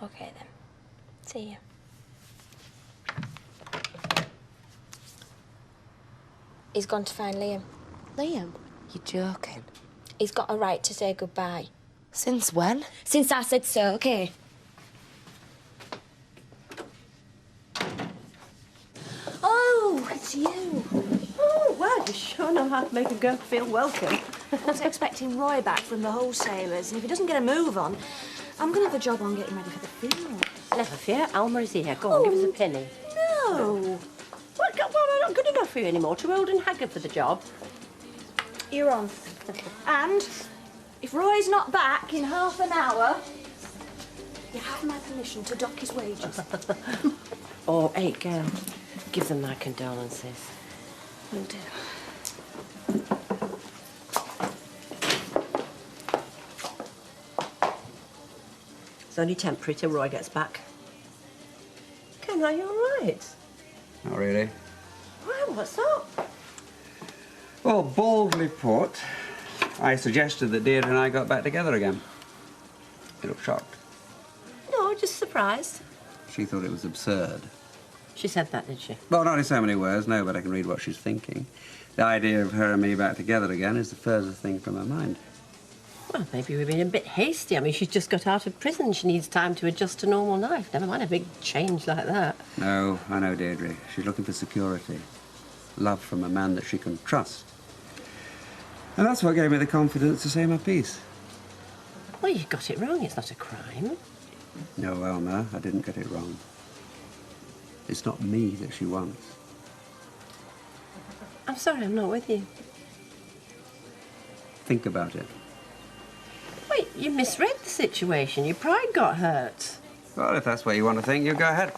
OK, then. See you. He's gone to find Liam. Liam? You're joking. He's got a right to say goodbye. Since when? Since I said so, OK? Oh, it's you. Oh, well, you sure know how to make a girl feel welcome. I was expecting Roy back from the wholesalers, and if he doesn't get a move on, I'm going to have a job on getting ready for the funeral. Never fear, Alma is here. Go on, give us a penny. No. What, well, we're not good enough for you anymore. Too old and haggard for the job. You're on. And if Roy's not back in half an hour, you have my permission to dock his wages. Oh, hey, girl. Give them my condolences. Will do. It's only temporary till Roy gets back. Ken, are you all right? Not really. Why, what's up? Well, baldly put, I suggested that Deirdre and I got back together again. You look shocked. No, just surprised. She thought it was absurd. She said that, did she? Well, not in so many words, no, but I can read what she's thinking. The idea of her and me back together again is the furthest thing from her mind. Well, maybe we've been a bit hasty. I mean, she's just got out of prison. She needs time to adjust to normal life. Never mind a big change like that. No, I know Deirdre. She's looking for security. Love from a man that she can trust. And that's what gave me the confidence to say my piece. Well, you got it wrong. It's not a crime. No, Elmer, I didn't get it wrong. It's not me that she wants. I'm sorry, I'm not with you. Think about it. Wait, you misread the situation. Your pride got hurt. Well, if that's what you want to think, you go ahead.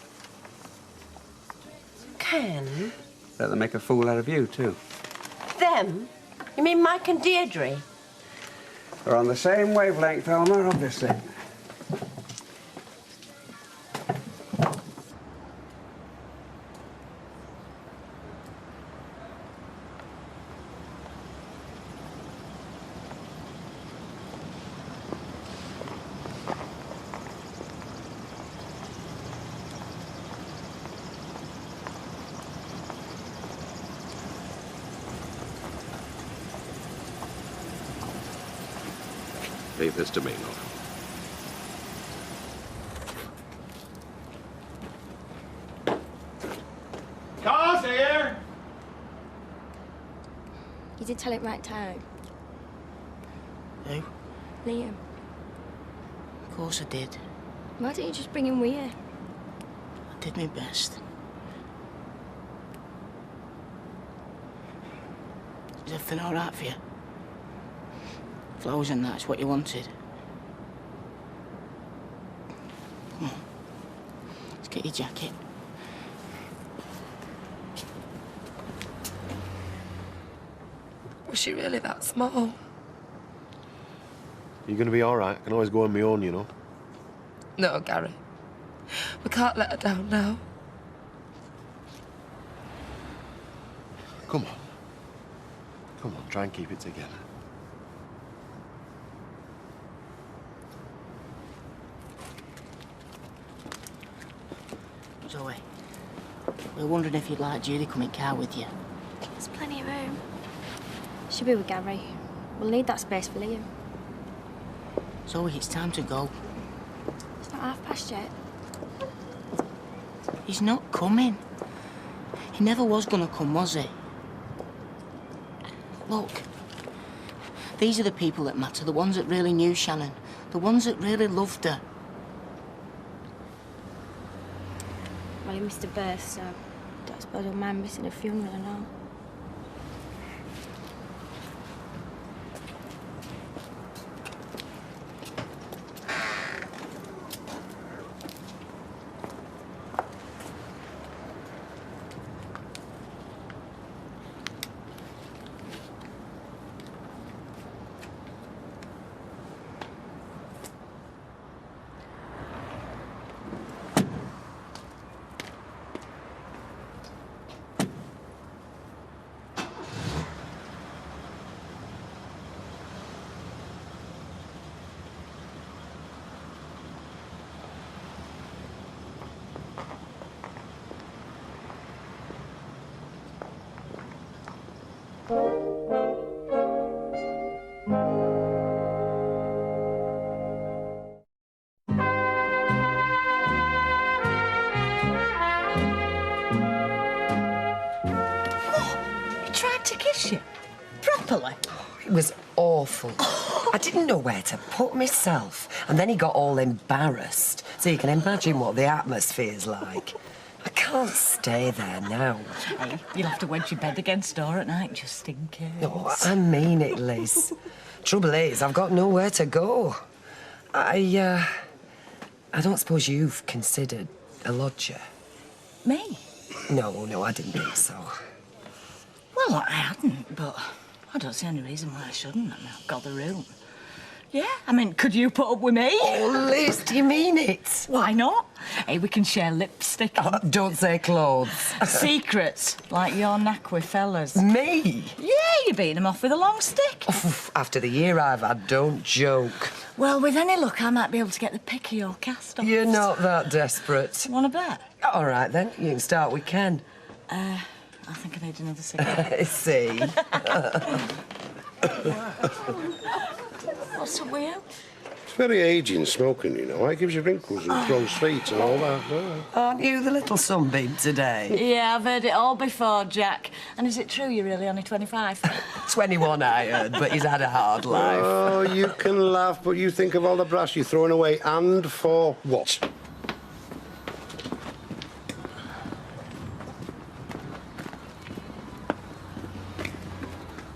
Ken? Let them make a fool out of you, too. Them? You mean Mike and Deirdre? We're on the same wavelength, Elmer, obviously. Leave this to me, love. Car's here! You did tell it right time. Who? Liam. Of course I did. Why don't you just bring him with you? I did my best. Is everything all right for you? Flowers and that's what you wanted. Come on. Let's get your jacket. Was she really that small? You're going to be all right. I can always go on my own, you know. No, Gary. We can't let her down now. Come on. Come on, try and keep it together. Zoe, we're wondering if you'd like Judy come in car with you. There's plenty of room. She'll be with Gary. We'll need that space for Liam. Zoe, it's time to go. It's not past yet. He's not coming. He never was gonna come, was he? Look, these are the people that matter, the ones that really knew Shannon, the ones that really loved her. Well, he missed a birth, so don't suppose he'll mind missing a funeral and all. He tried to kiss you? Properly? It was awful. I didn't know where to put myself. And then he got all embarrassed. So you can imagine what the atmosphere's like. I can't stay there now. Hey, you'll have to wedge your bed against door at night just in case. Oh, I mean it, Liz. Trouble is, I've got nowhere to go. I don't suppose you've considered a lodger? Me? No, I didn't think so. Well, I hadn't, but I don't see any reason why I shouldn't. I mean, I've got the room. Yeah, I mean, could you put up with me? Oh, Liz, do you mean it? Why not? Hey, we can share lipstick. Oh, don't say clothes. Secrets, like your knack with fellas. Me? Yeah, you beat them off with a long stick. After the year I've had, don't joke. Well, with any luck, I might be able to get the pick of your cast off. You're not that desperate. Want to bet? All right, then. You can start with Ken. I think I need another cigarette. See? What's up with you? It's very aging smoking, you know. It gives you wrinkles and crow's feet and all that. Aren't you the little sunbeam today? Yeah, I've heard it all before, Jack. And is it true you're really only 25? 21, I heard, but he's had a hard life. Oh, you can laugh, but you think of all the brass you're throwing away, and for what?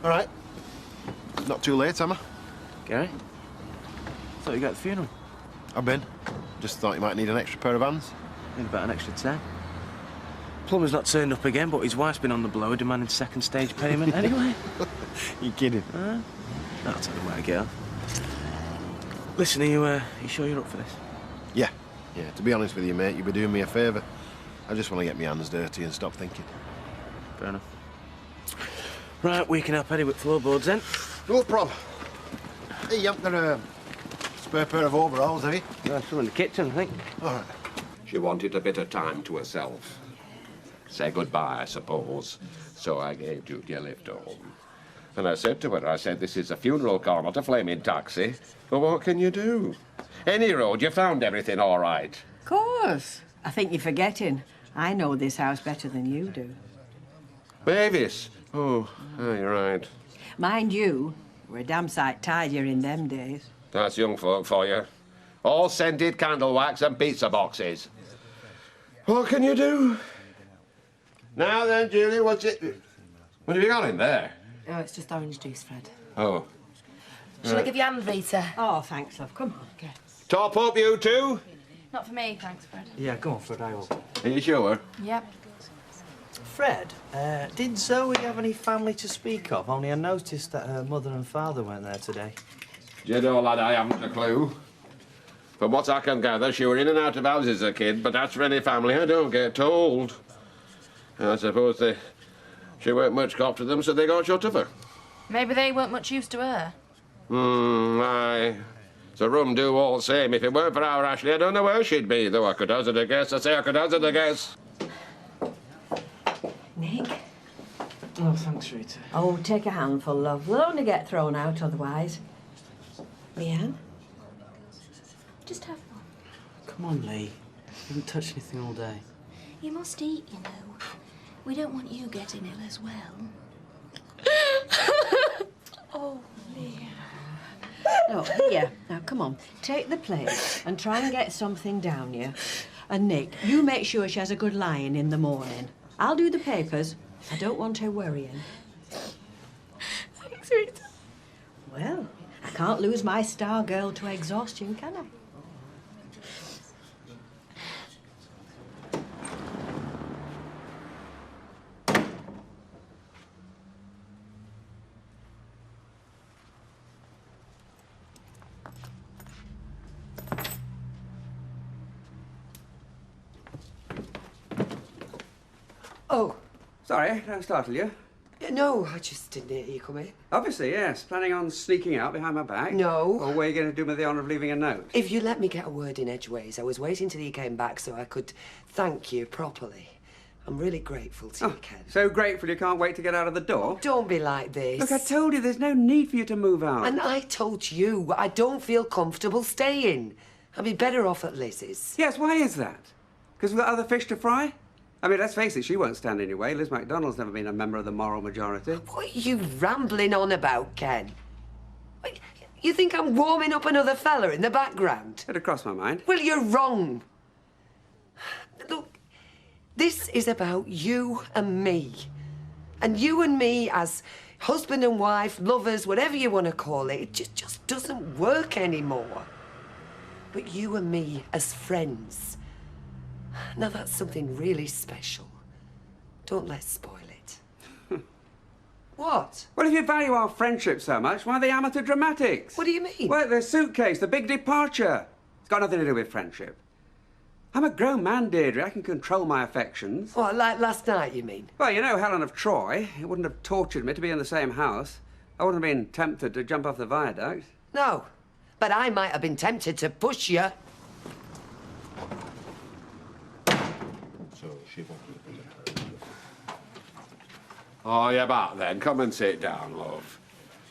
All right. Not too late, am I? Gary? Thought you got the funeral. I've been. Just thought you might need an extra pair of hands. Need about an extra 10. Plumber's not turned up again, but his wife's been on the blower demanding second stage payment anyway. You kidding? That'll take the way I get on. Listen, are you sure you're up for this? Yeah. Yeah, to be honest with you, mate, you'd be doing me a favour. I just want to get my hands dirty and stop thinking. Fair enough. Right, we can help Eddie with floorboards then. No problem. Hey, you haven't got a spare pair of overalls, have you? Yeah, some in the kitchen, I think. All right. She wanted a bit of time to herself. Say goodbye, I suppose. So I gave Judy a lift home. And I said to her, this is a funeral car, not a flaming taxi. But what can you do? Any road, you found everything all right. Of course. I think you're forgetting. I know this house better than you do. Mavis. Oh, you're right. Mind you, we're a damn sight tidier in them days. That's young folk for you. All scented candle wax and pizza boxes. What can you do? Now then, Julie, what have you got in there? Oh, it's just orange juice, Fred. Oh. Shall I give you a hand, Rita? Oh, thanks, love. Come on. Okay. Top up, you two. Not for me, thanks, Fred. Yeah, go on, Fred, I will. Are you sure? Yep. Fred, did Zoe have any family to speak of? Only I noticed that her mother and father weren't there today. Do you know, lad, I haven't a clue. From what I can gather, she were in and out of houses as a kid, but as for any family, I don't get told. I suppose she weren't much got to them, so they got shut of her. Maybe they weren't much use to her. Aye. It's a rum do all same. If it weren't for our Ashley, I don't know where she'd be, though I could hazard a guess. I say I could hazard a guess. Nick? Oh, thanks, Rita. Oh, take a handful, love. We'll only get thrown out otherwise. Leanne? Just have one. Come on, Lee. You haven't touched anything all day. You must eat, you know. We don't want you getting ill as well. Oh, Leah. No, here. Now, come on. Take the plate and try and get something down you. And, Nick, you make sure she has a good lie-in in the morning. I'll do the papers. I don't want her worrying. Thanks, Rita. Well, I can't lose my star girl to exhaustion, can I? Oh, sorry, don't startle you. No, I just didn't hear you come in. Obviously, yes. Planning on sneaking out behind my back? No. Or were you going to do me the honour of leaving a note? If you let me get a word in edgeways, I was waiting till you came back so I could thank you properly. I'm really grateful to you, Ken. So grateful you can't wait to get out of the door? Don't be like this. Look, I told you there's no need for you to move out. And I told you I don't feel comfortable staying. I'd be better off at Liz's. Yes, why is that? Because we've got other fish to fry? I mean, let's face it, she won't stand in your way. Liz MacDonald's never been a member of the moral majority. What are you rambling on about, Ken? You think I'm warming up another fella in the background? It'd crossed my mind. Well, you're wrong. Look, this is about you and me. And you and me as husband and wife, lovers, whatever you want to call it, it just doesn't work anymore. But you and me as friends. Now that's something really special. Don't let's spoil it. What? Well, if you value our friendship so much, why the amateur dramatics? What do you mean? Well, the suitcase, the big departure. It's got nothing to do with friendship. I'm a grown man, Deirdre. I can control my affections. What, like last night, you mean? Well, you know Helen of Troy. It wouldn't have tortured me to be in the same house. I wouldn't have been tempted to jump off the viaduct. No, but I might have been tempted to push you. So she won't. Oh, you're back then. Come and sit down, love.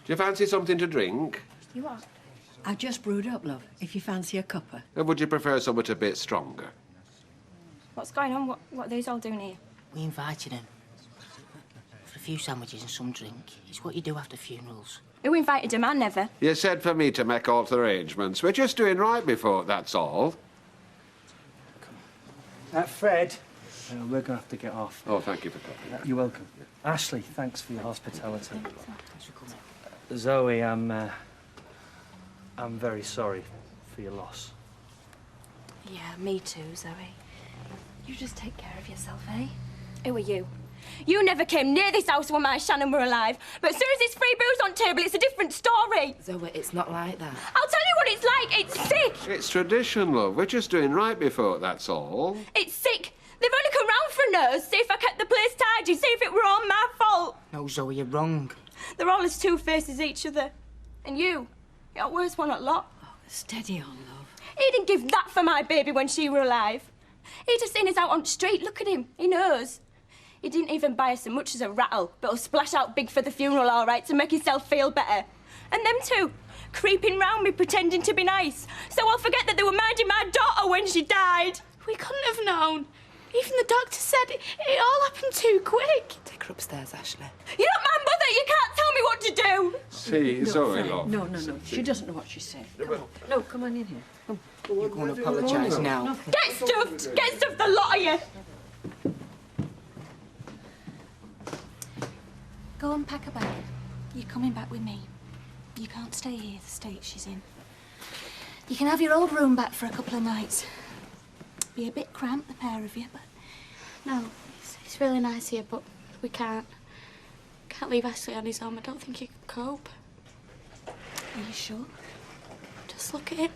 Do you fancy something to drink? You what? I just brewed up, love, if you fancy a cuppa. Or would you prefer something a bit stronger? What's going on? What are these all doing here? We invited him. For a few sandwiches and some drink. It's what you do after funerals. Who invited him? I never. You said for me to make all the arrangements. We're just doing right before, that's all. Fred, we're going to have to get off. Oh, thank you for coming. You're welcome. Ashley, thanks for your hospitality. Zoe, I'm very sorry for your loss. Yeah, me too, Zoe. You just take care of yourself, eh? Who are you? You never came near this house when my and Shannon were alive. But as soon as it's free booze on table, it's a different story. Zoe, it's not like that. I'll tell you what it's like. It's sick. It's tradition, love. We're just doing right before, that's all. It's sick. They've only come round for a nurse, see if I kept the place tidy, see if it were all my fault. No, Zoe, you're wrong. They're all as two-faced as each other. And you're the worst one at lot. Oh, steady on, love. He didn't give that for my baby when she were alive. He'd have seen us out on the street. Look at him. He knows. He didn't even buy us so much as a rattle, but he'll splash out big for the funeral, all right, to make himself feel better. And them two, creeping round me, pretending to be nice. So I'll forget that they were minding my daughter when she died. We couldn't have known. Even the doctor said it all happened too quick. Take her upstairs, Ashley. You're not my mother. You can't tell me what to do. See, Zoe, Fred, love. No. She doesn't know what she's saying. Come on. No, come on in here. Come. You're going to apologise now. Get stuffed. Get stuffed, the lot of you. Go and pack a bag. You're coming back with me. You can't stay here, the state she's in. You can have your old room back for a couple of nights. Be a bit cramped, the pair of you, but... No, it's really nice here, but we can't leave Ashley on his own. I don't think he could cope. Are you sure? Just look at him.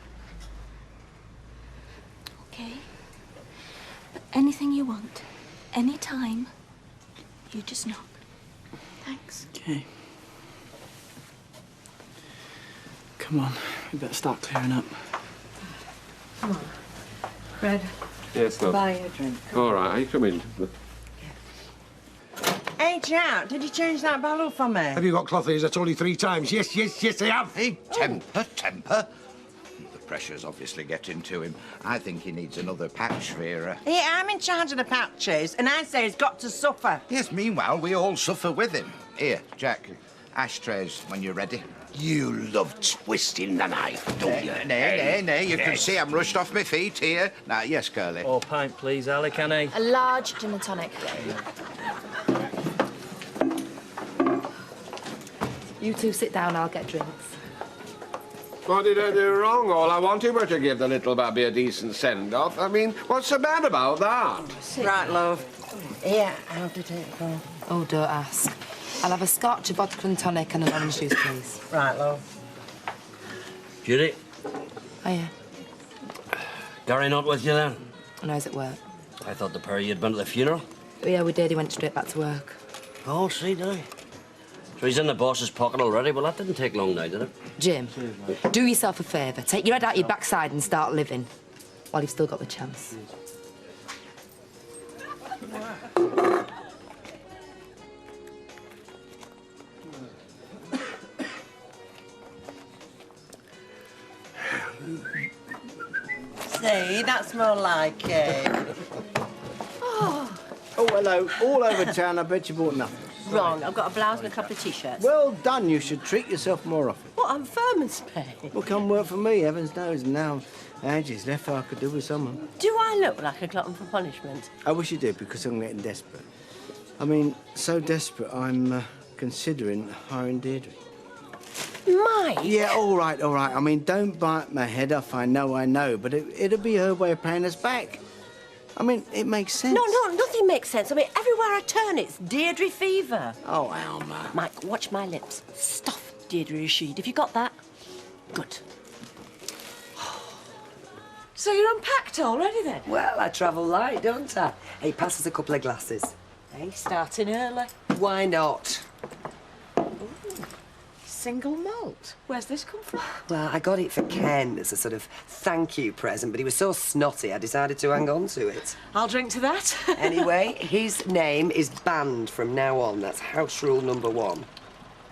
Okay. But anything you want, any time, you just knock. Thanks. Okay. Come on, we better start clearing up. Come on. Fred, Yes, love. buy you a drink. All right, you come in. Hey, Jack, did you change that bottle for me? Have you got clothies? I told you 3 times. Yes, I have. Hey, temper. The pressure's obviously getting to him. I think he needs another patch, Vera. Yeah, I'm in charge of the patches, and I say he's got to suffer. Yes, meanwhile, we all suffer with him. Here, Jack, ashtrays when you're ready. You love twisting the knife, don't you? Nay. You can see I'm rushed off my feet here. Now, yes, Curly. Oh, pint, please, Ali, can I? A large gin and tonic. You two sit down, I'll get drinks. What did I do wrong? All I wanted were to give the little babby a decent send-off. I mean, what's so bad about that? Right, love. Yeah, how did it go? Oh, don't ask. I'll have a scotch, a vodka and tonic and an orange juice, please. Right, love. Judy, Hiya. Gary not with you then? No, he's at work. I thought the pair of you'd been at the funeral. Oh, yeah, we did. He went straight back to work. Oh, see, did I? So he's in the boss's pocket already? Well, that didn't take long now, did it? Jim, do yourself a favour. Take your head out your backside and start living while you've still got the chance. See, that's more like it. Oh, hello. All over town, I bet you bought nothing. Wrong. I've got a blouse and a couple of T-shirts. Well done. You should treat yourself more often. What, on Furman's pay? Well, come work for me, heavens knows. Now, ages left I could do with someone. Do I look like a glutton for punishment? I wish you did, because I'm getting desperate. I mean, so desperate, I'm considering hiring Deirdre. Mike? Yeah, all right. I mean, don't bite my head off, I know, but it'll be her way of paying us back. I mean, it makes sense. No, nothing makes sense. I mean, everywhere I turn, it's Deirdre fever. Oh, Alma. Mike, watch my lips. Stuff Deirdre Rashid. Have you got that? Good. So you're unpacked already, then? Well, I travel light, don't I? Hey, pass us a couple of glasses. Hey, starting early. Why not? Single malt. Where's this come from? Well, I got it for Ken as a sort of thank you present, but he was so snotty I decided to hang on to it. I'll drink to that. Anyway, his name is banned from now on. That's house rule number 1.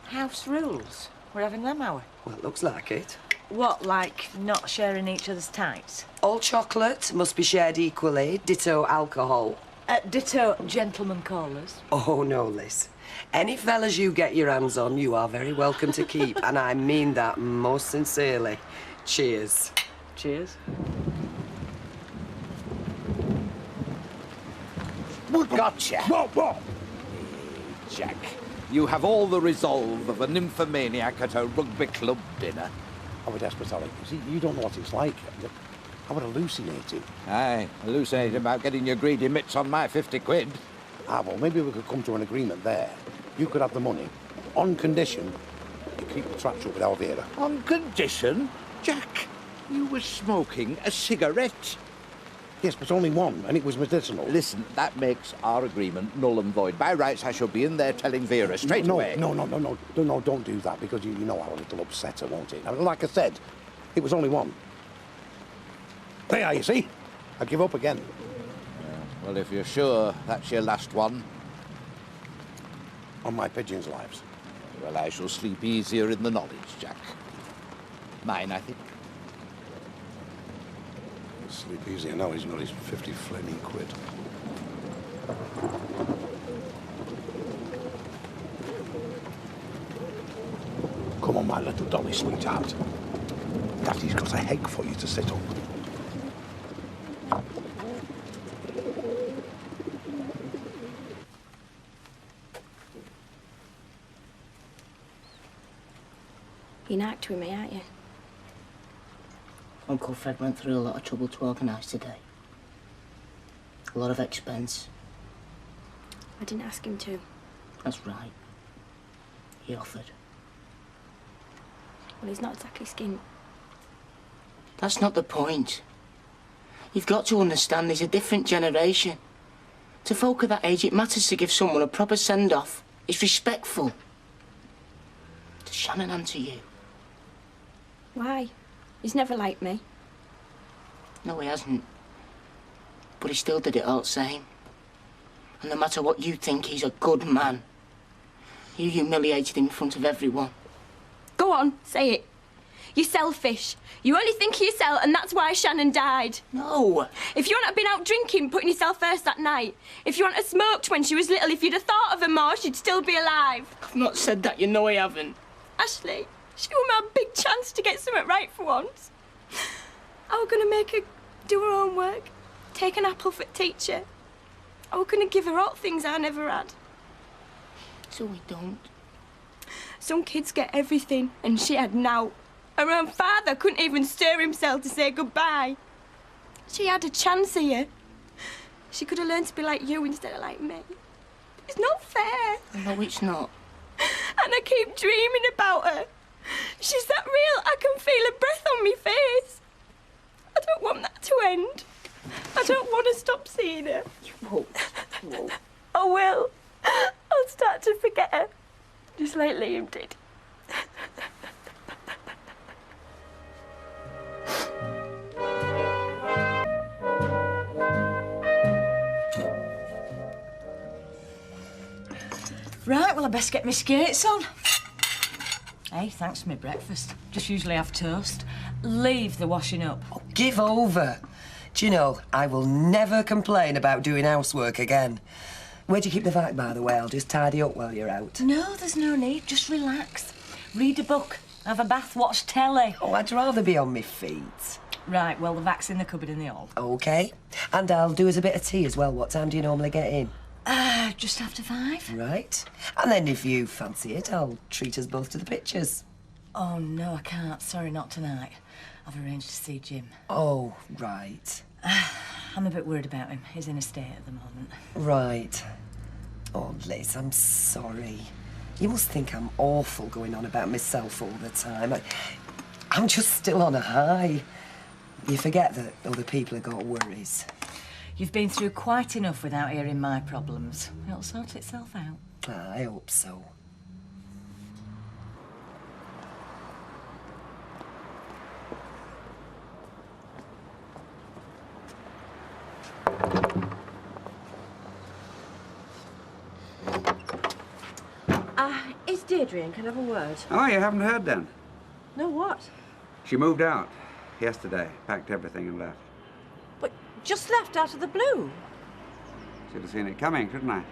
House rules? We're having them, are we? Well, it looks like it. What, like not sharing each other's tights? All chocolate must be shared equally, ditto alcohol. Ditto gentleman callers. Oh, no, Liz. Any fellas you get your hands on, you are very welcome to keep, and I mean that most sincerely. Cheers. Cheers. Gotcha. What? Jack, you have all the resolve of a nymphomaniac at a rugby club dinner. I would desperate, Alec. You see, you don't know what it's like. I would hallucinate it. Aye, hallucinating about getting your greedy mitts on my 50 quid. Ah, well, maybe we could come to an agreement there. You could have the money, on condition you keep the trap shut with Elvira. On condition? Jack, you were smoking a cigarette. Yes, but only one, and it was medicinal. Listen, that makes our agreement null and void. By rights, I shall be in there telling Vera straight away. No, don't do that, because you know how a little upset her, won't it? Now, like I said, it was only one. There, you see? I give up again. Well, if you're sure that's your last one. On my pigeons' lives. Well, I shall sleep easier in the knowledge, Jack. Mine, I think. Sleep easier now he's got his 50 flaming quid. Come on, my little dolly sweetheart. Daddy's got a heg for you to sit on. You're knocked with me, aren't you? Uncle Fred went through a lot of trouble to organise today. A lot of expense. I didn't ask him to. That's right. He offered. Well, he's not exactly skint. That's not the point. You've got to understand there's a different generation. To folk of that age, it matters to give someone a proper send-off. It's respectful. To Shannon and to you. Why? He's never liked me. No, he hasn't. But he still did it all the same. And no matter what you think, he's a good man. You humiliated him in front of everyone. Go on, say it. You're selfish. You only think of yourself, and that's why Shannon died. No. If you hadn't have been out drinking, putting yourself first that night, if you hadn't have smoked when she was little, if you'd have thought of her more, she'd still be alive. I've not said that, you know I haven't. Ashley, she was my big chance to get something right for once. I was going to make her do her own work, take an apple for teacher. I was going to give her all things I never had. So we don't. Some kids get everything, and she had now. Her own father couldn't even stir himself to say goodbye. She had a chance here. She could have learned to be like you instead of like me. It's not fair. No, it's not. And I keep dreaming about her. She's that real, I can feel her breath on me face. I don't want that to end. I don't want to stop seeing her. You won't. I will. I'll start to forget her, just like Liam did. Right, well, I best get my skates on. Hey, thanks for my breakfast. Just usually have toast. Leave the washing up. Oh, give over. Do you know, I will never complain about doing housework again. Where'd you keep the vac, by the way? I'll just tidy up while you're out. No, there's no need. Just relax. Read a book, have a bath, watch telly. Oh, I'd rather be on my feet. Right, well, the vac's in the cupboard in the hall. OK. And I'll do us a bit of tea as well. What time do you normally get in? Just after 5. Right. And then if you fancy it, I'll treat us both to the pictures. Oh, no, I can't. Sorry, not tonight. I've arranged to see Jim. Oh, right. I'm a bit worried about him. He's in a state at the moment. Right. Oh, Liz, I'm sorry. You must think I'm awful going on about myself all the time. I'm just still on a high. You forget that other people have got worries. You've been through quite enough without hearing my problems. It'll sort itself out. I hope so. It's Deirdre and can I have a word? Oh, you haven't heard then? No, what? She moved out yesterday, packed everything and left. But just left out of the blue. Should have seen it coming, shouldn't I?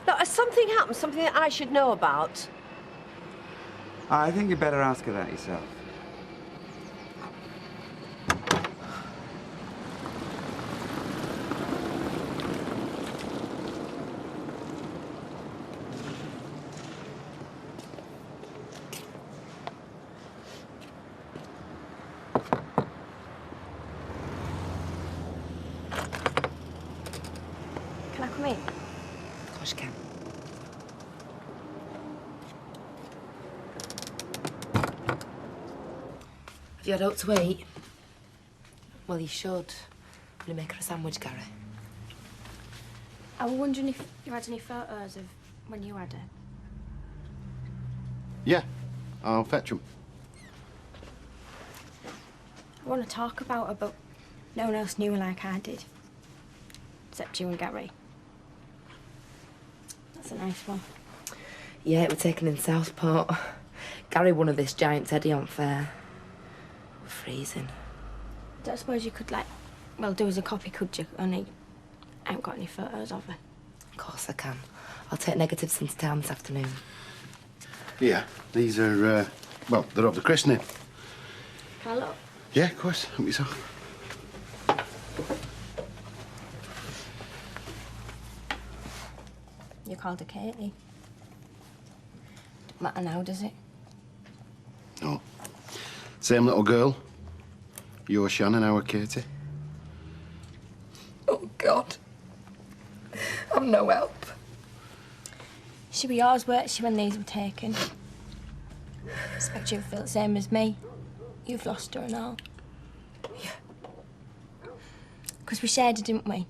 Look, has something happened, something that I should know about? I think you better ask her that yourself. Can I come in? Of course you can. Have you had out to eat? Well, you should. Will you make her a sandwich, Gary? I was wondering if you had any photos of when you had her. Yeah, I'll fetch them. I want to talk about her, but no one else knew her like I did. Except you and Gary. That's a nice one. Yeah, it was taken in Southport. Gary won of this giant teddy on fair. We're freezing. Don't suppose you could, like, well, do as a copy, could you? Only I haven't got any photos of her. Of course I can. I'll take negatives into town this afternoon. Yeah, these are, well, they're of the christening. Can I look? Yeah, of course. Help yourself. You called her Katie. Don't matter now, does it? No. Same little girl. You're Shannon, our Katie. Oh, God. I'm no help. She was yours, weren't she, when these were taken? I expect you feel the same as me. You've lost her and all. Yeah. Because we shared her, didn't we?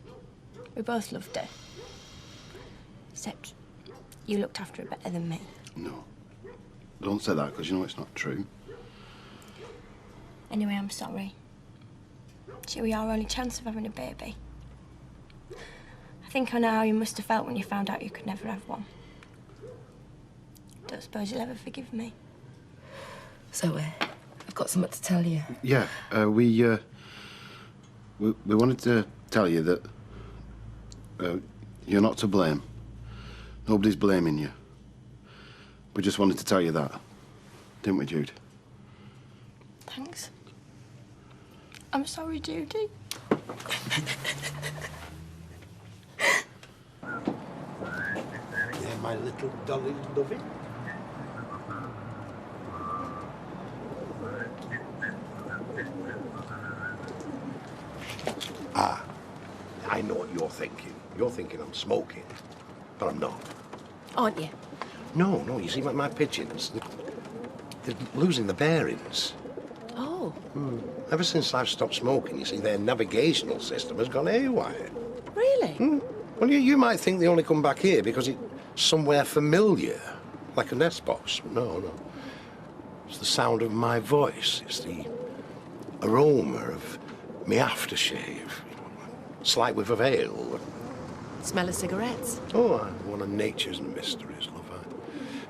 We both loved her. Except you looked after her better than me. No. Don't say that, because you know it's not true. Anyway, I'm sorry. She was your only chance of having a baby. I think I know how you must have felt when you found out you could never have one. Don't suppose you'll ever forgive me. So, I've got something to tell you. Yeah, we wanted to tell you that you're not to blame. Nobody's blaming you. We just wanted to tell you that. Didn't we, Jude? Thanks. I'm sorry, Judy. Yeah, my little dolly lovey. Ah, I know what you're thinking. You're thinking I'm smoking, but I'm not. Aren't you? No, you see, my pigeons, they're losing the bearings. Oh. Ever since I've stopped smoking, you see, their navigational system has gone haywire. Really? Well, you might think they only come back here because it's somewhere familiar, like a nest box. No. It's the sound of my voice. It's the aroma of me aftershave. Slight whiff of ale. Smell of cigarettes. Oh, one of nature's mysteries, love.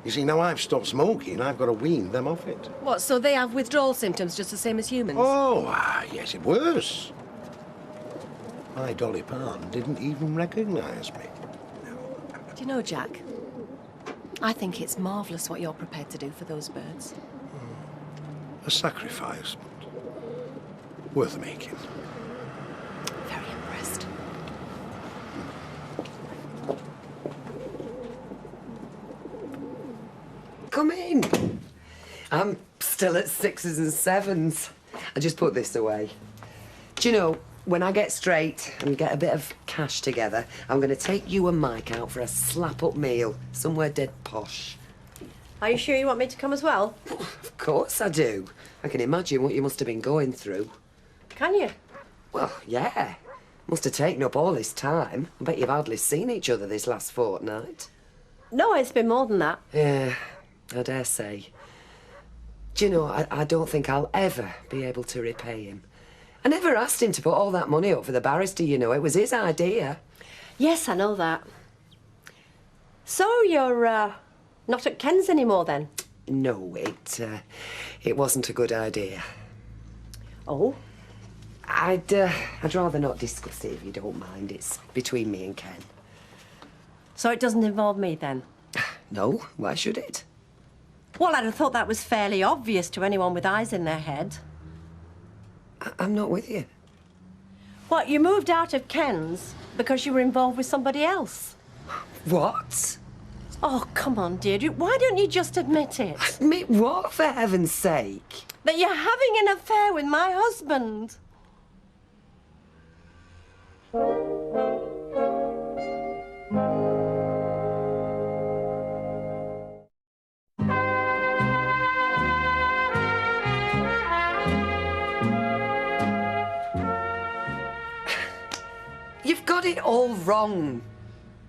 You see, now I've stopped smoking, I've got to wean them off it. What, so they have withdrawal symptoms just the same as humans? Oh, yes, it was. My Dolly Parton didn't even recognise me. Do you know, Jack? I think it's marvellous what you're prepared to do for those birds. A sacrifice, but worth making. Very impressed. Come in. I'm still at 6s and 7s. I just put this away. Do you know, when I get straight and get a bit of cash together, I'm going to take you and Mike out for a slap-up meal, somewhere dead posh. Are you sure you want me to come as well? Of course I do. I can imagine what you must have been going through. Can you? Well, yeah. Must have taken up all this time. I bet you've hardly seen each other this last fortnight. No, it's been more than that. Yeah, I dare say. Do you know, I don't think I'll ever be able to repay him. I never asked him to put all that money up for the barrister, you know. It was his idea. Yes, I know that. So you're not at Ken's anymore then? No, it wasn't a good idea. Oh? I'd rather not discuss it if you don't mind. It's between me and Ken. So it doesn't involve me then? No, why should it? Well, I'd have thought that was fairly obvious to anyone with eyes in their head. I'm not with you. What, you moved out of Ken's because you were involved with somebody else? What? Oh, come on, Deirdre. Why don't you just admit it? Admit what, for heaven's sake? That you're having an affair with my husband. You've got it all wrong.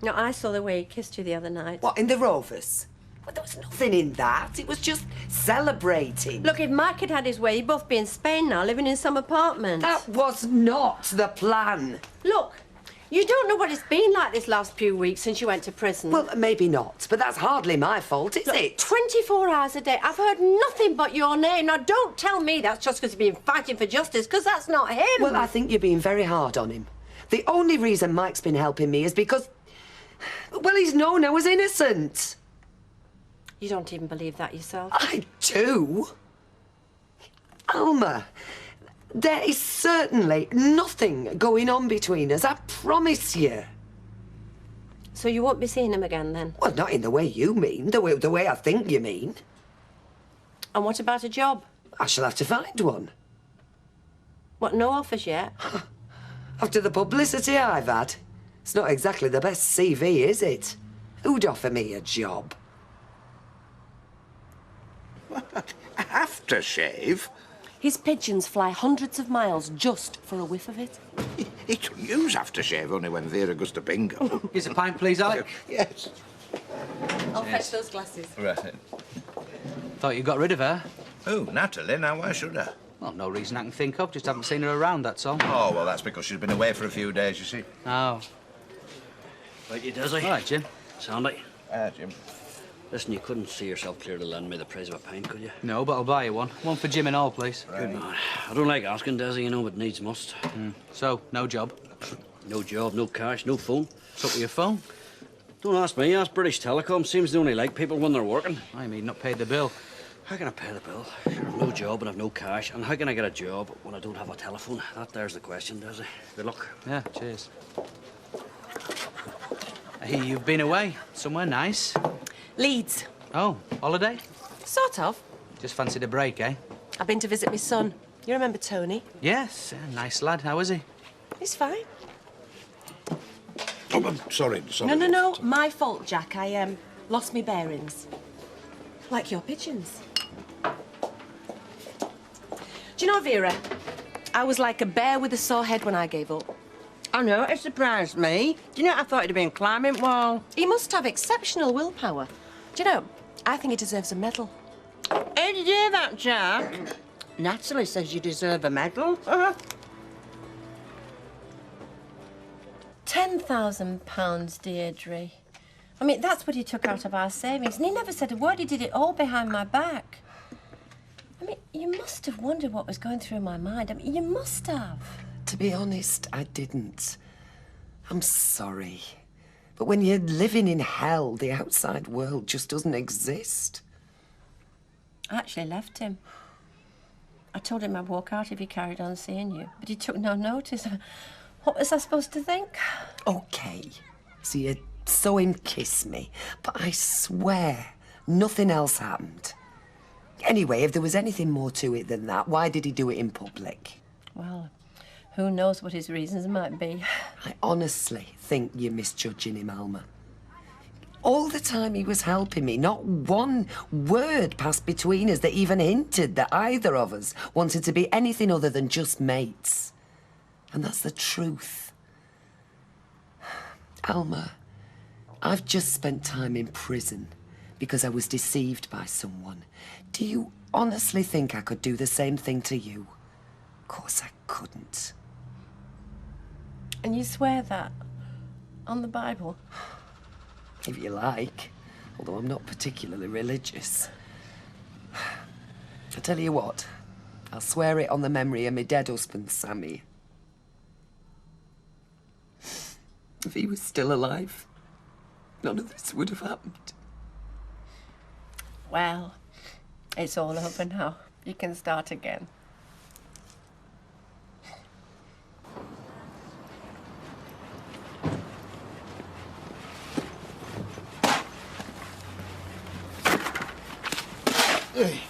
No, I saw the way he kissed you the other night. What, in the Rovers? Well, there was nothing in that. It was just celebrating. Look, if Mike had had his way, you'd both be in Spain now, living in some apartment. That was not the plan. Look, you don't know what it's been like this last few weeks since you went to prison. Well, maybe not, but that's hardly my fault, is it? 24 hours a day. I've heard nothing but your name. Now, don't tell me that's just because you've been fighting for justice, because that's not him. Well, I think you're being very hard on him. The only reason Mike's been helping me is because, well, he's known I was innocent. You don't even believe that yourself? I do. Alma, there is certainly nothing going on between us, I promise you. So you won't be seeing him again, then? Well, not in the way you mean, the way I think you mean. And what about a job? I shall have to find one. What, no offers yet? After the publicity I've had, it's not exactly the best CV, is it? Who'd offer me a job? Aftershave? His pigeons fly hundreds of miles just for a whiff of it. He don't use aftershave only when Vera goes to bingo. Here's a pint, please, Alec. Yes. I'll fetch those glasses. Right. Thought you got rid of her. Oh, Natalie, now why should I? Well, no reason I can think of. Just haven't seen her around, that's all. Oh, well, that's because she's been away for a few days, you see. Oh. Right, you dizzy? All right, Jim. Sandy? Jim. Listen, you couldn't see yourself clear to lend me the price of a pint, could you? No, but I'll buy you one. One for Jim and all, please. Right. Good man. I don't like asking, Desi, you know, but needs must. So, no job? No job, no cash, no phone. What's up with your phone? Don't ask me, ask British Telecom. Seems they only like people when they're working. I mean, not paid the bill. How can I pay the bill? I've no job and I've no cash. And how can I get a job when I don't have a telephone? There's the question, Desi. Good luck. Yeah, cheers. Hey, you've been away? Somewhere nice? Leeds. Oh, holiday? Sort of. Just fancied a break, eh? I've been to visit my son. You remember Tony? Yes, nice lad. How is he? He's fine. Oh, I'm sorry. No. My fault, Jack. I, lost me bearings. Like your pigeons. Do you know, Vera, I was like a bear with a sore head when I gave up. I know, it surprised me. Do you know, I thought he'd have been climbing wall. He must have exceptional willpower. Do you know, I think he deserves a medal. Hey, did you hear that, Jack? Natalie says you deserve a medal. £10,000, Deirdre. I mean, that's what he took out of our savings, and he never said a word. He did it all behind my back. I mean, you must have wondered what was going through my mind. I mean, you must have. To be honest, I didn't. I'm sorry. But when you're living in hell, the outside world just doesn't exist. I actually left him. I told him I'd walk out if he carried on seeing you, but he took no notice. What was I supposed to think? Okay. So you saw him kiss me, but I swear nothing else happened. Anyway, if there was anything more to it than that, why did he do it in public? Well, who knows what his reasons might be. I honestly think you're misjudging him, Alma. All the time he was helping me, not one word passed between us that even hinted that either of us wanted to be anything other than just mates. And that's the truth. Alma, I've just spent time in prison because I was deceived by someone. Do you honestly think I could do the same thing to you? Of course I couldn't. And you swear that? On the Bible? If you like, although I'm not particularly religious. I tell you what, I'll swear it on the memory of my dead husband, Sammy. If he was still alive, none of this would have happened. Well, it's all over now. You can start again. Hey.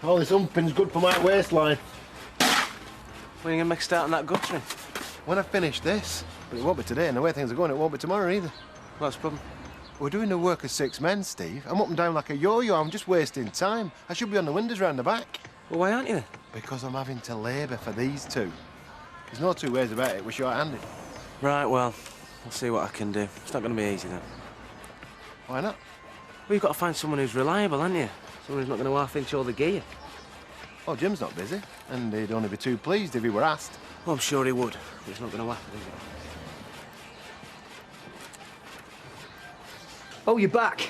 All this humping's good for my waistline. When are you going to make a start on that guttering? When I finish this, but it won't be today, and the way things are going, it won't be tomorrow either. What's the problem? We're doing the work of 6 men, Steve. I'm up and down like a yo-yo. I'm just wasting time. I should be on the windows round the back. Well, why aren't you then? Because I'm having to labour for these two. There's no two ways about it. We're short-handed. Right, well, I'll see what I can do. It's not going to be easy, then. Why not? Well, you've got to find someone who's reliable, haven't you? Someone who's not going to half-inch all the gear. Oh, Jim's not busy, and he'd only be too pleased if he were asked. Well, I'm sure he would, but it's not going to happen, is it? Oh, you're back.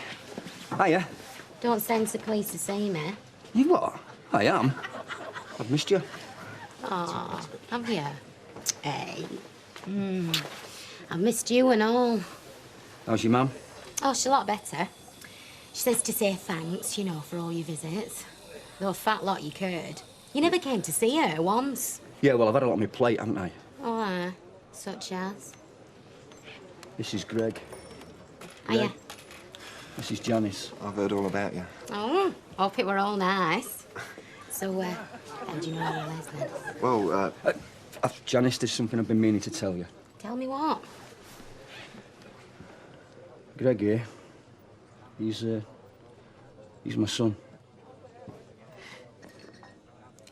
Hiya. Don't send the police to see me. You what? I am. I've missed you. Oh, have you? Hey. I've missed you and all. How's your mum? Oh, she's a lot better. She says to say thanks, you know, for all your visits. Though a fat lot you could. You never came to see her once. Yeah, well, I've had a lot on my plate, haven't I? Oh, such as? This is Greg. Hiya. This is Janice. I've heard all about you. Oh, hope it were all nice. So, how do you know all this then? Well, Janice, there's something I've been meaning to tell you. Tell me what? Greg here. He's my son.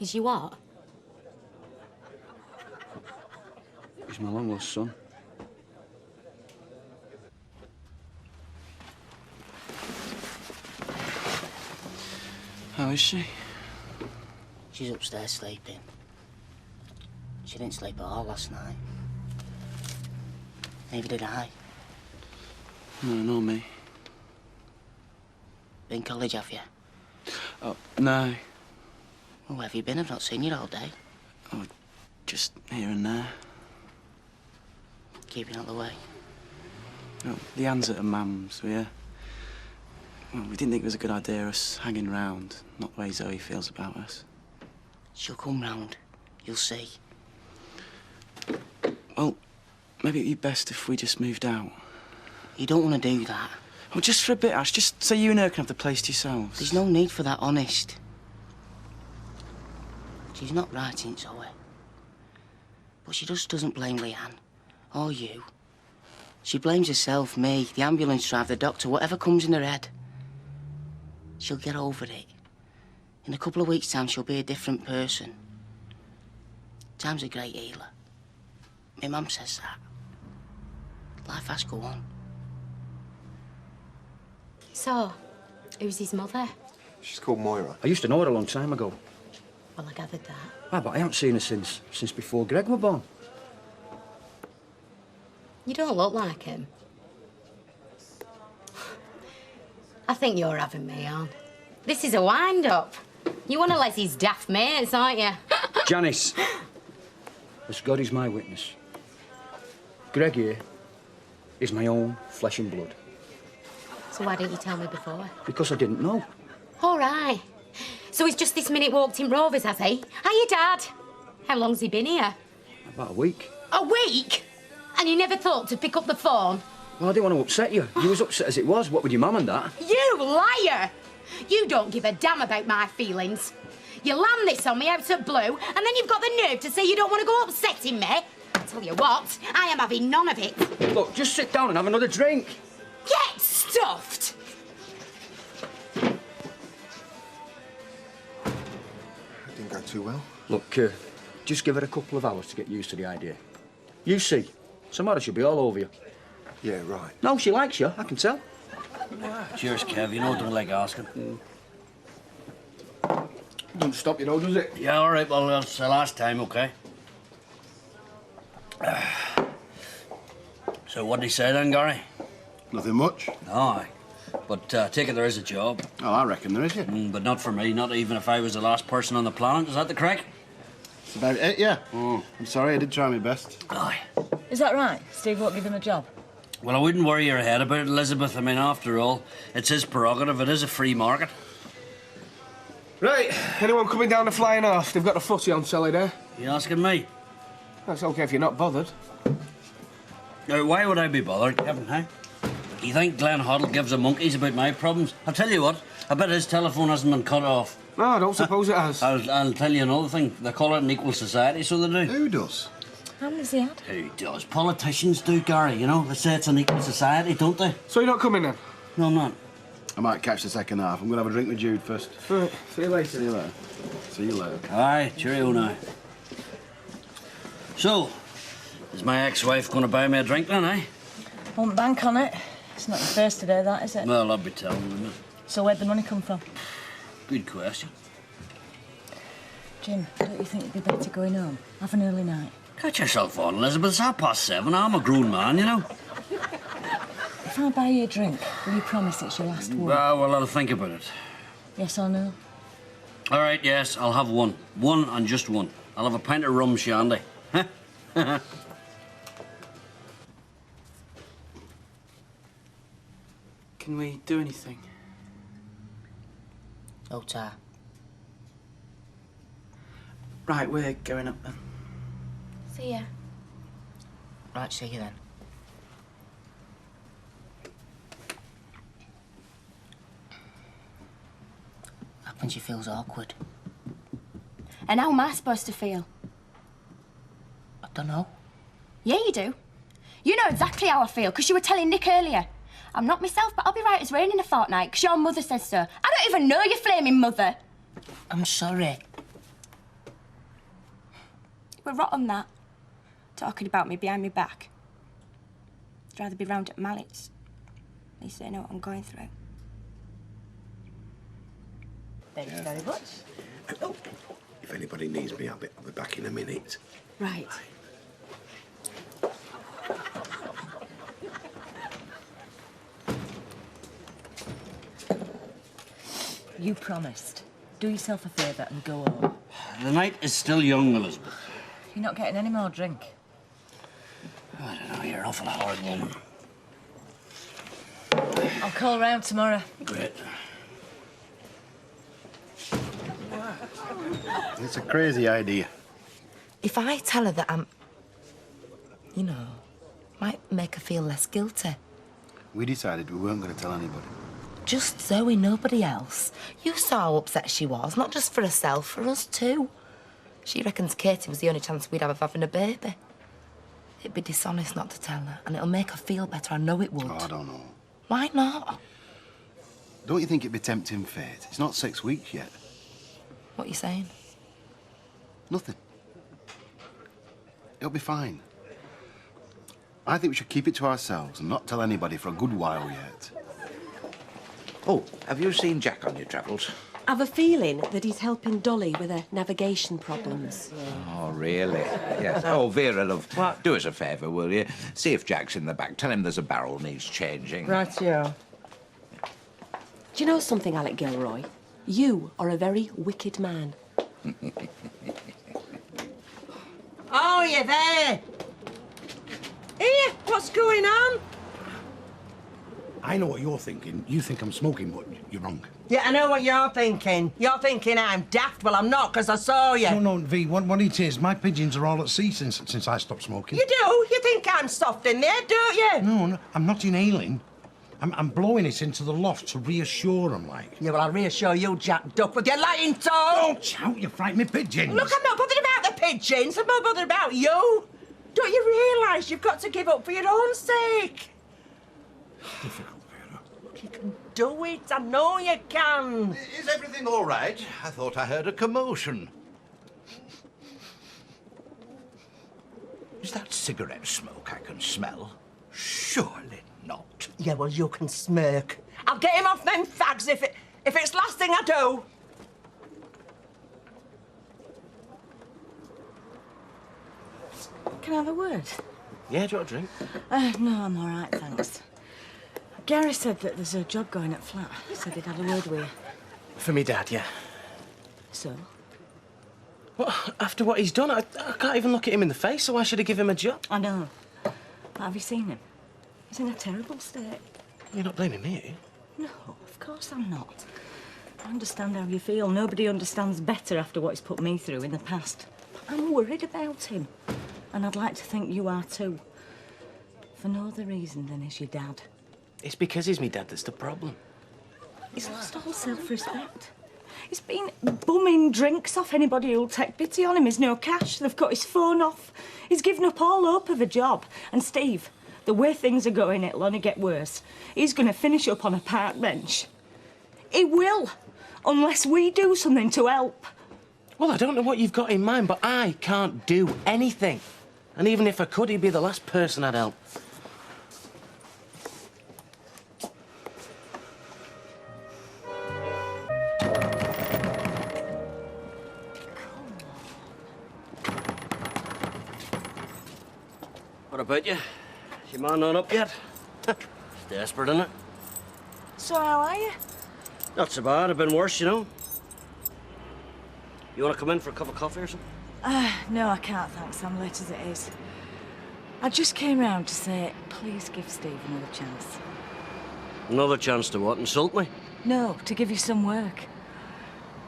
Is you what? He's my long-lost son. How is she? She's upstairs sleeping. She didn't sleep at all last night. Neither did I. No, not me. Been college, have you? Oh, no. Well, where have you been? I've not seen you all day. Oh, just here and there. Keeping out the way. Oh, the Anne's at her mum's, yeah. Well, we didn't think it was a good idea, us hanging round. Not the way Zoe feels about us. She'll come round. You'll see. Well, maybe it'd be best if we just moved out. You don't want to do that. Oh, just for a bit, Ash. Just so you and her can have the place to yourselves. There's no need for that, honest. She's not right in Zoe. But she just doesn't blame Leanne. Or you. She blames herself, me, the ambulance driver, the doctor, whatever comes in her head. She'll get over it. In a couple of weeks' time, she'll be a different person. Time's a great healer. My mum says that. Life has to go on. So, who's his mother? She's called Moira. I used to know her a long time ago. Well, I gathered that. Ah, but I haven't seen her since before Greg were born. You don't look like him. I think you're having me on. This is a wind-up. You one of Leslie's daft mates, aren't you? Janice. as God is my witness, Greg here is my own flesh and blood. So why didn't you tell me before? Because I didn't know. All right. So he's just this minute walked in Rovers, has he? Hiya, Dad. How long's he been here? About a week. A week? And you never thought to pick up the phone? Well, I didn't want to upset you. You was upset as it was. What with your mum and that? You liar! You don't give a damn about my feelings. You land this on me out of blue, and then you've got the nerve to say you don't want to go upsetting me. I tell you what, I am having none of it. Look, just sit down and have another drink. Get stuffed! It didn't go too well. Look, just give her a couple of hours to get used to the idea. You see, tomorrow she'll be all over you. Yeah, right. No, she likes you, I can tell. Cheers, Kev. You know, don't like asking. Don't stop you, though, does it? Yeah, all right. Well, that's the last time, OK? So what did he say then, Gary? Nothing much. Aye. But take it there is a job. Oh, I reckon there is, yeah. But not for me, not even if I was the last person on the planet. Is that the crack? That's about it, yeah. I'm sorry, I did try my best. Aye. Is that right? Steve won't give him a job? Well, I wouldn't worry your head about it, Elizabeth. I mean, after all, it's his prerogative. It is a free market. Right, anyone coming down the flying off? They've got a footy on telly there. You asking me? That's OK if you're not bothered. Now, why would I be bothered, Kevin, eh? You think Glenn Hoddle gives a monkeys about my problems? I'll tell you what, I bet his telephone hasn't been cut off. No, I don't suppose it has. I'll tell you another thing. They call it an equal society, so they do. Who does? How many's he had? Who does? Politicians do, Gary, you know? They say it's an equal society, don't they? So you're not coming then? No, I'm not. I might catch the second half. I'm going to have a drink with Jude first. Right, see you later. See you later. See you later. Aye, cheerio now. So, is my ex-wife going to buy me a drink then, eh? Won't bank on it. It's not the first today, that, is it? Well, I'll be telling them. So where'd the money come from? Good question. Jim, don't you think it'd be better going home? Have an early night. Catch yourself on, Elizabeth. It's 7:30. I'm a grown man, you know. If I buy you a drink, will you promise it's your last one? Well, I'll think about it. Yes or no? All right, yes, I'll have one. One and just one. I'll have a pint of rum shandy. Can we do anything? Ota. Right, we're going up then. See ya. Right, see you then. Happens she feels awkward. And how am I supposed to feel? I don't know. Yeah, you do. You know exactly how I feel, because you were telling Nick earlier. I'm not myself, but I'll be right as rain in a fortnight, because your mother says so. I don't even know your flaming mother. I'm sorry. We're rot on that. Talking about me behind my back. I'd rather be round at Mallett's. At least they know what I'm going through. Thanks very much. If anybody needs me, I'll be back in a minute. Right. You promised. Do yourself a favour and go home. The night is still young, Elizabeth. You're not getting any more drink. I don't know, you're an awful hard woman. I'll call round tomorrow. Great. It's a crazy idea. If I tell her that I'm... You know, might make her feel less guilty. We decided we weren't going to tell anybody. Just Zoe, nobody else. You saw how upset she was, not just for herself, for us too. She reckons Katie was the only chance we'd have of having a baby. It'd be dishonest not to tell her, and it'll make her feel better, I know it would. Oh, I don't know. Why not? Don't you think it'd be tempting fate? It's not 6 weeks yet. What are you saying? Nothing. It'll be fine. I think we should keep it to ourselves and not tell anybody for a good while yet. Oh, have you seen Jack on your travels? I've a feeling that he's helping Dolly with her navigation problems. Oh, really? Yes. Oh, Vera, love, do us a favour, will you? See if Jack's in the back. Tell him there's a barrel needs changing. Rightio. Do you know something, Alec Gilroy? You are a very wicked man. Oh, you're there. Here, what's going on? I know what you're thinking. You think I'm smoking, but you're wrong. Yeah, I know what you're thinking. You're thinking I'm daft. Well, I'm not, because I saw you. No, V, what it is, my pigeons are all at sea since I stopped smoking. You do? You think I'm soft in there, don't you? No, I'm not inhaling. I'm blowing it into the loft to reassure them, like. Yeah, well, I'll reassure you, Jack Duck, with your lying tongue. Don't shout, you frighten me pigeons. Look, I'm not bothered about the pigeons. I'm more bothered about you. Don't you realise you've got to give up for your own sake? Difficult, Vera. You can do it. I know you can. Is everything all right? I thought I heard a commotion. Is that cigarette smoke I can smell? Surely not. Yeah, well, you can smirk. I'll get him off them fags if it's the last thing I do. Can I have a word? Yeah, do you want a drink? No, I'm all right, thanks. Gary said that there's a job going at flat. He said he'd had a word with you. For me dad, yeah. So? Well, after what he's done, I can't even look at him in the face, so why should I give him a job? I know. But have you seen him? He's in a terrible state. You're not blaming me, are you? No, of course I'm not. I understand how you feel. Nobody understands better after what he's put me through in the past. But I'm worried about him. And I'd like to think you are too. For no other reason than he's your dad. It's because he's me dad that's the problem. He's lost all self-respect. He's been bumming drinks off anybody who'll take pity on him. He's no cash. They've cut his phone off. He's given up all hope of a job. And Steve, the way things are going, it'll only get worse. He's going to finish up on a park bench. He will, unless we do something to help. Well, I don't know what you've got in mind, but I can't do anything. And even if I could, he'd be the last person I'd help. What about you? Is your man not up yet? It's desperate, isn't it? So how are you? Not so bad. I've been worse, you know. You want to come in for a cup of coffee or something? No, I can't, thanks. I'm late as it is. I just came round to say, please give Steve another chance. Another chance to what? Insult me? No, to give you some work.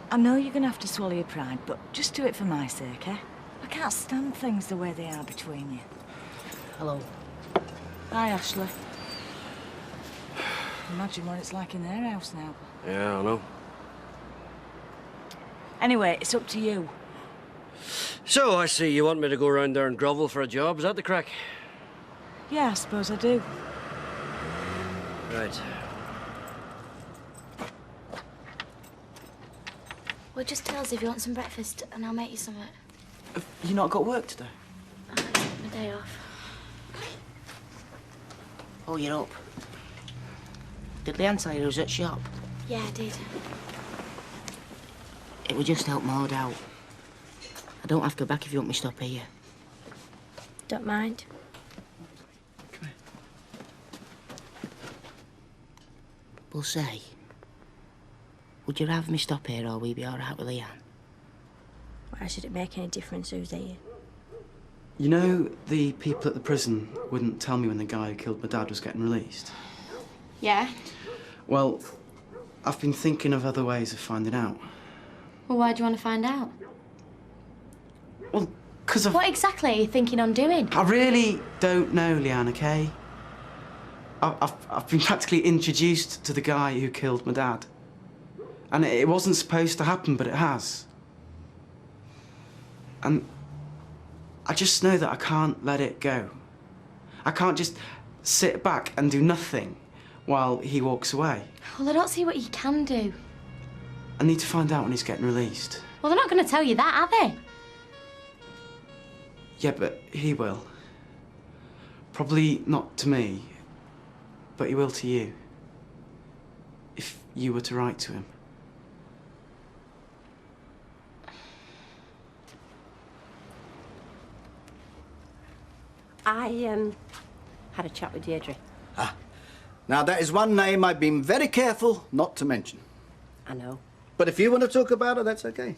I know you're going to have to swallow your pride, but just do it for my sake, eh? I can't stand things the way they are between you. Hello. Hi, Ashley. Imagine what it's like in their house now. Yeah, I know. Anyway, it's up to you. So, I see you want me to go around there and grovel for a job. Is that the crack? Yeah, I suppose I do. Right. Well, just tell us if you want some breakfast and I'll make you some. Have you not got work today? I took my day off. Oh, you're up. Did Leanne tell you who was at shop? Yeah, I did. It would just help Maud out. I don't have to go back if you want me to stop here. Don't mind. We'll say, would you rather me stop here or will you be all right with Leanne? Why should it make any difference who's here? You know, the people at the prison wouldn't tell me when the guy who killed my dad was getting released. Yeah? Well, I've been thinking of other ways of finding out. Well, why do you want to find out? Well, because What exactly are you thinking on doing? I really don't know, Leanne, okay? I've been practically introduced to the guy who killed my dad. And it wasn't supposed to happen, but it has. And I just know that I can't let it go. I can't just sit back and do nothing while he walks away. Well, I don't see what you can do. I need to find out when he's getting released. Well, they're not going to tell you that, are they? Yeah, but he will. Probably not to me, but he will to you. If you were to write to him. I had a chat with Deirdre. Now, that is one name I've been very careful not to mention. I know. But if you want to talk about her, that's okay.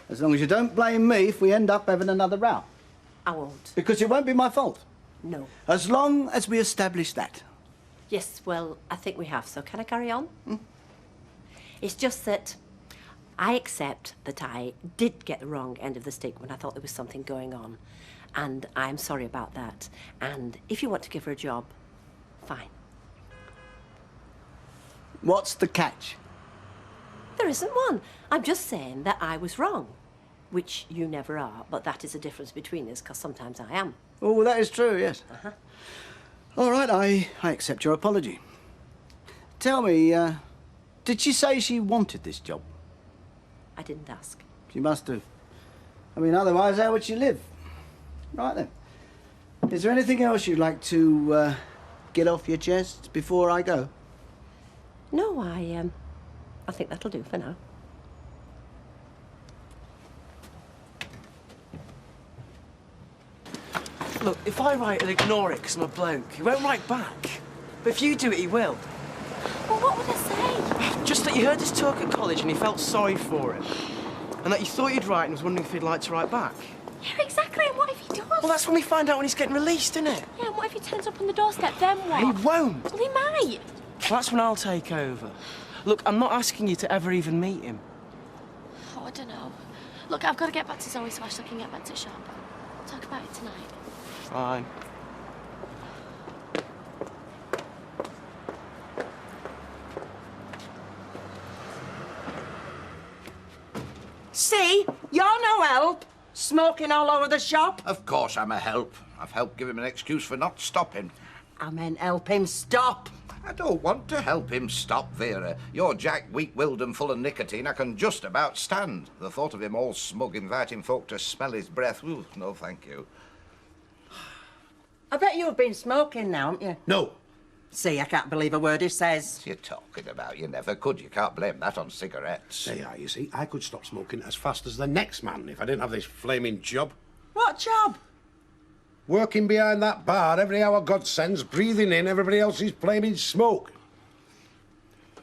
As long as you don't blame me if we end up having another row. I won't. Because it won't be my fault. No. As long as we establish that. Yes, well, I think we have, so can I carry on? It's just that I accept that I did get the wrong end of the stick when I thought there was something going on. And I'm sorry about that. And if you want to give her a job, fine. What's the catch? There isn't one. I'm just saying that I was wrong, which you never are, but that is a difference between us, because sometimes I am. Oh, that is true, yes. All right, I accept your apology. Tell me, did she say she wanted this job? I didn't ask. She must have. I mean, otherwise, how would she live? Right then. Is there anything else you'd like to get off your chest before I go? No, I think that'll do for now. Look, if I write and ignore it because I'm a bloke, he won't write back. But if you do it, he will. Well, what would I say? Just that you heard his talk at college and he felt sorry for him. And that you thought he'd write and was wondering if he'd like to write back. Yeah, exactly. And what if he does? Well, that's when we find out when he's getting released, isn't it? Yeah, and what if he turns up on the doorstep? Then what? He won't. Well, he might. Well, that's when I'll take over. Look, I'm not asking you to ever even meet him. Oh, I don't know. Look, I've got to get back to Zoe so Ashley can get back to the shop. Talk about it tonight. Fine. See? You're no help. Smoking all over the shop. Of course I'm a help. I've helped give him an excuse for not stopping. I meant help him stop. I don't want to help him stop, Vera. You're Jack weak-willed and full of nicotine I can just about stand. The thought of him all smug inviting folk to smell his breath, ooh, no thank you. I bet you've been smoking now, haven't you? No. See, I can't believe a word he says. What you're talking about? You never could. You can't blame that on cigarettes. They are, you see. I could stop smoking as fast as the next man if I didn't have this flaming job. What job? Working behind that bar every hour God sends, breathing in everybody else's flaming smoke.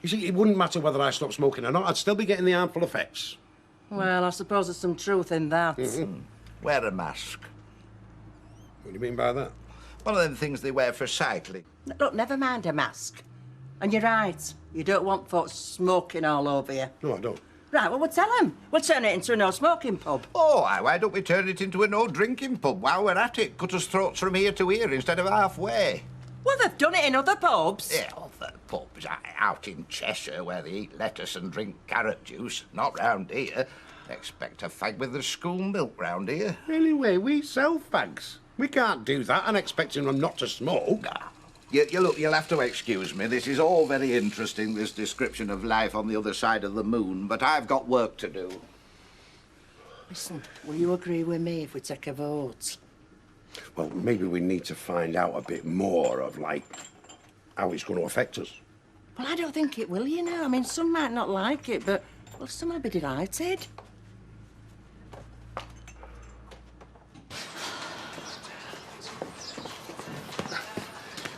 You see, it wouldn't matter whether I stopped smoking or not. I'd still be getting the harmful effects. Well, I suppose there's some truth in that. Wear a mask. What do you mean by that? One of them things they wear for cycling. Look, never mind a mask. And you're right. You don't want folks smoking all over you. No, I don't. Right, well, we'll tell them. We'll turn it into a no-smoking pub. Oh, why don't we turn it into a no-drinking pub while we're at it? Cut us throats from here to here instead of halfway. Well, they've done it in other pubs. Yeah, other pubs. Out in Cheshire, where they eat lettuce and drink carrot juice. Not round here. Expect a fag with the school milk round here. Anyway, we sell fags. We can't do that and expecting them not to smoke. Look, you'll have to excuse me. This is all very interesting, this description of life on the other side of the moon, but I've got work to do. Listen, will you agree with me if we take a vote? Well, maybe we need to find out a bit more of, like, how it's going to affect us. Well, I don't think it will, you know. I mean, some might not like it, but, well, some will be delighted.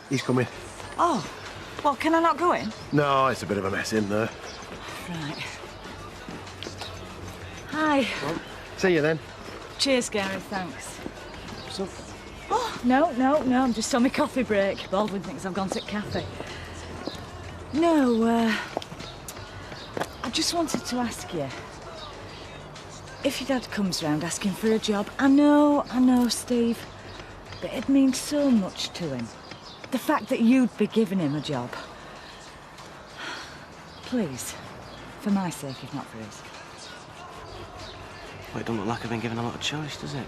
He's coming. Oh, well, can I not go in? No, it's a bit of a mess in there. Right. Hi. Well, see you then. Cheers, Gary, thanks. So, oh, no, I'm just on my coffee break. Baldwin thinks I've gone to a cafe. No, I just wanted to ask you, if your dad comes round asking for a job, I know, Steve, but it means so much to him. The fact that you'd be giving him a job. Please, for my sake, if not for his. Well, it doesn't look like I've been given a lot of choice, does it?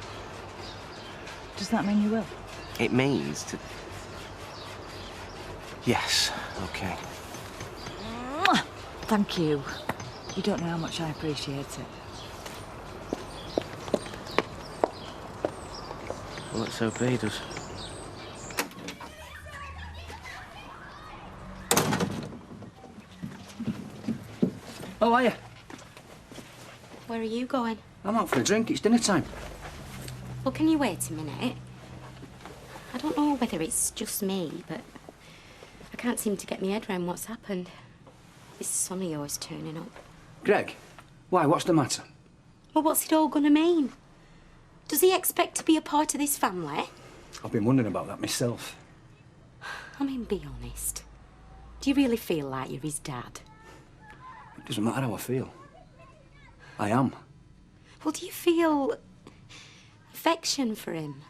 Does that mean you will? It means to... Yes, OK. Mwah! Thank you. You don't know how much I appreciate it. Well, let's hope he does. Oh, are you? Where are you going? I'm out for a drink. It's dinner time. Well, can you wait a minute? I don't know whether it's just me, but I can't seem to get my head around what's happened. This son of yours turning up. Greg, why? What's the matter? Well, what's it all gonna mean? Does he expect to be a part of this family? I've been wondering about that myself. I mean, be honest. Do you really feel like you're his dad? It doesn't matter how I feel. I am. Well, do you feel affection for him?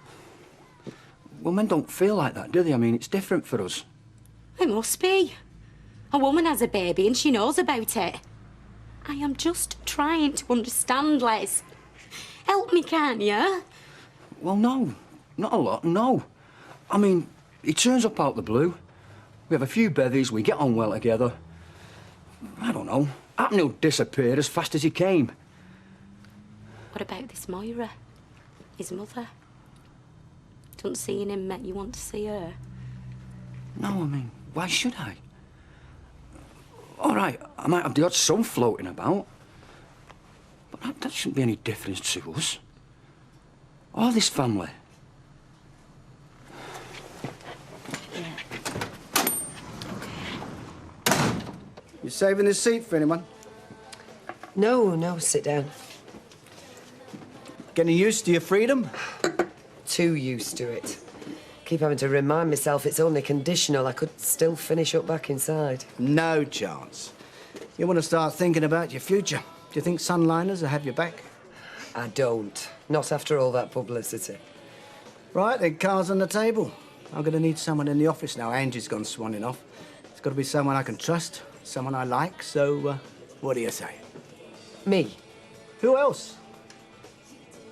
Well, men don't feel like that, do they? I mean, it's different for us. It must be. A woman has a baby and she knows about it. I am just trying to understand, Les. Help me, can't you? Well, no. Not a lot, no. I mean, he turns up out the blue. We have a few bevies, we get on well together. I don't know. Happen he'll disappear as fast as he came. What about this Moira? His mother? Don't seeing him make you want to see her? No, I mean, why should I? All right, I might have the odd son floating about. But that shouldn't be any difference to us. Or this family. You saving this seat for anyone? No, sit down. Getting used to your freedom? Too used to it. Keep having to remind myself it's only conditional. I could still finish up back inside. No chance. You want to start thinking about your future. Do you think Sunliners will have your back? I don't. Not after all that publicity. Right, then, cards on the table. I'm going to need someone in the office now. Angie's gone swanning off. It's got to be someone I can trust, someone I like, so what do you say? Me? Who else?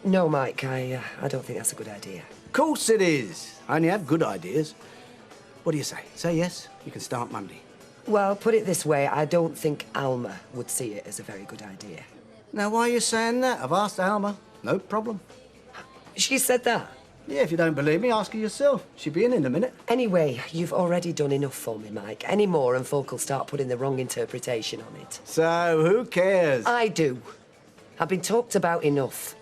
No, Mike, I don't think that's a good idea. Of course it is. I only have good ideas. What do you say? Say yes, you can start Monday. Well, put it this way, I don't think Alma would see it as a very good idea. Now, why are you saying that? I've asked Alma. No problem. She said that? Yeah, if you don't believe me, ask her yourself. She'll be in a minute. Anyway, you've already done enough for me, Mike. Any more and folk will start putting the wrong interpretation on it. So, who cares? I do. I've been talked about enough.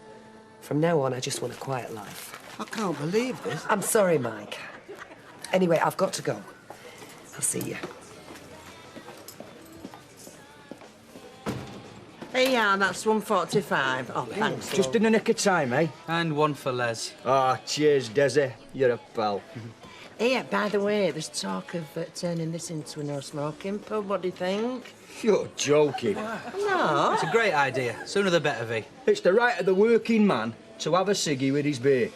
From now on, I just want a quiet life. I can't believe this. I'm sorry, Mike. Anyway, I've got to go. I'll see you. Hey, yeah, that's 145. Oh, thanks. Just in the nick of time, eh? And one for Les. Ah, cheers, Desi. You're a pal. Hey, by the way, there's talk of turning this into a no-smoking pub. What do you think? You're joking. No. It's a great idea. Sooner the better, V. It's the right of the working man to have a ciggy with his beer.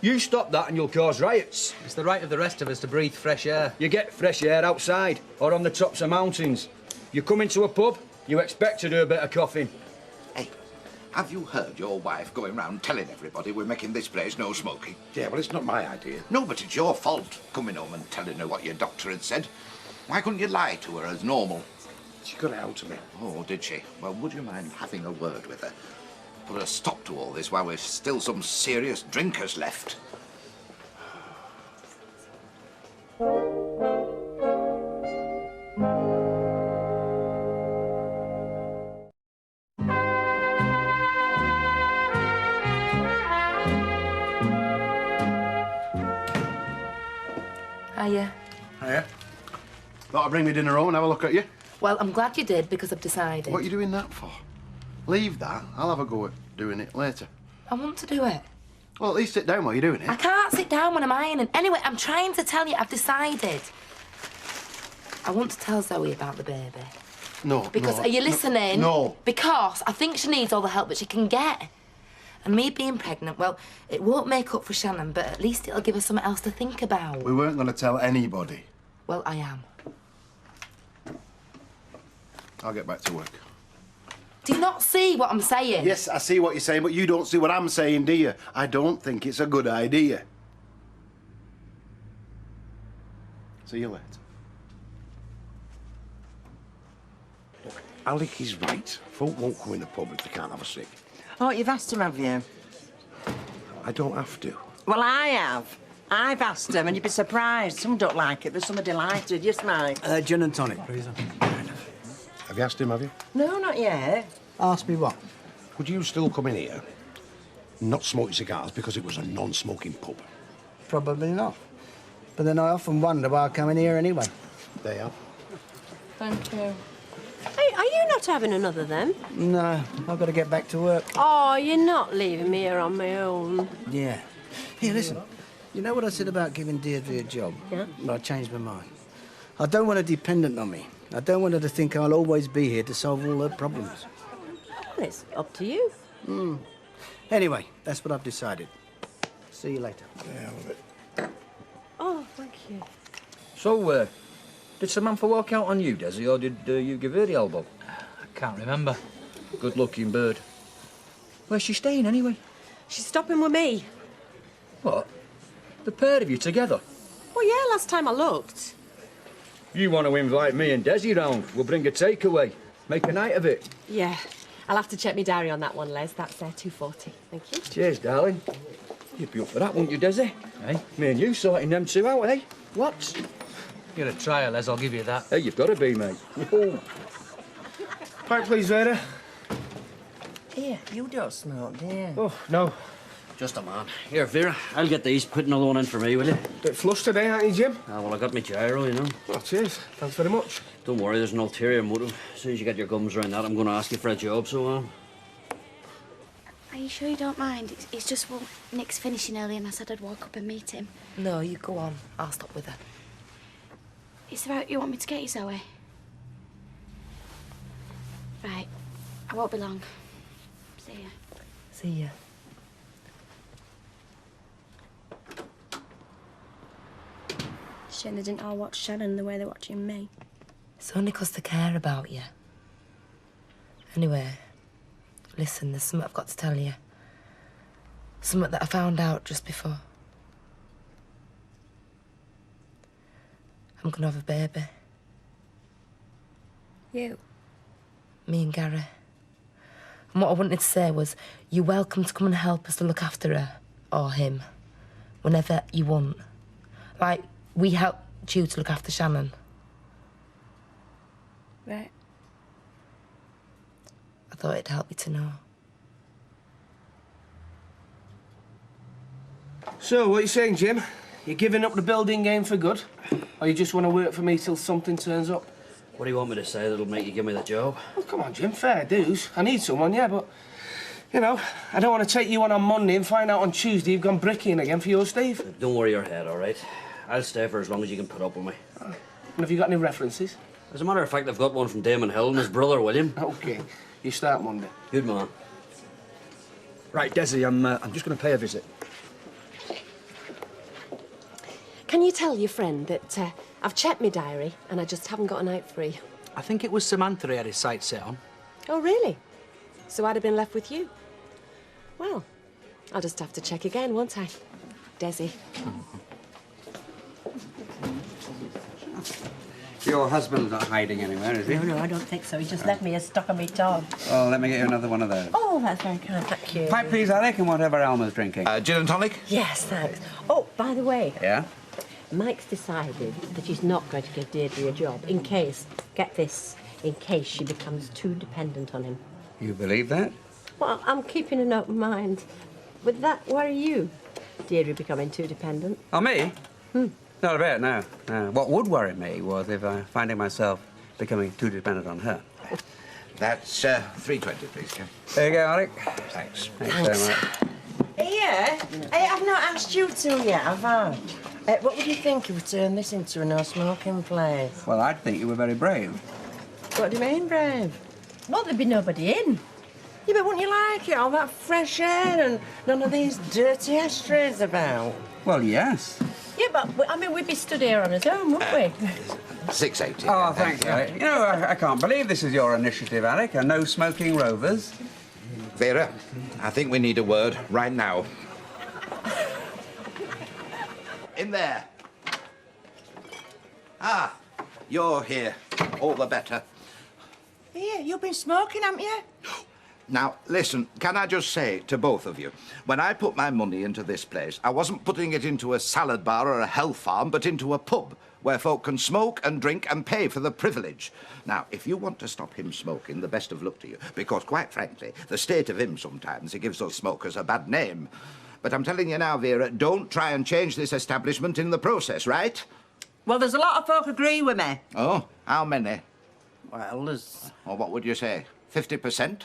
You stop that and you'll cause riots. It's the right of the rest of us to breathe fresh air. You get fresh air outside or on the tops of mountains. You come into a pub, you expect to do a bit of coughing. Hey, have you heard your wife going round telling everybody we're making this place no smoking? Yeah, well, it's not my idea. No, but it's your fault, coming home and telling her what your doctor had said. Why couldn't you lie to her as normal? She got it out to me. Oh, did she? Well, would you mind having a word with her? Put a stop to all this while we've still some serious drinkers left. Hiya. Hiya. Thought I'd bring me dinner home and have a look at you. Well, I'm glad you did, because I've decided. What are you doing that for? Leave that. I'll have a go at doing it later. I want to do it. Well, at least sit down while you're doing it. I can't sit down when I'm ironing. Anyway, I'm trying to tell you, I've decided. I want to tell Zoe about the baby. No, Because, no, are you listening? No. Because I think she needs all the help that she can get. And me being pregnant, well, it won't make up for Shannon, but at least it'll give her something else to think about. We weren't going to tell anybody. Well, I am. I'll get back to work. Do you not see what I'm saying? Yes, I see what you're saying, but you don't see what I'm saying, do you? I don't think it's a good idea. See you later. Look, Alec is right. Folk won't come in the pub if they can't have a cig. Oh, you've asked him, have you? I don't have to. Well, I have. I've asked him, and you'd be surprised. Some don't like it, but some are delighted. Yes, Mike? Gin and tonic, please. Have you asked him, have you? No, not yet. Ask me what? Would you still come in here, not smoking cigars because it was a non-smoking pub? Probably not. But then I often wonder why I come in here anyway. They are. Thank you. Hey, Are you not having another then? No, I've got to get back to work. Oh, you're not leaving me here on my own. Yeah. Here, listen. You know what I said about giving Deirdre a job? Yeah? Well, I changed my mind. I don't want her dependent on me. I don't want her to think I'll always be here to solve all her problems. Well, it's up to you. Anyway, that's what I've decided. See you later. Oh, thank you. So, did Samantha walk out on you, Desi, or did you give her the elbow? I can't remember. Good-looking bird. Where's she staying, anyway? She's stopping with me. What? The pair of you together? Well, yeah, last time I looked. You want to invite me and Desi round? We'll bring a takeaway. Make a night of it. Yeah. I'll have to check my diary on that one, Les. That's 2:40. Thank you. Cheers, darling. You'd be up for that, wouldn't you, Desi? Hey? Me and you sorting them two out, eh? What? You're a trial, Les, I'll give you that. Hey, you've got to be, mate. Pipe, please, Vera. Here, you don't smoke, do you? Oh, no. Just a man. Here, Vera, I'll get these. Put another one in for me, will you? Bit flustered, eh, aren't you, Jim? Ah, well, I got my gyro, you know. Oh, cheers. Thanks very much. Don't worry, there's an ulterior motive. As soon as you get your gums around that, I'm going to ask you for a job, so... Are you sure you don't mind? It's just, well, Nick's finishing early and I said I'd walk up and meet him. No, you go on. I'll stop with her. Is there out you want me to get you, Zoe? Right. I won't be long. See ya. See ya. Shame they didn't all watch Shannon the way they're watching me. It's only 'cause they care about you. Anyway, listen, there's something I've got to tell you. Something that I found out just before. I'm gonna have a baby. You? Me and Gary. And what I wanted to say was, you're welcome to come and help us to look after her, or him, whenever you want. Like, we helped you to look after Shannon. Right. I thought it'd help you to know. So, what are you saying, Jim? You giving up the building game for good? Or you just want to work for me till something turns up? What do you want me to say that'll make you give me the job? Well, come on, Jim, fair dues. I need someone, yeah, but, you know, I don't want to take you on Monday and find out on Tuesday you've gone brickying again for your Steve. Don't worry your head, all right? I'll stay for as long as you can put up with me. And have you got any references? As a matter of fact, I've got one from Damon Hill and his brother, William. OK. You start Monday. Good man. Right, Desi, I'm just going to pay a visit. Can you tell your friend that I've checked my diary and I just haven't got a night free? I think it was Samantha he had his sights set on. Oh, really? So I'd have been left with you? Well, I'll just have to check again, won't I? Desi. Your husband's not hiding anywhere, is he? No, I don't think so. He just left me a stock of me tongue. Well, let me get you another one of those. Oh, that's very kind. Thank you. Pipe, please, Alec, and whatever Alma's drinking. Gin and tonic? Yes, thanks. Oh, by the way, Yeah? Mike's decided that he's not going to give Deirdre a job in case, get this, in case she becomes too dependent on him. You believe that? Well, I'm keeping an open mind. Would that worry you, Deirdre becoming too dependent? Oh, me? Not a bit, no. No. What would worry me was if I finding myself becoming too dependent on her. That's 320, please, Ken. There you go, Alec. Thanks. Thanks very much. Here? Hey, I've not asked you to yet, have I? What would you think if we turned this into a no-smoking place? Well, I'd think you were very brave. What do you mean, brave? Well, there'd be nobody in. Yeah, but wouldn't you like it? All that fresh air and none of these dirty ashtrays about. Well, yes. Yeah, but, I mean, we'd be stood here on our own, wouldn't we? 680. Oh, thanks, Alec. You know, I can't believe this is your initiative, Alec, and no smoking rovers. Vera, I think we need a word right now. In there. Ah, you're here. All the better. Here, you've been smoking, haven't you? Now, listen, can I just say to both of you, when I put my money into this place, I wasn't putting it into a salad bar or a health farm, but into a pub where folk can smoke and drink and pay for the privilege. Now, if you want to stop him smoking, the best of luck to you, because, quite frankly, the state of him sometimes, it gives us smokers a bad name. But I'm telling you now, Vera, don't try and change this establishment in the process, right? Well, there's a lot of folk agree with me. Oh, how many? Well, there's... Or what would you say? 50%?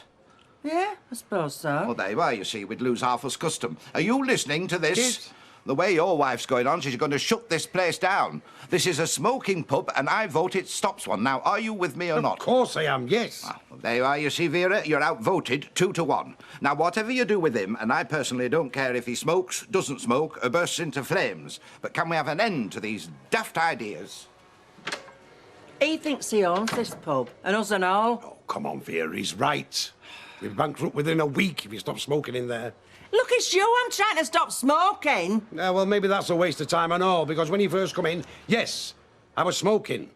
Yeah, I suppose so. Well, there you are, you see. We'd lose half us custom. Are you listening to this? The way your wife's going on, she's going to shut this place down. This is a smoking pub, and I vote it stops one. Now, are you with me or not? Of course I am, yes. Well, there you are, you see, Vera. You're outvoted 2-1. Now, whatever you do with him, and I personally don't care if he smokes, doesn't smoke, or bursts into flames, but can we have an end to these daft ideas? He thinks he owns this pub, and us and all. Oh, come on, Vera, he's right. We're bankrupt within a week if you stop smoking in there. Look, it's you I'm trying to stop smoking. Yeah, well, maybe that's a waste of time and all, because when you first come in, yes, I was smoking.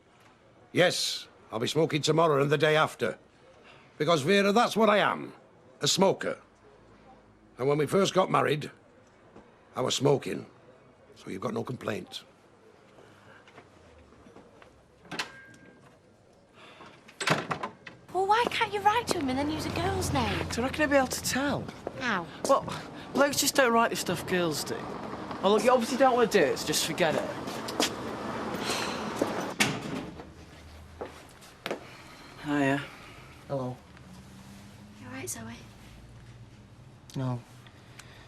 Yes, I'll be smoking tomorrow and the day after. Because, Vera, that's what I am, a smoker. And when we first got married, I was smoking, so you've got no complaint. Well, why can't you write to him and then use a girl's name? Do you reckon he'll be able to tell? How? Well, blokes just don't write the stuff girls do. Oh, look, you obviously don't want to do it, so just forget it. Hiya. Hello. You all right, Zoe? No.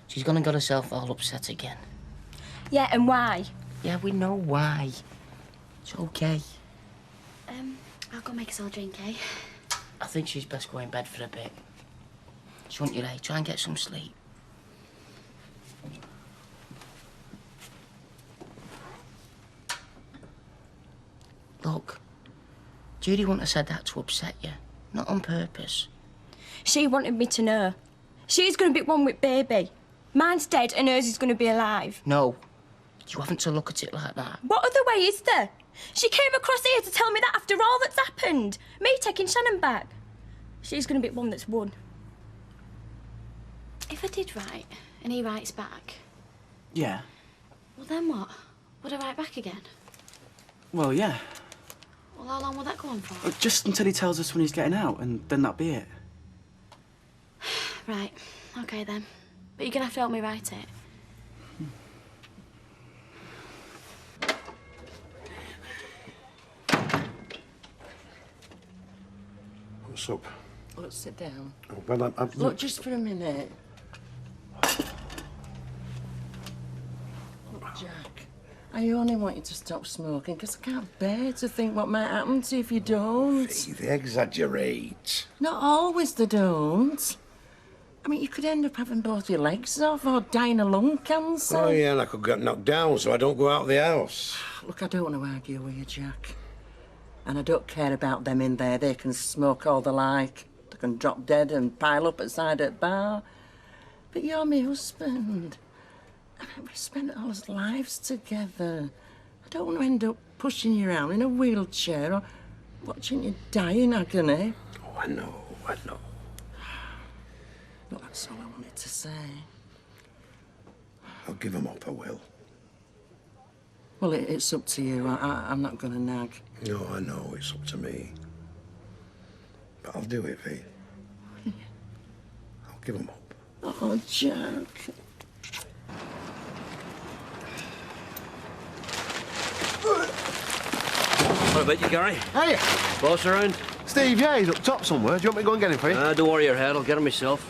She's gonna get herself all upset again. Yeah, and why? Yeah, we know why. It's okay. I'll go make us all a drink, eh? I think she's best go in bed for a bit. Shouldn't you, Ray? Try and get some sleep. Look, Judy wouldn't have said that to upset you. Not on purpose. She wanted me to know. She's going to be one with baby. Mine's dead and hers is going to be alive. No. You haven't to look at it like that. What other way is there? She came across here to tell me that after all that's happened. Me taking Shannon back. She's going to be one that's won. If I did write, and he writes back, Yeah. well then what? Would I write back again? Well, yeah. Well, how long will that go on for? Just until he tells us when he's getting out, and then that'll be it. Right, okay then. But you're gonna have to help me write it. What's up? Let's sit down. Oh, well, I'm... Look, just for a minute. Look, Jack, I only want you to stop smoking because I can't bear to think what might happen to you if you don't. They exaggerate. Not always they don't. I mean, you could end up having both your legs off or dying of lung cancer. Oh, yeah, and I could get knocked down, so I don't go out of the house. Look, I don't want to argue with you, Jack. And I don't care about them in there. They can smoke all they like. They can drop dead and pile up outside at bar. But you're my husband. I mean, we spent our lives together. I don't want to end up pushing you around in a wheelchair or watching you die in agony. Oh, I know. Look, that's all I wanted to say. I'll give them up, I will. Well, it's up to you. I'm not going to nag. No, I know, it's up to me. But I'll do it, V. I'll give them up. Oh, Jack. What about you, Gary? Hiya. Boss around? Steve, yeah, he's up top somewhere. Do you want me to go and get him for you? Don't worry your head, I'll get him myself.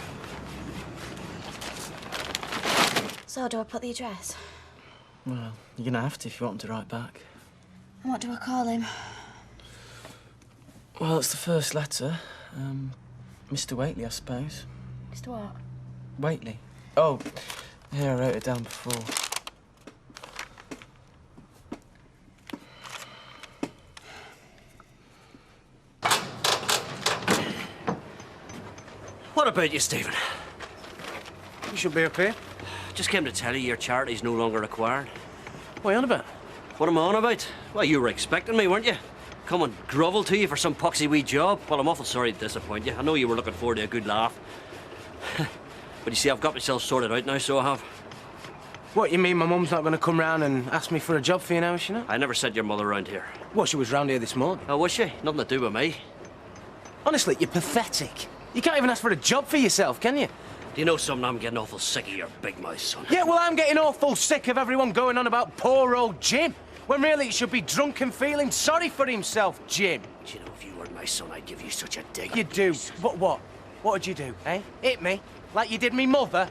So, do I put the address? Well, you're going to have to if you want him to write back. And what do I call him? Well, it's the first letter. Mr. Waitley, I suppose. Mr. what? Waitley. Oh, here, I wrote it down before. What about you, Stephen? You should be up here. Just came to tell you your charity's no longer required. What are you on about? What am I on about? Well, you were expecting me, weren't you? Come and grovel to you for some poxy wee job. Well, I'm awful sorry to disappoint you. I know you were looking forward to a good laugh. But you see, I've got myself sorted out now, so I have. What, you mean my mum's not going to come round and ask me for a job for you now, is she not? I never sent your mother round here. Well, she was round here this morning. Oh, was she? Nothing to do with me. Honestly, you're pathetic. You can't even ask for a job for yourself, can you? Do you know something? I'm getting awful sick of your big mouth, son. Yeah, well, I'm getting awful sick of everyone going on about poor old Jim. when really it should be drunk and feeling sorry for himself, Jim. Do you know, if you were my son, I'd give you such a dig. You do? But what? What would you do, eh? Hit me? Like you did me mother?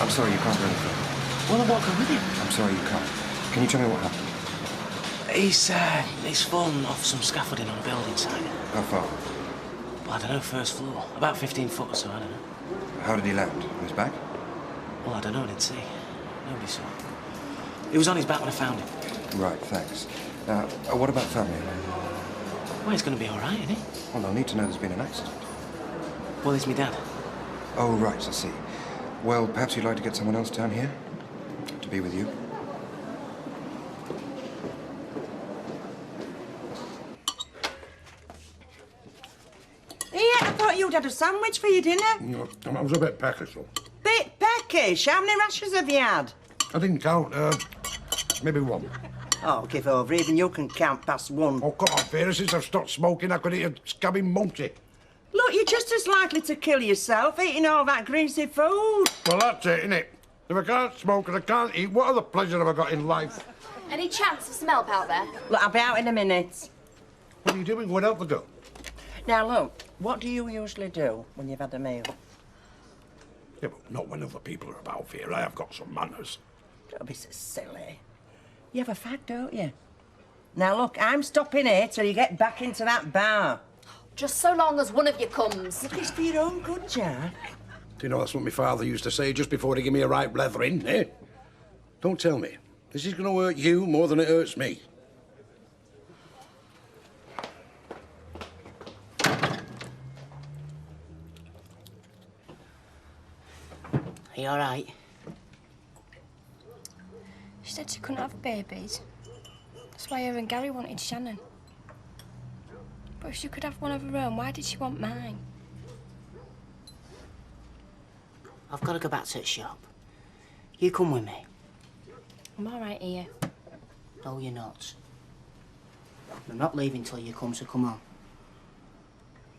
I'm sorry, you can't do anything. Well, I'll walk with him. I'm sorry, you can't. Can you tell me what happened? He's fallen off some scaffolding on a building site. How far? Well, I don't know, first floor. About 15 foot or so, I don't know. How did he land? On his back? Well, I don't know, I didn't see. Nobody saw. He was on his back when I found him. Right, thanks. Now, what about family? Well, he's going to be all right, isn't he? Well, they'll need to know there's been an accident. Well, it's me dad. Oh, right, I see. Well, perhaps you'd like to get someone else down here to be with you. Here, I thought you'd had a sandwich for your dinner. No, I was a bit peckish, though. Bit peckish. How many rashers have you had? I didn't count. Maybe one. Oh, give over. Even you can count past one. Oh, come on, Vera. Since I've stopped smoking, I could eat a scabby multi. Look, you're just as likely to kill yourself eating all that greasy food. Well, that's it, innit? If I can't smoke and I can't eat, what other pleasure have I got in life? Any chance of some help out there? Look, I'll be out in a minute. What are you doing? Going out the girl? Now, look, what do you usually do when you've had a meal? Yeah, but not when other people are about, Vera. I have got some manners. Don't be so silly. You have a fag, don't you? Now, look, I'm stopping here till you get back into that bar. Just so long as one of you comes. Look, it's for your own good, Jack. Do you know that's what my father used to say just before he gave me a right blethering, eh? Don't tell me. This is going to hurt you more than it hurts me. Are you all right? She said she couldn't have babies. That's why her and Gary wanted Shannon. But if she could have one of her own, why did she want mine? I've got to go back to the shop. You come with me. I'm all right here. No, you're not. I'm not leaving till you come, so come on.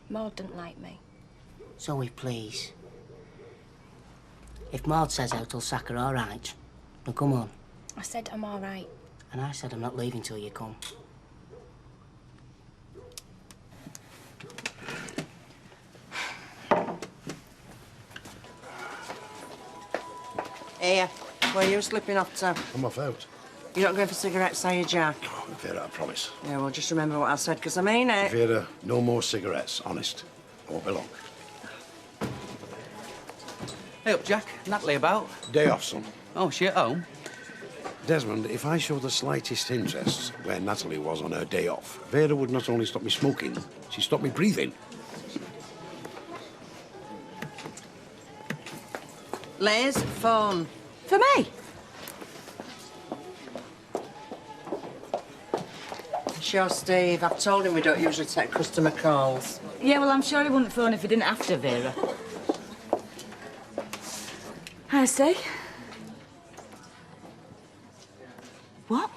Maud didn't like me. So we please. If Maud says out, I'll sack her, all right. Now come on. I said I'm all right. And I said I'm not leaving till you come. Here, where are you slipping off to? I'm off out. You're not going for cigarettes, are you, Jack? Vera, I promise. Yeah, well, just remember what I said, because I mean it. Vera, no more cigarettes, honest. Won't be long. Hey up, Jack. Natalie about? Day off, son. Oh, she at home? Desmond, if I show the slightest interest where Natalie was on her day off, Vera would not only stop me smoking, she'd stop me breathing. Liz, phone. For me? Sure, Steve. I've told him we don't usually take customer calls. Yeah, well, I'm sure he wouldn't phone if he didn't have to, Vera. Hi, Steve. What?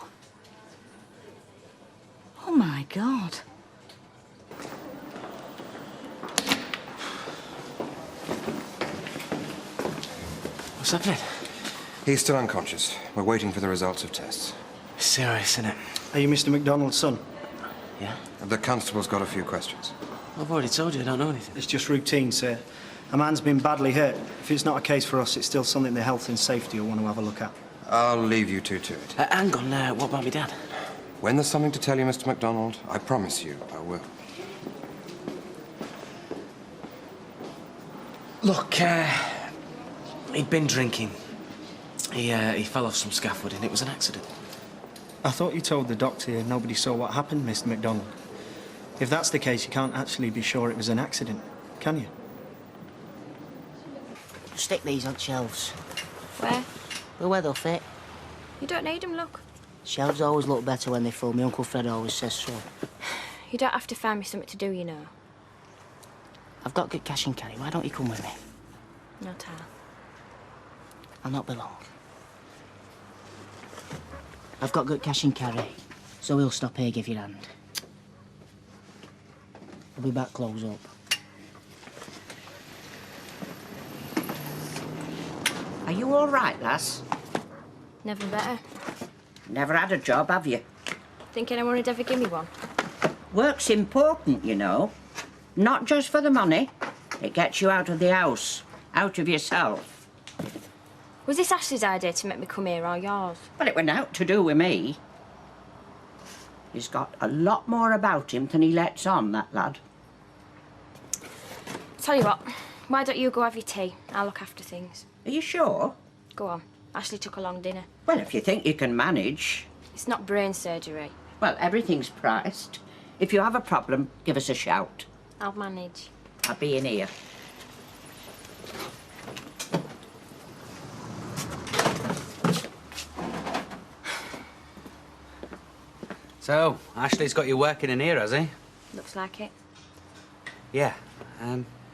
Oh, my God. What's happening? He's still unconscious. We're waiting for the results of tests. Serious, isn't it? Are you Mr. McDonald's son? Yeah? The constable's got a few questions. I've already told you I don't know anything. It's just routine, sir. A man's been badly hurt. If it's not a case for us, it's still something the health and safety will want to have a look at. I'll leave you two to it. Hang on, what about me dad? When there's something to tell you, Mr. MacDonald, I promise you I will. Look, he'd been drinking. He fell off some scaffolding. It was an accident. I thought you told the doctor nobody saw what happened, Mr. MacDonald. If that's the case, you can't actually be sure it was an accident, can you? Stick these on shelves. Where? Well, where they'll fit. You don't need them, look. Shelves always look better when they're full. My Uncle Fred always says so. You don't have to find me something to do, you know. I've got good cash and carry. Why don't you come with me? No, Tal. I'll not be long. I've got good cash and carry, so we'll stop here, give your hand. We'll be back close up. Are you all right, lass? Never better. Never had a job, have you? Think anyone would ever give me one? Work's important, you know. Not just for the money. It gets you out of the house, out of yourself. Was this Ashley's idea to make me come here, or yours? Well, it went out to do with me. He's got a lot more about him than he lets on, that lad. Tell you what, why don't you go have your tea? I'll look after things. Are you sure? Go on. Ashley took a long dinner. Well, if you think you can manage. It's not brain surgery. Well, everything's priced. If you have a problem, give us a shout. I'll manage. I'll be in here. So, Ashley's got you working in here, has he? Looks like it. Yeah.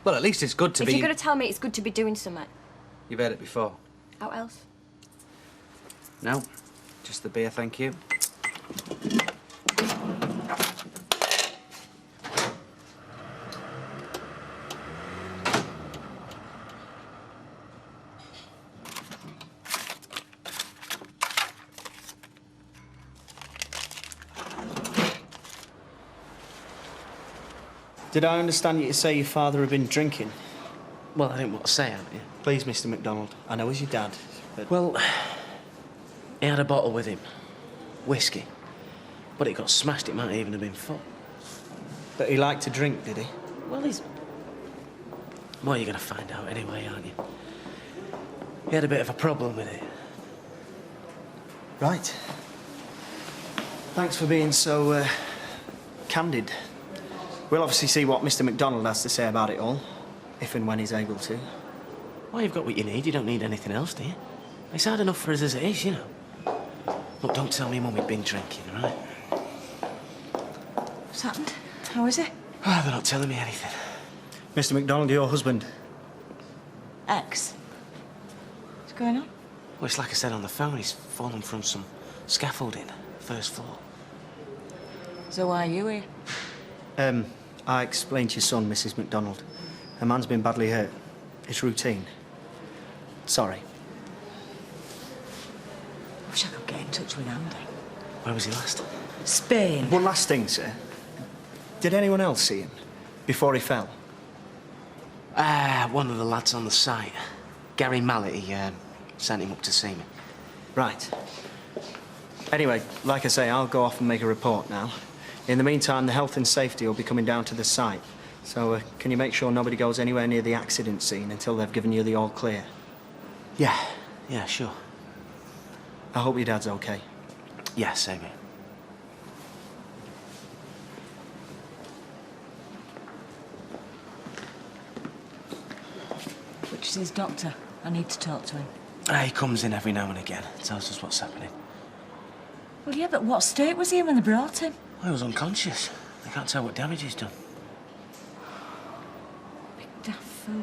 Well, at least it's good to If be... you're going to tell me it's good to be doing something. You've heard it before. How else? No, just the beer, thank you. Did I understand you to say your father had been drinking? Well, I didn't want to say it. Yeah. Please, Mr. MacDonald. I know he's your dad, but... Well, he had a bottle with him. Whiskey. But it got smashed. It might even have been full. But he liked to drink, did he? Well, he's... Well, you're going to find out anyway, aren't you? He had a bit of a problem with it. Right. Thanks for being so, candid. We'll obviously see what Mr. MacDonald has to say about it all, if and when he's able to. Well, you've got what you need. You don't need anything else, do you? It's hard enough for us as it is, you know. Look, don't tell me Mum had been drinking, all right? What's happened? How is it? Oh, they're not telling me anything. Mr. MacDonald, your husband. X. What's going on? Well, it's like I said on the phone. He's fallen from some scaffolding, first floor. So why are you here? I explained to your son, Mrs. MacDonald. A man's been badly hurt. It's routine. Sorry. I wish I could get in touch with Andy. Where was he last? Spain. One last thing, sir. Did anyone else see him before he fell? One of the lads on the site. Gary Mallet, he sent him up to see me. Right. Anyway, like I say, I'll go off and make a report now. In the meantime, the health and safety will be coming down to the site. So, can you make sure nobody goes anywhere near the accident scene until they've given you the all clear? Yeah, sure. I hope your dad's okay. Yeah, same here. Which is his doctor. I need to talk to him. He comes in every now and again. Tells us what's happening. Well, yeah, but what state was he in when they brought him? Well, he was unconscious. They can't tell what damage he's done. Big daft fool.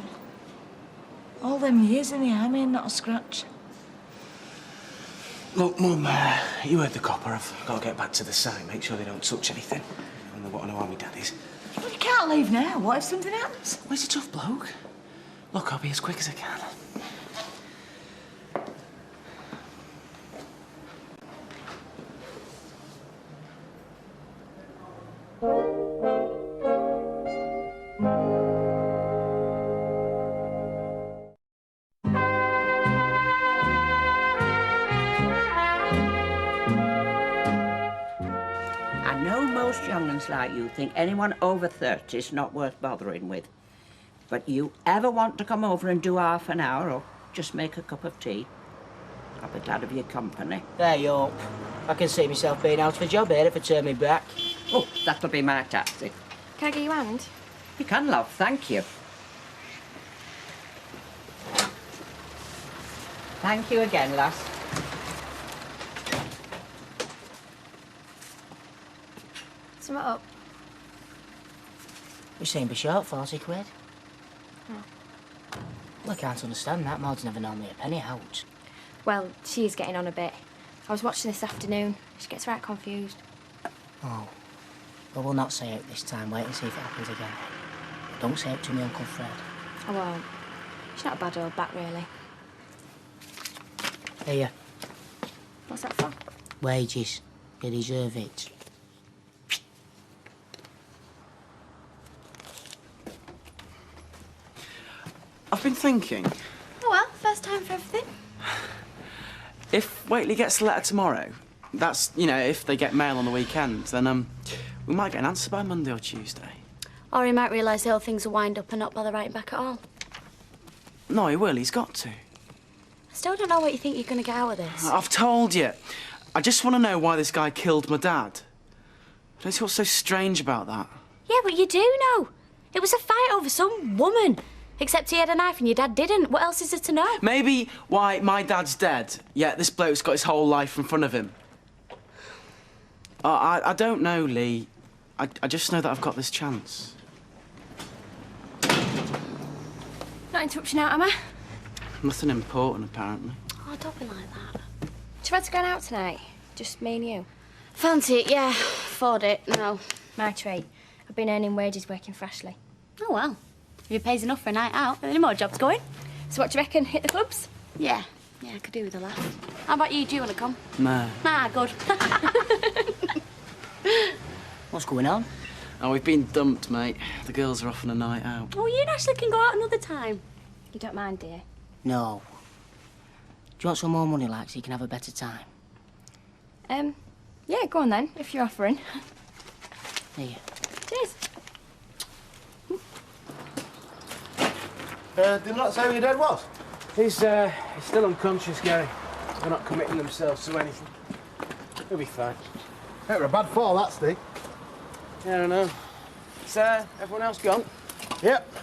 All them years in the army and not a scratch. Look, Mum, you heard the copper. I've got to get back to the site, make sure they don't touch anything. And they want to know how my dad is. Well, you can't leave now. What if something happens? Well, he's a tough bloke. Look, I'll be as quick as I can. I know most young'uns like you think anyone over 30 is not worth bothering with. But you ever want to come over and do half an hour or just make a cup of tea? I'll be glad of your company. There you up. I can see myself being out of a job here if I turn me back. Oh, that'll be my taxi. Can I get your hand? You can, love, thank you. Thank you again, lass. something up? You seem to be short 40 quid. Oh. Well, I can't understand that. Maud's never known me a penny out. Well, she's getting on a bit. I was watching this afternoon. She gets right confused. Oh. Well, we'll not say it this time. Wait and see if it happens again. Don't say it to me, Uncle Fred. I won't. She's not a bad old bat, really. Here. What's that for? Wages. You deserve it. I've been thinking, Oh, well, first time for everything. if Waitley gets the letter tomorrow, that's, you know, if they get mail on the weekend, then, we might get an answer by Monday or Tuesday. Or he might realise the whole thing's a wind-up and not bother writing back at all. No, he will. He's got to. I still don't know what you think you're going to get out of this. I've told you. I just want to know why this guy killed my dad. I don't see what's so strange about that. Yeah, but you do know. It was a fight over some woman. Except he had a knife and your dad didn't. What else is there to know? Maybe why my dad's dead, yet this bloke's got his whole life in front of him. I don't know, Lee. I just know that I've got this chance. Not interrupting out, am I? Nothing important, apparently. Oh, don't be like that. Trevor's going out tonight. Just me and you. Fancy it, yeah. Afford it, no. My treat. I've been earning wages working for Ashley. Oh, well. If it pays enough for a night out, any more jobs going? So what do you reckon? Hit the clubs? Yeah. Yeah, I could do with a laugh. How about you? Do you want to come? No. Ah, good. What's going on? Oh, we've been dumped, mate. The girls are off on a night out. Oh, you and Ashley can go out another time. You don't mind, dear? No. Do you want some more money, like, so you can have a better time? Yeah, go on then, if you're offering. Here. Cheers. Did not say who your dad was? He's still unconscious, Gary. They're not committing themselves to anything. He'll be fine. Ain't a bad fall, that, Steve. Yeah, I know. Is everyone else gone? Yep.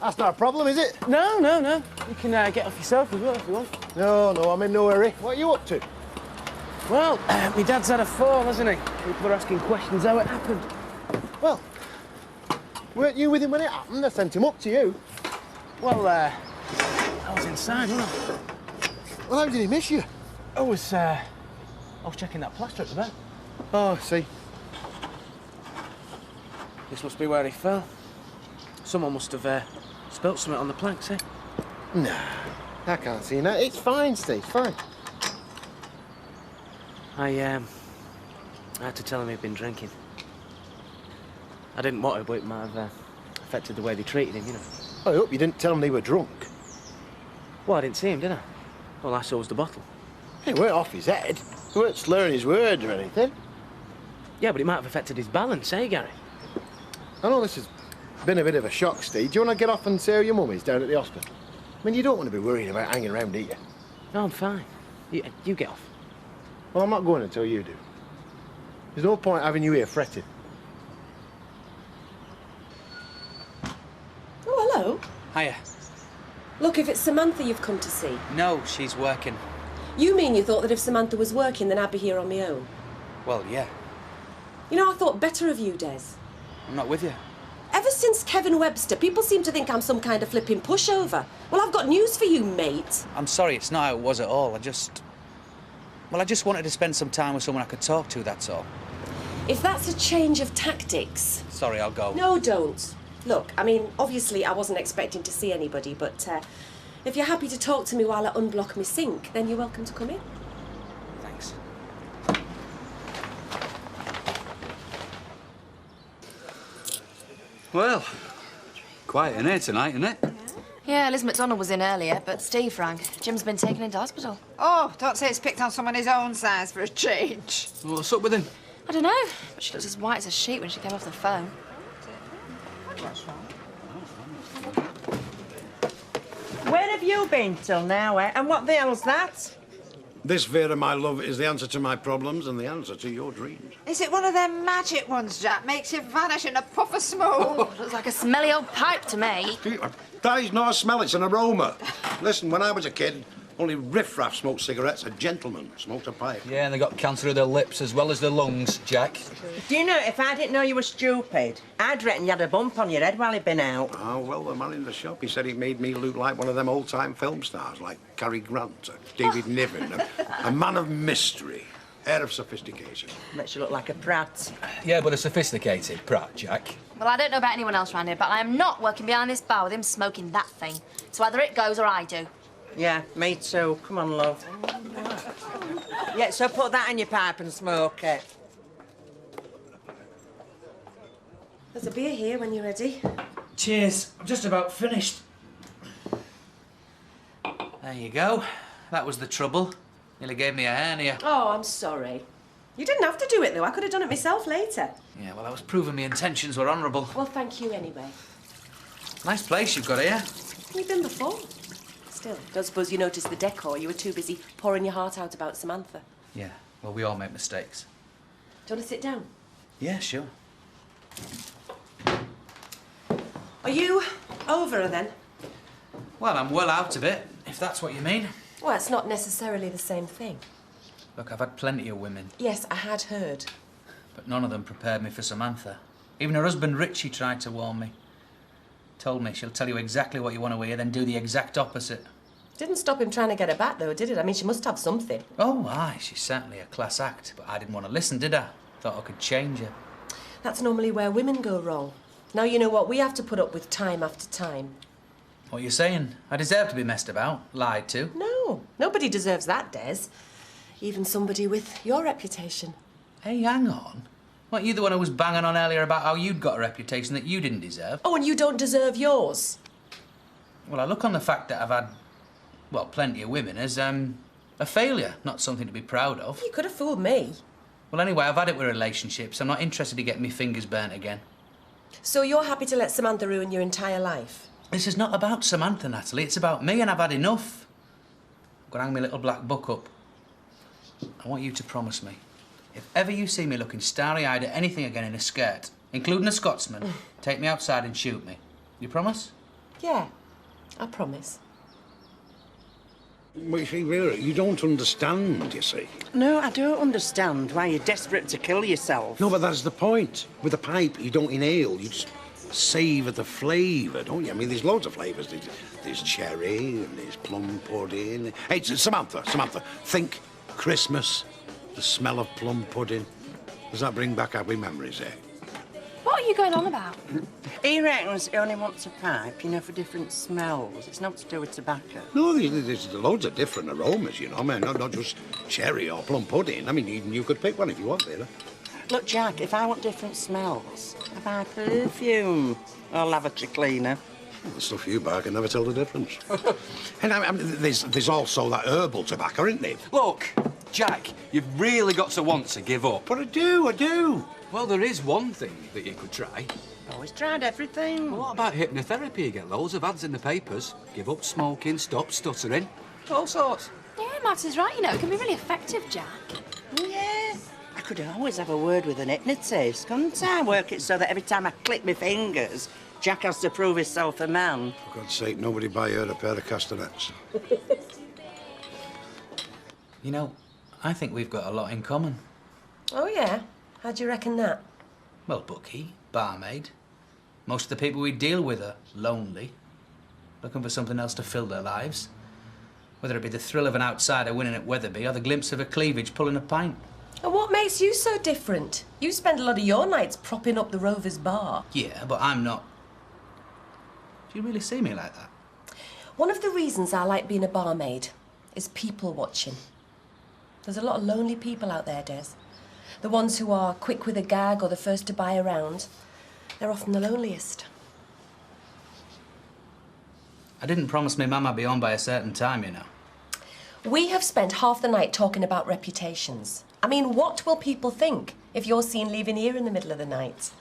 That's not a problem, is it? No, no, no. You can get off yourself as well if you want. No, I'm in no hurry. What are you up to? Well, my dad's had a fall, hasn't he? People are asking questions how it happened. Well, weren't you with him when it happened? I sent him up to you. Well, I was inside, wasn't I? Well, how did he miss you? I was checking that plaster at the back. Oh, I see. This must be where he fell. Someone must have spilt something on the planks, eh? Nah, I can't see that. It's fine, Steve, fine. I had to tell him he'd been drinking. I didn't want to, but it might have affected the way they treated him, you know. I hope you didn't tell him they were drunk. Well, I didn't see him, did I? All I saw was the bottle. He weren't off his head. He weren't slurring his words or anything. Yeah, but it might have affected his balance, eh, Gary? I know this has been a bit of a shock, Steve. Do you want to get off and say how your mum is down at the hospital? I mean, you don't want to be worrying about hanging around, do you? No, I'm fine. You get off. Well, I'm not going until you do. There's no point having you here fretting. Oh, hello. Hiya. Look, if it's Samantha you've come to see. No, she's working. You mean you thought that if Samantha was working, then I'd be here on my own? Well, yeah. You know, I thought better of you, Des. I'm not with you. Ever since Kevin Webster, people seem to think I'm some kind of flipping pushover. Well, I've got news for you, mate. I'm sorry, it's not how it was at all. I just wanted to spend some time with someone I could talk to, that's all. If that's a change of tactics... Sorry, I'll go. No, don't. Look, I mean, obviously I wasn't expecting to see anybody, but if you're happy to talk to me while I unblock my sink, then you're welcome to come in. Thanks. Well, quiet in here tonight, isn't it? Yeah, Liz McDonald was in earlier, but Steve rang. Jim's been taken into hospital. Oh, don't say it's picked on someone his own size for a change. Well, what's up with him? I don't know, but she looked as white as a sheet when she came off the phone. Where have you been till now, eh? And what the hell's that? This, Vera, my love, is the answer to my problems and the answer to your dreams. Is it one of them magic ones, Jack? Makes you vanish in a puff of smoke? Looks like a smelly old pipe to me. That is not a smell, it's an aroma. Listen, when I was a kid, Only riffraff smoked cigarettes. A gentleman smoked a pipe. Yeah, and they got cancer of their lips as well as their lungs, Jack. Do you know, if I didn't know you were stupid, I'd reckon you had a bump on your head while he'd been out. Oh, well, the man in the shop, he said he made me look like one of them old-time film stars, like Cary Grant or David Niven. A man of mystery, air of sophistication. Makes you look like a prat. Yeah, but a sophisticated prat, Jack. Well, I don't know about anyone else round here, but I am not working behind this bar with him smoking that thing. So either it goes or I do. Yeah, me too. Come on, love. Yeah, so put that in your pipe and smoke it. There's a beer here when you're ready. Cheers. I'm just about finished. There you go. That was the trouble. Nearly gave me a hernia. Oh, I'm sorry. You didn't have to do it, though. I could have done it myself later. Yeah, well, I was proving my intentions were honourable. Well, thank you anyway. Nice place you've got here. We've been before. Still, don't suppose you noticed the decor. You were too busy pouring your heart out about Samantha. Yeah, well, we all make mistakes. Do you want to sit down? Yeah, sure. Are you over her, then? Well, I'm well out of it, if that's what you mean. Well, it's not necessarily the same thing. Look, I've had plenty of women, Yes, I had heard. but none of them prepared me for Samantha. Even her husband, Richie, tried to warn me. Told me she'll tell you exactly what you want to hear, then do the exact opposite. Didn't stop him trying to get her back, though, did it? I mean, she must have something. Oh, aye, she's certainly a class act, but I didn't want to listen, did I? Thought I could change her. That's normally where women go wrong. Now, you know what? We have to put up with time after time. What are you saying? I deserve to be messed about, lied to. No, nobody deserves that, Des. Even somebody with your reputation. Hey, hang on. Weren't you the one who was banging on earlier about how you'd got a reputation that you didn't deserve? Oh, and you don't deserve yours. Well, I look on the fact that I've had, well, plenty of women as, a failure, not something to be proud of. You could have fooled me. Well, anyway, I've had it with relationships. I'm not interested in getting my fingers burnt again. So you're happy to let Samantha ruin your entire life? This is not about Samantha, Natalie. It's about me, and I've had enough. I'm going to hang my little black book up. I want you to promise me, if ever you see me looking starry-eyed at anything again in a skirt, including a Scotsman, take me outside and shoot me. You promise? Yeah, I promise. Well, you see, Vera, you don't understand, you see. No, I don't understand why you're desperate to kill yourself. No, but that's the point. With a pipe, you don't inhale, you just savour the flavour, don't you? I mean, there's loads of flavours. There's cherry and there's plum pudding. Hey, Samantha, think Christmas, the smell of plum pudding. Does that bring back happy memories, eh? What are you going on about? He reckons he only wants a pipe, you know, for different smells. It's not to do with tobacco. No, there's loads of different aromas, you know. I mean, not just cherry or plum pudding. I mean, you could pick one if you want, Vera. Look, Jack, if I want different smells, I buy perfume or lavatory cleaner. Well, the stuff you buy, I can never tell the difference. And I mean, there's also that herbal tobacco, isn't there? Look, Jack, you've really got to want to give up. But I do. Well, there is one thing that you could try. Always tried everything. Well, what about hypnotherapy? You get loads of ads in the papers. Give up smoking, stop stuttering. All sorts. Yeah, Max is right, you know. It can be really effective, Jack. Yeah. I could always have a word with an hypnotist, couldn't I? Work it so that every time I click my fingers, Jack has to prove himself a man. For God's sake, nobody buy her a pair of castanets. You know, I think we've got a lot in common. Oh, yeah? How do you reckon that? Well, bookie, barmaid. Most of the people we deal with are lonely, looking for something else to fill their lives. Whether it be the thrill of an outsider winning at Wetherby or the glimpse of a cleavage pulling a pint. And what makes you so different? You spend a lot of your nights propping up the Rovers bar. Yeah, but I'm not. Do you really see me like that? One of the reasons I like being a barmaid is people watching. There's a lot of lonely people out there, Des. The ones who are quick with a gag or the first to buy around, they're often the loneliest. I didn't promise me Mum I'd be on by a certain time, you know. We have spent half the night talking about reputations. I mean, what will people think if you're seen leaving here in the middle of the night?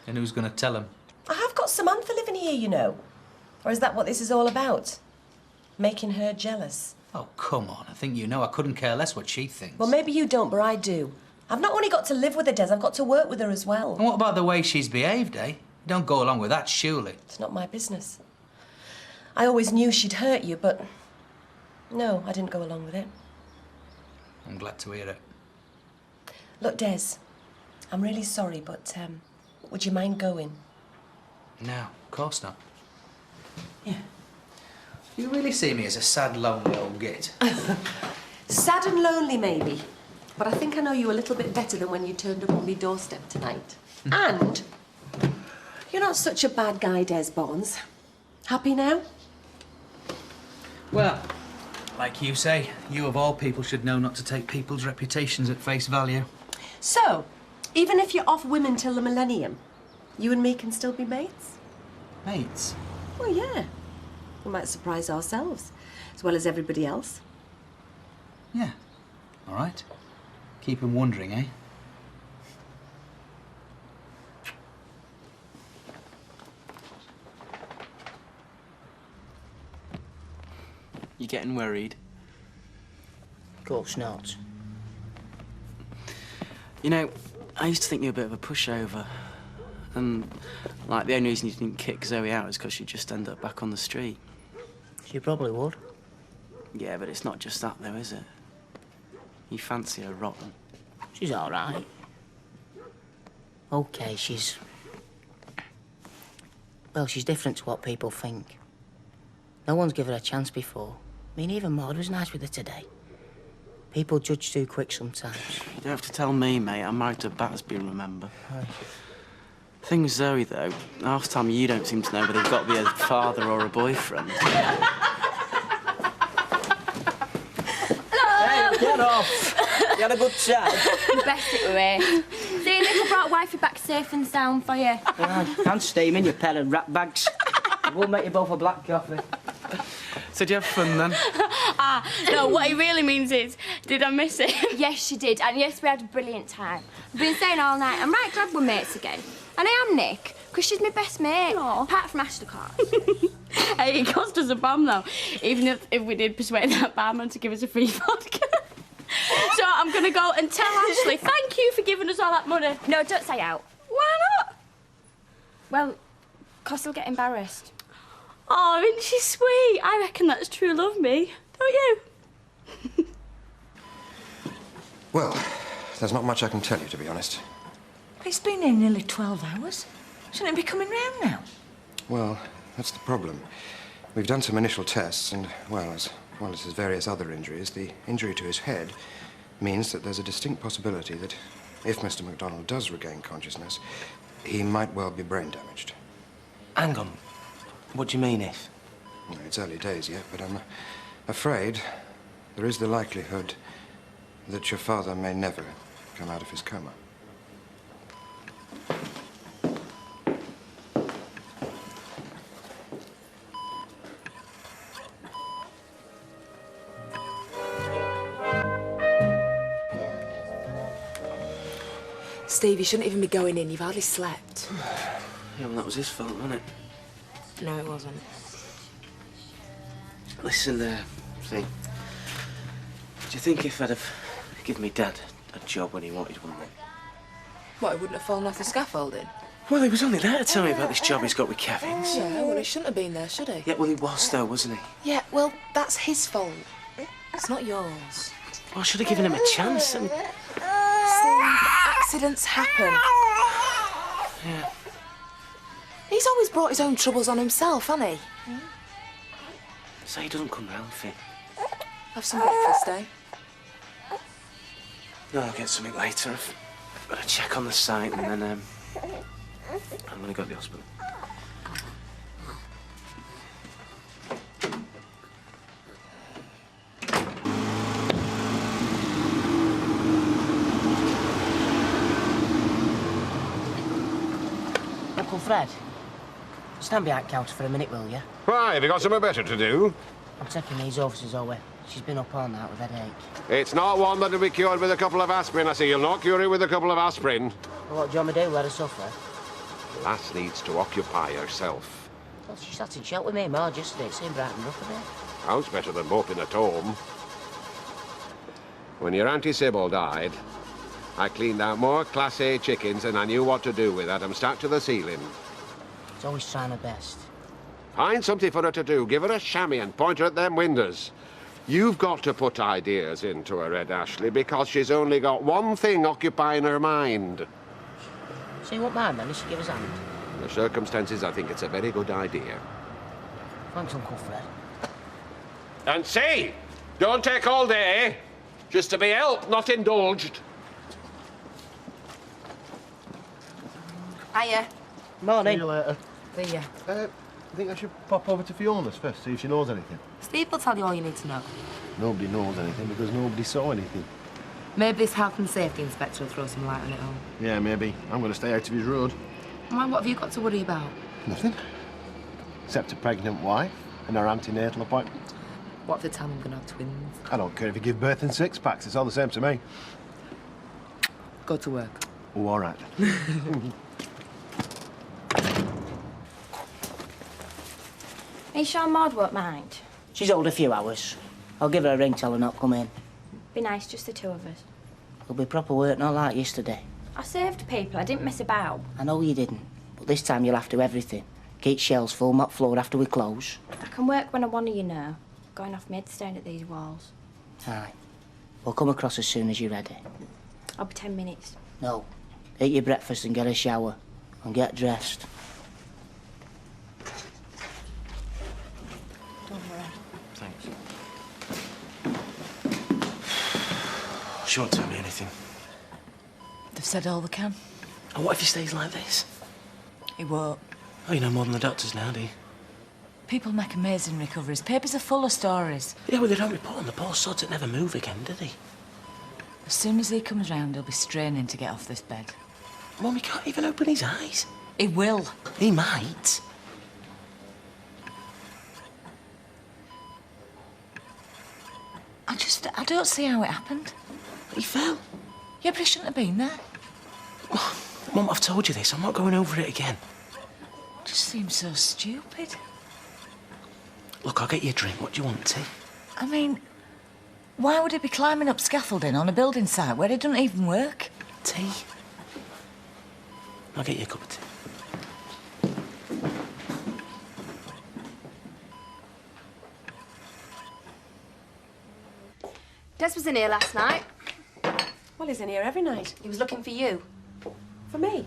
And who's going to tell them? I have got Samantha living here, you know. Or is that what this is all about? Making her jealous? Oh, come on. I think you know I couldn't care less what she thinks. Well, maybe you don't, but I do. I've not only got to live with her, Des, I've got to work with her as well. And what about the way she's behaved, eh? You don't go along with that, surely. It's not my business. I always knew she'd hurt you, but No, I didn't go along with it. I'm glad to hear it. Look, Des, I'm really sorry, but would you mind going? No, of course not. Yeah. You really see me as a sad, lonely old git? Sad and lonely, maybe. But I think I know you a little bit better than when you turned up on my doorstep tonight. And you're not such a bad guy, Des Barnes. Happy now? Well, like you say, you of all people should know not to take people's reputations at face value. So, even if you're off women till the millennium, you and me can still be mates? Mates? Well, yeah. We might surprise ourselves, as well as everybody else. Yeah. All right. Keep 'em wondering, eh? You getting worried? Of course not. You know, I used to think you were a bit of a pushover. And, like, the only reason you didn't kick Zoe out is because she'd just end up back on the street. She probably would. Yeah, but it's not just that, though, is it? You fancy her rotten. She's all right. OK, she's... Well, she's different to what people think. No one's given her a chance before. I mean, even Maud was nice with her today. People judge too quick sometimes. You don't have to tell me, mate. I'm married to Battersby, remember? Aye. Thing with Zoe, though, half the time you don't seem to know whether they've got to be a father or a boyfriend. Hello! Hey, get off! You had a good chat? Best it away. See, Nick brought wifey back safe and sound for you. Can't steam in your pair of rat bags. We'll make you both a black coffee. So did you have fun, then? No, what he really means is, did I miss it? Yes, she did, and yes, we had a brilliant time. We've been staying all night. I'm right glad we're mates again. And I am Nick, because she's my best mate, apart from Ashley Clark. Hey, it cost us a bomb, though, even if we did persuade that barman to give us a free vodka. So I'm going to go and tell Ashley, thank you for giving us all that money. No, don't say out. Why not? Well, 'cause he'll get embarrassed. Oh, isn't she sweet? I reckon that's true love, me. Don't you? Well, there's not much I can tell you, to be honest. It's been here nearly 12 hours. Shouldn't it be coming round now? Well, that's the problem. We've done some initial tests, and, well as his various other injuries, the injury to his head means that there's a distinct possibility that if Mr. MacDonald does regain consciousness, he might well be brain damaged. Hang on. What do you mean, if? Well, it's early days yet, but I'm afraid there is the likelihood that your father may never come out of his coma. Steve, you shouldn't even be going in. You've hardly slept. Yeah, well, that was his fault, wasn't it? No, it wasn't. Listen, see, do you think if I'd have given me Dad a job when he wanted one, then? What, he wouldn't have fallen off the scaffolding? Well, he was only there to tell me about this job he's got with Kevin's. Yeah, well, he shouldn't have been there, should he? Yeah, well, he was, though, wasn't he? Yeah, well, that's his fault. It's not yours. Well, I should have given him a chance. I mean... Steve, accidents happen. Yeah. He's always brought his own troubles on himself, hasn't he? Say he doesn't come round, Finn. Have some breakfast, eh? No, I'll get something later. I've got to check on the site and then, I'm going to go to the hospital. Uncle Fred, stand behind the counter for a minute, will you? Why, have you got something better to do? I'm taking these officers away. She's been up all night with a headache. It's not one that'll be cured with a couple of aspirin. I say you'll not cure it with a couple of aspirin. Well, what do you want me to do? Let her suffer? Lass needs to occupy herself. Well, she sat and shot with me more yesterday. It seemed brightened up a bit. House better than moping at home. When your Auntie Sybil died, I cleaned out more Class A chickens than I knew what to do with. Had them stuck to the ceiling. She's always trying her best. Find something for her to do. Give her a chamois and point her at them windows. You've got to put ideas into her head, Ashley, because she's only got one thing occupying her mind. So you won't mind then if she gives us hand? In the circumstances, I think it's a very good idea. Thanks, Uncle Fred. And say, don't take all day. Just to be helped, not indulged. Hiya. Morning. See you later. See ya. I think I should pop over to Fiona's first, see if she knows anything. Steve will tell you all you need to know. Nobody knows anything because nobody saw anything. Maybe this health and safety inspector will throw some light on it all. Yeah, maybe. I'm going to stay out of his road. Why, what have you got to worry about? Nothing. Except a pregnant wife and her antenatal appointment. What if they tell them we're going to have twins? I don't care if you give birth in six-packs. It's all the same to me. Go to work. Oh, all right. Are you sure Maud won't mind? She's owed a few hours. I'll give her a ring, tell her not to come in. Be nice, just the two of us. It'll be proper work, not like yesterday. I saved people, I didn't mess about. I know you didn't, but this time you'll have to do everything. Keep shelves full, mop floor after we close. I can work when I want to, you know. Going off my head staring at these walls. Aye. We'll come across as soon as you're ready. I'll be 10 minutes. No. Eat your breakfast and get a shower. And get dressed. Don't worry. Thanks. She won't tell me anything. They've said all they can. And what if he stays like this? He won't. Oh, you know more than the doctors now, do you? People make amazing recoveries. Papers are full of stories. Yeah, well, they don't report on the poor sods that never move again, do they? As soon as he comes round, he'll be straining to get off this bed. Mum, he can't even open his eyes. He will. He might. I don't see how it happened. He fell. Yeah, but he shouldn't have been there. Mum, I've told you this. I'm not going over it again. Just seems so stupid. Look, I'll get you a drink. What do you want, tea? I mean, why would he be climbing up scaffolding on a building site where it doesn't even work? Tea? I'll get you a cup of tea. Des was in here last night. Well, he's in here every night. He was looking for you. For me?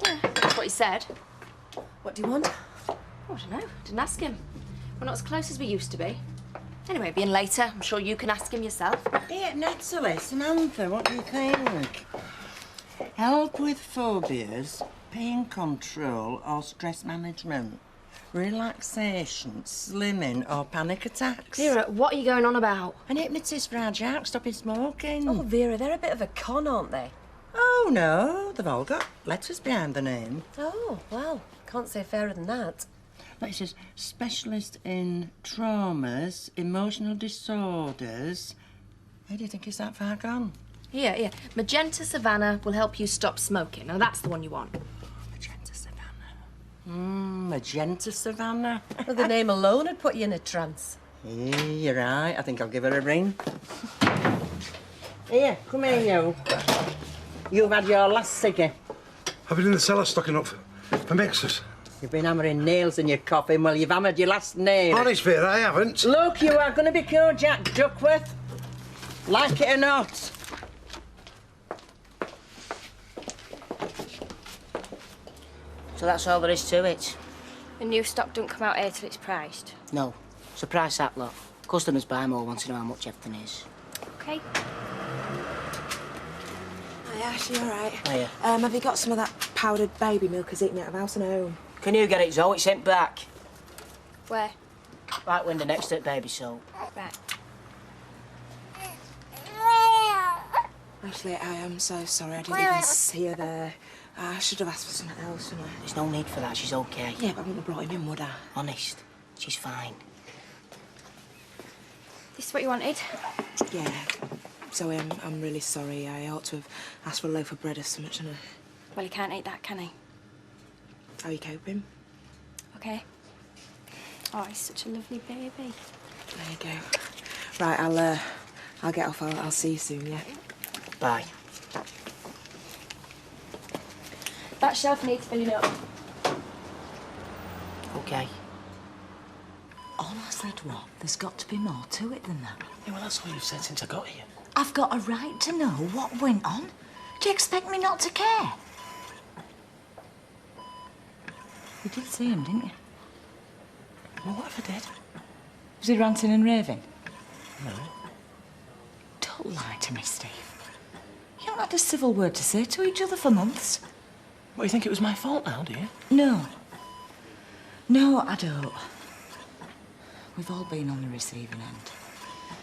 Yeah, that's what he said. What do you want? Oh, I don't know. Didn't ask him. We're not as close as we used to be. Anyway, being later, I'm sure you can ask him yourself. Yeah, Natalie, Samantha, what do you think? Help with phobias, pain control or stress management, relaxation, slimming or panic attacks. Vera, what are you going on about? An hypnotist for our Jack, stopping smoking. Oh, Vera, they're a bit of a con, aren't they? Oh, no, they've all got letters behind the name. Oh, well, can't say fairer than that. But it says specialist in traumas, emotional disorders. How do you think it's that far gone? Here. Magenta Savannah will help you stop smoking. Now, that's the one you want. Magenta Savannah. Magenta Savannah. Well, the name alone would put you in a trance. Yeah, you're right. I think I'll give her a ring. Here, come here, you. You've had your last ciggy. I've been in the cellar stocking up for mixers. You've been hammering nails in your coffin. Well, you've hammered your last nail. Honest, Vera, I haven't. Look, you are going to be cured, Jack Duckworth. Like it or not. So that's all there is to it? The new stock don't come out here till it's priced. No. Surprise that lot. Customers buy more once to know how much everything is. Okay. Hi, Ashley, all right? Hiya. Have you got some of that powdered baby milk he's eating out of house and home? Can you get it, Zoe? It's sent back. Where? Right window next to it, baby soap. Right. Ashley, I am so sorry. I didn't even see her there. I should have asked for something else, shouldn't I? There's no need for that. She's okay. Yeah, but I wouldn't have brought him in, would I? Honest. She's fine. This is what you wanted? Yeah. Zoe, I'm really sorry. I ought to have asked for a loaf of bread or something, shouldn't I? Well, he can't eat that, can he? How are you coping? Okay. Oh, he's such a lovely baby. There you go. Right, I'll get off. I'll see you soon, yeah? Bye. That shelf needs filling up. Okay. All I said was, there's got to be more to it than that. Yeah, well, that's all you've said since I got here. I've got a right to know what went on. Do you expect me not to care? You did see him, didn't you? Well, what if I did? Was he ranting and raving? No. Don't lie to me, Steve. You haven't had a civil word to say to each other for months. What, you think it was my fault now, do you? No. No, I don't. We've all been on the receiving end.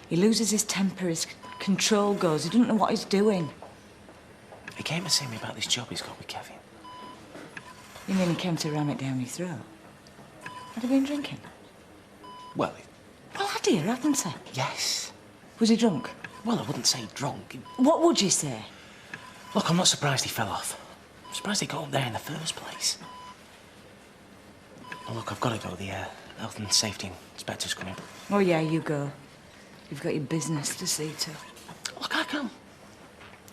He loses his temper, his control goes, he doesn't know what he's doing. He came to see me about this job he's got with Kevin. You mean he came to ram it down your throat? Had he been drinking? Well, Well, had he, hadn't he? yes. Was he drunk? Well, I wouldn't say drunk. What would you say? Look, I'm not surprised he fell off. I'm surprised he got up there in the first place. Oh, look, I've got to go. The health and safety inspector's coming. Oh, yeah, you go. You've got your business to see to. Look, I can.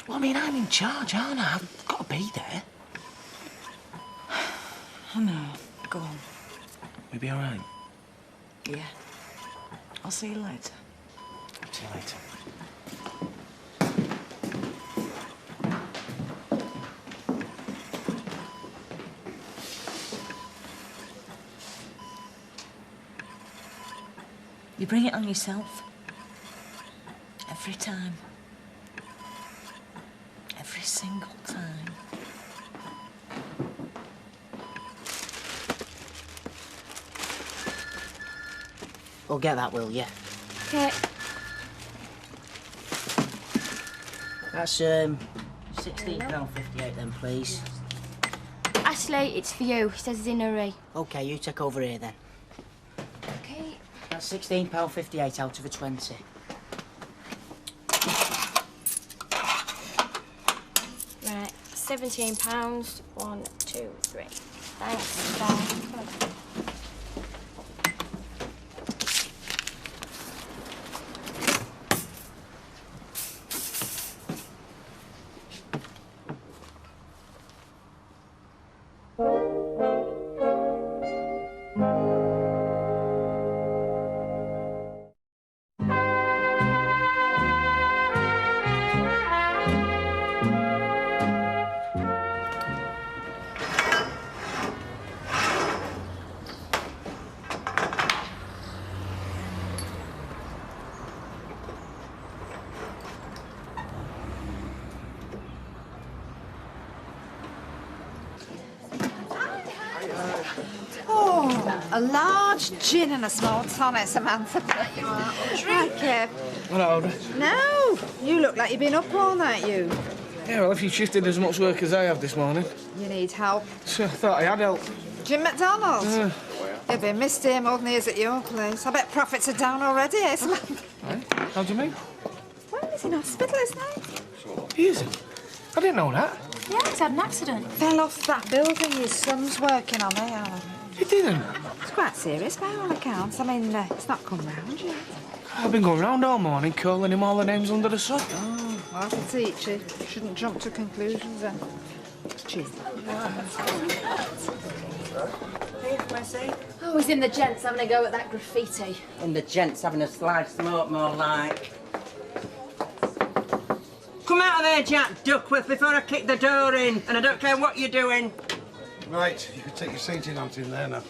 Well, I mean, I'm in charge, aren't I? I've got to be there. I know. Go on. We'll be all right. Yeah. I'll see you later. See you later. You bring it on yourself. Every time. Every single time. Well, get that, will you? Okay. That's £16.58 then, please. Ashley, it's for you. He says he's in a hurry. OK, you take over here then. Okay. That's £16.58 out of a 20. Right, £17. 1, 2, 3. Thanks. Bye. Oh, a large gin and a small tonic, Samantha. Right, Kev. Hello. No, you look like you've been up all night, you. Yeah, well, if you shifted as much work as I have this morning. You need help. So I thought I had help. Jim McDonald. You'll be missed here more than he is at your place. I bet profits are down already, eh, Samantha? How do you mean? Well, he's in hospital, isn't he? He isn't. I didn't know that. Yeah, he's had an accident. Fell off that building his son's working on, eh, Alan? He didn't. It's quite serious by all accounts. I mean, it's not come round yet. I've been going round all morning calling him all the names under the sun. Oh, well, I can teach you. Shouldn't jump to conclusions then. Cheers. Here, Messi. Oh, he's in the gents having a go at that graffiti. And the gent's having a slide smoke, more like. Come out of there, Jack Duckworth, before I kick the door in. And I don't care what you're doing. Right, you can take your seat in there now.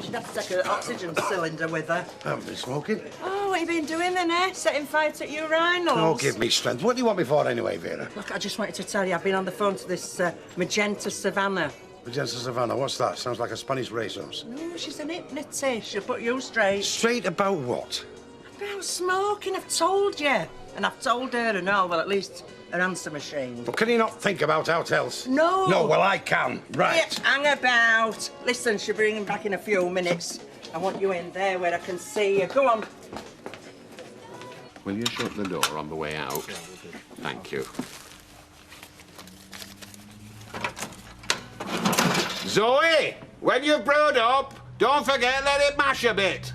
She'd have to take an oxygen cylinder with her. I haven't been smoking. Oh, what have you been doing then, eh? Setting fire to urinals? Don't give me strength. What do you want me for anyway, Vera? Look, I just wanted to tell you, I've been on the phone to this Magenta Savannah. Magenta Savannah, what's that? Sounds like a Spanish racehorse. No, she's an hypnotist. She'll put you straight. Straight about what? About smoking, I've told you. And I've told her and all, well, at least her answer machine. Well, can you not think about aught else? No. No, well, I can. Right. Yeah, hang about. Listen, she'll bring him back in a few minutes. I want you in there where I can see you. Go on. Will you shut the door on the way out? Thank you. Zoe, when you've brewed up, don't forget let it mash a bit.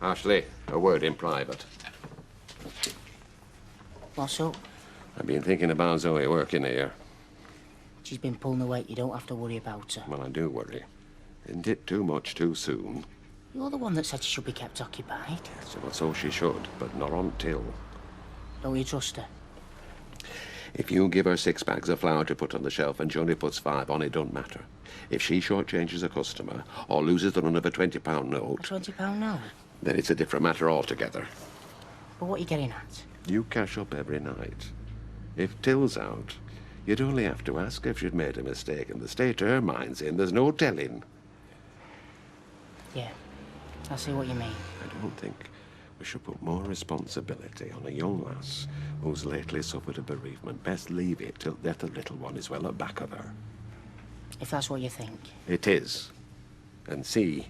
Ashley, a word in private. What's up? I've been thinking about Zoe working here. She's been pulling the weight. You don't have to worry about her. Well, I do worry. Isn't it too much too soon? You're the one that said she should be kept occupied. So she should, but not on till. Don't you trust her? If you give her 6 bags of flour to put on the shelf and she only puts 5 on, it don't matter. If she shortchanges a customer or loses the run of a £20 note... A £20 note? Then it's a different matter altogether. But what are you getting at? You cash up every night. If Till's out, you'd only have to ask her if she'd made a mistake, and the state her mind's in, there's no telling. Yeah, I see what you mean. I don't think we should put more responsibility on a young lass who's lately suffered a bereavement. Best leave it till death of little one is well at back of her. If that's what you think. It is. And see,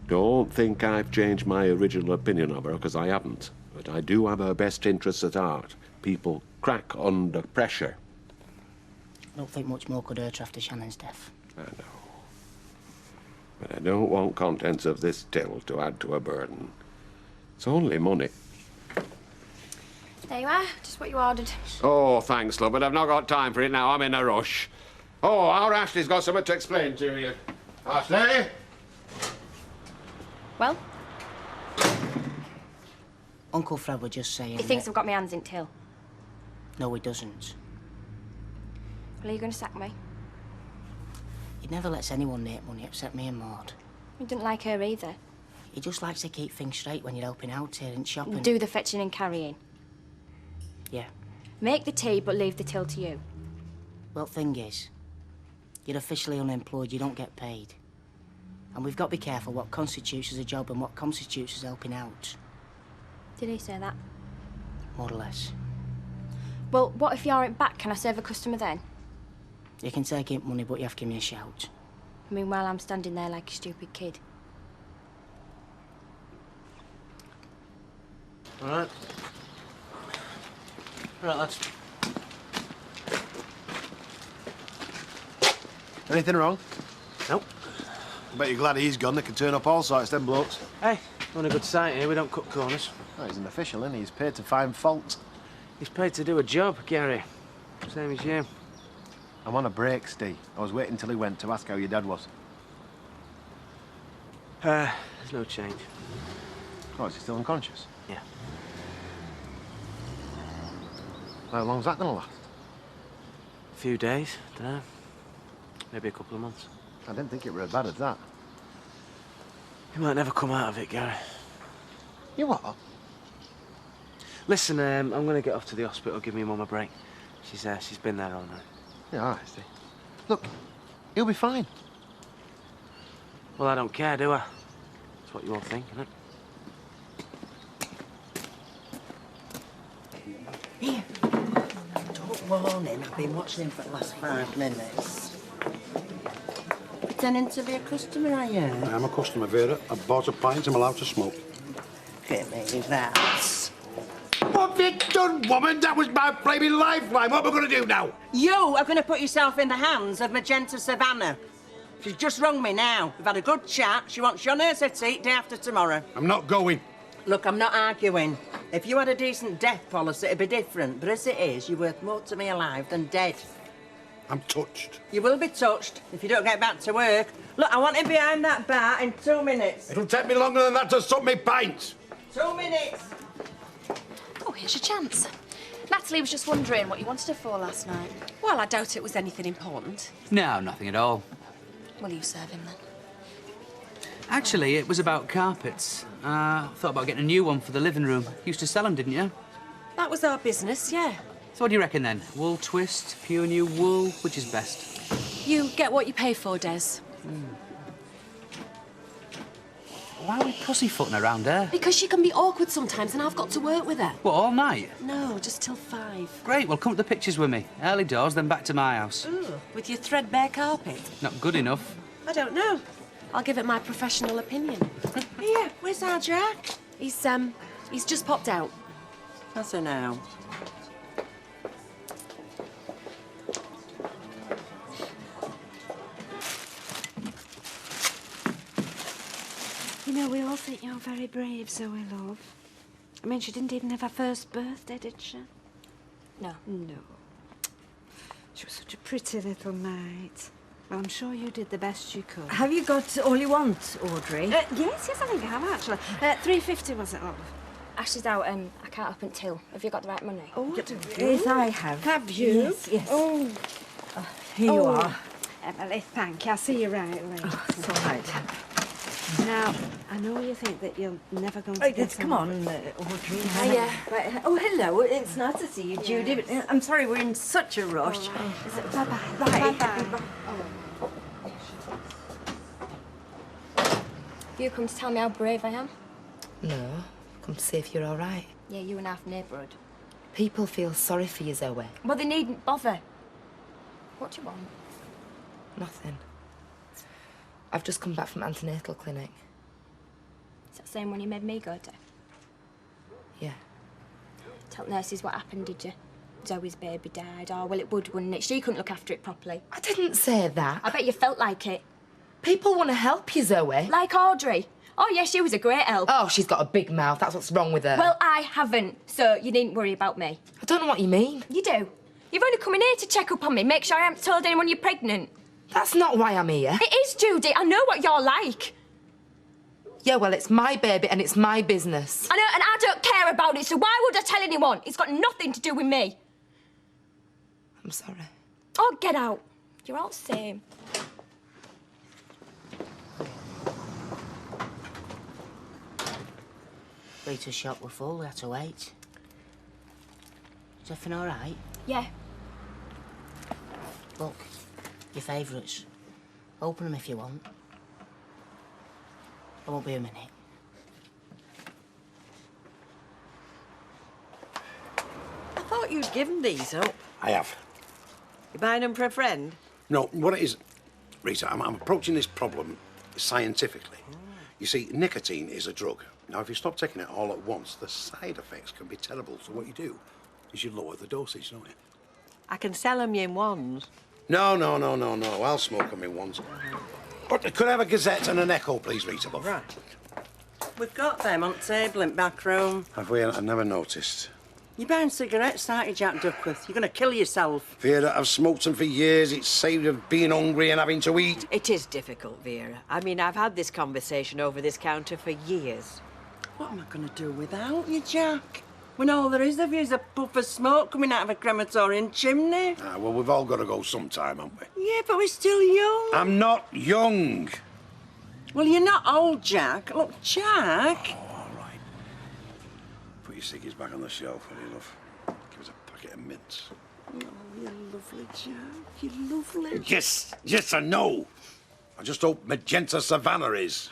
don't think I've changed my original opinion of her, because I haven't. But I do have her best interests at heart. People crack under pressure. I don't think much more could hurt her after Shannon's death. I know. But I don't want contents of this till to add to a burden. It's only money. There you are, just what you ordered. Oh, thanks, love, but I've not got time for it now. I'm in a rush. Oh, our Ashley's got something to explain to you. Ashley? Well? Uncle Fred were just saying He thinks that... I've got my hands in till. No, he doesn't. Well, are you going to sack me? He never lets anyone make money except me and Maud. He didn't like her either. He just likes to keep things straight when you're helping out here and shopping. Do the fetching and carrying. Yeah. Make the tea, but leave the till to you. Well, thing is, you're officially unemployed, you don't get paid. And we've got to be careful what constitutes as a job and what constitutes as helping out. Did he say that? More or less. Well, what if you aren't back? Can I serve a customer then? You can take in money, but you have to give me a shout. Meanwhile, I'm standing there like a stupid kid. All right. Right, lads. Anything wrong? Nope. I bet you're glad he's gone. They can turn up all sorts, them blokes. Hey, on a good site here, we don't cut corners. Oh, he's an official, isn't he? He's paid to find fault. He's paid to do a job, Gary. Same as you. I'm on a break, Steve. I was waiting till he went to ask how your dad was. There's no change. Oh, is he still unconscious? Yeah. How long's that gonna last? A few days, dunno. Maybe a couple of months. I didn't think it were as bad as that. He might never come out of it, Gary. You what? Listen, I'm gonna get off to the hospital, give me mum a break. She's been there all night. Yeah, all right, Steve. Look, he'll be fine. Well, I don't care, do I? That's what you all think, isn't it? Here. Don't warn him. I've been watching him for the last 5 minutes. Pretending to be a customer, are you? I am a customer, Vera. I bought a pint. I'm allowed to smoke. Get me that. What have you done, woman? That was my flaming lifeline. What am I going to do now? You are going to put yourself in the hands of Magenta Savannah. She's just rung me now. We've had a good chat. She wants you on her settee day after tomorrow. I'm not going. Look, I'm not arguing. If you had a decent death policy, it'd be different. But as it is, you're worth more to me alive than dead. I'm touched. You will be touched if you don't get back to work. Look, I want him behind that bar in 2 minutes. It'll take me longer than that to suck me pints. 2 minutes. Oh, here's your chance. Natalie was just wondering what you wanted her for last night. Well, I doubt it was anything important. No, nothing at all. Will you serve him then? Actually, it was about carpets. Thought about getting a new one for the living room. Used to sell them, didn't you? That was our business, yeah. So what do you reckon then? Wool twist, pure new wool, which is best? You get what you pay for, Des. Why are we pussyfooting around her? Because she can be awkward sometimes and I've got to work with her. What, all night? No, just till 5. Great, well, come to the pictures with me. Early doors, then back to my house. Ooh, with your threadbare carpet? Not good enough. I don't know. I'll give it my professional opinion. Here, where's our Jack? He's just popped out. That's her now. You know, we all think you're very brave, Zoe, love. I mean, she didn't even have her first birthday, did she? No. No. She was such a pretty little mite. Well, I'm sure you did the best you could. Have you got all you want, Audrey? Yes, I think I have, actually. $3.50 was it, love? Ashley's out, I can't up until. Have you got the right money? Oh, yes, I have. Have you? Yes, yes. Oh. Here you are. Emily, thank you. I'll see you right away. Oh, it's all right. Now, I know you think that you're never going to Oh, get yes, come on, Audrey. Right. Oh, hello. It's nice to see you, Judy. But I'm sorry we're in such a rush. Bye-bye. Right. Bye-bye. Have you come to tell me how brave I am? No, come to see if you're all right. Yeah, you and half neighbourhood. People feel sorry for you, Zoe. Well, they needn't bother. What do you want? Nothing. I've just come back from antenatal clinic. Is that the same one you made me go to? Yeah. Tell nurses what happened, did you? Zoe's baby died. Oh, well, it would, wouldn't it? She couldn't look after it properly. I didn't say that. I bet you felt like it. People want to help you, Zoe. Like Audrey. Oh, yeah, she was a great help. Oh, she's got a big mouth. That's what's wrong with her. Well, I haven't, so you needn't worry about me. I don't know what you mean. You do. You've only come in here to check up on me, make sure I haven't told anyone you're pregnant. That's not why I'm here. It is, Judy. I know what you're like. Yeah, well, it's my baby and it's my business. I know, and I don't care about it, so why would I tell anyone? It's got nothing to do with me. I'm sorry. Oh, get out. You're all the same. Rita's shop were full, we had to wait. Is everything all right? Yeah. Look, your favourites. Open them if you want. I won't be a minute. I thought you'd given these up. I have. You buying them for a friend? No, what it is, Rita, I'm approaching this problem scientifically. You see, nicotine is a drug. Now, if you stop taking it all at once, the side effects can be terrible. So what you do is you lower the dosage, don't you? I can sell them in ones. No. I'll smoke them in ones. But could I have a Gazette and an Echo, please, Rita, love? Right. We've got them on the table in back room. Have we? I never noticed. You're buying cigarettes, aren't you, Jack Duckworth? You're going to kill yourself. Vera, I've smoked them for years. It's saved of being hungry and having to eat. It is difficult, Vera. I mean, I've had this conversation over this counter for years. What am I going to do without you, Jack? When all there is of you is a puff of smoke coming out of a crematorium chimney. Ah, well, we've all got to go sometime, haven't we? Yeah, but we're still young. I'm not young. Well, you're not old, Jack. Look, Jack. Oh, all right. Put your ciggies back on the shelf, will you, love? Give us a packet of mints. Oh, you're lovely, Jack. You're lovely. Yes and no. I just hope Magenta Savannah is.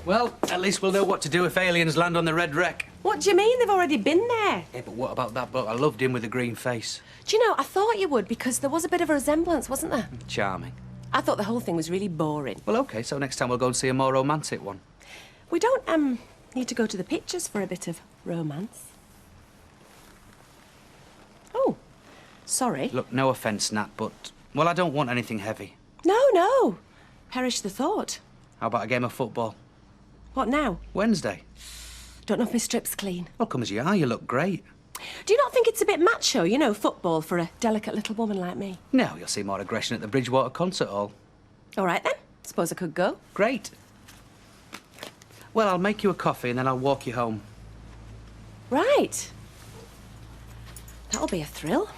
Well, at least we'll know what to do if aliens land on the red wreck. What do you mean? They've already been there. Yeah, but what about that bloke? I loved him with the green face. Do you know, I thought you would because there was a bit of a resemblance, wasn't there? Charming. I thought the whole thing was really boring. Well, OK, so next time we'll go and see a more romantic one. We don't, need to go to the pictures for a bit of romance. Oh, sorry. Look, no offence, Nat, but, well, I don't want anything heavy. No. Perish the thought. How about a game of football? What now? Wednesday. Don't know if my strip's clean. Well, come as you are, you look great. Do you not think it's a bit macho, you know, football for a delicate little woman like me? No, you'll see more aggression at the Bridgewater Concert Hall. All right, then. Suppose I could go. Great. Well, I'll make you a coffee and then I'll walk you home. Right. That'll be a thrill.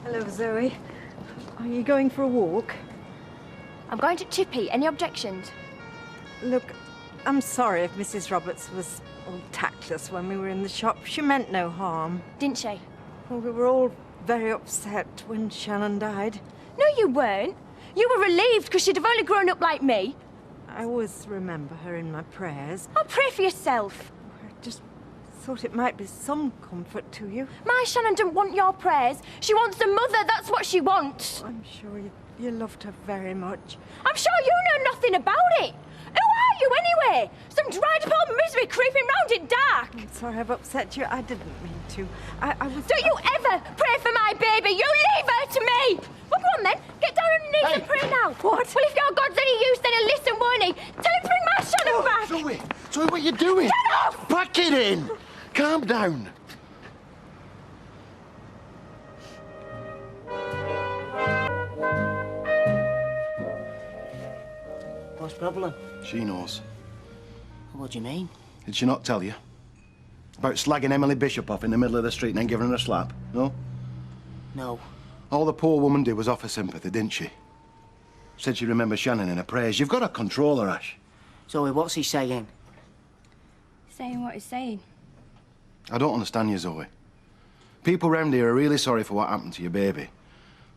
Hello, Zoe. Are you going for a walk? I'm going to Chippy. Any objections? Look, I'm sorry if Mrs. Roberts was all tactless when we were in the shop. She meant no harm. Didn't she? Well, we were all very upset when Shannon died. No, you weren't. You were relieved because she'd have only grown up like me. I always remember her in my prayers. Oh, pray for yourself. I just thought it might be some comfort to you. My Shannon didn't want your prayers. She wants a mother. That's what she wants. I'm sure you loved her very much. I'm sure you know nothing about it. Who are you, anyway? Some dried-up old misery creeping round in dark. It's sorry I've upset you. I didn't mean to. I was... Don't you ever pray for my baby! You leave her to me! Well, go on then. Get down on your knees and pray now. What? Well, if your God's any use, then he'll listen, won't he? Tell him to bring my Shannon back! Zoe, what are you doing? Get off! Pack it in! Calm down. What's the problem? She knows. What do you mean? Did she not tell you? About slagging Emily Bishop off in the middle of the street and then giving her a slap, no? No. All the poor woman did was offer sympathy, didn't she? Said she remembers Shannon in her prayers. You've got to control her, Ash. Zoe, what's he saying? Saying what he's saying. I don't understand you, Zoe. People round here are really sorry for what happened to your baby,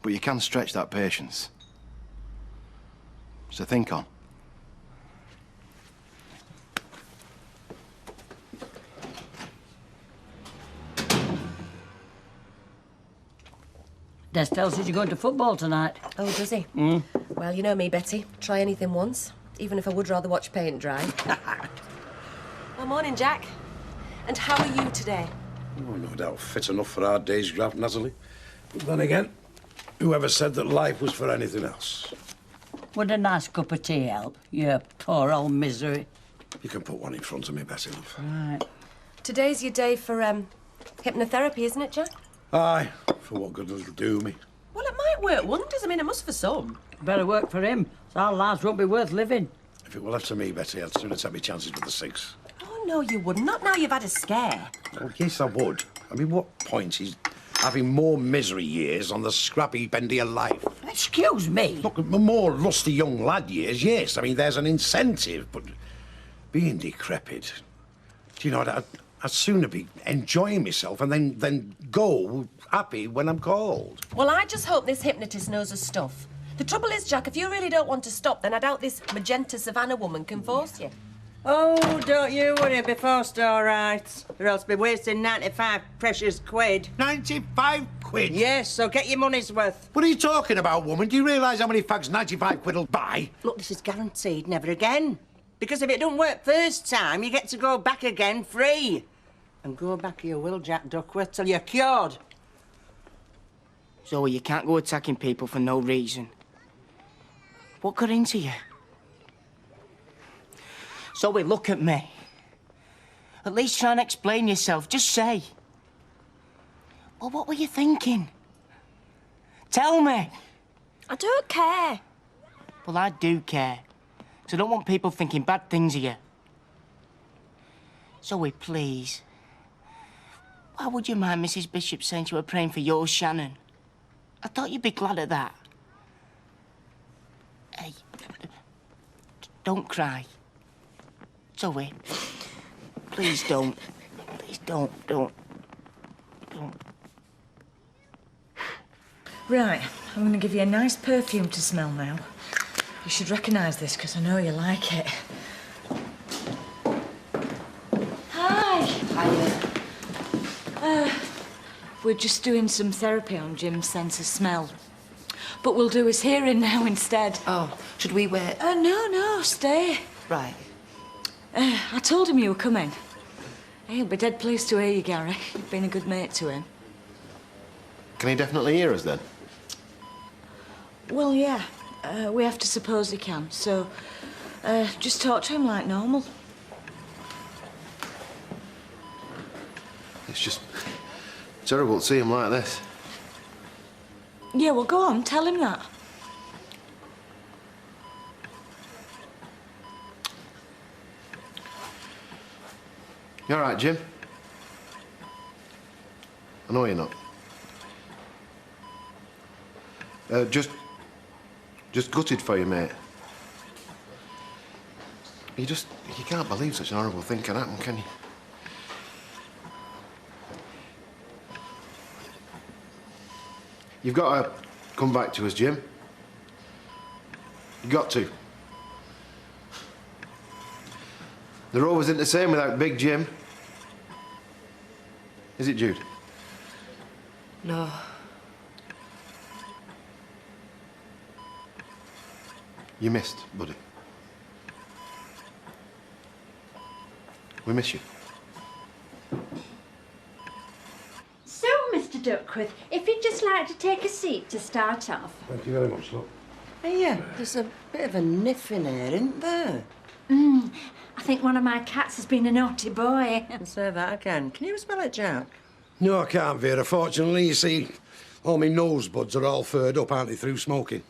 but you can stretch that patience. So think on. Des tells us you're going to football tonight. Oh, does he? Mm. Well, you know me, Betty. Try anything once, even if I would rather watch paint dry. Well, morning, Jack. And how are you today? Oh, no doubt fit enough for our day's graft, Natalie. But then again, whoever said that life was for anything else? Would a nice cup of tea help? You poor old misery. You can put one in front of me, Betty, love. Right. Today's your day for, hypnotherapy, isn't it, Jack? Aye, for what good it'll do me. Well, it might work wonders. I mean, it must for some. Better work for him, so our lives won't be worth living. If it were left to me, Betty, I'd sooner take my chances with the six. Oh, no, you wouldn't. Not now you've had a scare. Oh, yes, I would. I mean, what point is having more misery years on the scrappy bend of your life? Excuse me? Look, more lusty young lad years, yes. I mean, there's an incentive, but being decrepit... Do you know, I'd sooner be enjoying myself and then go happy when I'm called. Well, I just hope this hypnotist knows her stuff. The trouble is, Jack, if you really don't want to stop, then I doubt this magenta Savannah woman can force you. Oh, don't you worry, be forced all right. Or else be wasting 95 precious quid. 95 quid? Yes, so get your money's worth. What are you talking about, woman? Do you realise how many fags 95 quid will buy? Look, this is guaranteed never again. Because if it don't work first time, you get to go back again free. And go back you will, Jack Duckworth, till you're cured. Zoe, you can't go attacking people for no reason. What got into you? Zoe, look at me. At least try and explain yourself. Just say. Well, what were you thinking? Tell me. I don't care. Well, I do care. So I don't want people thinking bad things of you. Zoe, please. Why would you mind Mrs. Bishop saying you were praying for your Shannon? I thought you'd be glad of that. Hey, don't cry. Zoe, please don't. Please don't. Right, I'm going to give you a nice perfume to smell now. You should recognise this, because I know you like it. Hi. Hiya. We're just doing some therapy on Jim's sense of smell. But we'll do his hearing now instead. Oh, should we wait? No, stay. Right. I told him you were coming. He'll be dead pleased to hear you, Gary. You've been a good mate to him. Can he definitely hear us, then? Well, yeah. We have to suppose he can, so just talk to him like normal. It's just terrible to see him like this. Yeah, well, go on, tell him that. You all right, Jim? I know you're not. Just gutted for you, mate. You can't believe such an horrible thing can happen, can you? You've got to come back to us, Jim. You've got to. The Rovers isn't the same without Big Jim. Is it, Jude? No. You missed, buddy. We miss you. So, Mr. Duckworth, if you'd just like to take a seat to start off. Thank you very much, love. Here, there's a bit of a niff in here, isn't there? I think one of my cats has been a naughty boy. Say that again. Can you smell it, Jack? No, I can't, Vera. Fortunately, you see, all my nosebuds are all furred up, aren't they, through smoking.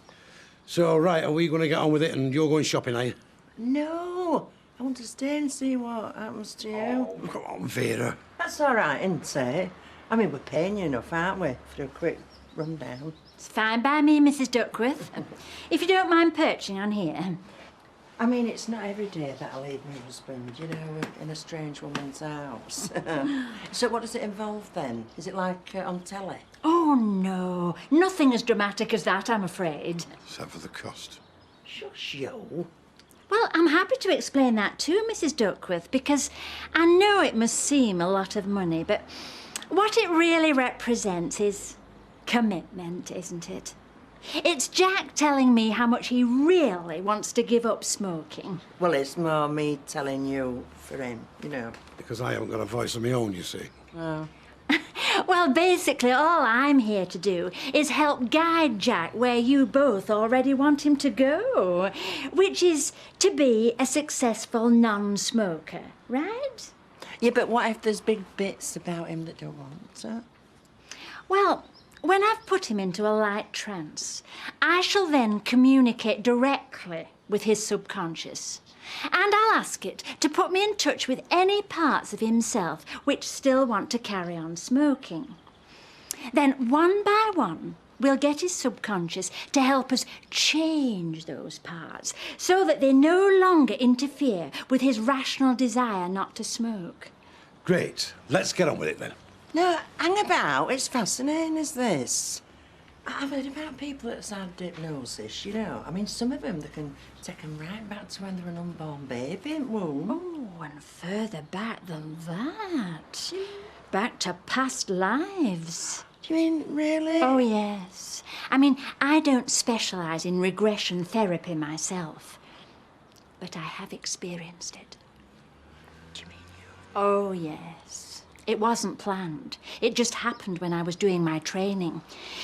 So, right, are we going to get on with it and you're going shopping, are you? No, I want to stay and see what happens to you. Oh, come on, Vera. That's all right, isn't it? I mean, we're paying you enough, aren't we, for a quick rundown? It's fine by me, Mrs. Duckworth. If you don't mind perching on here. I mean, it's not every day that I leave my husband, you know, in a strange woman's house. So what does it involve, then? Is it like on telly? Oh, no. Nothing as dramatic as that, I'm afraid. Except for the cost. Shush, yo. Well, I'm happy to explain that too, Mrs. Duckworth, because I know it must seem a lot of money, but what it really represents is commitment, isn't it? It's Jack telling me how much he really wants to give up smoking. Well, it's more me telling you for him, you know. Because I haven't got a voice of my own, you see. Oh. Well, basically, all I'm here to do is help guide Jack where you both already want him to go, which is to be a successful non-smoker, right? Yeah, but what if there's big bits about him that don't want to? Well, when I've put him into a light trance, I shall then communicate directly with his subconscious. And I'll ask it to put me in touch with any parts of himself which still want to carry on smoking. Then, one by one, we'll get his subconscious to help us change those parts so that they no longer interfere with his rational desire not to smoke. Great. Let's get on with it, then. No, hang about. It's fascinating, is this? I've heard about people that's had hypnosis, you know. I mean, some of them, they can take them right back to when they're an unborn baby in womb. Oh, and further back than that. Back to past lives. Do you mean, really? Oh, yes. I mean, I don't specialise in regression therapy myself, but I have experienced it. Do you mean you? Oh, yes. It wasn't planned. It just happened when I was doing my training.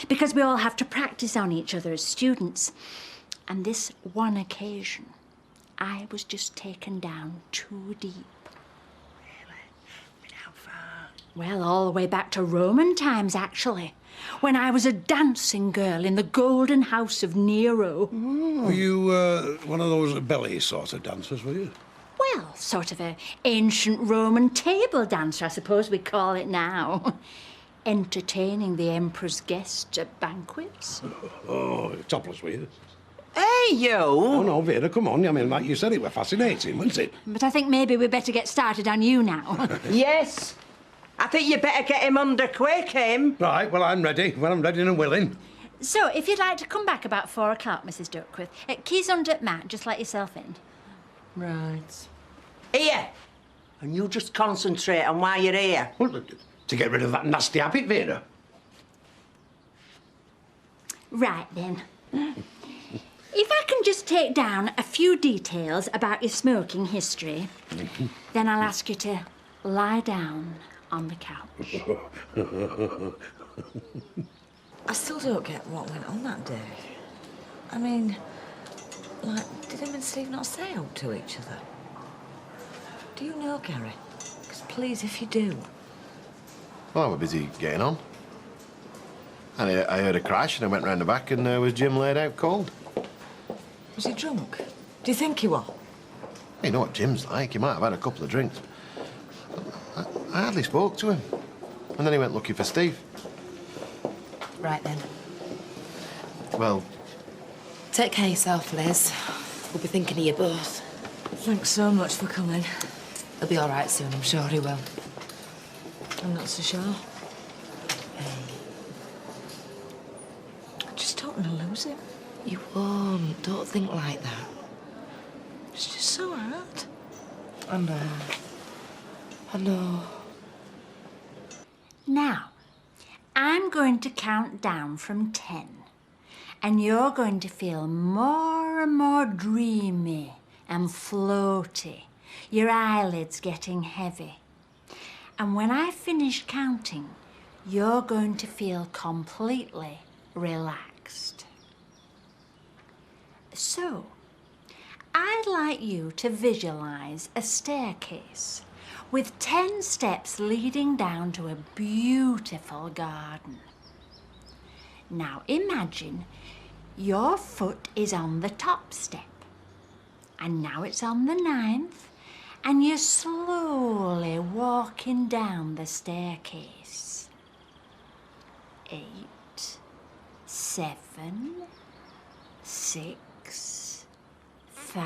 Because we all have to practice on each other as students. And this one occasion, I was just taken down too deep. Really? I mean, how far? Well, all the way back to Roman times, actually. When I was a dancing girl in the golden house of Nero. Were you one of those belly sort of dancers, were you? Well, sort of an ancient Roman table dancer, I suppose we call it now. Entertaining the emperor's guests at banquets. Oh, topless, were you? Hey, yo! Oh, no, Vera, come on. I mean, like you said, it were fascinating, wasn't it? But I think maybe we better get started on you now. Yes! I think you better get him under quick, him. Right, well, I'm ready. Well, I'm ready and willing. So, if you'd like to come back about 4 o'clock, Mrs. Duckworth, keys under Matt, just let yourself in. Right. Here! And you just concentrate on why you're here. Well, to get rid of that nasty habit, Vera. Right, then. If I can just take down a few details about your smoking history, then I'll ask you to lie down on the couch. I still don't get what went on that day. I mean, like, did him and Steve not say out to each other? Do you know, Gary? Because please, if you do. Well, I was busy getting on. And I heard a crash and I went round the back and there was Jim laid out cold. Was he drunk? Do you think he was? Hey, you know what Jim's like. He might have had a couple of drinks. I hardly spoke to him. And then he went looking for Steve. Right then. Well, Take care of yourself, Liz. We'll be thinking of you both. Thanks so much for coming. He'll be all right soon, I'm sure he will. I'm not so sure. I just don't want to lose him. You won't. Don't think like that. It's just so hard. I know. I know. Now, I'm going to count down from 10. And you're going to feel more and more dreamy and floaty. Your eyelids getting heavy. And when I finish counting, you're going to feel completely relaxed. So, I'd like you to visualise a staircase with 10 steps leading down to a beautiful garden. Now imagine your foot is on the top step, and now it's on the 9th, and you're slowly walking down the staircase. 8, 7, 6, 5,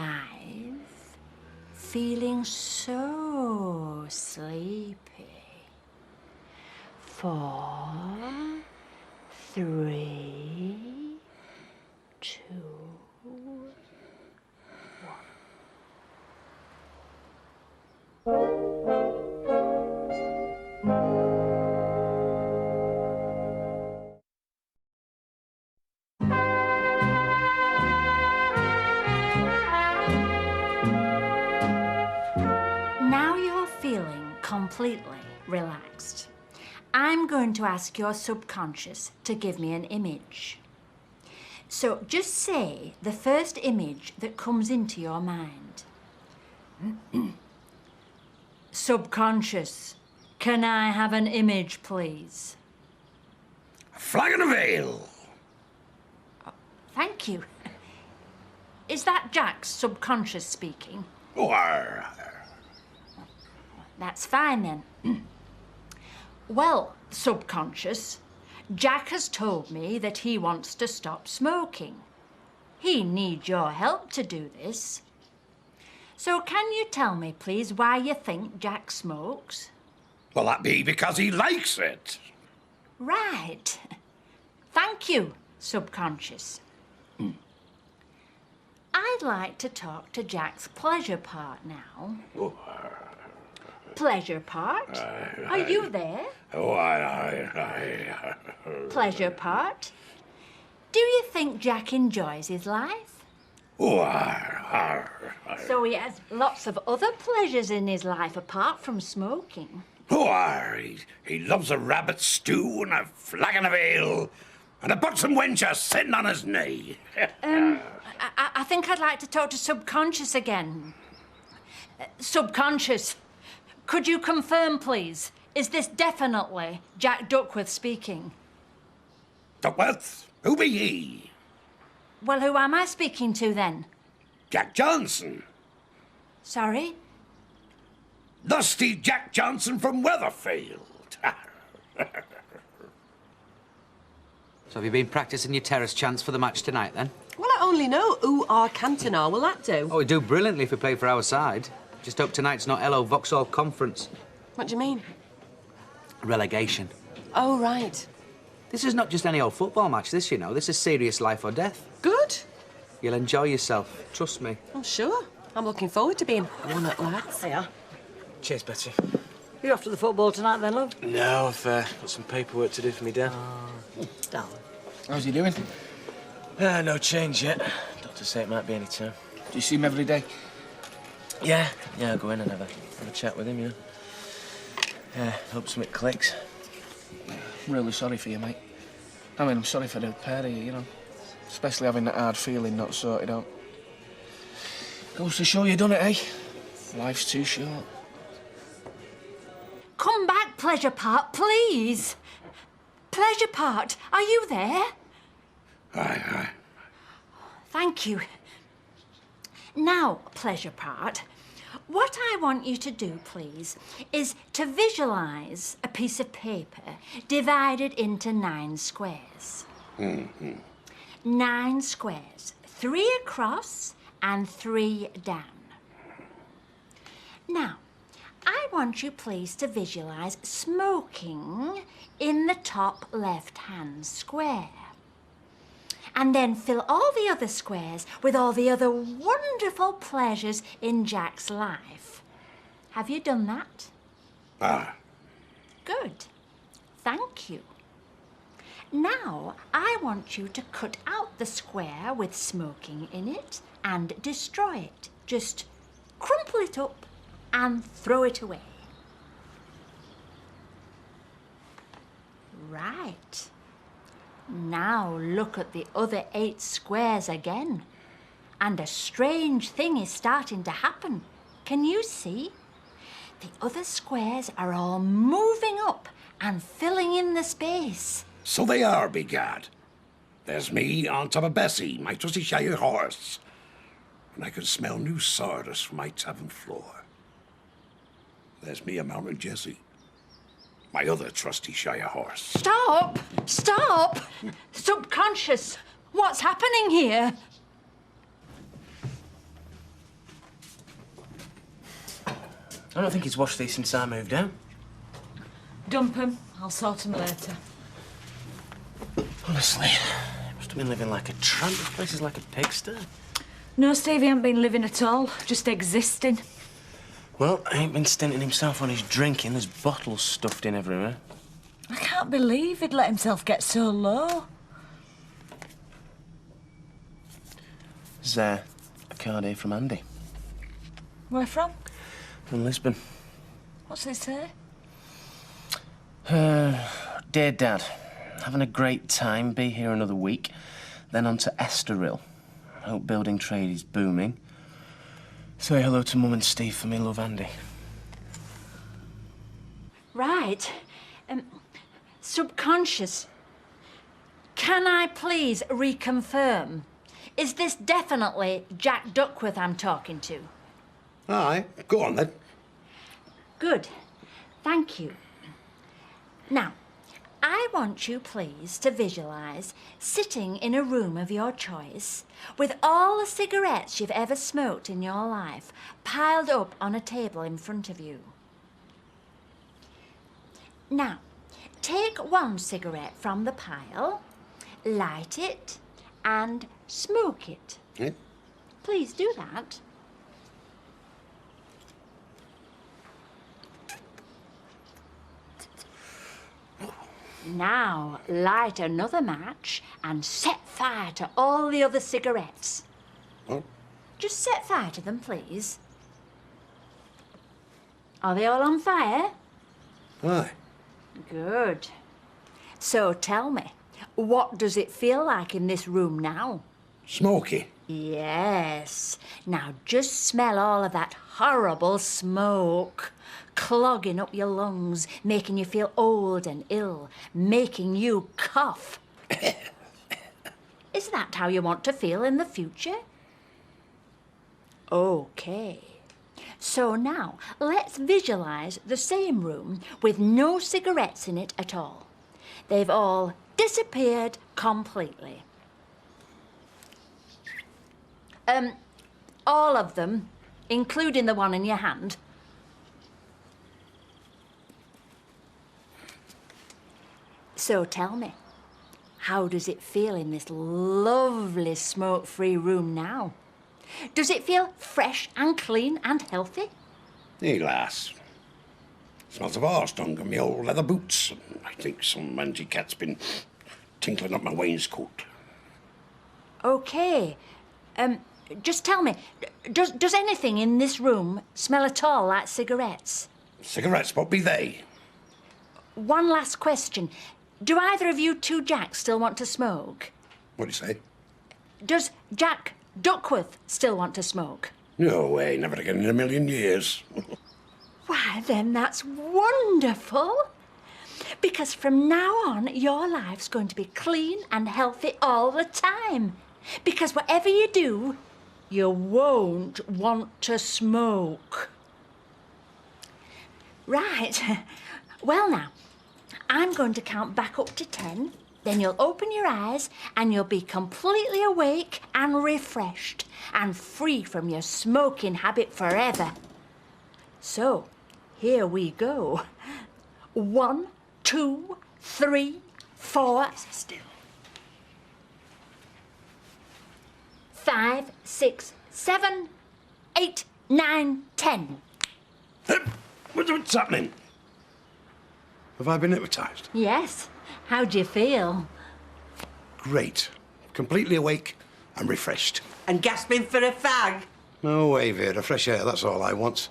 feeling so sleepy. 4, 3, 2, 1. Now you're feeling completely relaxed. I'm going to ask your subconscious to give me an image. So just say the first image that comes into your mind. Subconscious, can I have an image, please? A flag and a veil. Oh, thank you. Is that Jack's subconscious speaking? Oh, That's fine then. Well, subconscious, Jack has told me that he wants to stop smoking. He needs your help to do this. So can you tell me, please, why you think Jack smokes? Well, that be because he likes it. Right. Thank you, subconscious. I'd like to talk to Jack's pleasure part now. Pleasure part? Are you there? Pleasure part? Do you think Jack enjoys his life? So he has lots of other pleasures in his life apart from smoking. He loves a rabbit stew and a flag and a veal and a buxom wench sitting on his knee. I think I'd like to talk to subconscious again. Subconscious, could you confirm, please? Is this definitely Jack Duckworth speaking? Duckworth? Who be he? Well, who am I speaking to then? Jack Johnson. Sorry? Lusty Jack Johnson from Weatherfield. So have you been practising your terrace chants for the match tonight, then? Well, I only know who our Cantona. Will that do? Oh, we do brilliantly if we play for our side. Just hope tonight's not LO Vauxhall Conference. What do you mean? Relegation. Oh, right. This is not just any old football match, this, you know. This is serious life or death. Good. You'll enjoy yourself. Trust me. I'm sure. I'm looking forward to being one at lads. Hiya. Cheers, Betty. You off to the football tonight then, love? No, I've got some paperwork to do for me dad. Darling. How's he doing? No change yet. Doctor say it might be any time. Do you see him every day? Yeah, I go in and have a chat with him, you know. Hope something clicks. I'm really sorry for you, mate. I mean, I'm sorry for the pair of you, you know. Especially having that hard feeling not sorted out. Goes to show you done it, eh? Life's too short. Come back, pleasure part, please. Pleasure part, are you there? Aye. Thank you. Now, pleasure part, what I want you to do, please, is to visualise a piece of paper divided into 9 squares. 9 squares, 3 across and 3 down. Now, I want you, please, to visualise smoking in the top left-hand square. And then fill all the other squares with all the other wonderful pleasures in Jack's life. Have you done that? Good. Thank you. Now, I want you to cut out the square with smoking in it and destroy it. Just crumple it up and throw it away. Right. Now look at the other 8 squares again. And a strange thing is starting to happen. Can you see? The other squares are all moving up and filling in the space. So they are, begad. There's me on top of Bessie, my trusty Shire horse. And I can smell new sawdust from my tavern floor. There's me a mountain Jessie, my other trusty Shire horse. Stop! Stop! Subconscious, what's happening here? I don't think he's washed these since I moved out. Dump him. I'll sort him later. Honestly, must have been living like a tramp. This place is like a pigsty. No, Stevie ain't been living at all, just existing. Well, he ain't been stinting himself on his drinking. There's bottles stuffed in everywhere. I can't believe he'd let himself get so low. There's a card here from Andy. Where from? From Lisbon. What's it say? Dear Dad, having a great time. Be here another week. Then on to Estoril. Hope building trade is booming. Say hello to Mum and Steve for me, love, Andy. Right. Subconscious. Can I please reconfirm? Is this definitely Jack Duckworth I'm talking to? Aye, go on then. Good. Thank you. Now, I want you, please, to visualise sitting in a room of your choice with all the cigarettes you've ever smoked in your life piled up on a table in front of you. Now, take one cigarette from the pile, light it, and smoke it. Eh? Please do that. Now, light another match and set fire to all the other cigarettes. Oh. Just set fire to them, please. Are they all on fire? Aye. Good. So tell me, what does it feel like in this room now? Smoky. Yes. Now just smell all of that horrible smoke. Clogging up your lungs, making you feel old and ill, making you cough. Is that how you want to feel in the future? Okay. So now, let's visualise the same room with no cigarettes in it at all. They've all disappeared completely. All of them, including the one in your hand. So tell me, how does it feel in this lovely smoke-free room now? Does it feel fresh and clean and healthy? Hey, lass. Smells of horse dung and me old leather boots. And I think some mangy cat's been tinkling up my wainscot. Okay. Just tell me, does anything in this room smell at all like cigarettes? Cigarettes, what be they? One last question. Do either of you two Jacks still want to smoke? What do you say? Does Jack Duckworth still want to smoke? No way, never again in a million years. Why, then that's wonderful. Because from now on, your life's going to be clean and healthy all the time. Because whatever you do, you won't want to smoke. Right. Well, now, I'm going to count back up to 10. Then you'll open your eyes and you'll be completely awake and refreshed and free from your smoking habit forever. So, here we go. 1, 2, 3, 4. Still. 5, 6, 7, 8, 9, 10. What's happening? Have I been hypnotised? Yes. How do you feel? Great. Completely awake and refreshed. And gasping for a fag. No way, Vera. Fresh air, that's all I want.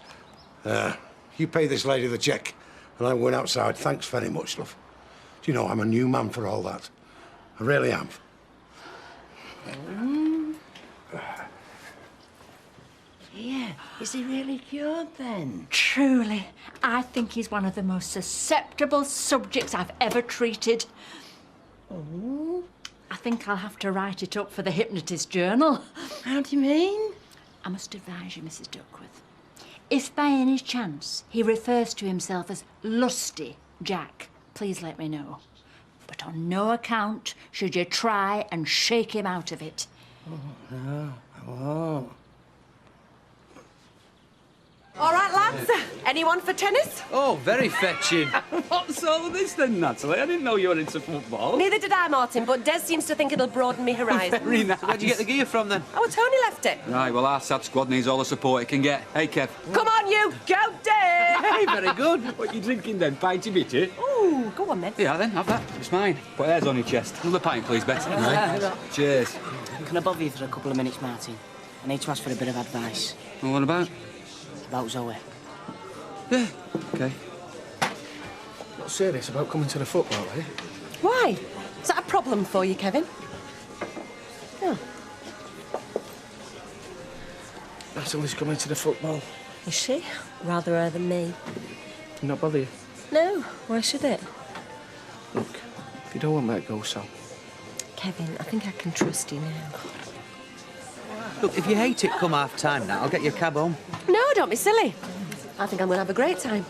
You pay this lady the cheque, and I'm going outside. Thanks very much, love. Do you know, I'm a new man for all that. I really am. Yeah, is he really cured then? Truly, I think he's one of the most susceptible subjects I've ever treated. Oh. I think I'll have to write it up for the hypnotist journal. How do you mean? I must advise you, Mrs. Duckworth. If by any chance he refers to himself as Lusty Jack, please let me know. But on no account should you try and shake him out of it. Oh, no, I won't. All right, lads. Anyone for tennis? Oh, very fetching. What's all this then, Natalie? I didn't know you were into football. Neither did I, Martin, but Des seems to think it'll broaden me horizon. Very nice. Where'd you get the gear from then? Oh, Tony left it. Right, well, our sad squad needs all the support it can get. Hey, Kev. Come on, you. Go, Des. Hey, very good. What are you drinking then? Pinty bitty? Ooh, go on then. Yeah, then, have that. It's mine. Put theirs on your chest. Another pint, please, Betty. Right. Cheers. Can I bother you for a couple of minutes, Martin? I need to ask for a bit of advice. Well, what about? About Zoe. Yeah, OK. Not serious about coming to the football, eh? Why? Is that a problem for you, Kevin? Oh. Natalie's coming to the football. Is she? Rather her than me. Not bother you? No, why should it? Look, if you don't want me to go, Sam. Kevin, I think I can trust you now. Look, if you hate it come half-time now, I'll get you a cab home. No, don't be silly. I think I'm going to have a great time.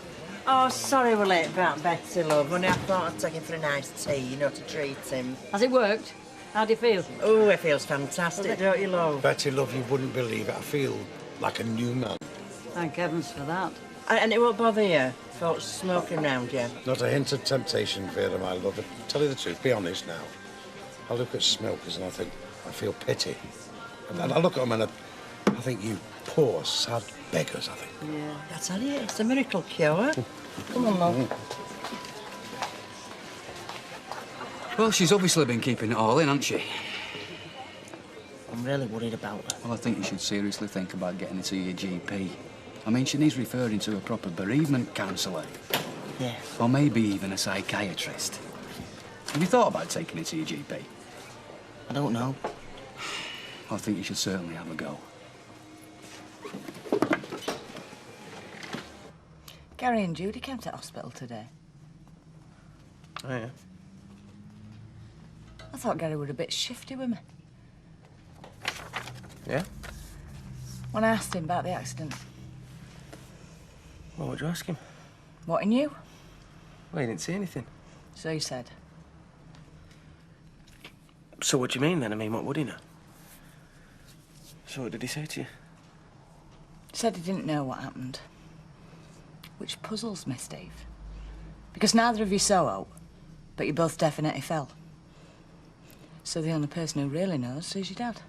Oh, sorry we're late about Betty, love. Only I thought I'd take him for a nice tea, you know, to treat him. Has it worked? How do you feel? Oh, it feels fantastic, don't you, love? Betty, love, you wouldn't believe it. I feel like a new man. Thank heavens for that. And it won't bother you? Folks smoking round you? Not a hint of temptation, Vera, my love. But tell you the truth, be honest now. I look at smokers and I feel pity. And I look at them and I think you poor, sad beggars, I think. Yeah. I tell you, it's a miracle cure. Come on, love. Well, she's obviously been keeping it all in, hasn't she? I'm really worried about her. Well, I think you should seriously think about getting her to your GP. I mean, she needs referring to a proper bereavement counsellor. Yeah. Or maybe even a psychiatrist. Have you thought about taking her to your GP? I don't know. I think you should certainly have a go. Gary and Judy came to hospital today. Oh, yeah? I thought Gary was a bit shifty with me. Yeah? When I asked him about the accident. Well, what'd you ask him? What he knew. Well, he didn't see anything. So he said. So what do you mean, then? I mean, what would he know? So what did he say to you? He said he didn't know what happened. Which puzzles me, Steve. Because neither of you saw out, but you both definitely fell. So the only person who really knows is your dad.